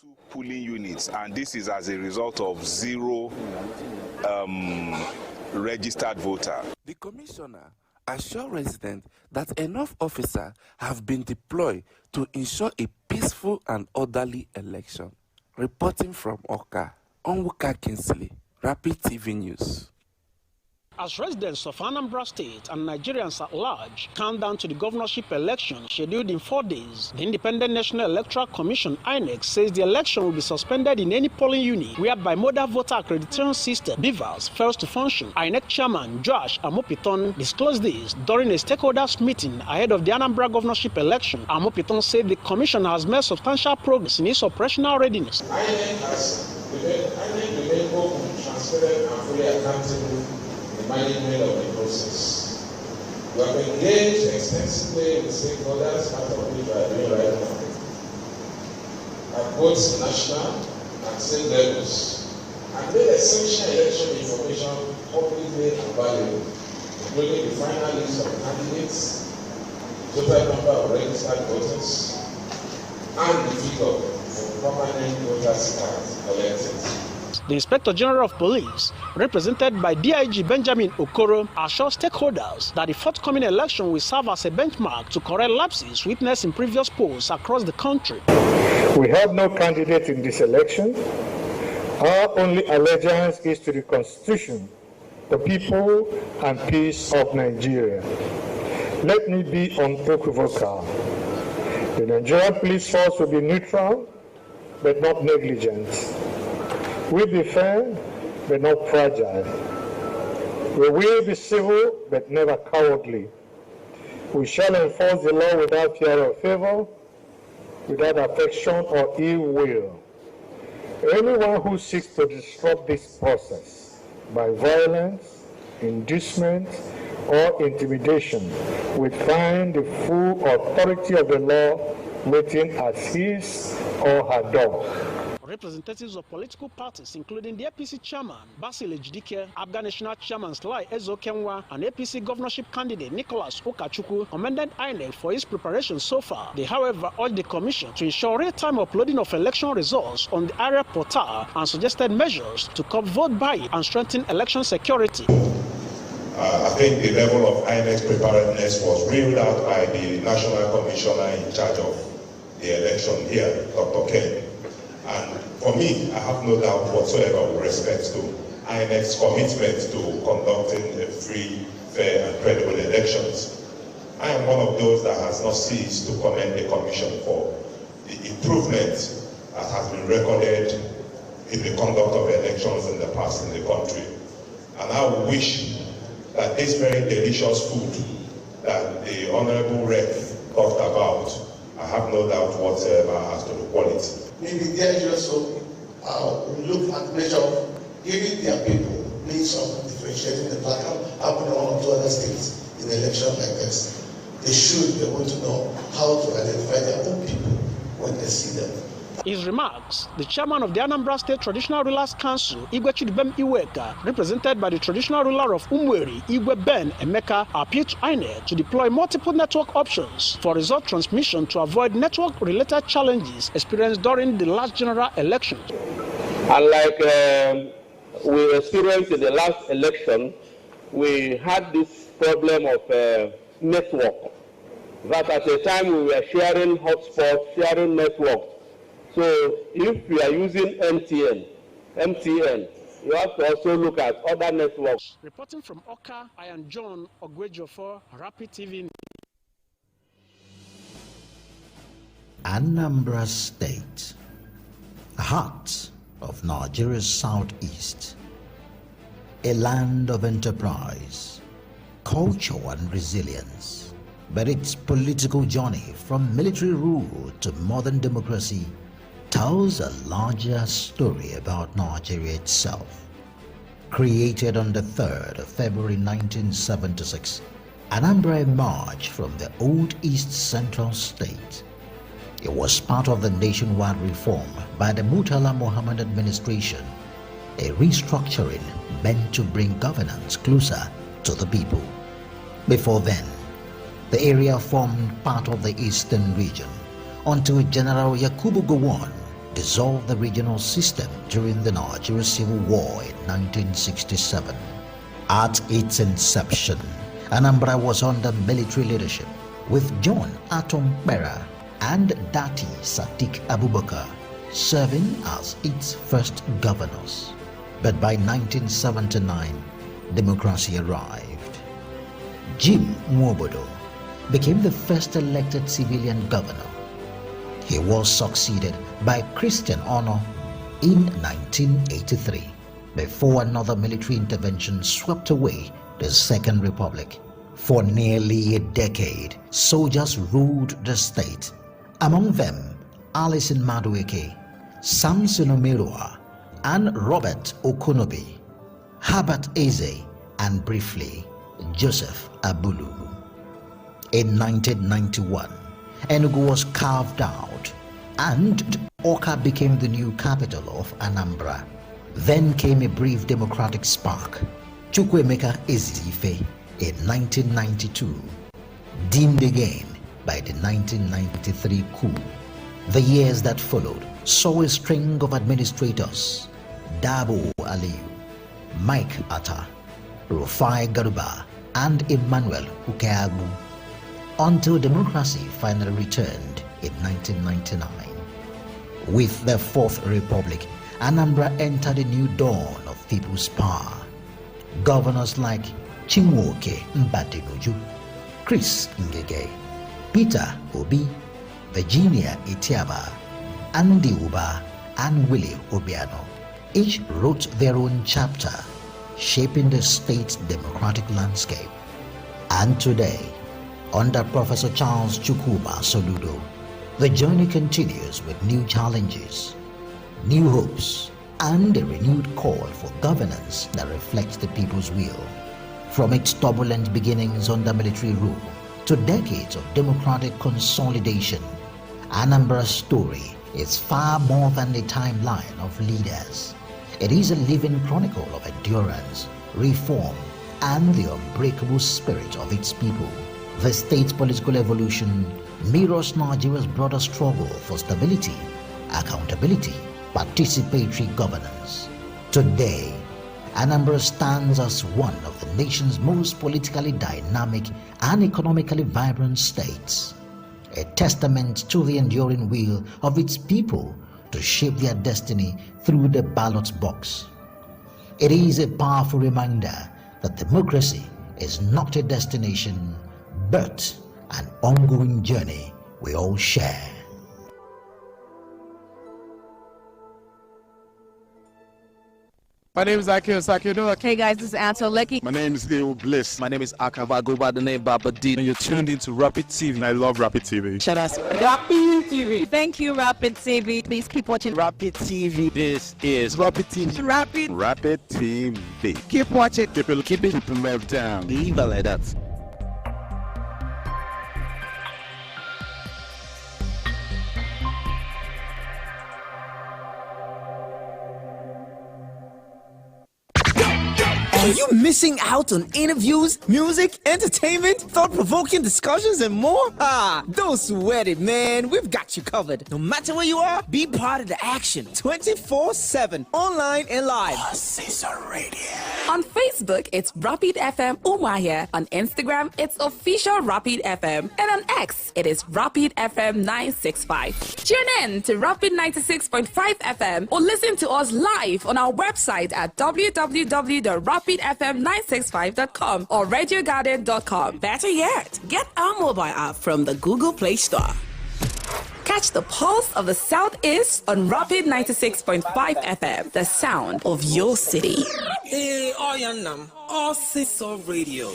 Two polling units, and this is as a result of zero registered voter. The commissioner assured residents that enough officers have been deployed to ensure a peaceful and orderly election. Reporting from Oka. Onwuka Kingsley, Rapid TV News. As residents of Anambra State and Nigerians at large count down to the governorship election scheduled in 4 days, the Independent National Electoral Commission (INEC) says the election will be suspended in any polling unit where bimodal voter accreditation system (BVAS) fails to function. INEC Chairman Josh Amopiton disclosed this during a stakeholders meeting ahead of the Anambra governorship election. Amopiton said the commission has made substantial progress in its operational readiness. INEC has remained open, transparent, and fully accountable management of the process. We have engaged extensively with stakeholders, part of which we are doing right now, at both national and state levels, and made essential election information publicly available, including the final list of candidates, total number of registered voters, and the figure for permanent voters cards collected. The Inspector General of Police, represented by DIG Benjamin Okoro, assures stakeholders that the forthcoming election will serve as a benchmark to correct lapses witnessed in previous polls across the country. We have no candidate in this election. Our only allegiance is to the Constitution, the people, and peace of Nigeria. Let me be unequivocal. The Nigerian police force will be neutral, but not negligent. We'll be fair, but not fragile. We will be civil, but never cowardly. We shall enforce the law without fear or favor, without affection or ill will. Anyone who seeks to disrupt this process by violence, inducement, or intimidation will find the full authority of the law waiting at his or her door. Representatives of political parties, including the APC chairman, Basil Ejidike, Abga National Chairman Sly Ezokenwa, and APC governorship candidate Nicholas Okachukwu, commended INEC for its preparation so far. They, however, urged the commission to ensure real-time uploading of election results on the area portal and suggested measures to curb vote buying and strengthen election security. I think the level of INEC preparedness was reeled out by the National Commissioner in charge of the election here, Dr. Ken. And for me, I have no doubt whatsoever with respect to INEC's commitment to conducting a free, fair, and credible elections. I am one of those that has not ceased to commend the Commission for the improvement that has been recorded in the conduct of elections in the past in the country. And I wish that this very delicious food that the Honorable Rep talked about, I have no doubt whatsoever as to the quality. Maybe they just look at measure of giving their people means of differentiating the background, happening in one or two other states in an election like this. They should be able to know how to identify their own people when they see them. his remarks, the chairman of the Anambra State Traditional Rulers Council, Igwe Chidibem Iweka, represented by the traditional ruler of Umweri, Igwe Ben Emeka, appealed to INEC to deploy multiple network options for result transmission to avoid network-related challenges experienced during the last general election. Unlike we experienced in the last election, we had this problem of network. That at the time we were sharing hotspots, sharing network. So if we are using MTN, you have to also look at other networks. Reporting from Oka, I am John Ogwejofor, Rapid TV. Anambra State, heart of Nigeria's southeast, a land of enterprise, culture and resilience. But its political journey from military rule to modern democracy tells a larger story about Nigeria itself. Created on the 3rd of February 1976, Anambra emerged from the old East Central State. It was part of the nationwide reform by the Murtala Mohammed administration, a restructuring meant to bring governance closer to the people. Before then, the area formed part of the eastern region until General Yakubu Gowon dissolved the regional system during the Nigeria Civil War in 1967. At its inception, Anambra was under military leadership with John Atom Bera and Dati Sadiq Abubakar serving as its first governors. But by 1979, democracy arrived. Jim Nwobodo became the first elected civilian governor. He was succeeded by Christian Ono in 1983, before another military intervention swept away the Second Republic. For nearly a decade, soldiers ruled the state. Among them, Alison Madueke, Samson Omerua, and Robert Okonobi, Herbert Eze, and briefly, Joseph Abulu. In 1991, Enugu was carved out and Awka became the new capital of Anambra. Then came a brief democratic spark, Chukwuemeka Eziife, in 1992, dimmed again by the 1993 coup. The years that followed saw a string of administrators, Dabo Aliyu, Mike Atta, Rufai Garuba, and Emmanuel Ukeagbu, until democracy finally returned in 1999. With the Fourth Republic, Anambra entered a new dawn of people's power. Governors like Chinwoke Mbadinuju, Chris Ngege, Peter Obi, Virginia Itiaba, Andy Uba, and Willie Obiano each wrote their own chapter, shaping the state's democratic landscape. And today, under Professor Charles Chukwuma Soludo, the journey continues with new challenges, new hopes, and a renewed call for governance that reflects the people's will. From its turbulent beginnings under military rule to decades of democratic consolidation, Anambra's story is far more than a timeline of leaders. It is a living chronicle of endurance, reform, and the unbreakable spirit of its people. The state's political evolution mirrors Nigeria's broader struggle for stability, accountability, participatory governance. Today, Anambra stands as one of the nation's most politically dynamic and economically vibrant states, a testament to the enduring will of its people to shape their destiny through the ballot box. It is a powerful reminder that democracy is not a destination, but an ongoing journey we all share. My name is Akio Sakido. Hey guys, this is Anto Lecky. My name is Leo Bliss. My name is Akava. Go by the name Baba D. And you're tuned into Rapid TV. And I love Rapid TV. Shout out Rapid TV. Thank you, Rapid TV. Please keep watching Rapid TV. This is Rapid TV. Rapid TV. Keep watching. Keep it down. Leave it like that. Are you missing out on interviews, music, entertainment, thought-provoking discussions, and more? Don't sweat it, man. We've got you covered. No matter where you are, be part of the action 24/7, online and live. Radio. On Facebook, it's Rapid FM Umuahia. On Instagram, it's official Rapid FM. And on X, it is Rapid FM 965. Tune in to Rapid 96.5 FM or listen to us live on our website at www.rapidfm965.com or radiogarden.com. Better yet, get our mobile app from the Google Play Store. Catch the pulse of the Southeast on Rapid 96.5 FM, the sound of your city. Hey, Oyanam, Official Radio.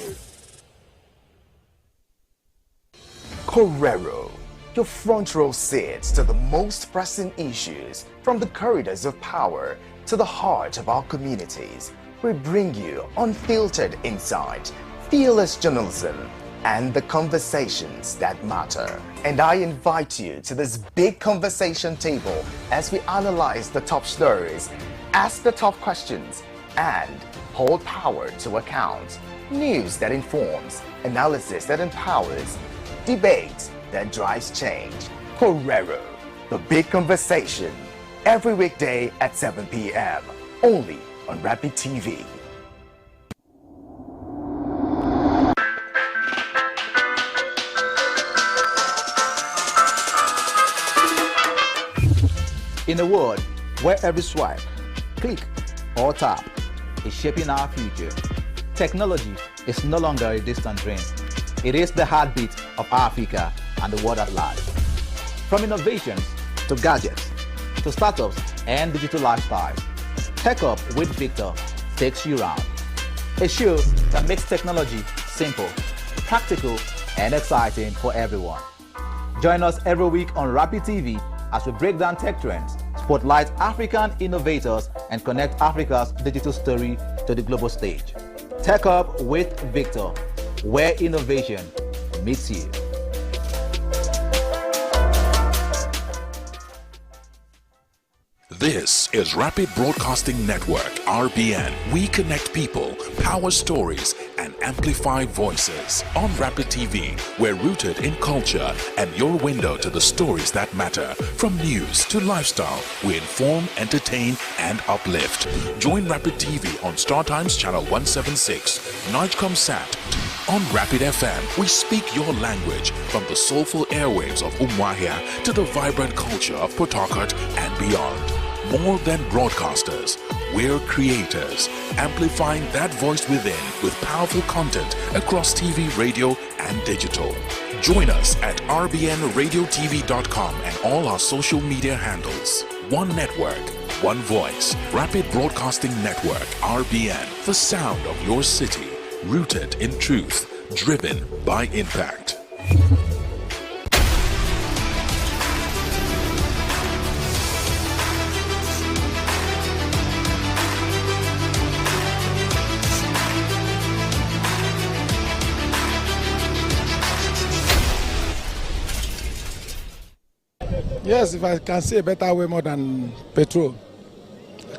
Correro, your front row seats to the most pressing issues from the corridors of power to the heart of our communities. We bring you unfiltered insight, fearless journalism, and the conversations that matter. And I invite you to this big conversation table as we analyze the top stories, ask the tough questions, and hold power to account. News that informs, analysis that empowers, debate that drives change. Correro, the big conversation, every weekday at 7 p.m. only on Rapid TV. In a world where every swipe, click, or tap is shaping our future, technology is no longer a distant dream. It is the heartbeat of Africa and the world at large. From innovations to gadgets to startups and digital lifestyles, Tech Up with Victor takes you round. A show that makes technology simple, practical, and exciting for everyone. Join us every week on Rapid TV as we break down tech trends, spotlight African innovators, and connect Africa's digital story to the global stage. Tech Up with Victor, where innovation meets you. This is Rapid Broadcasting Network, RBN. We connect people, power stories, and amplify voices. On Rapid TV, we're rooted in culture and your window to the stories that matter. From news to lifestyle, we inform, entertain, and uplift. Join Rapid TV on StarTimes Channel 176, Nightcomsat. On Rapid FM, we speak your language from the soulful airwaves of Umuahia to the vibrant culture of Port Harcourt and beyond. More than broadcasters, we're creators, amplifying that voice within with powerful content across TV, radio, and digital. Join us at rbnradiotv.com and all our social media handles. One network, one voice. Rapid Broadcasting Network, RBN. The sound of your city, rooted in truth, driven by impact. Yes, if I can see a better way more than petrol,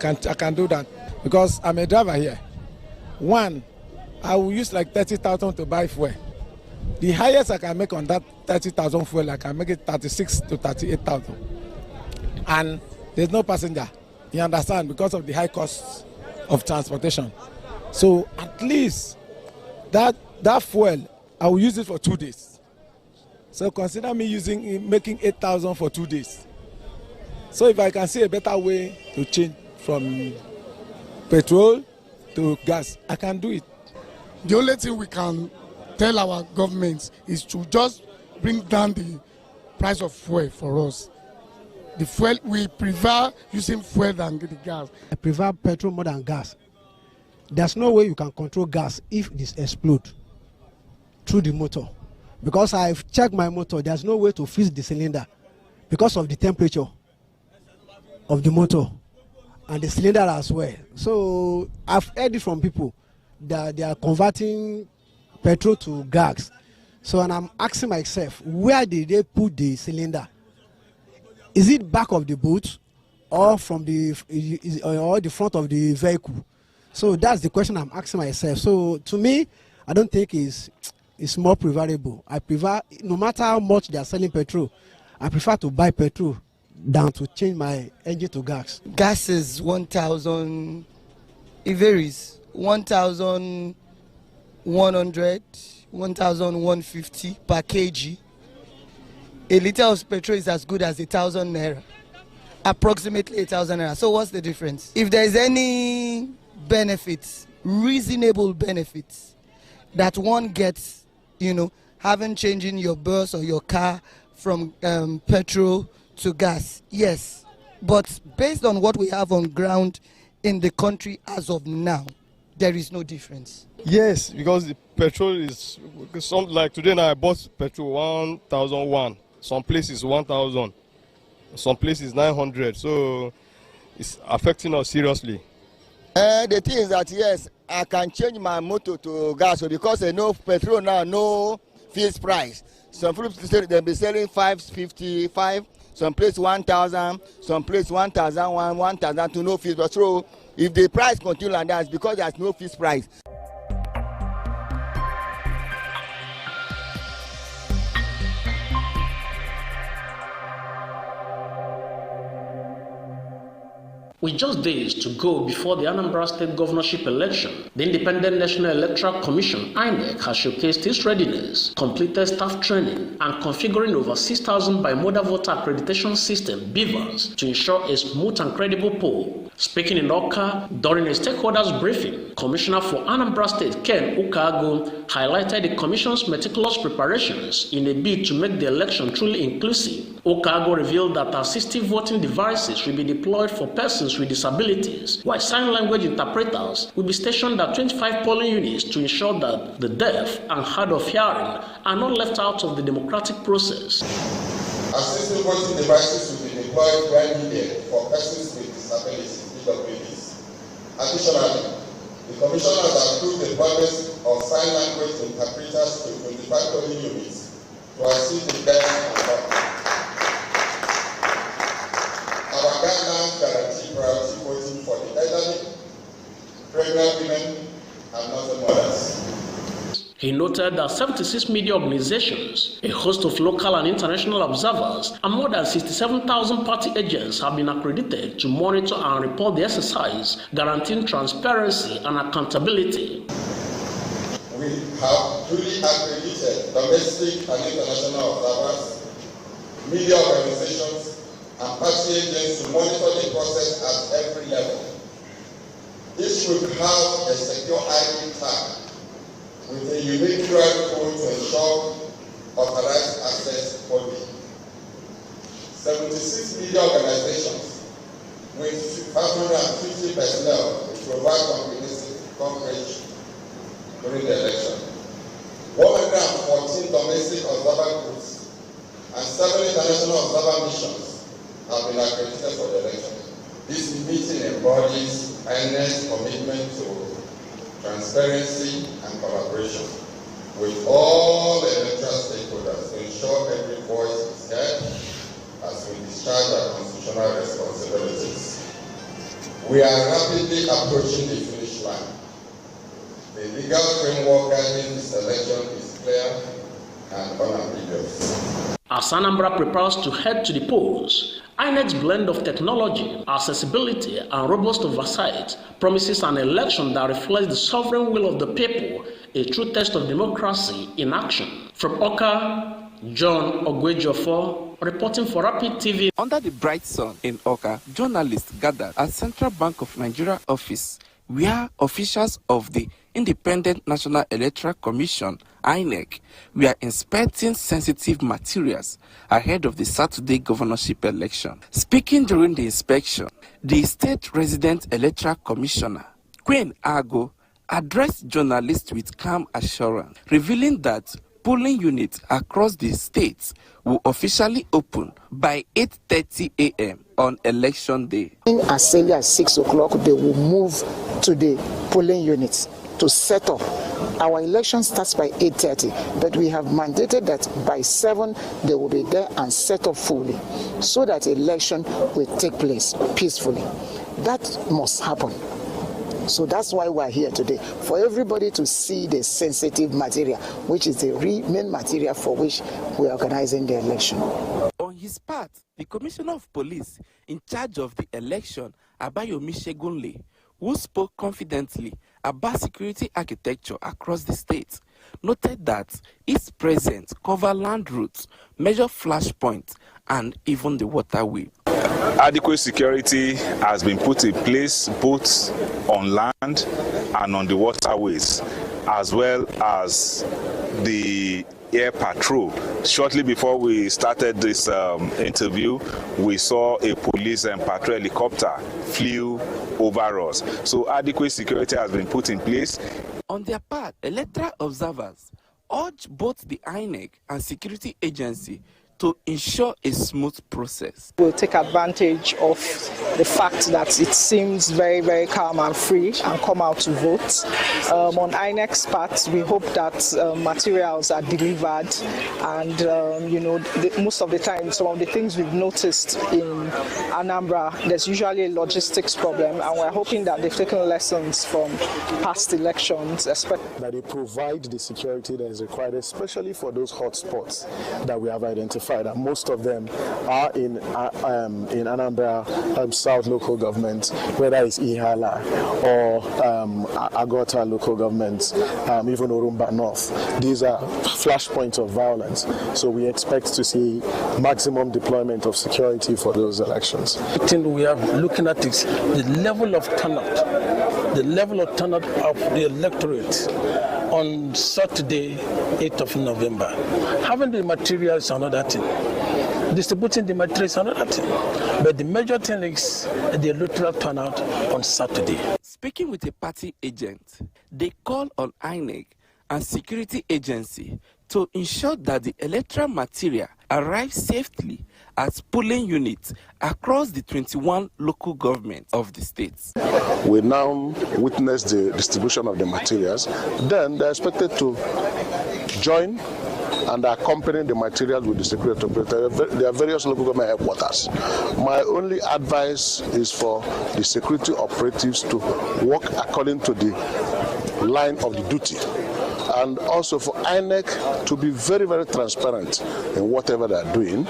I can do that because I'm a driver here. One, I will use like 30,000 to buy fuel. The highest I can make on that 30,000 fuel, I can make it 36 to 38,000. And there's no passenger. You understand? Because of the high costs of transportation. So at least that fuel, I will use it for 2 days. So consider me making 8,000 for 2 days. So if I can see a better way to change from petrol to gas, I can do it. The only thing we can tell our government is to just bring down the price of fuel for us. The fuel, we prefer using fuel than the gas. I prefer petrol more than gas. There's no way you can control gas if this explodes through the motor. Because I've checked my motor, there's no way to freeze the cylinder because of the temperature of the motor and the cylinder as well. So I've heard it from people that they are converting petrol to gas. So and I'm asking myself, where did they put the cylinder? Is it back of the boot or from the front of the vehicle? So that's the question I'm asking myself. So to me, I don't think it's more preferable. I prefer, no matter how much they are selling petrol, I prefer to buy petrol than to change my engine to gas. Gas is 1,000, it varies, 1,100, 1,150 per kg. A liter of petrol is as good as 1,000 naira, approximately 1,000 naira. So what's the difference? If there is any benefits, reasonable benefits that one gets, having changing your bus or your car from petrol to gas, yes. But based on what we have on ground in the country as of now, there is no difference. Yes, because the petrol is, like today now I bought petrol 1,001. Some places 1,000. Some places 900. So it's affecting us seriously. The thing is that yes, I can change my motor to gas because I know petrol now, no fixed price. Some people they'll be selling 555, some place 1,000, some place 1,001, 1,000 to no fixed price. So if the price continue like that, it's because there's no fixed price. With just days to go before the Anambra State governorship election, the Independent National Electoral Commission, INEC, has showcased its readiness, completed staff training, and configuring over 6,000 bimodal voter accreditation system, BVAS, to ensure a smooth and credible poll. Speaking in Oka during a stakeholders briefing, Commissioner for Anambra State, Ken Ukago, highlighted the Commission's meticulous preparations in a bid to make the election truly inclusive. Ukago revealed that assistive voting devices will be deployed for persons with disabilities, while sign language interpreters will be stationed at 25 polling units to ensure that the deaf and hard of hearing are not left out of the democratic process. Assistive voting devices will be deployed where needed for persons with disabilities, PWDs. Additionally, the Commission has approved the deployment of sign language interpreters to 25 polling units to assist the deaf and hard. Our guidelines guarantee priority voting for the elderly, pregnant women, and nursing mothers. He noted that 76 media organizations, a host of local and international observers, and more than 67,000 party agents have been accredited to monitor and report the exercise, guaranteeing transparency and accountability. We have duly accredited domestic and international observers, media organizations, and party agents to monitor the process at every level. This should have a secure ID tag with a unique QR code to ensure authorized access only. 76 media organizations with 550 personnel will provide comprehensive coverage during the election. 114 domestic observer groups and 7 international observer missions have been accredited for the election. This meeting embodies INEC's commitment to transparency and collaboration with all electoral stakeholders to ensure every voice is heard as we discharge our constitutional responsibilities. We are rapidly approaching the finish line. The legal framework guiding this election is clear and unambiguous. As Anambra prepares to head to the polls, INEC's blend of technology, accessibility, and robust oversight promises an election that reflects the sovereign will of the people, a true test of democracy in action. From Oka, John Ogwejiofor, reporting for Rapid TV. Under the bright sun in Oka, journalists gathered at Central Bank of Nigeria office, where officials of the Independent National Electoral Commission, INEC, were inspecting sensitive materials ahead of the Saturday governorship election. Speaking during the inspection, the State Resident Electoral Commissioner, Queen Ago, addressed journalists with calm assurance, revealing that polling units across the states will officially open by 8:30 a.m. on election day. As early as 6 o'clock, they will move to the polling units to set up. Our election starts by 8:30, but we have mandated that by 7 they will be there and set up fully so that election will take place peacefully. That must happen. So that's why we're here today, for everybody to see the sensitive material, which is the main material for which we're organizing the election. On his part, the Commissioner of Police in charge of the election, Abayomi Shegunle, who spoke confidently about security architecture across the state, noted that its presence covers land routes, major flashpoints, and even the waterway. Adequate security has been put in place both on land and on the waterways, as well as the air patrol. Shortly before we started this interview, we saw a police and patrol helicopter flew over us. So adequate security has been put in place. On their part, electoral observers urge both the INEC and security agency to ensure a smooth process. We'll take advantage of the fact that it seems very, very calm and free and come out to vote. On INEC's part, we hope that materials are delivered and, most of the time, some of the things we've noticed in Anambra, there's usually a logistics problem, and we're hoping that they've taken lessons from past elections. That they provide the security that is required, especially for those hotspots that we have identified. identified, and most of them are in Anambra South local government, whether it's Ihala or Agota local government, even Orumba North. These are flashpoints of violence. So we expect to see maximum deployment of security for those elections. The thing we are looking at is the level of turnout. The level of turnout of the electorate on Saturday, 8th of November. Having the materials is another thing. Distributing the materials is another thing. But the major thing is the electoral turnout on Saturday. Speaking with a party agent, they call on INEC and security agency to ensure that the electoral material arrives safely at polling units across the 21 local governments of the states. We now witness the distribution of the materials. Then they're expected to join and accompany the materials with the security operators. There are various local government headquarters. My only advice is for the security operatives to work according to the line of the duty. And also for INEC to be very, very transparent in whatever they are doing.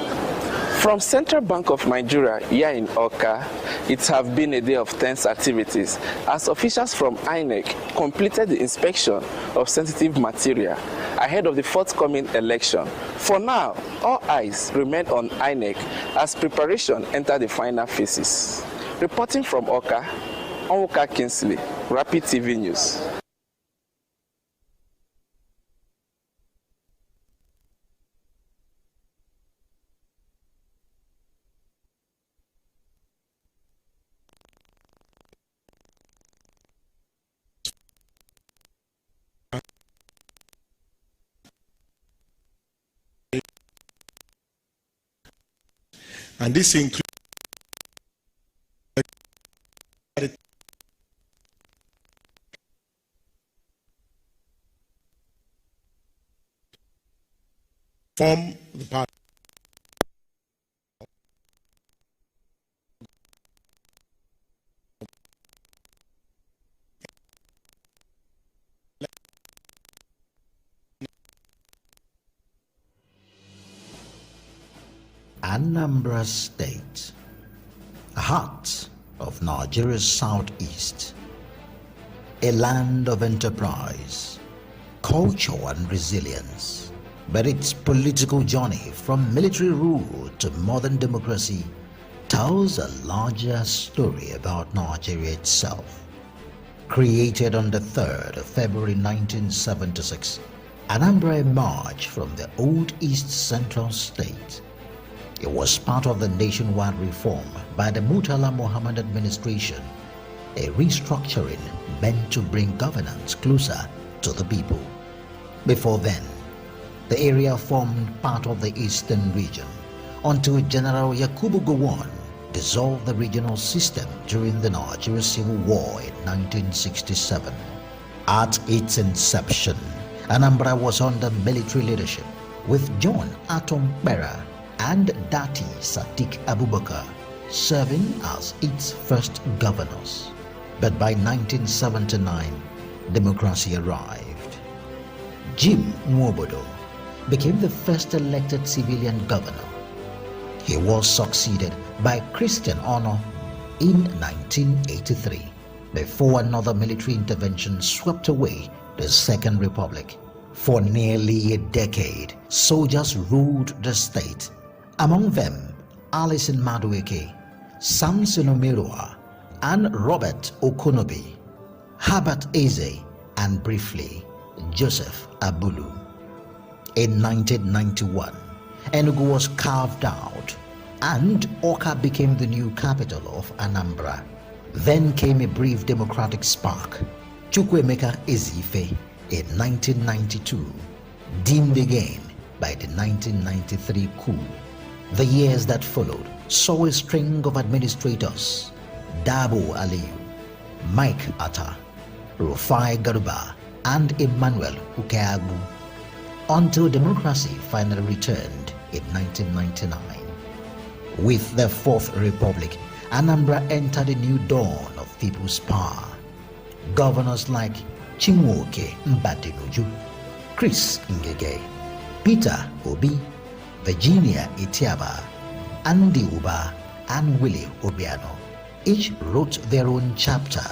From Central Bank of Nigeria here in Oka, it has been a day of tense activities as officials from INEC completed the inspection of sensitive material ahead of the forthcoming election. For now, all eyes remain on INEC as preparation enter the final phases. Reporting from Oka, Onwuka Kingsley, Rapid TV News. And this includes form the party. Anambra State, heart of Nigeria's southeast, a land of enterprise, culture and resilience. But its political journey from military rule to modern democracy tells a larger story about Nigeria itself. Created on the 3rd of February 1976, Anambra emerged from the old East Central State. It was part of the nationwide reform by the Murtala Mohammed administration, a restructuring meant to bring governance closer to the people. Before then, the area formed part of the eastern region until General Yakubu Gowon dissolved the regional system during the Nigeria Civil War in 1967. At its inception, Anambra was under military leadership with John Atom Bera and Dati Sadiq Abubakar serving as its first governors. But by 1979, democracy arrived. Jim Nwobodo became the first elected civilian governor. He was succeeded by Christian Ono in 1983, before another military intervention swept away the Second Republic. For nearly a decade, soldiers ruled the state. Among them, Alison Madueke, Samson Omerua, and Robert Okonobi, Herbert Eze, and briefly, Joseph Abulu. In 1991, Enugu was carved out and Oka became the new capital of Anambra. Then came a brief democratic spark, Chukwuemeka Ezife in 1992, dimmed again by the 1993 coup. The years that followed saw a string of administrators, Dabo Aliyu, Mike Atta, Rufai Garuba, and Emmanuel Ukeagu, until democracy finally returned in 1999. With the Fourth Republic, Anambra entered a new dawn of people's power. Governors like Chinwoke Mbadinuju, Chris Ngege, Peter Obi, Virginia Itiaba, Andy Uba, and Willie Obiano each wrote their own chapter,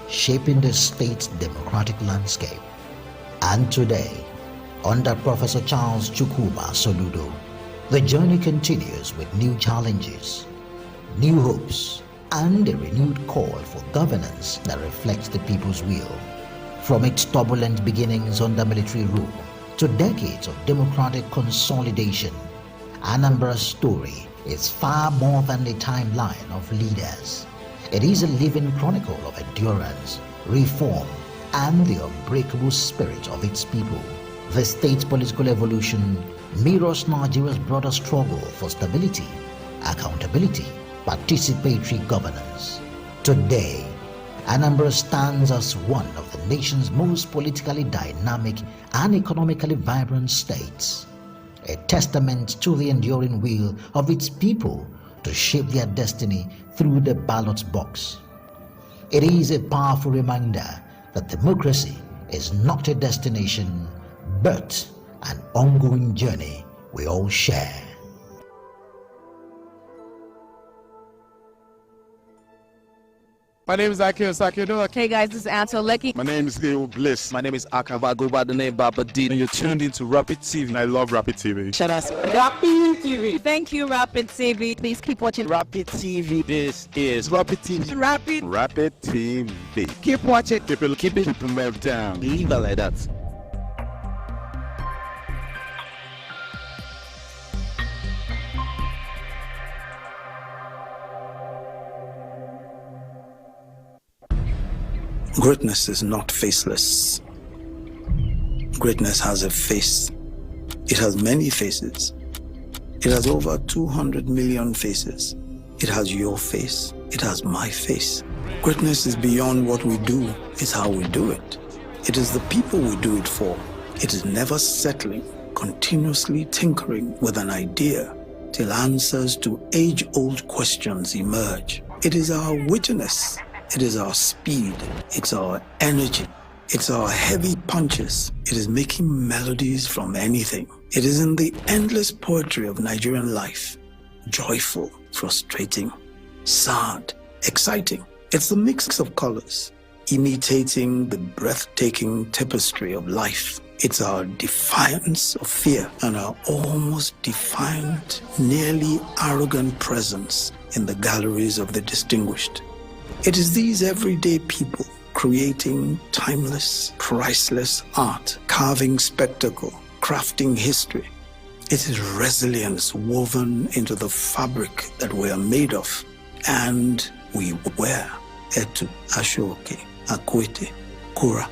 shaping the state's democratic landscape. And today, under Professor Charles Chukwuba Soludo, the journey continues with new challenges, new hopes, and a renewed call for governance that reflects the people's will. From its turbulent beginnings under military rule to decades of democratic consolidation, Anambra's story is far more than a timeline of leaders. It is a living chronicle of endurance, reform, and the unbreakable spirit of its people. The state's political evolution mirrors Nigeria's broader struggle for stability, accountability, participatory governance. Today, Anambra stands as one of the nation's most politically dynamic and economically vibrant states, a testament to the enduring will of its people to shape their destiny through the ballot box. It is a powerful reminder that democracy is not a destination, but an ongoing journey we all share. My name is Akio Sakiodo. Hey guys, this is Anto Lecky. My name is Leo Bliss. My name is Akava. I go by the name Baba D. And you're tuned into Rapid TV. I love Rapid TV. Shout out Rapid TV. Thank you, Rapid TV. Please keep watching Rapid TV. This is Rapid TV. Rapid TV. Keep watching. Keep it melt down. Leave it like that. Greatness is not faceless. Greatness has a face. It has many faces. It has over 200 million faces. It has your face. It has my face. Greatness is beyond what we do. It's how we do it. It is the people we do it for. It is never settling, continuously tinkering with an idea till answers to age-old questions emerge. It is our wittiness. It is our speed, it's our energy, it's our heavy punches. It is making melodies from anything. It is in the endless poetry of Nigerian life. Joyful, frustrating, sad, exciting. It's the mix of colors, imitating the breathtaking tapestry of life. It's our defiance of fear and our almost defiant, nearly arrogant presence in the galleries of the distinguished. It is these everyday people creating timeless, priceless art, carving spectacle, crafting history. It is resilience woven into the fabric that we are made of and we wear. Etu, Ashoke, Akwete, Kura.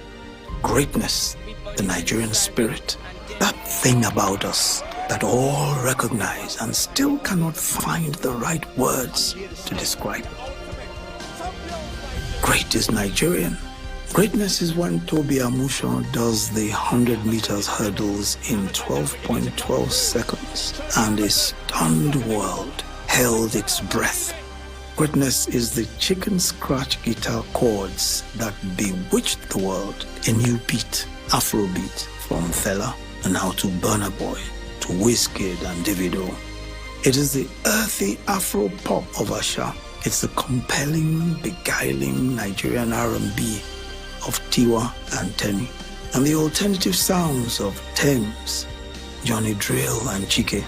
Greatness, the Nigerian spirit. That thing about us that all recognize and still cannot find the right words to describe. Great is Nigerian. Greatness is when Toby Amusho does the 100 meters hurdles in 12.12 seconds and a stunned world held its breath. Greatness is the chicken scratch guitar chords that bewitched the world. A new beat, Afrobeat, from Fela and now to Burna Boy, to Wizkid and Davido. It is the earthy Afro pop of Asha. It's the compelling, beguiling Nigerian R&B of Tiwa and Tenny, and the alternative sounds of Thames, Johnny Drill and Chike.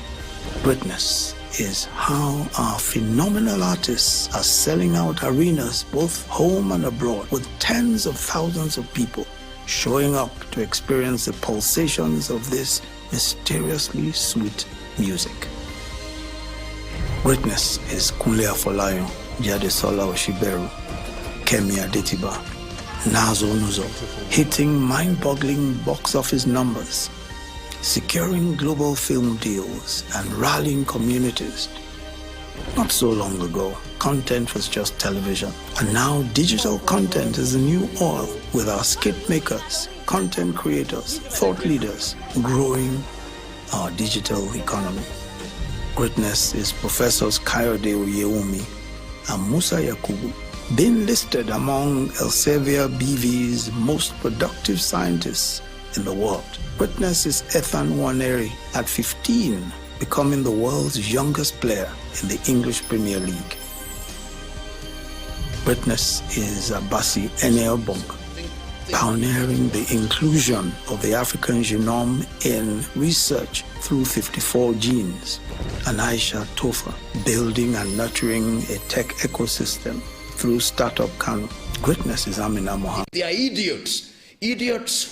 Greatness is how our phenomenal artists are selling out arenas both home and abroad with tens of thousands of people showing up to experience the pulsations of this mysteriously sweet music. Greatness is Kunle Afolayan, Jadesola Oshiberu, Kemi Adetiba, Nazo Nuzo, hitting mind-boggling box office numbers, securing global film deals, and rallying communities. Not so long ago, content was just television, and now digital content is the new oil, with our skit makers, content creators, thought leaders, growing our digital economy. Greatness is Professors Kayode Oyewumi and Musa Yakubu, being listed among Elsevier BV's most productive scientists in the world. Greatness is Ethan Waneri at 15, becoming the world's youngest player in the English Premier League. Witness is Abasi Enelbong, pioneering the inclusion of the African genome in research through 54 genes. And Aisha Tofa, building and nurturing a tech ecosystem through Startup Kano. Greatness is Amina Mohammed. They are idiots